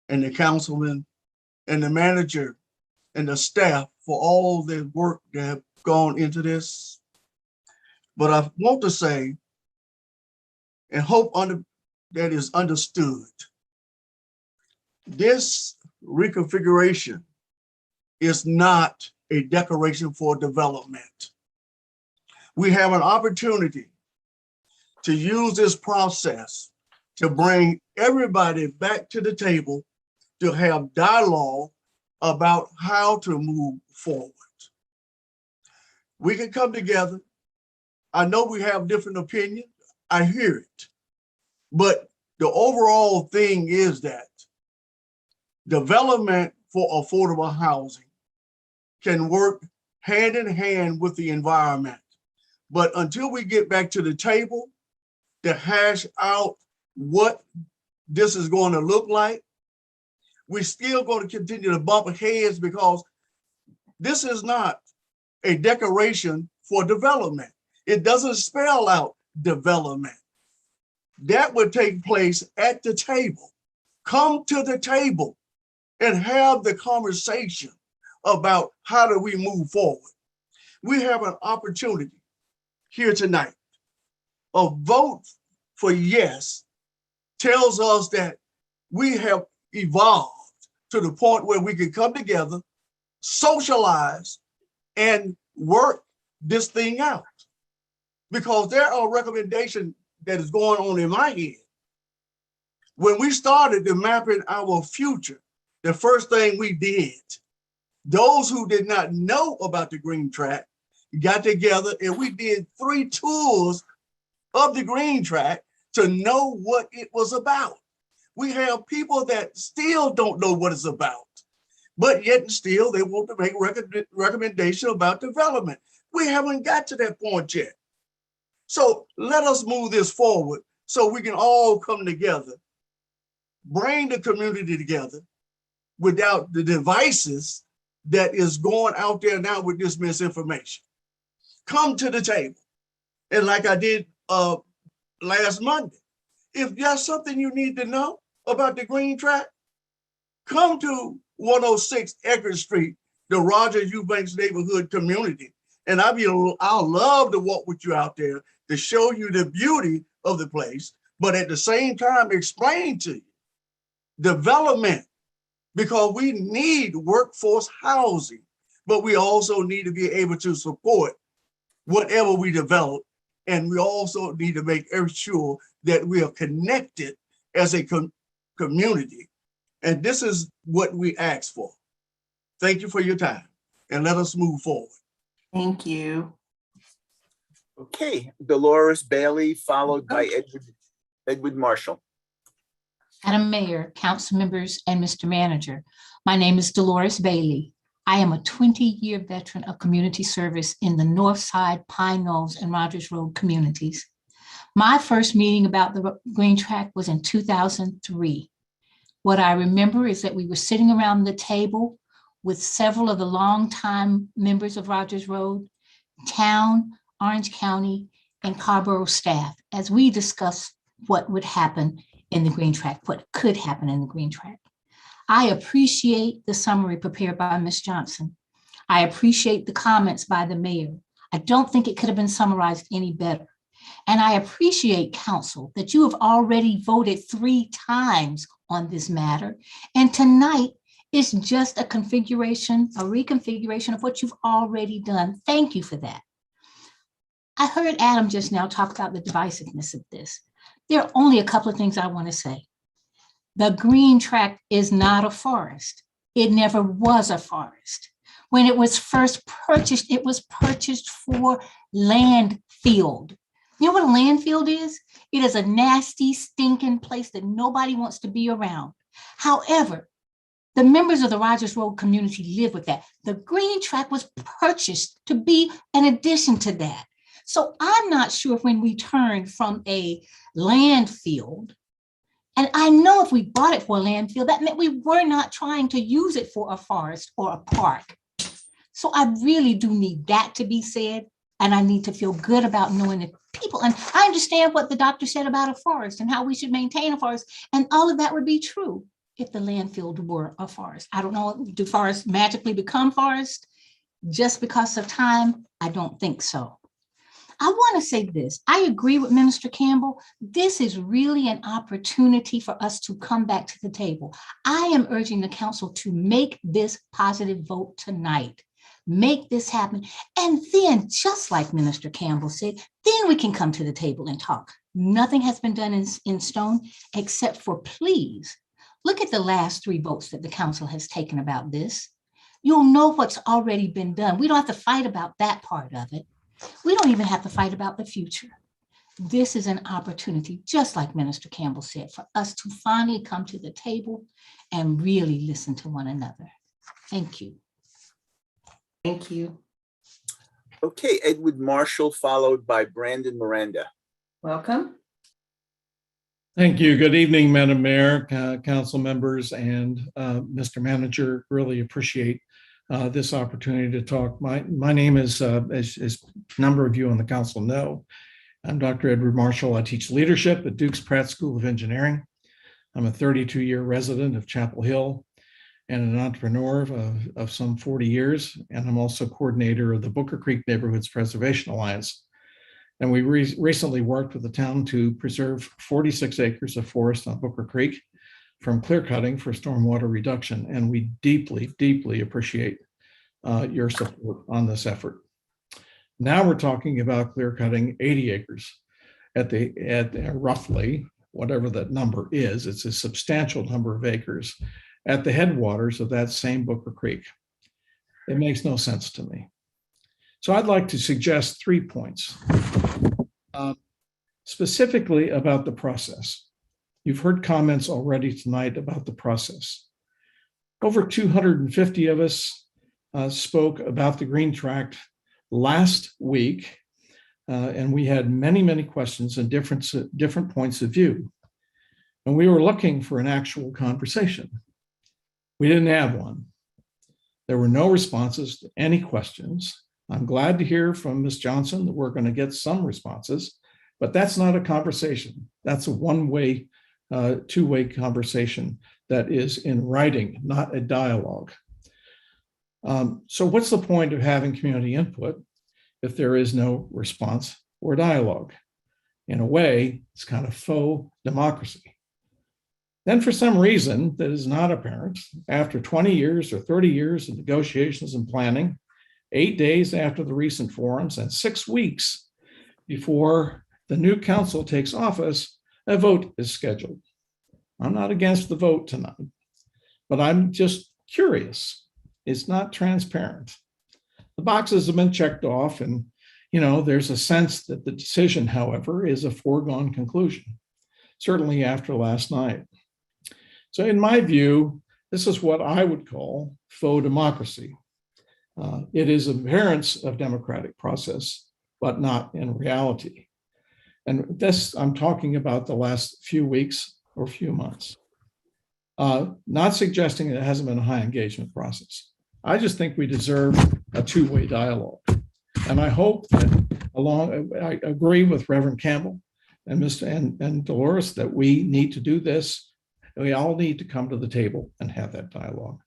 and the councilman and the manager and the staff for all the work that have gone into this. But I want to say, and hope that is understood, this reconfiguration is not a declaration for development. We have an opportunity to use this process to bring everybody back to the table to have dialogue about how to move forward. We can come together. I know we have different opinions. I hear it. But the overall thing is that development for affordable housing can work hand in hand with the environment. But until we get back to the table to hash out what this is going to look like, we're still going to continue to bump heads because this is not a declaration for development. It doesn't spell out development. That would take place at the table. Come to the table and have the conversation about how do we move forward. We have an opportunity here tonight. A vote for yes tells us that we have evolved to the point where we can come together, socialize, and work this thing out. Because there are recommendations that is going on in my head. When we started to mapping our future, the first thing we did, those who did not know about the green track got together and we did 3 tours of the green track to know what it was about. We have people that still don't know what it's about, but yet still they want to make recommendation about development. We haven't got to that point yet. So let us move this forward so we can all come together, bring the community together without the devices that is going out there now with this misinformation. Come to the table. And like I did last Monday, if there's something you need to know about the green track, come to 106 Eckerd Street, the Rogers Eubanks neighborhood community. And I'll love to walk with you out there to show you the beauty of the place, but at the same time, explain to you development, because we need workforce housing, but we also need to be able to support whatever we develop. And we also need to make sure that we are connected as a community. And this is what we ask for. Thank you for your time, and let us move forward. Thank you. Okay, Dolores Bailey, followed by Edward Marshall. Madam Mayor, council members, and Mr. Manager, my name is Dolores Bailey. I am a 20-year veteran of community service in the North Side, Pine Knolls, and Rogers Road communities. My first meeting about the green track was in 2003. What I remember is that we were sitting around the table with several of the longtime members of Rogers Road, town, Orange County, and Carrboro staff as we discussed what would happen in the green track, what could happen in the green track. I appreciate the summary prepared by Ms. Johnson. I appreciate the comments by the mayor. I don't think it could have been summarized any better. And I appreciate, council, that you have already voted 3 times on this matter. And tonight is just a reconfiguration of what you've already done. Thank you for that. I heard Adam just now talk about the divisiveness of this. There are only a couple of things I want to say. The green tract is not a forest. It never was a forest. When it was first purchased, it was purchased for landfill. You know what a landfill is? It is a nasty, stinking place that nobody wants to be around. However, the members of the Rogers Road community live with that. The green tract was purchased to be an addition to that. So I'm not sure if when we turned from a landfill, and I know if we bought it for a landfill, that meant we were not trying to use it for a forest or a park. So I really do need that to be said. And I need to feel good about knowing that people, and I understand what the doctor said about a forest and how we should maintain a forest. And all of that would be true if the landfill were a forest. I don't know, do forests magically become forest just because of time? I don't think so. I want to say this. I agree with Minister Campbell. This is really an opportunity for us to come back to the table. I am urging the council to make this positive vote tonight. Make this happen. And then, just like Minister Campbell said, then we can come to the table and talk. Nothing has been done in stone, except for, please, look at the last 3 votes that the council has taken about this. You'll know what's already been done. We don't have to fight about that part of it. We don't even have to fight about the future. This is an opportunity, just like Minister Campbell said, for us to finally come to the table and really listen to one another. Thank you. Thank you. Okay, Edward Marshall, followed by Brandon Miranda. Welcome. Thank you. Good evening, Madam Mayor, council members, and Mr. Manager. Really appreciate this opportunity to talk. My name is, as a number of you on the council know, I'm Dr. Edward Marshall. I teach leadership at Duke's Pratt School of Engineering. I'm a 32-year resident of Chapel Hill and an entrepreneur of some 40 years. And I'm also coordinator of the Booker Creek Neighborhoods Preservation Alliance. And we recently worked with the town to preserve 46 acres of forest on Booker Creek from clear cutting for stormwater reduction. And we deeply, deeply appreciate your support on this effort. Now we're talking about clear cutting 80 acres at roughly whatever that number is. It's a substantial number of acres at the headwaters of that same Booker Creek. It makes no sense to me. So I'd like to suggest 3 points, specifically about the process. You've heard comments already tonight about the process. Over 250 of us spoke about the Green Tract last week, and we had many, many questions and different points of view. And we were looking for an actual conversation. We didn't have one. There were no responses to any questions. I'm glad to hear from Ms. Johnson that we're going to get some responses, but that's not a conversation. That's a one-way, two-way conversation that is in writing, not a dialogue. So what's the point of having community input if there is no response or dialogue? In a way, it's kind of faux democracy. Then for some reason that is not apparent, after 20 years or 30 years of negotiations and planning, 8 days after the recent forums and 6 weeks before the new council takes office, a vote is scheduled. I'm not against the vote tonight, but I'm just curious. It's not transparent. The boxes have been checked off, and there's a sense that the decision, however, is a foregone conclusion, certainly after last night. So in my view, this is what I would call faux democracy. It is an appearance of democratic process, but not in reality. And this, I'm talking about the last few weeks or few months. Not suggesting that it hasn't been a high engagement process. I just think we deserve a two-way dialogue. And I hope that I agree with Reverend Campbell and and Dolores that we need to do this. We all need to come to the table and have that dialogue.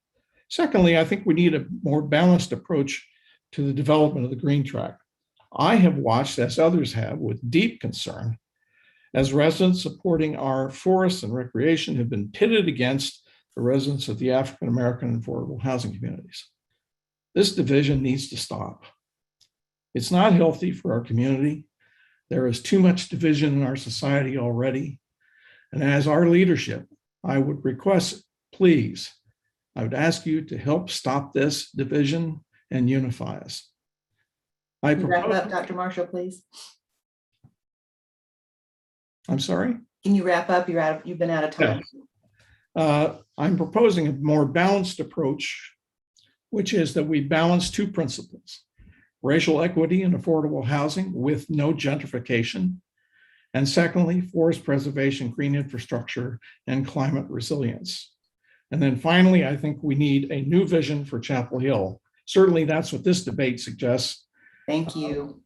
Secondly, I think we need a more balanced approach to the development of the Green Tract. I have watched, as others have, with deep concern, as residents supporting our forests and recreation have been pitted against the residents of the African American and affordable housing communities. This division needs to stop. It's not healthy for our community. There is too much division in our society already. And as our leadership, I would request, please, I would ask you to help stop this division and unify us. Wrap up, Dr. Marshall, please. I'm sorry? Can you wrap up? You've been out of time. I'm proposing a more balanced approach, which is that we balance two principles: racial equity and affordable housing with no gentrification. And secondly, forest preservation, green infrastructure, and climate resilience. And then finally, I think we need a new vision for Chapel Hill. Certainly that's what this debate suggests. Thank you.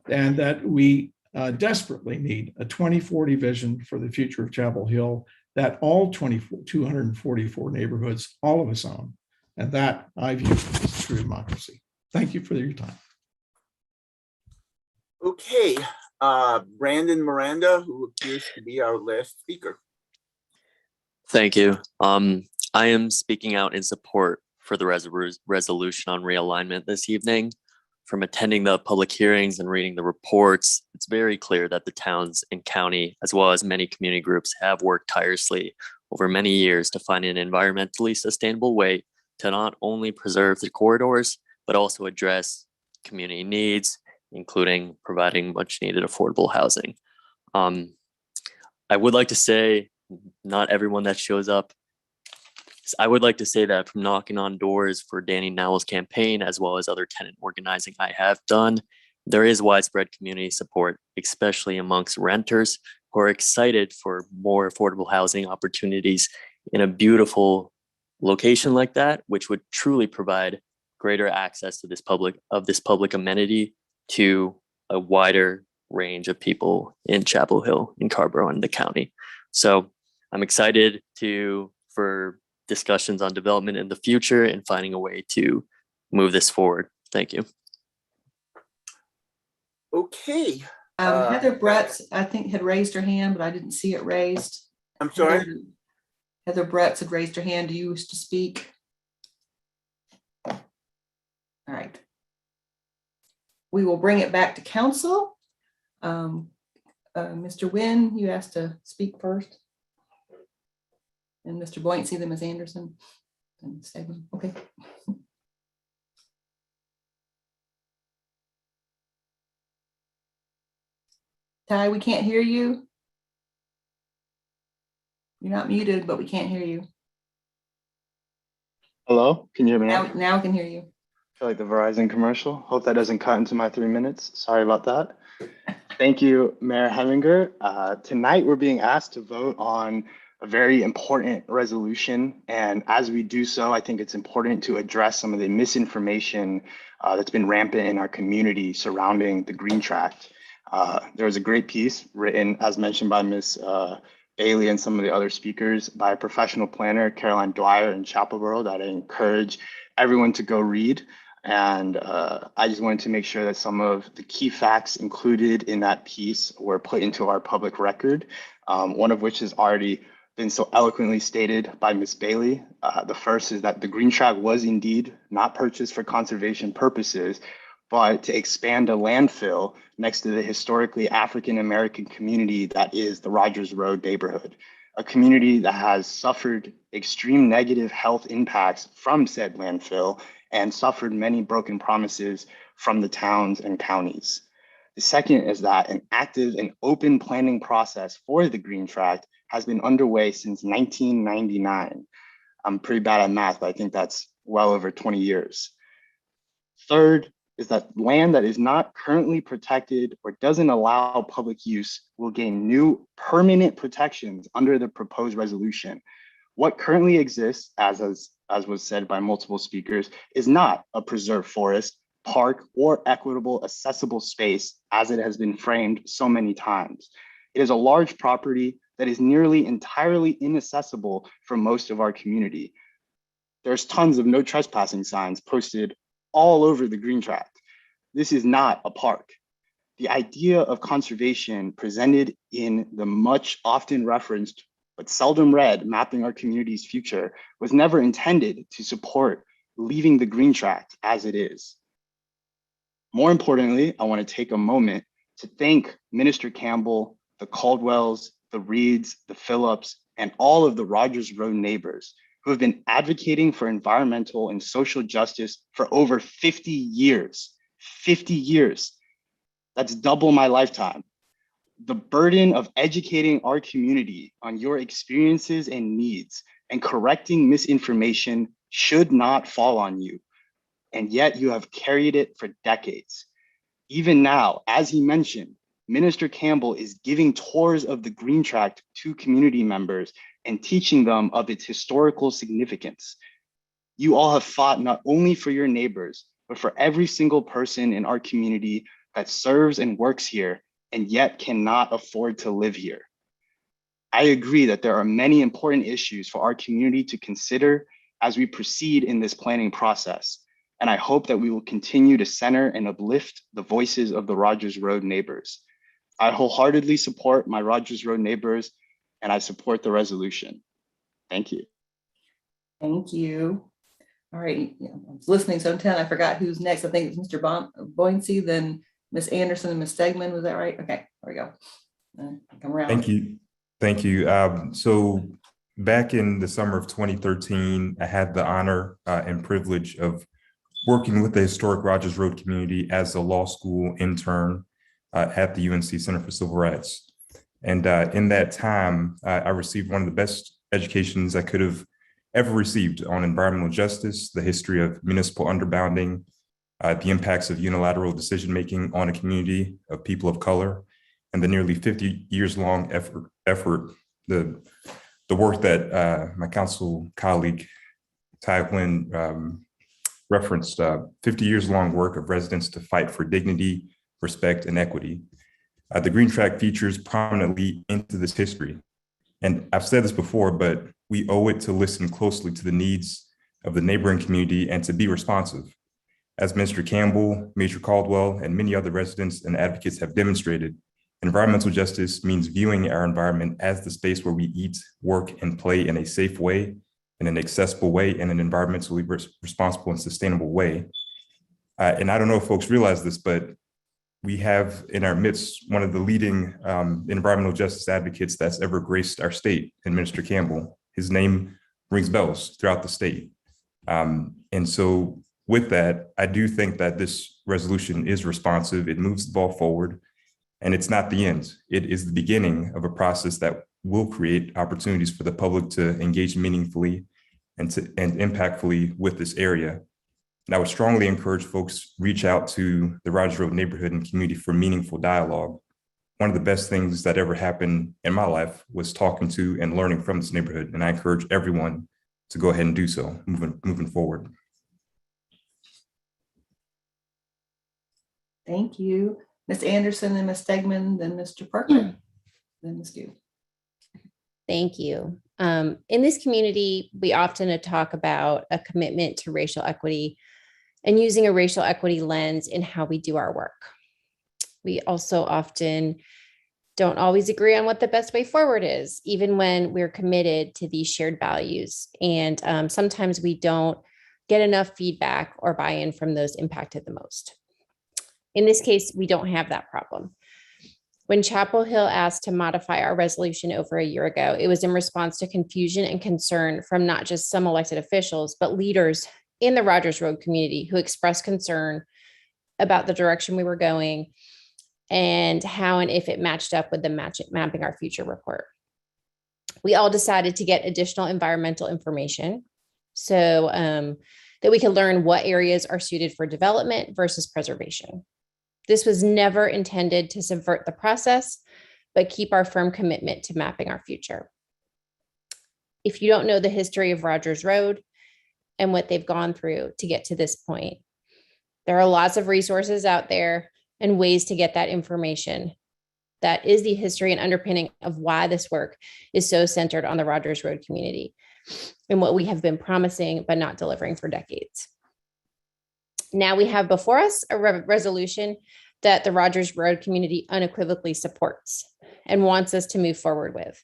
And that we desperately need a 2040 vision for the future of Chapel Hill that all 244 neighborhoods, all of us own. And that I view as true democracy. Thank you for your time. Okay, Brandon Miranda, who appears to be our last speaker. Thank you. I am speaking out in support for the resolution on realignment this evening. From attending the public hearings and reading the reports, it's very clear that the towns and county, as well as many community groups, have worked tirelessly over many years to find an environmentally sustainable way to not only preserve the corridors, but also address community needs, including providing much needed affordable housing. I would like to say, not everyone that shows up, I would like to say that from knocking on doors for Danny Nowell's campaign, as well as other tenant organizing I have done, there is widespread community support, especially amongst renters who are excited for more affordable housing opportunities in a beautiful location like that, which would truly provide greater access to this public amenity to a wider range of people in Chapel Hill, in Carrboro, and the county. So I'm excited for discussions on development in the future and finding a way to move this forward. Thank you. Okay. Heather Bretz, I think, had raised her hand, but I didn't see it raised. I'm sorry? Heather Bretz had raised her hand. Do you wish to speak? All right. We will bring it back to council. Mr. Nguyen, you asked to speak first. And Mr. Boynton, then Ms. Anderson. And Stegman. Okay. Ty, we can't hear you. You're not muted, but we can't hear you. Hello, can you hear me now? Now I can hear you. I feel like the Verizon commercial. Hope that doesn't cut into my 3 minutes. Sorry about that. Thank you, Mayor Heminger. Tonight, we're being asked to vote on a very important resolution. And as we do so, I think it's important to address some of the misinformation that's been rampant in our community surrounding the Green Tract. There was a great piece written, as mentioned by Ms. Bailey and some of the other speakers, by a professional planner, Caroline Dwyer in Chapel Borough, that I encourage everyone to go read. And I just wanted to make sure that some of the key facts included in that piece were put into our public record, one of which has already been so eloquently stated by Ms. Bailey. The first is that the Green Tract was indeed not purchased for conservation purposes, but to expand a landfill next to the historically African-American community that is the Rogers Road neighborhood, a community that has suffered extreme negative health impacts from said landfill and suffered many broken promises from the towns and counties. The second is that an active and open planning process for the Green Tract has been underway since 1999. I'm pretty bad at math, but I think that's well over 20 years. Third is that land that is not currently protected or doesn't allow public use will gain new permanent protections under the proposed resolution. What currently exists, as was said by multiple speakers, is not a preserved forest, park, or equitable accessible space as it has been framed so many times. It is a large property that is nearly entirely inaccessible for most of our community. There's tons of no trespassing signs posted all over the Green Tract. This is not a park. The idea of conservation presented in the much often referenced but seldom read Mapping Our Community's Future was never intended to support leaving the Green Tract as it is. More importantly, I want to take a moment to thank Minister Campbell, the Caldwells, the Reeds, the Phillips, and all of the Rogers Road neighbors who have been advocating for environmental and social justice for over 50 years. 50 years. That's double my lifetime. The burden of educating our community on your experiences and needs and correcting misinformation should not fall on you. And yet you have carried it for decades. Even now, as he mentioned, Minister Campbell is giving tours of the Green Tract to community members and teaching them of its historical significance. You all have fought not only for your neighbors, but for every single person in our community that serves and works here and yet cannot afford to live here. I agree that there are many important issues for our community to consider as we proceed in this planning process. And I hope that we will continue to center and uplift the voices of the Rogers Road neighbors. I wholeheartedly support my Rogers Road neighbors, and I support the resolution. Thank you. Thank you. All right, yeah, I was listening, so I forgot who's next. I think it's Mr. Boynton, then Ms. Anderson and Ms. Stegman. Was that right? Okay, there we go. Come around. Thank you. Thank you. So back in the summer of 2013, I had the honor and privilege of working with the historic Rogers Road community as a law school intern at the UNC Center for Civil Rights. And in that time, I received one of the best educations I could have ever received on environmental justice, the history of municipal underbounding, the impacts of unilateral decision-making on a community of people of color, and the nearly 50 years long effort, the work that my council colleague, Tai Nguyen, referenced, 50 years long work of residents to fight for dignity, respect, and equity. The Green Tract features prominently into this history. And I've said this before, but we owe it to listen closely to the needs of the neighboring community and to be responsive. As Mr. Campbell, Major Caldwell, and many other residents and advocates have demonstrated, Environmental justice means viewing our environment as the space where we eat, work, and play in a safe way, in an accessible way, in an environmentally responsible and sustainable way. And I don't know if folks realize this, but we have in our midst one of the leading environmental justice advocates that's ever graced our state, and Minister Campbell. His name rings bells throughout the state. And so with that, I do think that this resolution is responsive. It moves the ball forward, and it's not the end. It is the beginning of a process that will create opportunities for the public to engage meaningfully and impactfully with this area. And I would strongly encourage folks reach out to the Rogers Road neighborhood and community for meaningful dialogue. One of the best things that ever happened in my life was talking to and learning from this neighborhood. And I encourage everyone to go ahead and do so moving forward. Thank you. Ms. Anderson, then Ms. Stegman, then Mr. Parker, then Ms. Gu. Thank you. In this community, we often talk about a commitment to racial equity and using a racial equity lens in how we do our work. We also often don't always agree on what the best way forward is, even when we're committed to these shared values. And sometimes we don't get enough feedback or buy-in from those impacted the most. In this case, we don't have that problem. When Chapel Hill asked to modify our resolution over a year ago, it was in response to confusion and concern from not just some elected officials, but leaders in the Rogers Road community who expressed concern about the direction we were going and how and if it matched up with the Mapping Our Future report. We all decided to get additional environmental information so that we could learn what areas are suited for development versus preservation. This was never intended to subvert the process, but keep our firm commitment to mapping our future. If you don't know the history of Rogers Road and what they've gone through to get to this point, there are lots of resources out there and ways to get that information. That is the history and underpinning of why this work is so centered on the Rogers Road community and what we have been promising but not delivering for decades. Now we have before us a resolution that the Rogers Road community unequivocally supports and wants us to move forward with.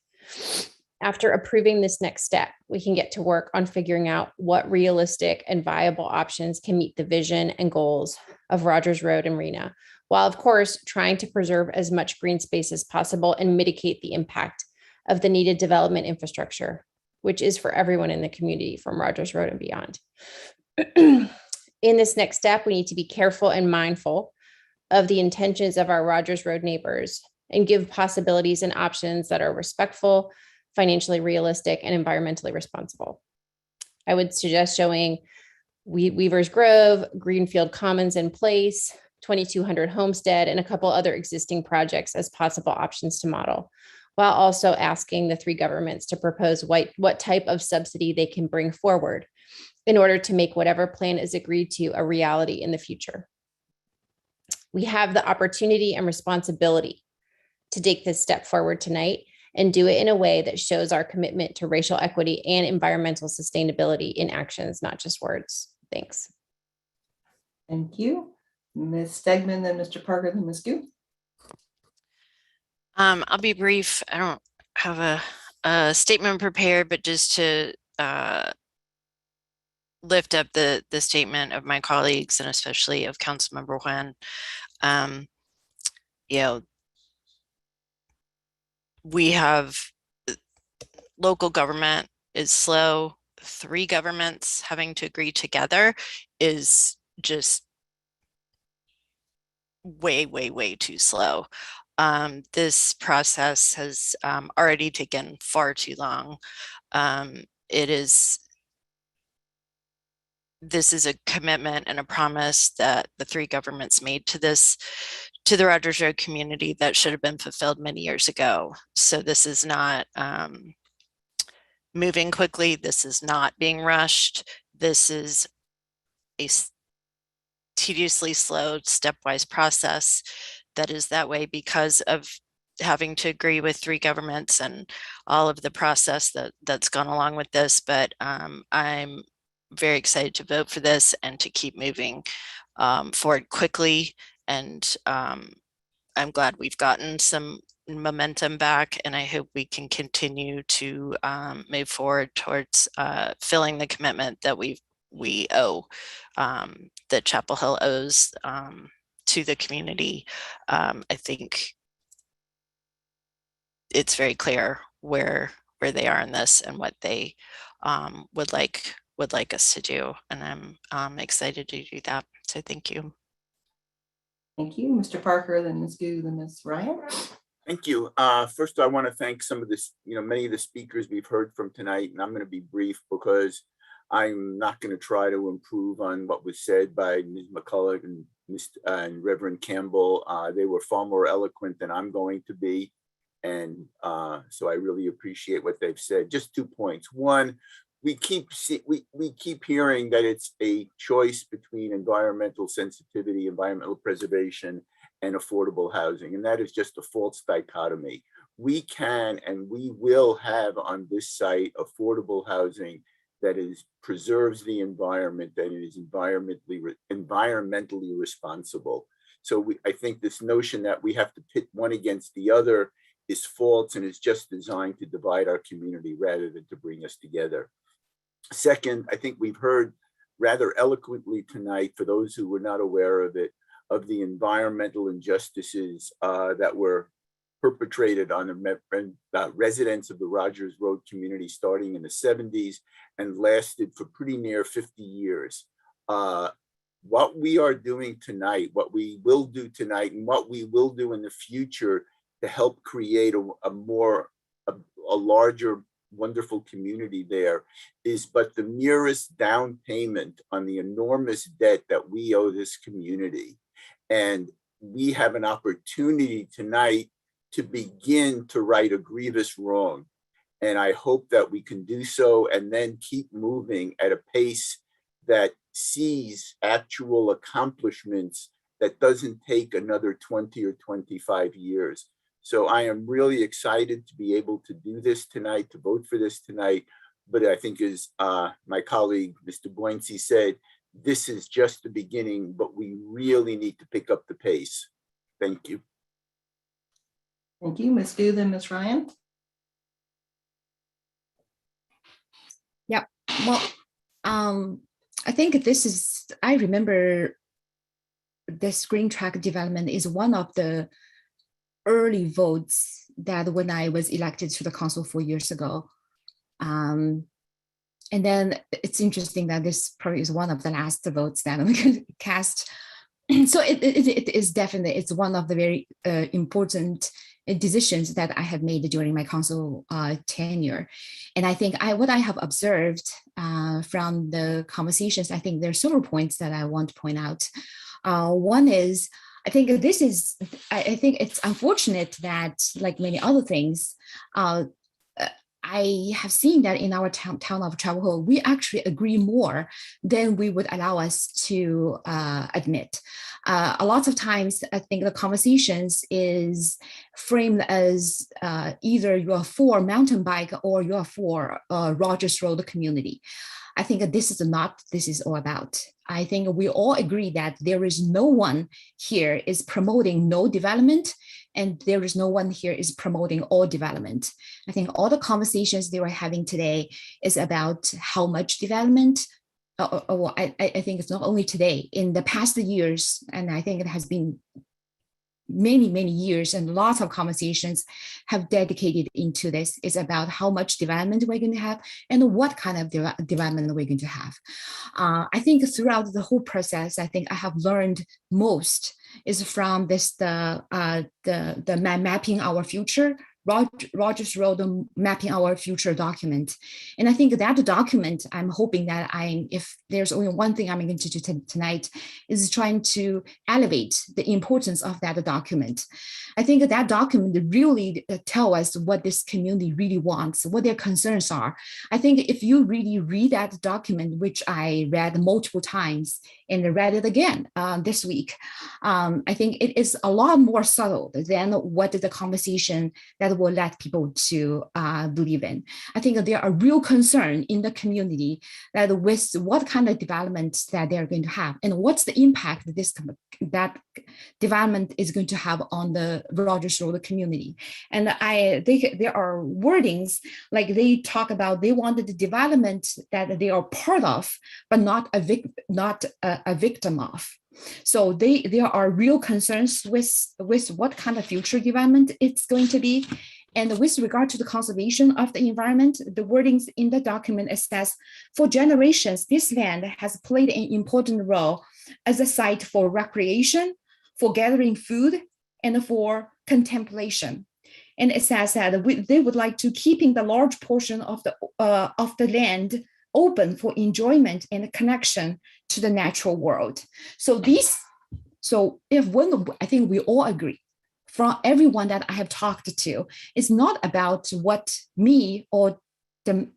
After approving this next step, we can get to work on figuring out what realistic and viable options can meet the vision and goals of Rogers Road and RENA, while of course trying to preserve as much green space as possible and mitigate the impact of the needed development infrastructure, which is for everyone in the community from Rogers Road and beyond. In this next step, we need to be careful and mindful of the intentions of our Rogers Road neighbors and give possibilities and options that are respectful, financially realistic, and environmentally responsible. I would suggest showing Weaver's Grove, Greenfield Commons in place, 2200 Homestead, and a couple other existing projects as possible options to model, while also asking the three governments to propose what type of subsidy they can bring forward in order to make whatever plan is agreed to a reality in the future. We have the opportunity and responsibility to take this step forward tonight and do it in a way that shows our commitment to racial equity and environmental sustainability in actions, not just words. Thanks. Thank you. Ms. Stegman, then Mr. Parker, then Ms. Gu. I'll be brief. I don't have a statement prepared, but just to lift up the statement of my colleagues and especially of Councilmember Juan. You know, we have local government is slow. 3 governments having to agree together is just way too slow. This process has already taken far too long. This is a commitment and a promise that the 3 governments made to the Rogers Road community that should have been fulfilled many years ago. So this is not moving quickly. This is not being rushed. This is a tediously slow, stepwise process that is that way because of having to agree with 3 governments and all of the process that's gone along with this. But I'm very excited to vote for this and to keep moving forward quickly. And I'm glad we've gotten some momentum back, and I hope we can continue to move forward towards filling the commitment that we owe, that Chapel Hill owes to the community. I think it's very clear where they are in this and what they would like us to do, and I'm excited to do that. So thank you. Thank you, Mr. Parker, then Ms. Gu, then Ms. Ryan. Thank you. First, I want to thank some of this, many of the speakers we've heard from tonight, and I'm going to be brief because I'm not going to try to improve on what was said by Ms. McCullough and Reverend Campbell. They were far more eloquent than I'm going to be. And so I really appreciate what they've said. Just 2 points. One, we keep hearing that it's a choice between environmental sensitivity, environmental preservation, and affordable housing. And that is just a false dichotomy. We can and we will have on this site affordable housing that preserves the environment, that is environmentally responsible. So I think this notion that we have to pit one against the other is false and is just designed to divide our community rather than to bring us together. Second, I think we've heard rather eloquently tonight, for those who were not aware of it, of the environmental injustices that were perpetrated on the residents of the Rogers Road community starting in the 70s and lasted for pretty near 50 years. What we are doing tonight, what we will do tonight, and what we will do in the future to help create a larger, wonderful community there is but the merest down payment on the enormous debt that we owe this community. And we have an opportunity tonight to begin to right a grievous wrong. And I hope that we can do so and then keep moving at a pace that sees actual accomplishments that doesn't take another 20 or 25 years. So I am really excited to be able to do this tonight, to vote for this tonight. But I think as my colleague, Mr. Boyncey said, this is just the beginning, but we really need to pick up the pace. Thank you. Thank you, Ms. Gu, then Ms. Ryan. Yeah, well, I think I remember this green track development is one of the early votes that when I was elected to the council 4 years ago. And then it's interesting that this probably is one of the last votes that I'm going to cast. So it is definitely, it's one of the very important decisions that I have made during my council tenure. And I think what I have observed from the conversations, I think there are several points that I want to point out. One is, I think it's unfortunate that, like many other things, I have seen that in our town of Chapel Hill, we actually agree more than we would allow us to admit. A lot of times, I think the conversations is framed as either you're for mountain bike or you're for Rogers Road community. I think this is not this is all about. I think we all agree that there is no one here is promoting no development, and there is no one here is promoting all development. I think all the conversations they were having today is about how much development. I think it's not only today, in the past years, and I think it has been many years, and lots of conversations have dedicated into this is about how much development we're going to have and what kind of development we're going to have. I think throughout the whole process, I think I have learned most is from this the mapping our future, Rogers Road mapping our future document. And I think that document, I'm hoping that if there's only one thing I'm going to do tonight, is trying to elevate the importance of that document. I think that document really tell us what this community really wants, what their concerns are. I think if you really read that document, which I read multiple times and read it again this week, I think it is a lot more subtle than what the conversation that that will let people to believe in. I think there are real concern in the community that with what kind of development that they're going to have and what's the impact that development is going to have on the Rogers Road community. And there are wordings like they talk about they wanted the development that they are part of, but not a victim of. So there are real concerns with what kind of future development it's going to be. And with regard to the conservation of the environment, the wordings in the document, it says, for generations, this land has played an important role as a site for recreation, for gathering food, and for contemplation. And it says that they would like to keeping the large portion of the land open for enjoyment and connection to the natural world. I think we all agree, from everyone that I have talked to, it's not about what me or the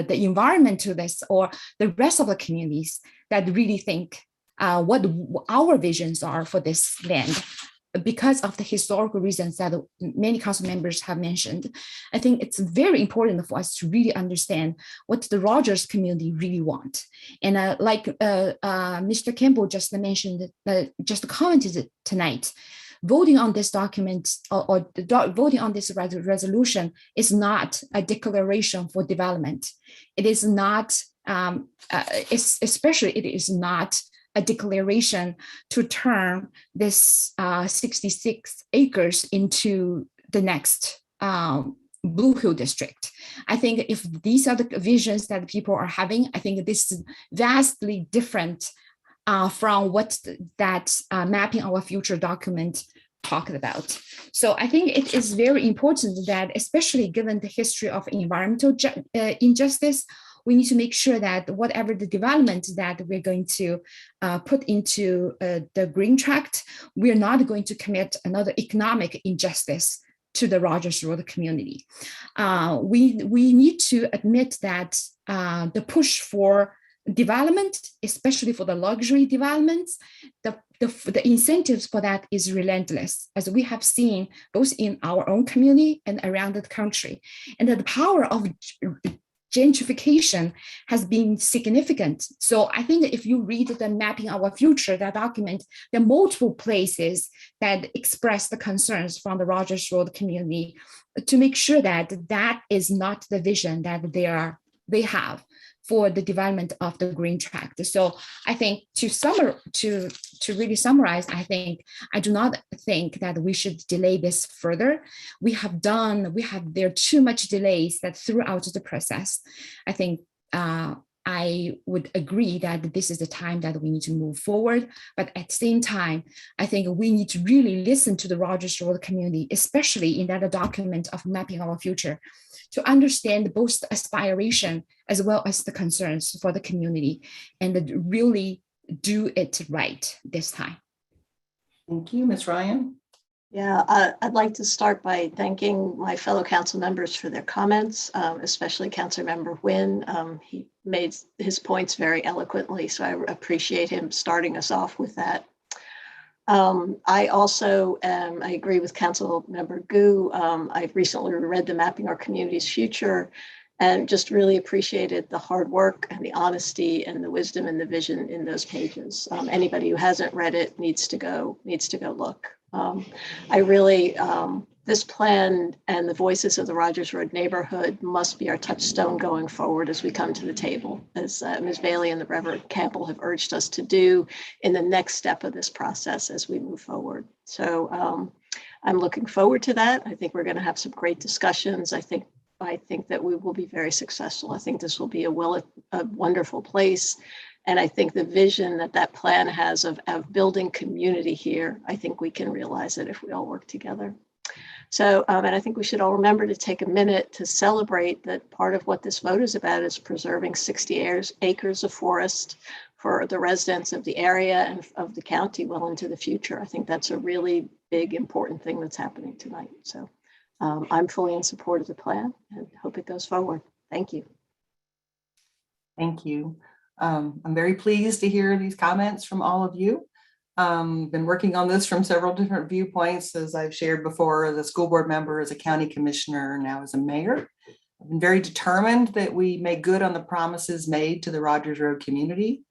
environment to this or the rest of the communities that really think what our visions are for this land. Because of the historical reasons that many council members have mentioned, I think it's very important for us to really understand what the Rogers community really want. And like Mr. Campbell just mentioned, just commented tonight, voting on this document or voting on this resolution is not a declaration for development. It is not, especially it is not a declaration to turn this 66 acres into the next Blue Hill district. I think if these are the visions that people are having, I think this is vastly different from what that mapping our future document talked about. So I think it is very important that, especially given the history of environmental injustice, we need to make sure that whatever the development that we're going to put into the Green Tract, we're not going to commit another economic injustice to the Rogers Road community. We need to admit that the push for development, especially for the luxury developments, the incentives for that is relentless, as we have seen both in our own community and around the country. And the power of gentrification has been significant. So I think that if you read the Mapping Our Future, that document, there are multiple places that express the concerns from the Rogers Road community to make sure that that is not the vision that they have for the development of the Green Tract. So I think to really summarize, I do not think that we should delay this further. There are too much delays that throughout the process. I think I would agree that this is the time that we need to move forward. But at the same time, I think we need to really listen to the Rogers Road community, especially in that document of Mapping Our Future, to understand both the aspiration as well as the concerns for the community and really do it right this time. Thank you, Ms. Ryan. Yeah, I'd like to start by thanking my fellow council members for their comments, especially Councilmember Nguyen. He made his points very eloquently, so I appreciate him starting us off with that. I also I agree with Councilmember Gu. I've recently read the Mapping Our Community's Future and just really appreciated the hard work and the honesty and the wisdom and the vision in those pages. Anybody who hasn't read it needs to go look. This plan and the voices of the Rogers Road neighborhood must be our touchstone going forward as we come to the table, as Ms. Bailey and the Reverend Campbell have urged us to do in the next step of this process as we move forward. So I'm looking forward to that. I think we're going to have some great discussions. I think that we will be very successful. I think this will be a wonderful place. And I think the vision that plan has of building community here, I think we can realize it if we all work together. So, and I think we should all remember to take a minute to celebrate that part of what this vote is about is preserving 60 acres of forest for the residents of the area and of the county well into the future. I think that's a really big, important thing that's happening tonight. So I'm fully in support of the plan and hope it goes forward. Thank you. Thank you. I'm very pleased to hear these comments from all of you. Been working on this from several different viewpoints, as I've shared before, as a school board member, as a county commissioner, now as a mayor. I've been very determined that we make good on the promises made to the Rogers Road community.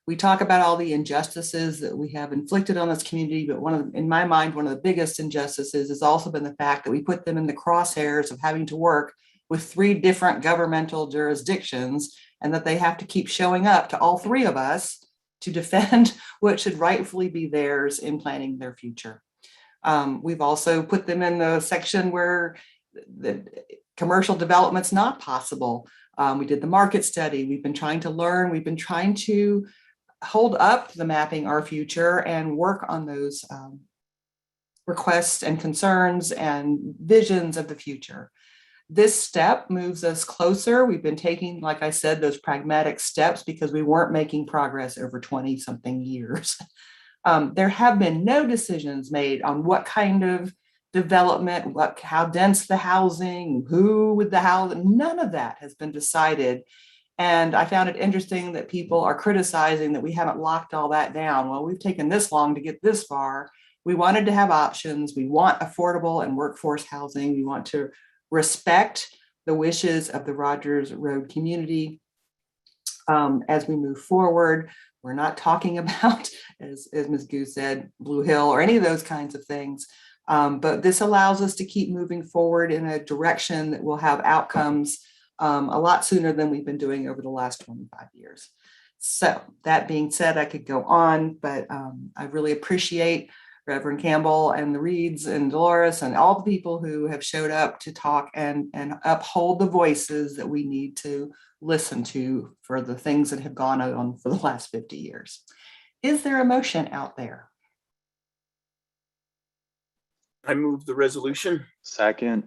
We talk about all the injustices that we have inflicted on this community, but in my mind, one of the biggest injustices has also been the fact that we put them in the crosshairs of having to work with 3 different governmental jurisdictions, and that they have to keep showing up to all 3 of us to defend what should rightfully be theirs in planning their future. We've also put them in the section where the commercial development's not possible. We did the market study. We've been trying to learn. We've been trying to hold up the mapping our future and work on those requests and concerns and visions of the future. This step moves us closer. We've been taking, like I said, those pragmatic steps because we weren't making progress over 20 something years. There have been no decisions made on what kind of development, how dense the housing, who with the housing, none of that has been decided. And I found it interesting that people are criticizing that we haven't locked all that down. Well, we've taken this long to get this far. We wanted to have options. We want affordable and workforce housing. We want to respect the wishes of the Rogers Road community as we move forward. We're not talking about, as Ms. Gu said, Blue Hill or any of those kinds of things. But this allows us to keep moving forward in a direction that will have outcomes a lot sooner than we've been doing over the last 25 years. So that being said, I could go on, but I really appreciate Reverend Campbell and the Reeds and Dolores and all the people who have showed up to talk and uphold the voices that we need to listen to for the things that have gone on for the last 50 years. Is there a motion out there? I move the resolution. Second.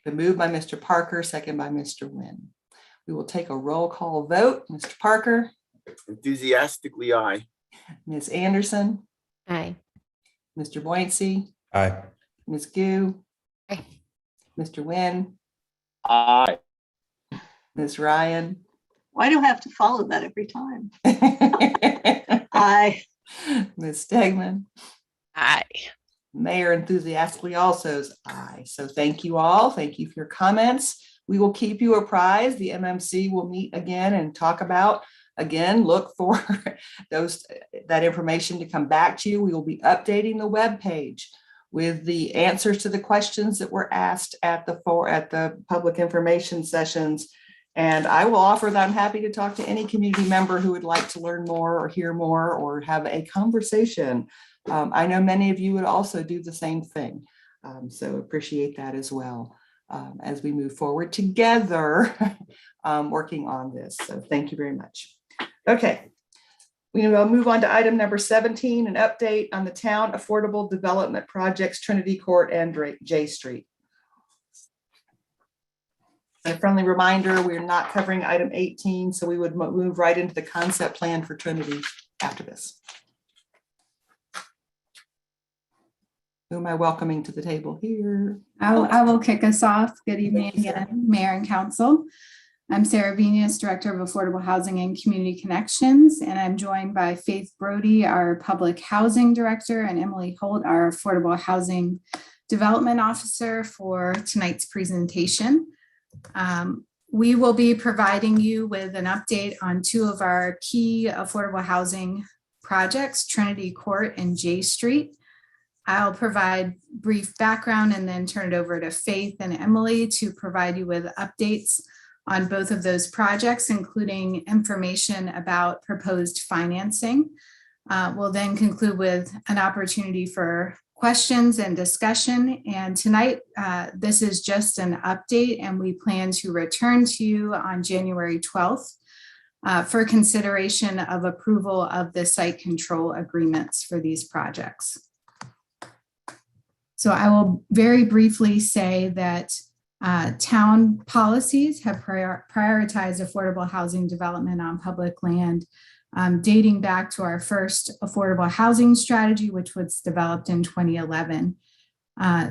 Been moved by Mr. Parker, second by Mr. Nguyen. We will take a roll call vote. Mr. Parker? Enthusiastically, aye. Ms. Anderson? Aye. Mr. Boyncy? Aye. Ms. Gu? Aye. Mr. Nguyen? Aye. Ms. Ryan? Why do I have to follow that every time? Aye. Ms. Stegman? Aye. Mayor enthusiastically also is aye. So thank you all. Thank you for your comments. We will keep you apprised. The MMC will meet again and talk about, again, look for that information to come back to you. We will be updating the webpage with the answers to the questions that were asked at the public information sessions. And I will offer that I'm happy to talk to any community member who would like to learn more or hear more or have a conversation. I know many of you would also do the same thing. So appreciate that as well as we move forward together working on this. So thank you very much. Okay, we will move on to item number 17, an update on the town affordable development projects, Trinity Court and J Street. A friendly reminder, we're not covering item 18, so we would move right into the concept plan for Trinity after this. Who am I welcoming to the table here? I will kick us off. Good evening again, Mayor and Council. I'm Sarah Venus, Director of Affordable Housing and Community Connections, and I'm joined by Faith Brody, our Public Housing Director, and Emily Holt, our Affordable Housing Development Officer, for tonight's presentation. We will be providing you with an update on 2 of our key affordable housing projects, Trinity Court and J Street. I'll provide brief background and then turn it over to Faith and Emily to provide you with updates on both of those projects, including information about proposed financing. We'll then conclude with an opportunity for questions and discussion. And tonight, this is just an update, and we plan to return to you on January 12th for consideration of approval of the site control agreements for these projects. So I will very briefly say that town policies have prioritized affordable housing development on public land, dating back to our first affordable housing strategy, which was developed in 2011.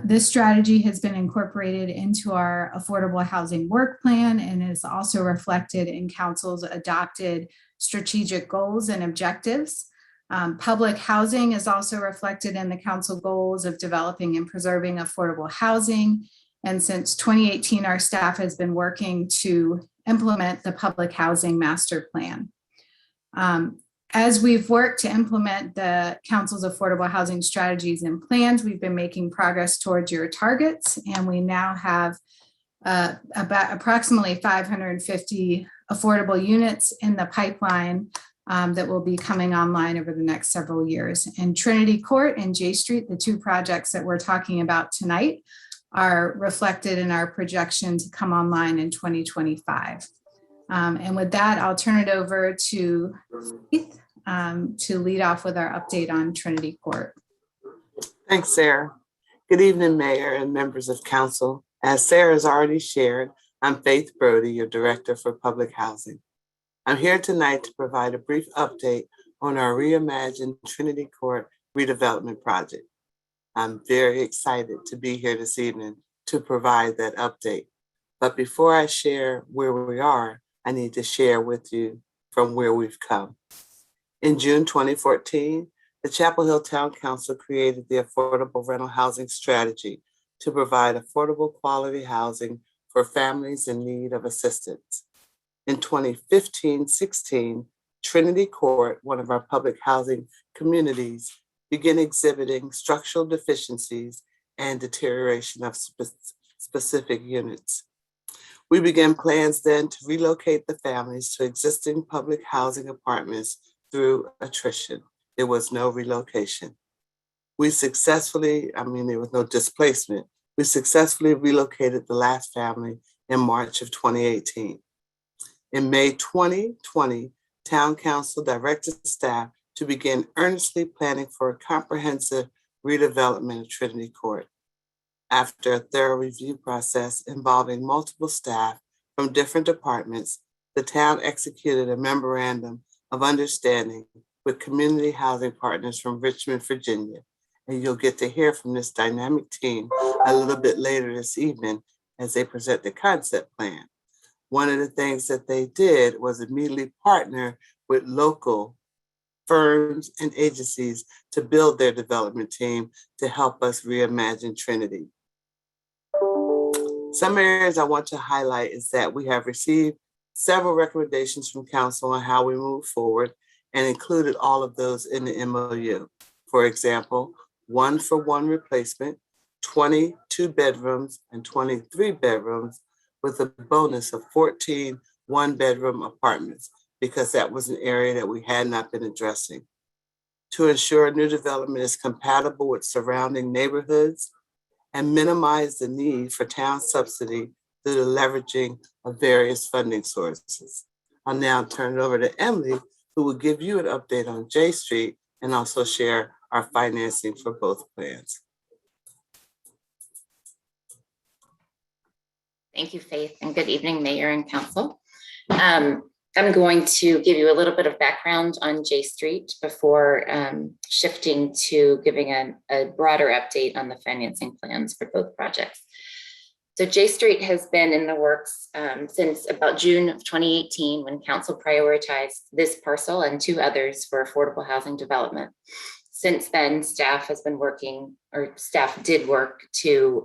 This strategy has been incorporated into our affordable housing work plan and is also reflected in Council's adopted strategic goals and objectives. Public housing is also reflected in the council goals of developing and preserving affordable housing. And since 2018, our staff has been working to implement the public housing master plan. As we've worked to implement the council's affordable housing strategies and plans, we've been making progress towards your targets, and we now have about approximately 550 affordable units in the pipeline that will be coming online over the next several years. And Trinity Court and J Street, the two projects that we're talking about tonight, are reflected in our projection to come online in 2025. And with that, I'll turn it over to Keith to lead off with our update on Trinity Court. Thanks, Sarah. Good evening, Mayor and members of Council. As Sarah has already shared, I'm Faith Brody, your Director for Public Housing. I'm here tonight to provide a brief update on our reimagined Trinity Court redevelopment project. I'm very excited to be here this evening to provide that update. But before I share where we are, I need to share with you from where we've come. In June 2014, the Chapel Hill Town Council created the Affordable Rental Housing Strategy to provide affordable quality housing for families in need of assistance. In 2015-16, Trinity Court, one of our public housing communities, began exhibiting structural deficiencies and deterioration of specific units. We began plans then to relocate the families to existing public housing apartments through attrition. There was no relocation. There was no displacement. We successfully relocated the last family in March of 2018. In May 2020, Town Council directed staff to begin earnestly planning for a comprehensive redevelopment of Trinity Court. After a thorough review process involving multiple staff from different departments, the town executed a memorandum of understanding with community housing partners from Richmond, Virginia. And you'll get to hear from this dynamic team a little bit later this evening as they present the concept plan. One of the things that they did was immediately partner with local firms and agencies to build their development team to help us reimagine Trinity. Some areas I want to highlight is that we have received several recommendations from council on how we move forward and included all of those in the MOU. For example, 1-for-1 replacement, 22 bedrooms and 23 bedrooms with a bonus of 14 one-bedroom apartments, because that was an area that we had not been addressing. To ensure new development is compatible with surrounding neighborhoods and minimize the need for town subsidy through the leveraging of various funding sources. I'll now turn it over to Emily, who will give you an update on J Street and also share our financing for both plans. Thank you, Faith, and good evening, Mayor and Council. I'm going to give you a little bit of background on J Street before shifting to giving a broader update on the financing plans for both projects. So J Street has been in the works since about June of 2018, when Council prioritized this parcel and 2 others for affordable housing development. Since then, staff did work to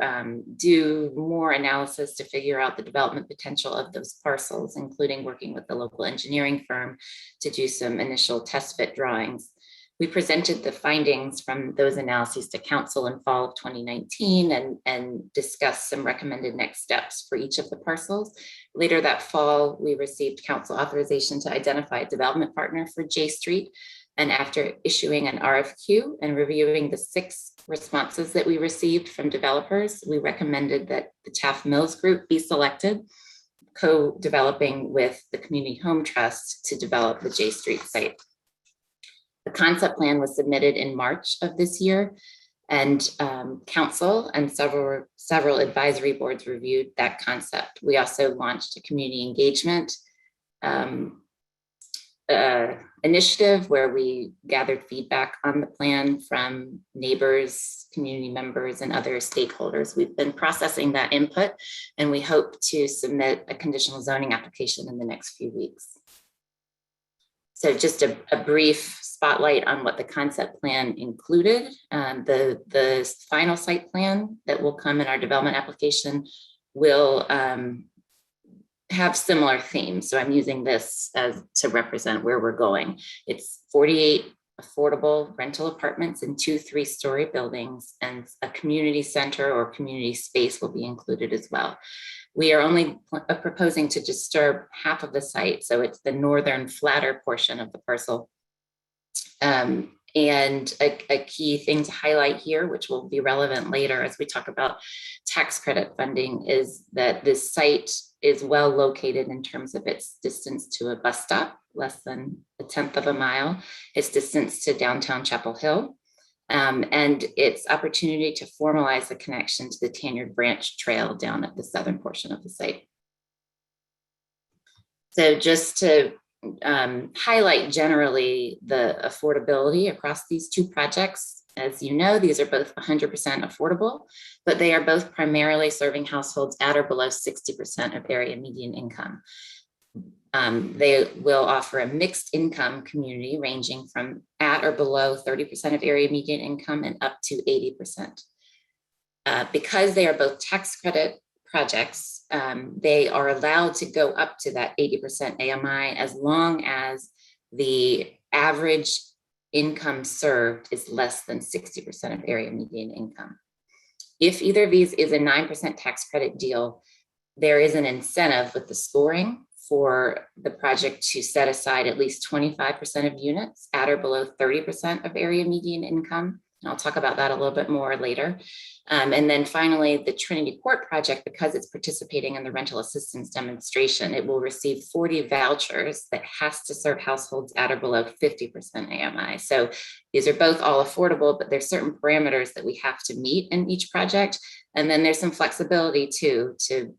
do more analysis to figure out the development potential of those parcels, including working with the local engineering firm to do some initial test fit drawings. We presented the findings from those analyses to Council in fall of 2019 and discussed some recommended next steps for each of the parcels. Later that fall, we received Council authorization to identify a development partner for J Street. And after issuing an RFQ and reviewing the 6 responses that we received from developers, we recommended that the Taft Mills Group be selected, co-developing with the Community Home Trust to develop the J Street site. The concept plan was submitted in March of this year, and Council and several advisory boards reviewed that concept. We also launched a community engagement initiative where we gathered feedback on the plan from neighbors, community members, and other stakeholders. We've been processing that input, and we hope to submit a conditional zoning application in the next few weeks. So just a brief spotlight on what the concept plan included. The final site plan that will come in our development application will have similar themes. So I'm using this as to represent where we're going. It's 48 affordable rental apartments in 2 3-story buildings, and a community center or community space will be included as well. We are only proposing to disturb half of the site. So it's the northern flatter portion of the parcel. And a key thing to highlight here, which will be relevant later as we talk about tax credit funding, is that this site is well located in terms of its distance to a bus stop, less than 1/10 of a mile, its distance to downtown Chapel Hill, and its opportunity to formalize the connection to the Tanyard Branch Trail down at the southern portion of the site. So just to highlight generally the affordability across these 2 projects. As you know, these are both 100% affordable, but they are both primarily serving households at or below 60% of area median income. They will offer a mixed income community ranging from at or below 30% of area median income and up to 80%. Because they are both tax credit projects, they are allowed to go up to that 80% AMI as long as the average income served is less than 60% of area median income. If either of these is a 9% tax credit deal, there is an incentive with the scoring for the project to set aside at least 25% of units at or below 30% of area median income. And I'll talk about that a little bit more later. And then finally, the Trinity Court project, because it's participating in the rental assistance demonstration, it will receive 40 vouchers that has to serve households at or below 50% AMI. So these are both all affordable, but there's certain parameters that we have to meet in each project. And then there's some flexibility too, to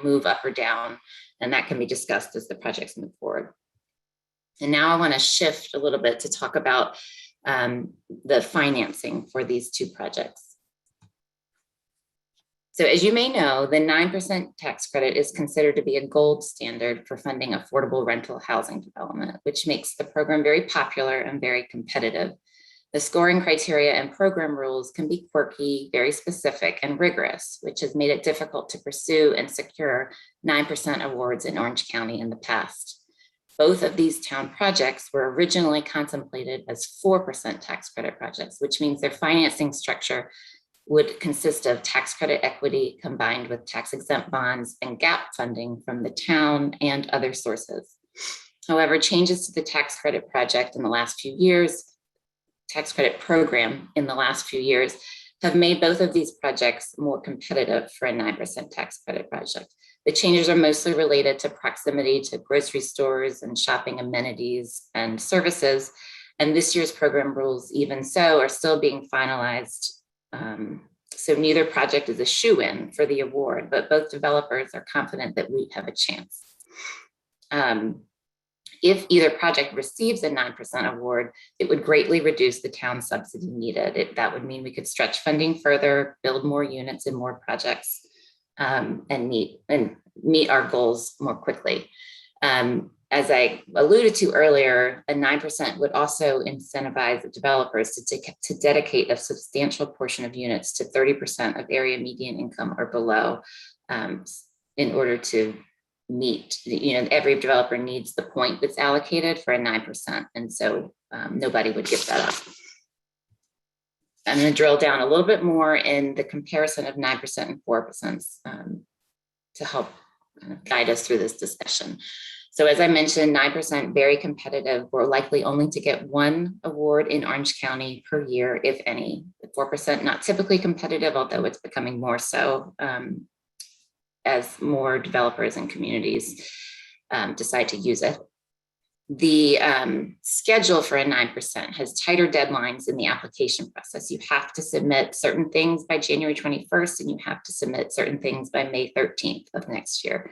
move up or down, and that can be discussed as the projects move forward. And now I want to shift a little bit to talk about the financing for these 2 projects. So as you may know, the 9% tax credit is considered to be a gold standard for funding affordable rental housing development, which makes the program very popular and very competitive. The scoring criteria and program rules can be quirky, very specific, and rigorous, which has made it difficult to pursue and secure 9% awards in Orange County in the past. Both of these town projects were originally contemplated as 4% tax credit projects, which means their financing structure would consist of tax credit equity combined with tax exempt bonds and gap funding from the town and other sources. However, changes to the tax credit project in the last few years, tax credit program in the last few years, have made both of these projects more competitive for a 9% tax credit project. The changes are mostly related to proximity to grocery stores and shopping amenities and services. And this year's program rules, even so, are still being finalized. So neither project is a shoo-in for the award, but both developers are confident that we have a chance. If either project receives a 9% award, it would greatly reduce the town subsidy needed. That would mean we could stretch funding further, build more units and more projects, and meet our goals more quickly. As I alluded to earlier, a 9% would also incentivize the developers to dedicate a substantial portion of units to 30% of area median income or below, in order to meet, every developer needs the point that's allocated for a 9%. And so nobody would give that up. I'm going to drill down a little bit more in the comparison of 9% and 4% to help kind of guide us through this discussion. So as I mentioned, 9% very competitive. We're likely only to get 1 award in Orange County per year, if any. The 4% not typically competitive, although it's becoming more so as more developers and communities decide to use it. The schedule for a 9% has tighter deadlines in the application process. You have to submit certain things by January 21st, and you have to submit certain things by May 13th of next year.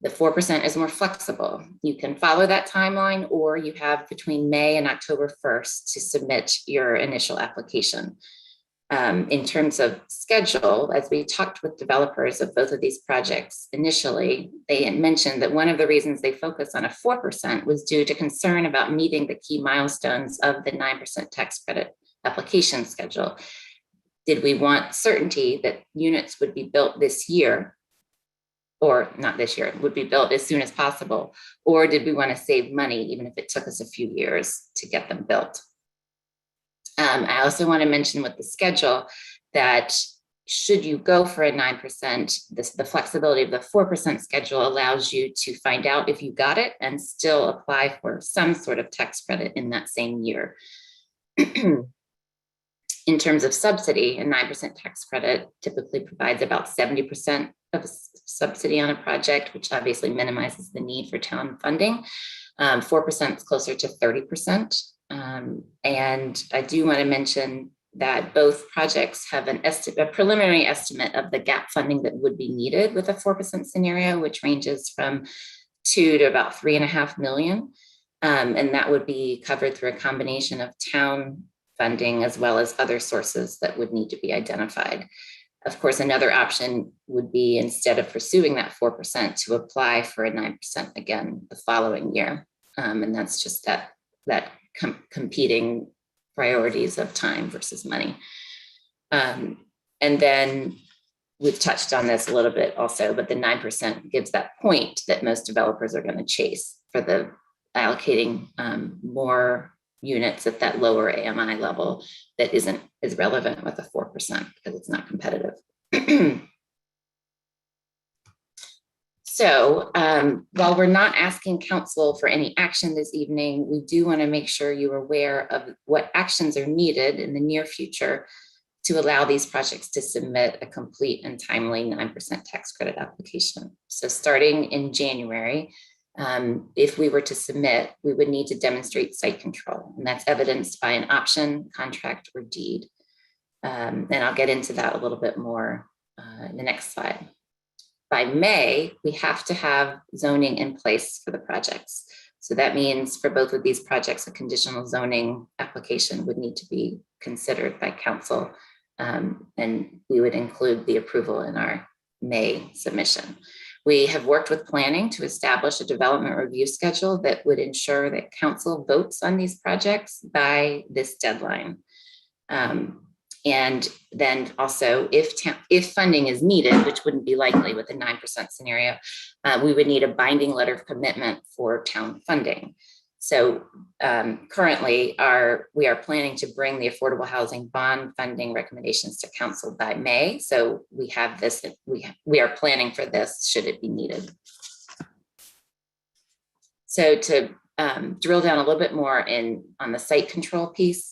The 4% is more flexible. You can follow that timeline, or you have between May and October 1st to submit your initial application. In terms of schedule, as we talked with developers of both of these projects initially, they had mentioned that one of the reasons they focused on a 4% was due to concern about meeting the key milestones of the 9% tax credit application schedule. Did we want certainty that units would be built this year, or not this year, would be built as soon as possible? Or did we want to save money, even if it took us a few years to get them built? I also want to mention with the schedule that should you go for a 9%, the flexibility of the 4% schedule allows you to find out if you got it and still apply for some sort of tax credit in that same year. In terms of subsidy, a 9% tax credit typically provides about 70% of a subsidy on a project, which obviously minimizes the need for town funding. 4% is closer to 30%. And I do want to mention that both projects have a preliminary estimate of the gap funding that would be needed with a 4% scenario, which ranges from 2 to about 3.5 million. And that would be covered through a combination of town funding as well as other sources that would need to be identified. Of course, another option would be, instead of pursuing that 4%, to apply for a 9% again the following year. And that's just that competing priorities of time versus money. And then we've touched on this a little bit also, but the 9% gives that point that most developers are going to chase for the allocating more units at that lower AMI level that isn't as relevant with a 4% because it's not competitive. So while we're not asking council for any action this evening, we do want to make sure you're aware of what actions are needed in the near future to allow these projects to submit a complete and timely 9% tax credit application. So starting in January, if we were to submit, we would need to demonstrate site control, and that's evidenced by an option, contract, or deed. And I'll get into that a little bit more in the next slide. By May, we have to have zoning in place for the projects. So that means for both of these projects, a conditional zoning application would need to be considered by council, and we would include the approval in our May submission. We have worked with planning to establish a development review schedule that would ensure that council votes on these projects by this deadline. And then also, if funding is needed, which wouldn't be likely with a 9% scenario, we would need a binding letter of commitment for town funding. So currently, we are planning to bring the affordable housing bond funding recommendations to council by May. So we have this, we are planning for this should it be needed. So to drill down a little bit more on the site control piece,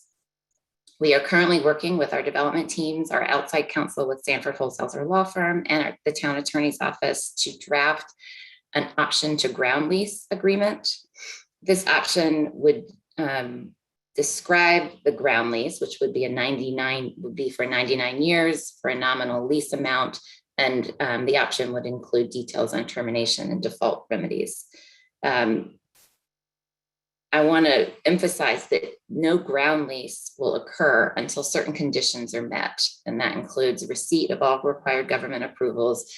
we are currently working with our development teams, our outside counsel with Sanford Holzhauser Law Firm, and the town attorney's office to draft an option to ground lease agreement. This option would describe the ground lease, which would be for 99 years for a nominal lease amount, and the option would include details on termination and default remedies. I want to emphasize that no ground lease will occur until certain conditions are met, and that includes receipt of all required government approvals,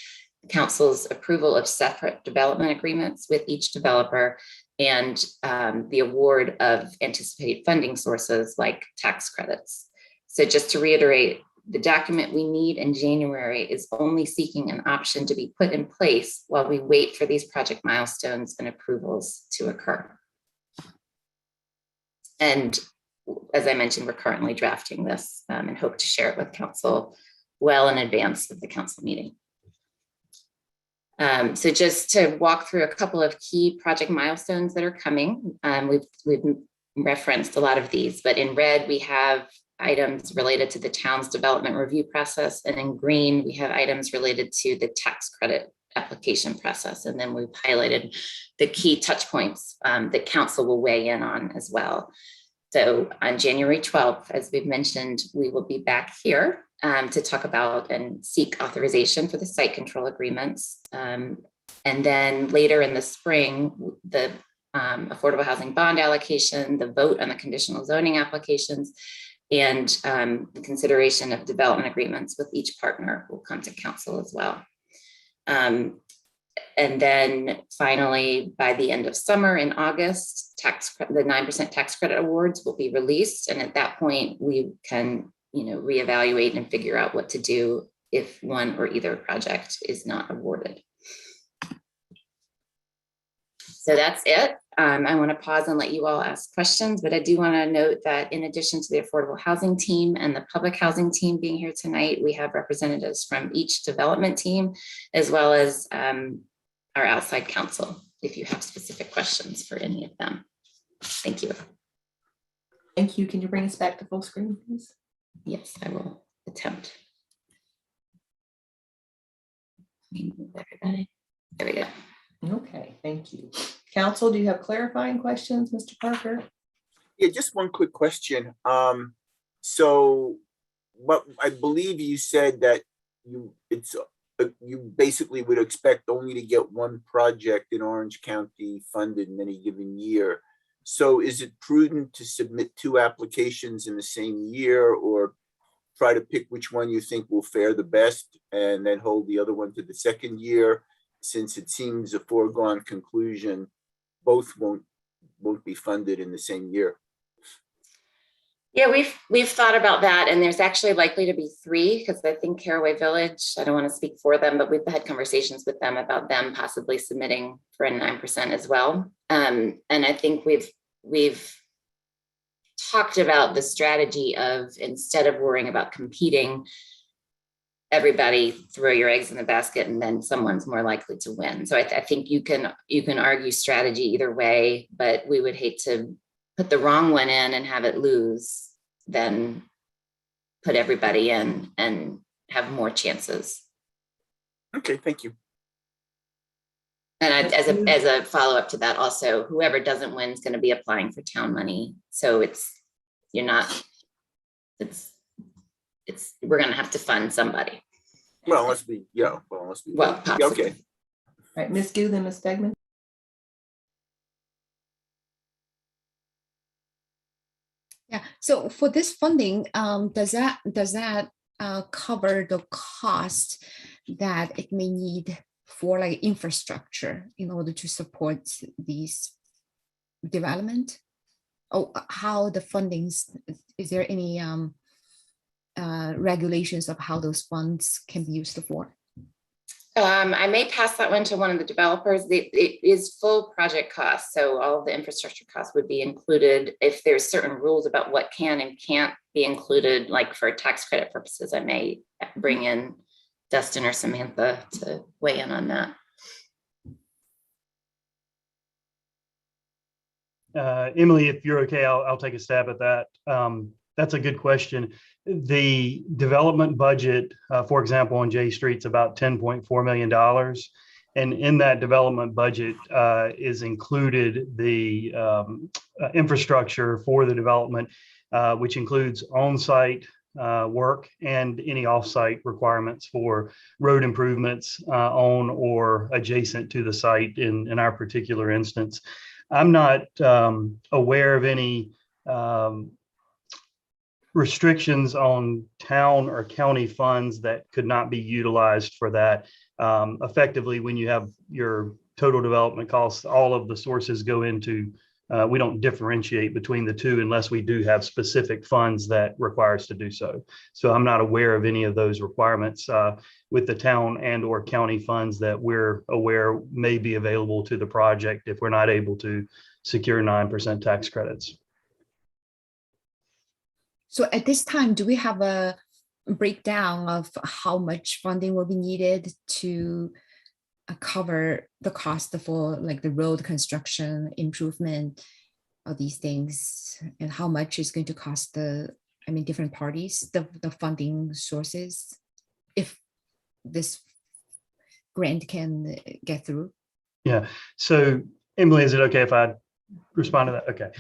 council's approval of separate development agreements with each developer, and the award of anticipated funding sources like tax credits. So just to reiterate, the document we need in January is only seeking an option to be put in place while we wait for these project milestones and approvals to occur. And as I mentioned, we're currently drafting this and hope to share it with council well in advance of the council meeting. So just to walk through a couple of key project milestones that are coming, we've referenced a lot of these, but in red, we have items related to the town's development review process, and in green, we have items related to the tax credit application process. And then we've highlighted the key touch points that council will weigh in on as well. So on January 12th, as we've mentioned, we will be back here to talk about and seek authorization for the site control agreements. And then later in the spring, the affordable housing bond allocation, the vote on the conditional zoning applications, And the consideration of development agreements with each partner will come to council as well. And then finally, by the end of summer in August, the 9% tax credit awards will be released. And at that point, we can, reevaluate and figure out what to do if one or either project is not awarded. So that's it. I want to pause and let you all ask questions, but I do want to note that in addition to the affordable housing team and the public housing team being here tonight, we have representatives from each development team, as well as our outside counsel, if you have specific questions for any of them. Thank you. Thank you. Can you bring us back to full screen, please? Yes, I will attempt. Everybody. There we go. Okay, thank you. Council, do you have clarifying questions, Mr. Parker? Yeah, just one quick question. So what I believe you said that you basically would expect only to get one project in Orange County funded in any given year. So is it prudent to submit 2 applications in the same year, or try to pick which one you think will fare the best and then hold the other one to the second year, since it seems a foregone conclusion both won't be funded in the same year? Yeah, we've thought about that, and there's actually likely to be 3, because I think Caraway Village, I don't want to speak for them, but we've had conversations with them about them possibly submitting for a 9% as well. And I think we've talked about the strategy of, instead of worrying about competing, everybody throw your eggs in the basket and then someone's more likely to win. So I think you can argue strategy either way, but we would hate to put the wrong one in and have it lose, then put everybody in and have more chances. Okay, thank you. And as a follow-up to that, also, whoever doesn't win is going to be applying for town money. So we're going to have to fund somebody. Well, unless we. Well, possibly. Okay. All right, Ms. Gu, then Ms. Stegman. Yeah. So for this funding, does that cover the cost that it may need for like infrastructure in order to support these development? Oh, how the fundings? Is there any regulations of how those funds can be used for? I may pass that one to one of the developers. It is full project cost. So all of the infrastructure costs would be included. If there's certain rules about what can and can't be included, like for tax credit purposes, I may bring in Dustin or Samantha to weigh in on that. Emily, if you're okay, I'll take a stab at that. That's a good question. The development budget, for example, on J Street, is about $10.4 million. And in that development budget is included the infrastructure for the development, which includes on-site work and any off-site requirements for road improvements on or adjacent to the site in our particular instance. I'm not aware of any restrictions on town or county funds that could not be utilized for that. Effectively, when you have your total development costs, all of the sources go into, we don't differentiate between the two unless we do have specific funds that require us to do so. So I'm not aware of any of those requirements with the town and or county funds that we're aware may be available to the project if we're not able to secure 9% tax credits. So at this time, do we have a breakdown of how much funding will be needed to cover the cost for like the road construction, improvement of these things, and how much is going to cost different parties, the funding sources, if this grant can get through? Yeah. So Emily, is it okay if I respond to that? Okay.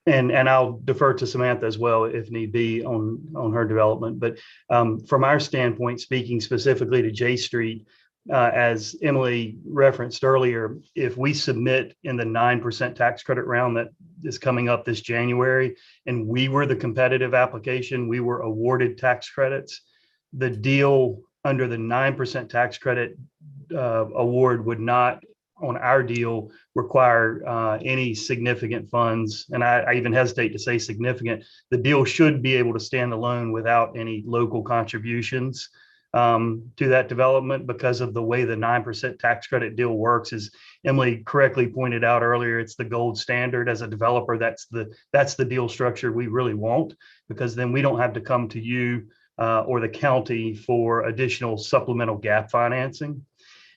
And I'll defer to Samantha as well if need be on her development. But from our standpoint, speaking specifically to J Street, as Emily referenced earlier, if we submit in the 9% tax credit round that is coming up this January, and we were the competitive application, we were awarded tax credits, the deal under the 9% tax credit award would not, on our deal, require any significant funds. And I even hesitate to say significant. The deal should be able to stand alone without any local contributions to that development, because of the way the 9% tax credit deal works. As Emily correctly pointed out earlier, it's the gold standard. As a developer, that's the deal structure we really want, because then we don't have to come to you or the county for additional supplemental gap financing.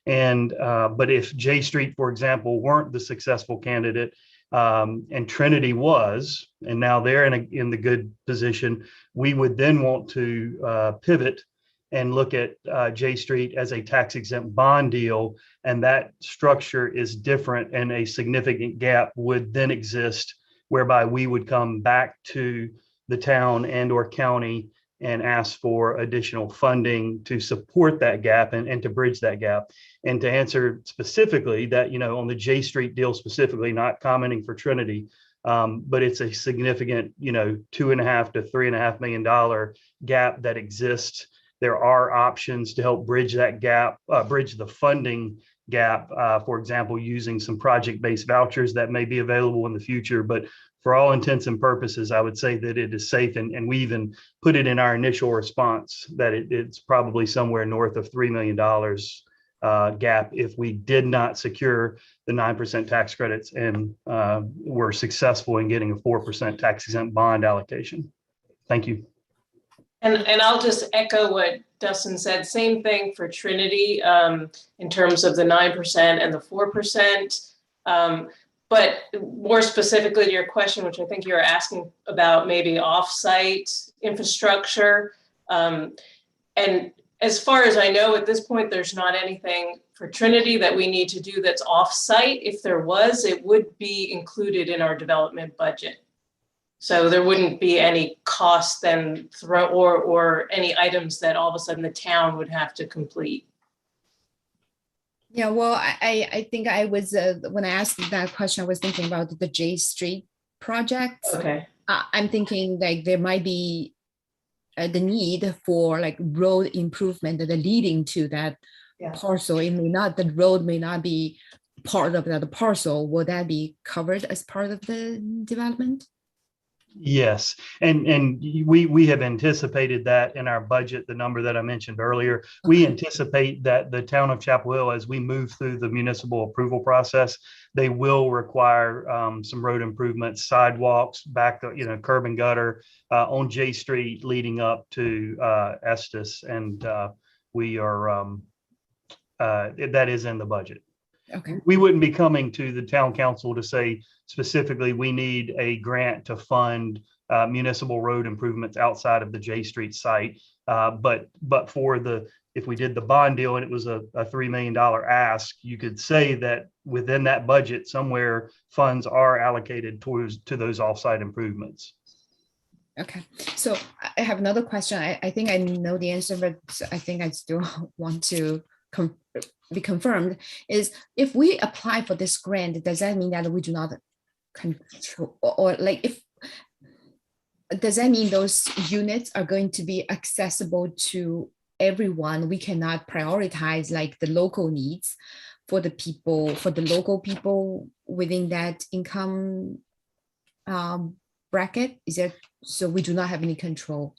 And but if J Street, for example, weren't the successful candidate, and Trinity was, and now they're in the good position, we would then want to pivot and look at J Street as a tax exempt bond deal, and that structure is different, and a significant gap would then exist whereby we would come back to the town and or county and ask for additional funding to support that gap and to bridge that gap. And to answer specifically that, on the J Street deal specifically, not commenting for Trinity, but it's a significant, $2.5 to $3.5 million gap that exists. There are options to help bridge that gap, bridge the funding gap, for example, using some project-based vouchers that may be available in the future. But for all intents and purposes, I would say that it is safe, and we even put it in our initial response that it's probably somewhere north of $3 million gap if we did not secure the 9% tax credits and were successful in getting a 4% tax exempt bond allocation. Thank you. And I'll just echo what Dustin said. Same thing for Trinity in terms of the 9% and the 4%. But more specifically to your question, which I think you're asking about maybe offsite infrastructure. And as far as I know, at this point, there's not anything for Trinity that we need to do that's offsite. If there was, it would be included in our development budget. So there wouldn't be any cost then or any items that all of a sudden the town would have to complete. Yeah, well, I think I was, when I asked that question, I was thinking about the J Street project. Okay. I'm thinking like there might be the need for like road improvement that are leading to that parcel. It may not, the road may not be part of that parcel. Will that be covered as part of the development? Yes, and we have anticipated that in our budget, the number that I mentioned earlier. We anticipate that the town of Chapel Hill, as we move through the municipal approval process, they will require some road improvements, sidewalks, back, curb and gutter on J Street leading up to Estes, and we are that is in the budget. Okay. We wouldn't be coming to the town council to say specifically we need a grant to fund municipal road improvements outside of the J Street site. But for if we did the bond deal and it was a $3 million ask, you could say that within that budget somewhere funds are allocated to those offsite improvements. Okay, so I have another question. I think I know the answer, but I think I still want to be confirmed. Is if we apply for this grant, does that mean that we do not control, or like if, does that mean those units are going to be accessible to everyone? We cannot prioritize like the local needs for the people, for the local people within that income bracket? Is that, so we do not have any control?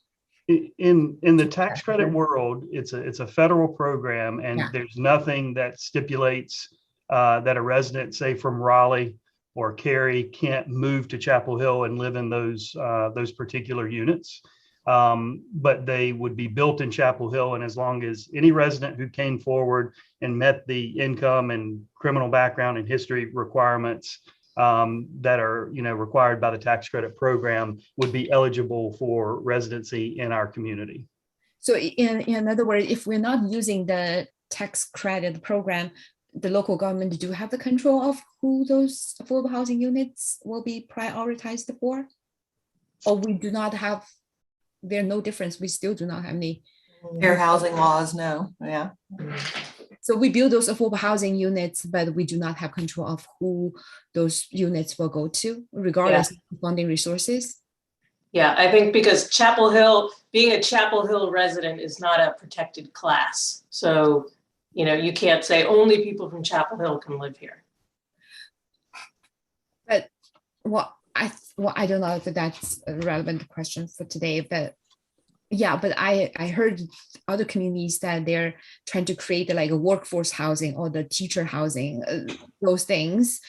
In the tax credit world, it's a federal program, and there's nothing that stipulates that a resident, say from Raleigh or Cary, can't move to Chapel Hill and live in those particular units. But they would be built in Chapel Hill, and as long as any resident who came forward and met the income and criminal background and history requirements that are required by the tax credit program would be eligible for residency in our community. So in other words, if we're not using the tax credit program, the local government do have the control of who those affordable housing units will be prioritized for? Or we do not have, there's no difference, we still do not have any fair housing laws? No. Yeah. So we build those affordable housing units, but we do not have control of who those units will go to, regardless of funding resources. Yeah, I think because Chapel Hill, being a Chapel Hill resident is not a protected class. So, you know, you can't say only people from Chapel Hill can live here. But I don't know if that's a relevant question for today, but yeah, but I heard other communities that they're trying to create like a workforce housing or the teacher housing, those things.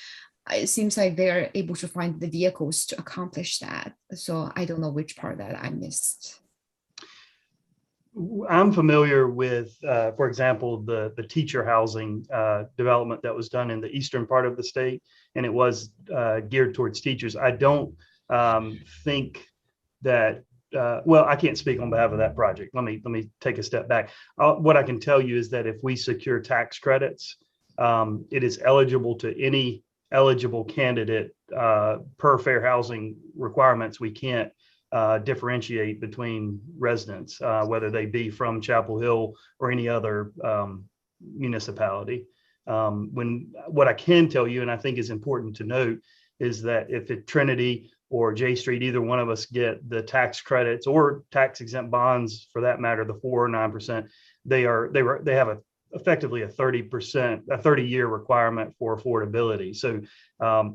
It seems like they're able to find the vehicles to accomplish that. So I don't know which part that I missed. I'm familiar with, for example, the teacher housing development that was done in the eastern part of the state, and it was geared towards teachers. I don't think that, well, I can't speak on behalf of that project. Let me take a step back. What I can tell you is that if we secure tax credits, it is eligible to any eligible candidate per fair housing requirements. We can't differentiate between residents, whether they be from Chapel Hill or any other municipality. What I can tell you, and I think is important to note, is that if at Trinity or J Street, either one of us get the tax credits or tax exempt bonds, for that matter, the 4 or 9%, they have effectively a 30-year requirement for affordability. So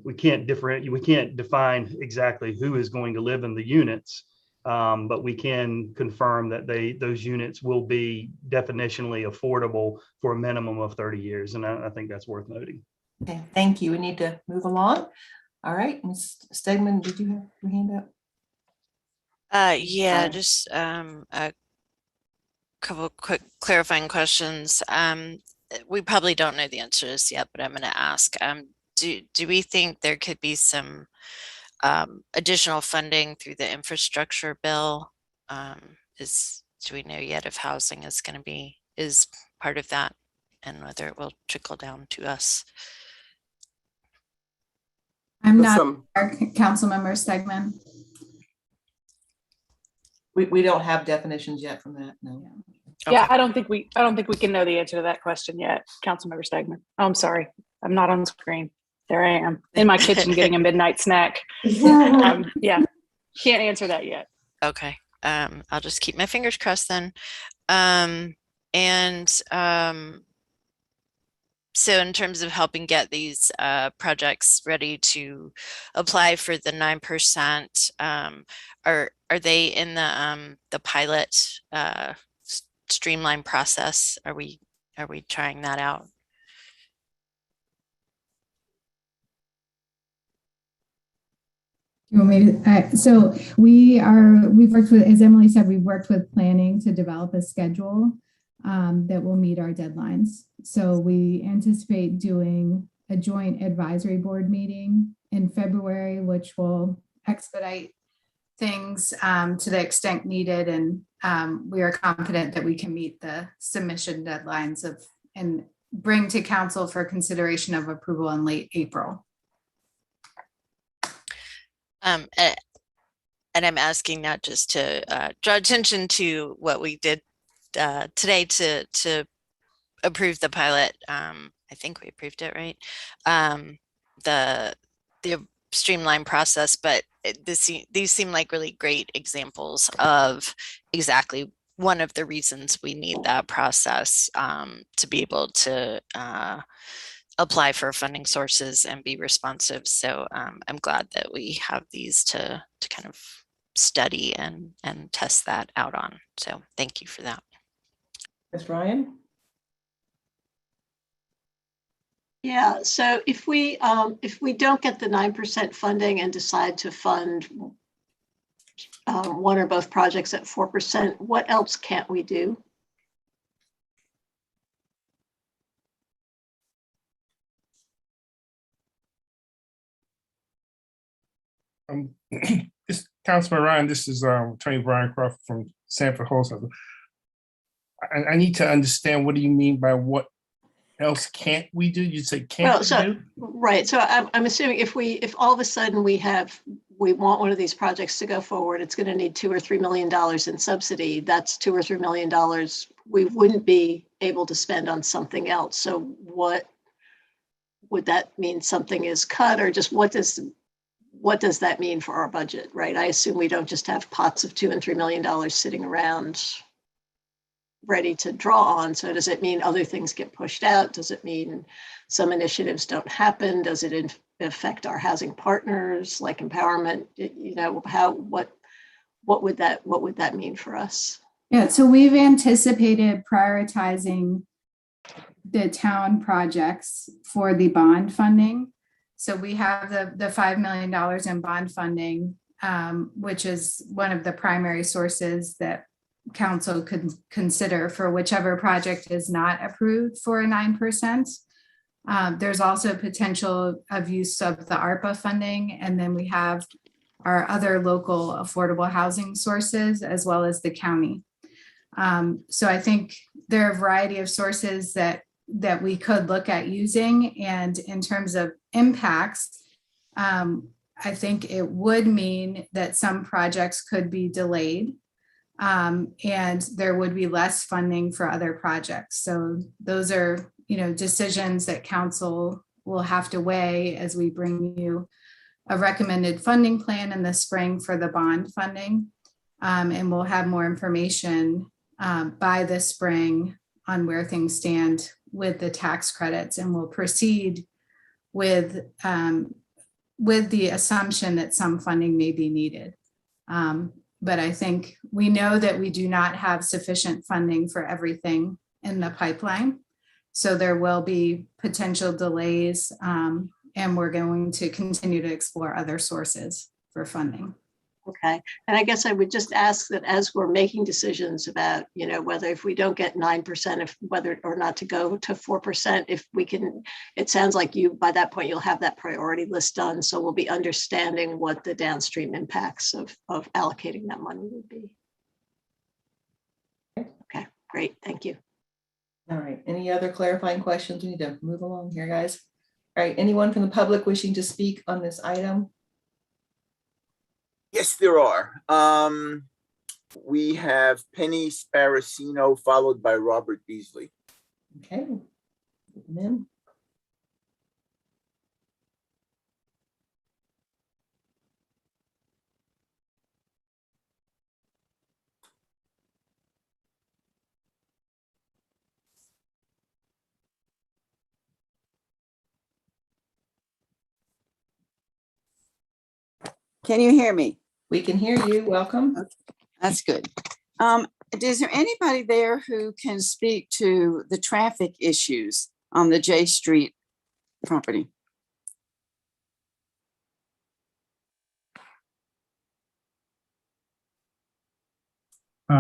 we can't define exactly who is going to live in the units, but we can confirm that those units will be definitionally affordable for a minimum of 30 years. And I think that's worth noting. Okay, thank you. We need to move along. All right, Ms. Stegman, did you have your hand up? Yeah, just a couple quick clarifying questions. We probably don't know the answer to this yet, but I'm going to ask. Do we think there could be some additional funding through the infrastructure bill? Do we know yet if housing is part of that, and whether it will trickle down to us? I'm not Council Member Stegman. We don't have definitions yet from that. No. Okay. Yeah, I don't think we can know the answer to that question yet, Councilmember Stegman. Oh, I'm sorry, I'm not on screen. There I am in my kitchen getting a midnight snack. Yeah, can't answer that yet. Okay, I'll just keep my fingers crossed then. So in terms of helping get these projects ready to apply for the 9%, are they in the pilot streamline process? Are we trying that out? You want me to, so we've worked with, as Emily said, we've worked with planning to develop a schedule that will meet our deadlines. So we anticipate doing a joint advisory board meeting in February, which will expedite things to the extent needed. And we are confident that we can meet the submission deadlines and bring to council for consideration of approval in late April. And I'm asking not just to draw attention to what we did today to approve the pilot. I think we approved it, right? The streamline process, but these seem like really great examples of exactly one of the reasons we need that process to be able to apply for funding sources and be responsive. So I'm glad that we have these to kind of study and test that out on. So thank you for that. Ms. Ryan? Yeah, so if we don't get the 9% funding and decide to fund one or both projects at 4%, what else can't we do? This Councilman Ryan, this is Attorney Brian Crawford from Sanford Wholesale. I need to understand, what do you mean by what else can't we do? You say can't do? Right. So I'm assuming if all of a sudden we want one of these projects to go forward, it's going to need $2 or $3 million in subsidy. That's $2 or $3 million we wouldn't be able to spend on something else. So what would that mean? Something is cut, or just what does that mean for our budget, right? I assume we don't just have pots of $2 and $3 million sitting around ready to draw on. So does it mean other things get pushed out? Does it mean some initiatives don't happen? Does it affect our housing partners, like empowerment? You know, what would that mean for us? Yeah, so we've anticipated prioritizing the town projects for the bond funding. So we have the $5 million in bond funding, which is one of the primary sources that council could consider for whichever project is not approved for 9%. There's also potential of use of the ARPA funding, and then we have our other local affordable housing sources as well as the county. So I think there are a variety of sources that we could look at using, and in terms of impacts, I think it would mean that some projects could be delayed, and there would be less funding for other projects. So those are, decisions that council will have to weigh as we bring you a recommended funding plan in the spring for the bond funding. And we'll have more information by the spring on where things stand with the tax credits, and we'll proceed with the assumption that some funding may be needed. But I think we know that we do not have sufficient funding for everything in the pipeline. So there will be potential delays, and we're going to continue to explore other sources for funding. Okay, and I guess I would just ask that as we're making decisions about, whether if we don't get 9%, whether or not to go to 4%, if we can, it sounds like by that point, you'll have that priority list done. So we'll be understanding what the downstream impacts of allocating that money would be. Okay, great, thank you. All right, any other clarifying questions? We need to move along here, guys. All right, anyone from the public wishing to speak on this item? Yes, there are. We have Penny Sparacino, followed by Robert Beasley. Okay. Ma'am. Can you hear me? We can hear you. Welcome. That's good. Is there anybody there who can speak to the traffic issues on the J Street property?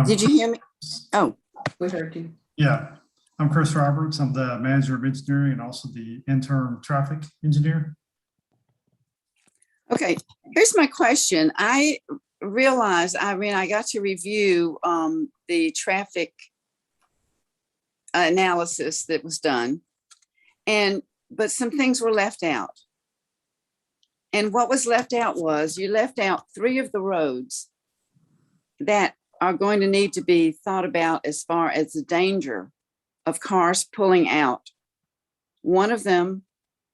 Did you hear me? Oh, we heard you. Yeah, I'm Chris Roberts. I'm the manager of engineering and also the interim traffic engineer. okay. Here's my question. I realized, I got to review the traffic analysis that was done, but some things were left out. And what was left out was you left out 3 of the roads that are going to need to be thought about as far as the danger of cars pulling out. One of them,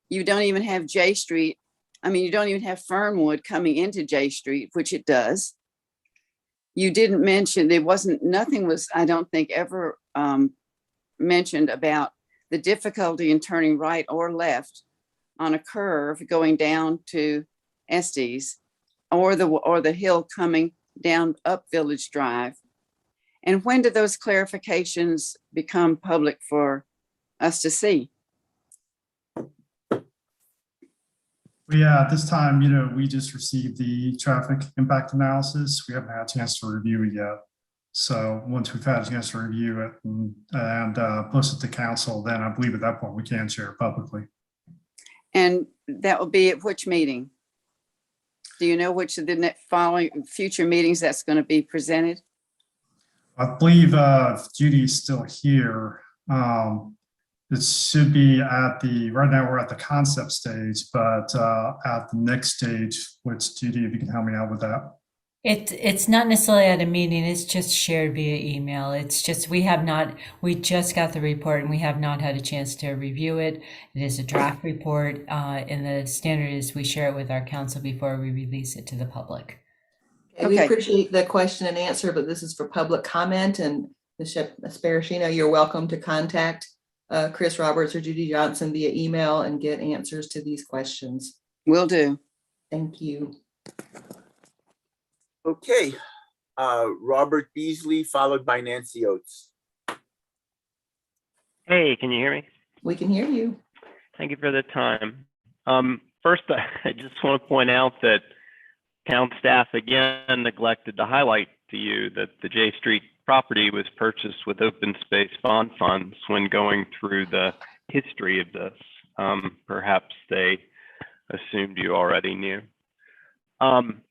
you don't even have J Street. You don't even have Fernwood coming into J Street, which it does. You didn't mention, nothing was, I don't think, ever mentioned about the difficulty in turning right or left on a curve going down to Estes, or the hill coming down up Village Drive. And when do those clarifications become public for us to see? Yeah, at this time, we just received the traffic impact analysis. We haven't had a chance to review it yet. So once we've had a chance to review it and post it to council, then I believe at that point we can share it publicly. And that will be at which meeting? Do you know which of the following future meetings that's going to be presented? I believe if Judy is still here, it should be right now we're at the concept stage, but at the next stage, which Judy, if you can help me out with that. It's not necessarily at a meeting, it's just shared via email. It's just, we just got the report and we have not had a chance to review it. It is a draft report, and the standard is we share it with our council before we release it to the public. Okay, we appreciate the question and answer, but this is for public comment, and Ms. Sparashino, you're welcome to contact Chris Roberts or Judy Johnson via email and get answers to these questions. Will do. Thank you. Okay, Robert Beasley, followed by Nancy Oates. Hey, can you hear me? We can hear you. Thank you for the time. First, I just want to point out that town staff again neglected to highlight to you that the J Street property was purchased with open space bond funds when going through the history of this. Perhaps they assumed you already knew.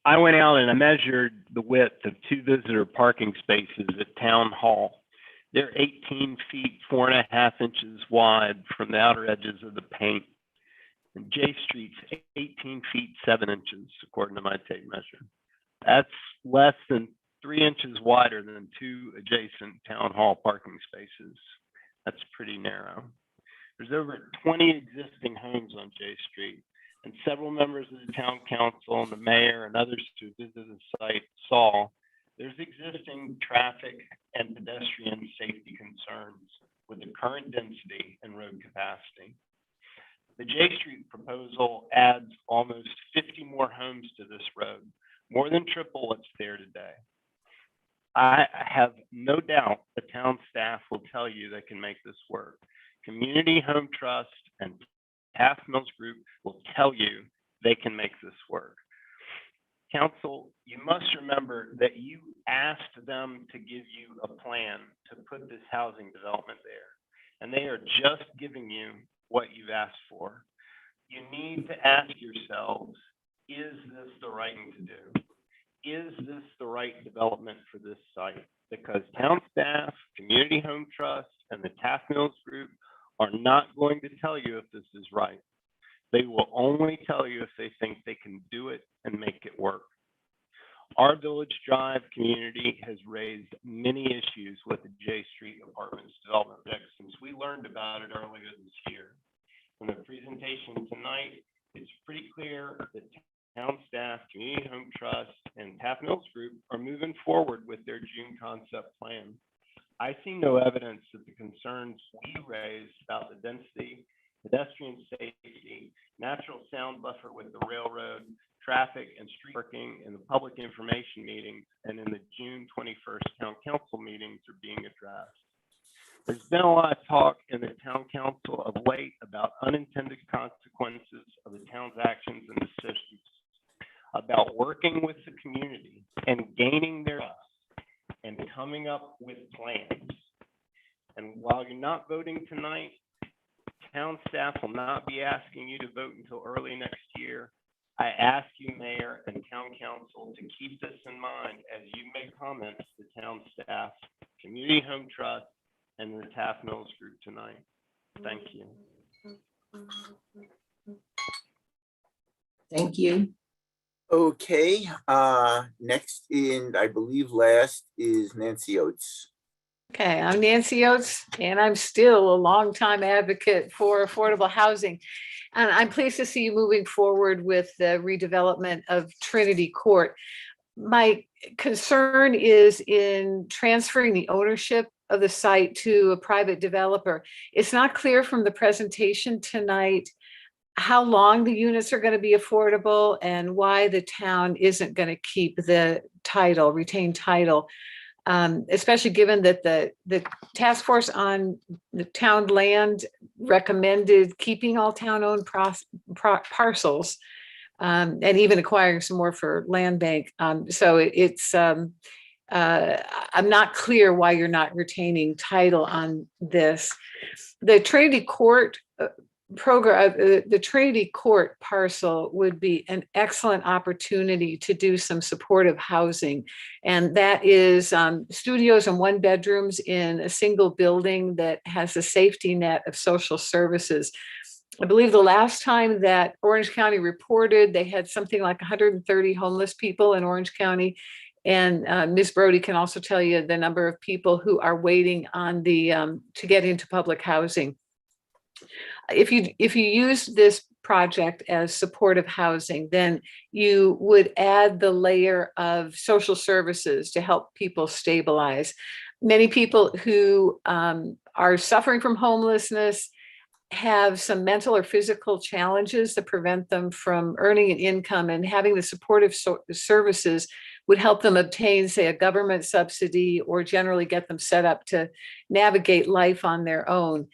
I went out and I measured the width of 2 visitor parking spaces at Town Hall. They're 18 feet, 4.5 inches wide from the outer edges of the paint. And J Street's 18 feet, 7 inches, according to my tape measure. That's less than 3 inches wider than 2 adjacent Town Hall parking spaces. That's pretty narrow. There's over 20 existing homes on J Street, and several members of the town council and the mayor and others who visited the site saw there's existing traffic and pedestrian safety concerns with the current density and road capacity. The J Street proposal adds almost 50 more homes to this road, more than triple what's there today. I have no doubt the town staff will tell you they can make this work. Community Home Trust and Half Mills Group will tell you they can make this work. Council, you must remember that you asked them to give you a plan to put this housing development there, and they are just giving you what you've asked for. You need to ask yourselves, is this the right thing to do? Is this the right development for this site? Because town staff, Community Home Trust, and the Taft Mills Group are not going to tell you if this is right. They will only tell you if they think they can do it and make it work. Our Village Drive community has raised many issues with the J Street Apartments development project since we learned about it earlier this year. From the presentation tonight, it's pretty clear that town staff, Community Home Trust, and Taft Mills Group are moving forward with their June concept plan. I see no evidence that the concerns we raised about the density, pedestrian safety, natural sound buffer with the railroad, traffic and street parking in the public information meetings and in the June 21st town council meetings are being addressed. There's been a lot of talk in the town council of late about unintended consequences of the town's actions and decisions, about working with the community and gaining their trust and coming up with plans. And while you're not voting tonight, town staff will not be asking you to vote until early next year. I ask you, Mayor and Town Council, to keep this in mind as you make comments to town staff, Community Home Trust, and the Taft Mills Group tonight. Thank you. Thank you. Okay, next and I believe last is Nancy Oates. Okay, I'm Nancy Oates, and I'm still a longtime advocate for affordable housing. And I'm pleased to see you moving forward with the redevelopment of Trinity Court. My concern is in transferring the ownership of the site to a private developer. It's not clear from the presentation tonight how long the units are going to be affordable and why the town isn't going to keep the title, retain title. Especially given that the task force on the town land recommended keeping all town-owned parcels and even acquiring some more for land bank. So I'm not clear why you're not retaining title on this. The Trinity Court program, the Trinity Court parcel would be an excellent opportunity to do some supportive housing. And that is studios and 1-bedrooms in a single building that has a safety net of social services. I believe the last time that Orange County reported, they had something like 130 homeless people in Orange County. And Ms. Brody can also tell you the number of people who are waiting on the to get into public housing. If you use this project as supportive housing, then you would add the layer of social services to help people stabilize. Many people who are suffering from homelessness have some mental or physical challenges that prevent them from earning an income, and having the supportive services would help them obtain, say, a government subsidy or generally get them set up to navigate life on their own.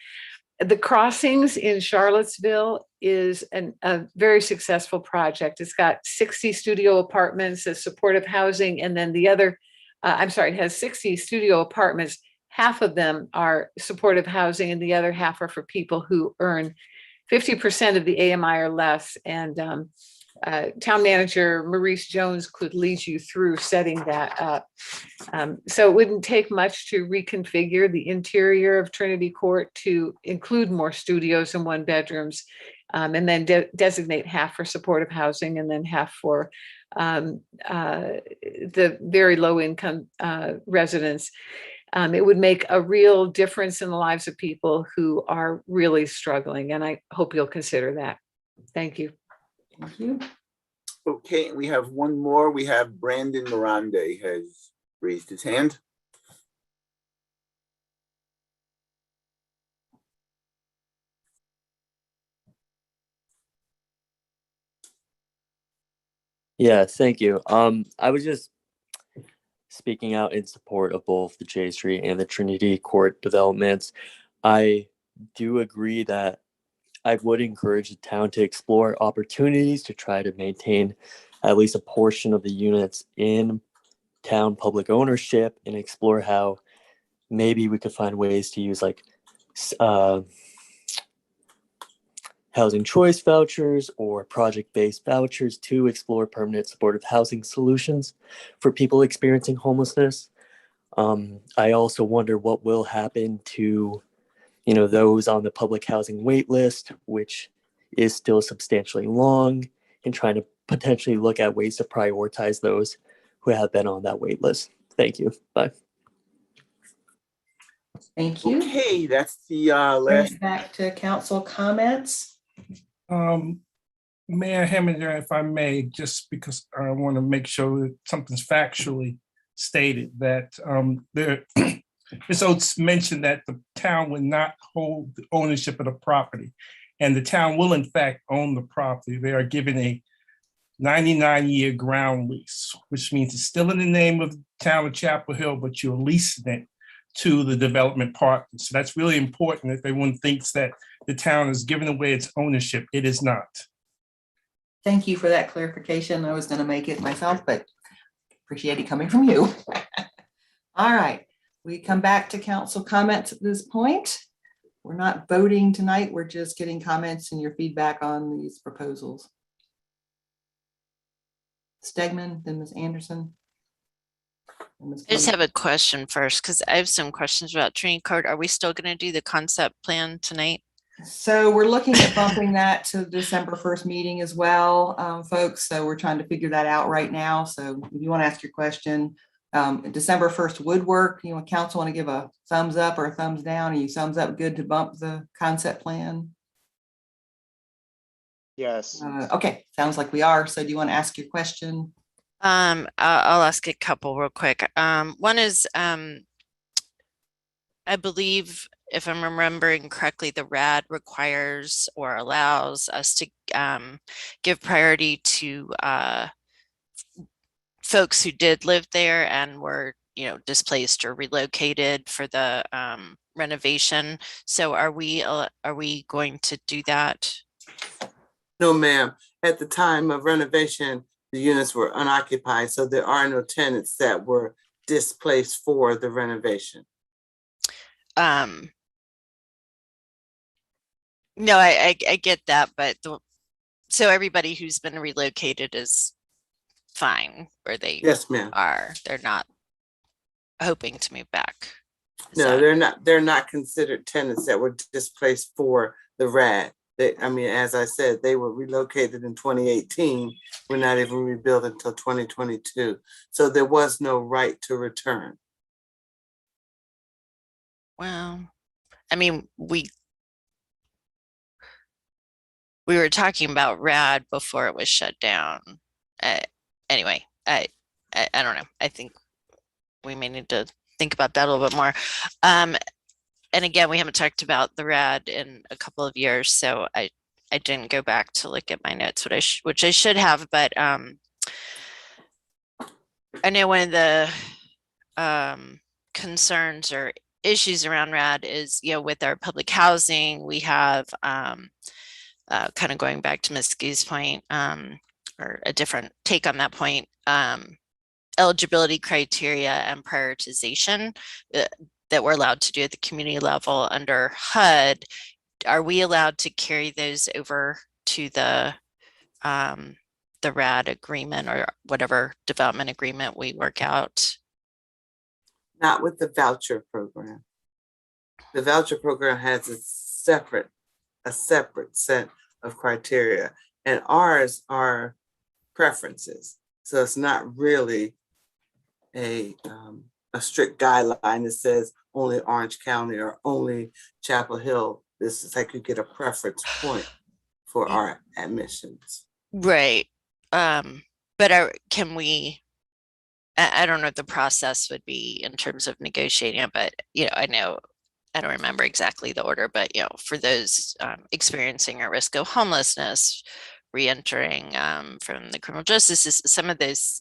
The Crossings in Charlottesville is a very successful project. It's got 60 studio apartments as supportive housing, and then the other, it has 60 studio apartments. Half of them are supportive housing and the other half are for people who earn 50% of the AMI or less. And Town Manager Maurice Jones could lead you through setting that up. So it wouldn't take much to reconfigure the interior of Trinity Court to include more studios and one bedrooms, and then designate half for supportive housing and then half for the very low income residents. It would make a real difference in the lives of people who are really struggling, and I hope you'll consider that. Thank you. Thank you. Okay, we have one more. We have Brandon Mirande has raised his hand. Yeah, thank you. I was just speaking out in support of both the J Street and the Trinity Court developments. I do agree that I would encourage the town to explore opportunities to try to maintain at least a portion of the units in town public ownership, and explore how maybe we could find ways to use like housing choice vouchers or project-based vouchers to explore permanent supportive housing solutions for people experiencing homelessness. I also wonder what will happen to, those on the public housing wait list, which is still substantially long, and trying to potentially look at ways to prioritize those who have been on that wait list. Thank you. Bye. Thank you. Okay, that's the Bring last. it back to council comments. Mayor Heminger, if I may, just because I want to make sure that something's factually stated, that Ms. Oates mentioned that the town would not hold the ownership of the property, and the town will in fact own the property. They are given a 99-year ground lease, which means it's still in the name of the town of Chapel Hill, but you're leasing it to the development partner. So that's really important. If everyone thinks that the town is giving away its ownership, it is not. Thank you for that clarification. I was going to make it myself, but appreciate it coming from you. All right, we come back to council comments at this point. We're not voting tonight. We're just getting comments and your feedback on these proposals. Stegman, then Ms. Anderson. I just have a question first, because I have some questions about Trinity Court. Are we still going to do the concept plan tonight? So we're looking at bumping that to the December 1st meeting as well, folks. So we're trying to figure that out right now. So if you want to ask your question, December 1st would work. Council want to give a thumbs up or a thumbs down? Are you thumbs up good to bump the concept plan? Yes. Okay, sounds like we are. So do you want to ask your question? I'll ask a couple real quick. One is, I believe, if I'm remembering correctly, the RAD requires or allows us to give priority to folks who did live there and were, displaced or relocated for the renovation. So are we going to do that? No, ma'am. At the time of renovation, the units were unoccupied, so there are no tenants that were displaced for the renovation. No, I get that, but so everybody who's been relocated is fine where they Yes, ma'am. are. They're not hoping to move back. No, they're not. They're not considered tenants that were displaced for the RAD. I mean, as I said, they were relocated in 2018. We're not even rebuilt until 2022. So there was no right to return. Well, I mean, we were talking about RAD before it was shut down. Anyway, I don't know. I think we may need to think about that a little bit more. And again, we haven't talked about the RAD in a couple of years, so I didn't go back to look at my notes, which I should have, but I know one of the concerns or issues around RAD is, with our public housing, we have kind of going back to Ms. Gou's point, or a different take on that point, eligibility criteria and prioritization that we're allowed to do at the community level under HUD. Are we allowed to carry those over to the RAD agreement or whatever development agreement we work out? Not with the voucher program. The voucher program has a separate set of criteria, and ours are preferences. So it's not really a strict guideline that says only Orange County or only Chapel Hill. This is like you get a preference point for our admissions. Right. But can we, I don't know what the process would be in terms of negotiating it, but I know, I don't remember exactly the order, but for those experiencing a risk of homelessness, re-entering from the criminal justice system, some of those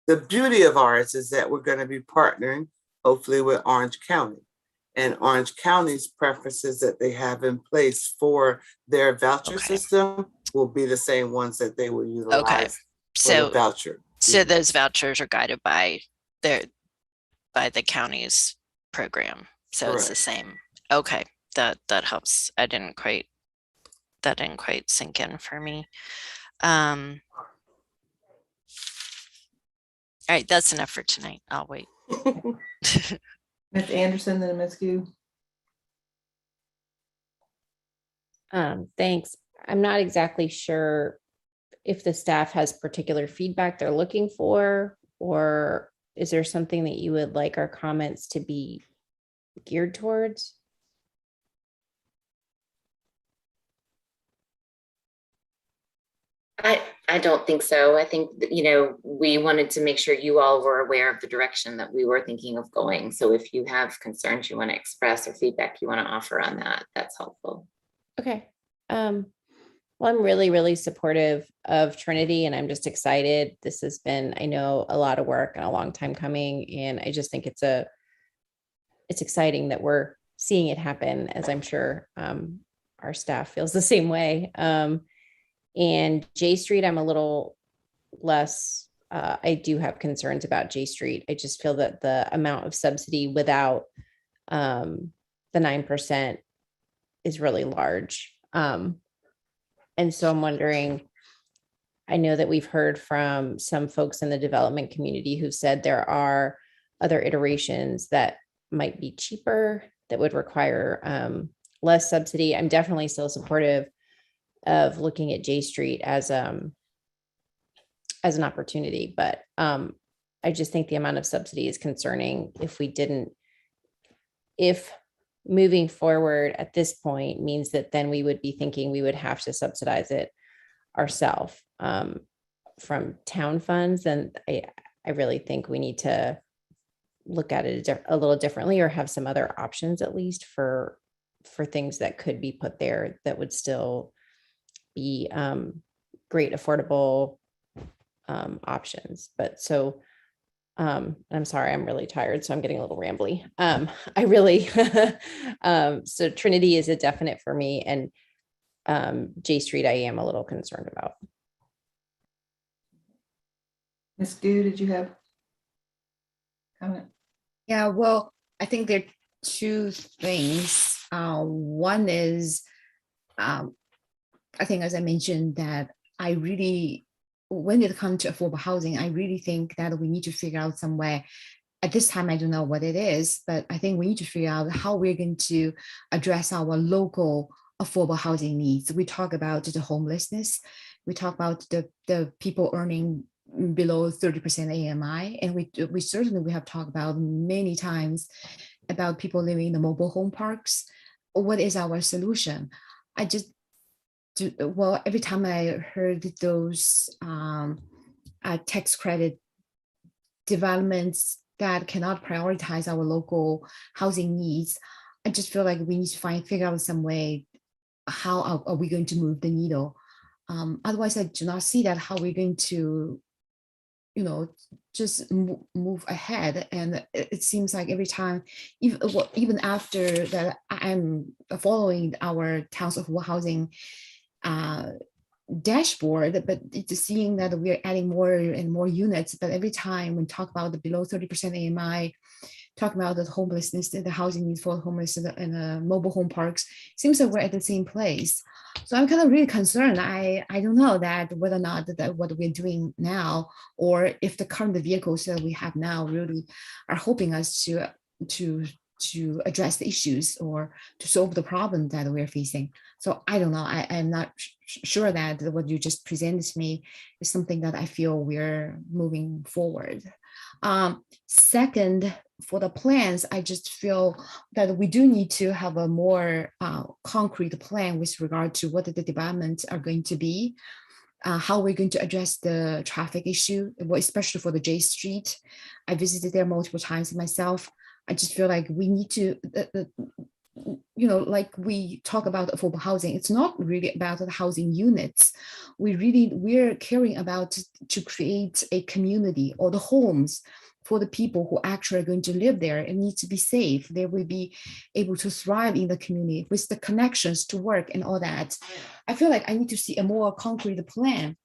the beauty of ours is that we're going to be partnering hopefully with Orange County, and Orange County's preferences that they have in place for their voucher system will be the same ones that they will utilize for the voucher. So those vouchers are guided by the county's program. So It's the same. Okay, that helps. That didn't quite sink in for me. All right, that's enough for tonight. I'll wait. Ms. Anderson, then Ms. Gou. Thanks. I'm not exactly sure if the staff has particular feedback they're looking for, or is there something that you would like our comments to be geared towards? I don't think so. I think that, we wanted to make sure you all were aware of the direction that we were thinking of going. So if you have concerns you want to express or feedback you want to offer on that, that's helpful. Okay. Well, I'm really, really supportive of Trinity, and I'm just excited. This has been, I know, a lot of work and a long time coming. And I just think it's exciting that we're seeing it happen, as I'm sure our staff feels the same way. And J Street, I'm a little less, I do have concerns about J Street. I just feel that the amount of subsidy without the 9% is really large. And so I'm wondering, I know that we've heard from some folks in the development community who said there are other iterations that might be cheaper, that would require less subsidy. I'm definitely still supportive of looking at J Street as an opportunity, but I just think the amount of subsidy is concerning. If moving forward at this point means that then we would be thinking we would have to subsidize it ourselves from town funds, then I really think we need to look at it a little differently, or have some other options at least for things that could be put there that would still be great, affordable options. But so I'm sorry, I'm really tired, so I'm getting a little rambly. I really, so Trinity is a definite for me, and J Street I am a little concerned about. Ms. Gou, did you have comment? Yeah, well, I think there are two things. One is, I think, as I mentioned, that I really, when it comes to affordable housing, I really think that we need to figure out some way at this time, I don't know what it is, but I think we need to figure out how we're going to address our local affordable housing needs. We talk about the homelessness. We talk about the people earning below 30% AMI. And we certainly have talked about many times about people living in the mobile home parks. What is our solution? I just well, every time I heard those tax credit developments that cannot prioritize our local housing needs, I just feel like we need to figure out some way, how are we going to move the needle? Otherwise, I do not see that how we're going to, just move ahead. And it seems like every time, even after that, I'm following our towns of housing dashboard, but it's seeing that we're adding more and more units. But every time we talk about the below 30% AMI, talking about the homelessness, the housing needs for homeless and the mobile home parks, seems that we're at the same place. So I'm kind of really concerned. I don't know that whether or not that what we're doing now, or if the current vehicles that we have now really are helping us to address the issues or to solve the problem that we're facing. So I don't know. I'm not sure that what you just presented to me is something that I feel we're moving forward. Second, for the plans, I just feel that we do need to have a more concrete plan with regard to what the developments are going to be, how we're going to address the traffic issue, especially for the J Street. I visited there multiple times myself. I just feel like we need to, like we talk about affordable housing, it's not really about the housing units. We're caring about to create a community or the homes for the people who actually are going to live there. It needs to be safe. They will be able to thrive in the community with the connections to work and all that. I feel like I need to see a more concrete plan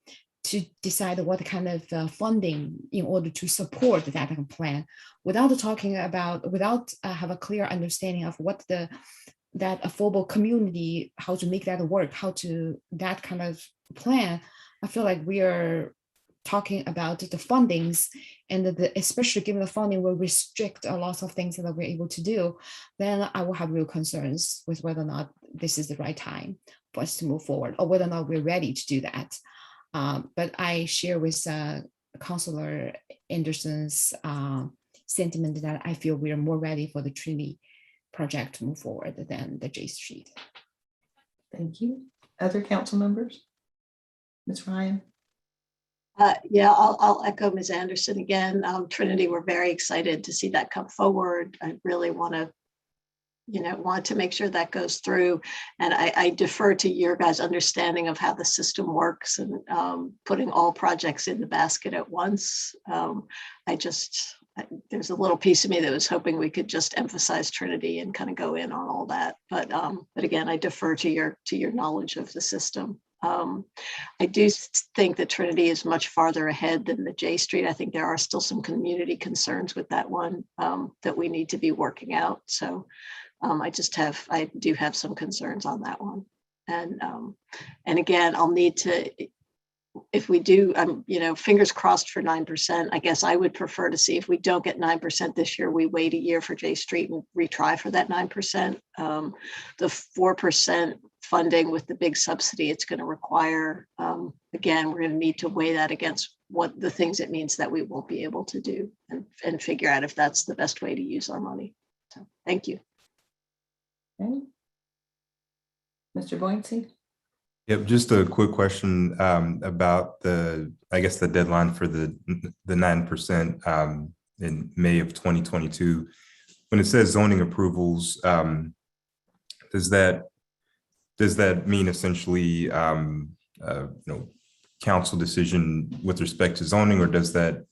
to decide what kind of funding in order to support that plan, without have a clear understanding of what that affordable community, how to make that work, that kind of plan. I feel like we are talking about the fundings, and especially given the funding will restrict a lot of things that we're able to do, then I will have real concerns with whether or not this is the right time for us to move forward, or whether or not we're ready to do that. But I share with Councillor Anderson's sentiment that I feel we are more ready for the Trinity project to move forward than the J Street. Thank you. Other council members? Ms. Ryan? Yeah, I'll echo Ms. Anderson again. Trinity, we're very excited to see that come forward. I really want to make sure that goes through. And I defer to your guys' understanding of how the system works, and putting all projects in the basket at once. There's a little piece of me that was hoping we could just emphasize Trinity and kind of go in on all that. But again, I defer to your knowledge of the system. I do think that Trinity is much farther ahead than the J Street. I think there are still some community concerns with that one that we need to be working out. So I do have some concerns on that one. And again, I'll need to, if we do, fingers crossed for 9%, I guess I would prefer to see, if we don't get 9% this year, we wait a year for J Street and retry for that 9%. The 4% funding with the big subsidy it's going to require, again, we're going to need to weigh that against what the things it means that we won't be able to do, and figure out if that's the best way to use our money. So thank you. Okay. Mr. Boynton? Yep, just a quick question about the deadline for the 9% in May of 2022. When it says zoning approvals, does that mean essentially council decision with respect to zoning, or does that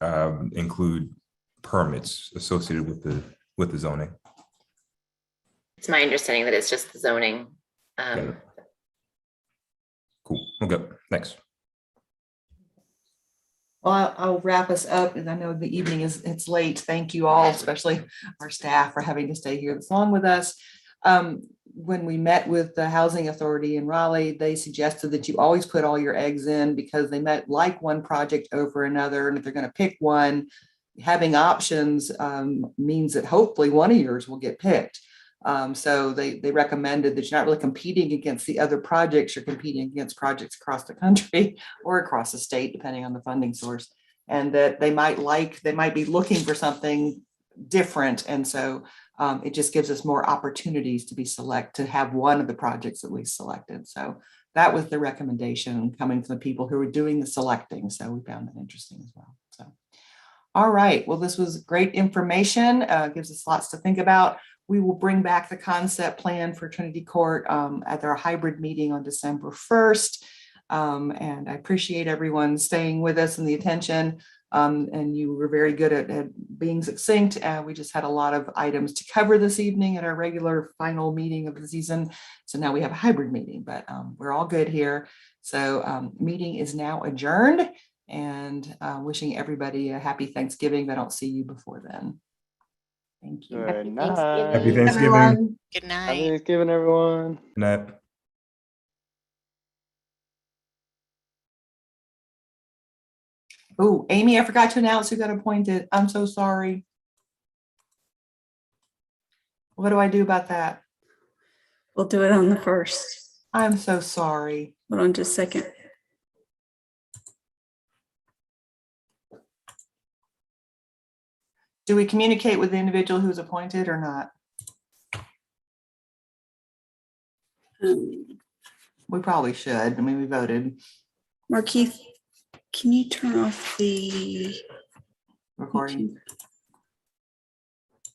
include permits associated with the zoning? It's my understanding that it's just the zoning. Cool. Okay. Thanks. Well, I'll wrap us up, and I know the evening it's late. Thank you all, especially our staff, for having to stay here this long with us. When we met with the Housing Authority in Raleigh, they suggested that you always put all your eggs in, because they might like one project over another, and if they're going to pick one, having options means that hopefully one of yours will get picked. So they recommended that you're not really competing against the other projects, you're competing against projects across the country or across the state, depending on the funding source, and that they might be looking for something different. And so it just gives us more opportunities to have one of the projects that we selected. So that was the recommendation coming from the people who were doing the selecting. So we found that interesting as well. So, all right, well, this was great information, gives us lots to think about. We will bring back the concept plan for Trinity Court at our hybrid meeting on December 1st. And I appreciate everyone staying with us and the attention. And you were very good at being succinct. We just had a lot of items to cover this evening at our regular final meeting of the season. So now we have a hybrid meeting, but we're all good here. So meeting is now adjourned, and wishing everybody a happy Thanksgiving. If I don't see you before then. Thank you. Happy Happy Thanksgiving. Thanksgiving. Everyone. Good night. Happy Thanksgiving, everyone. Good night. Oh, Amy, I forgot to announce who got appointed. I'm so sorry. What do I do about that? We'll do it on the 1st. I'm so sorry. Hold on just a second. Do we communicate with the individual who's appointed or not? We probably should. I mean, we voted. Markeith, can you turn off the recording?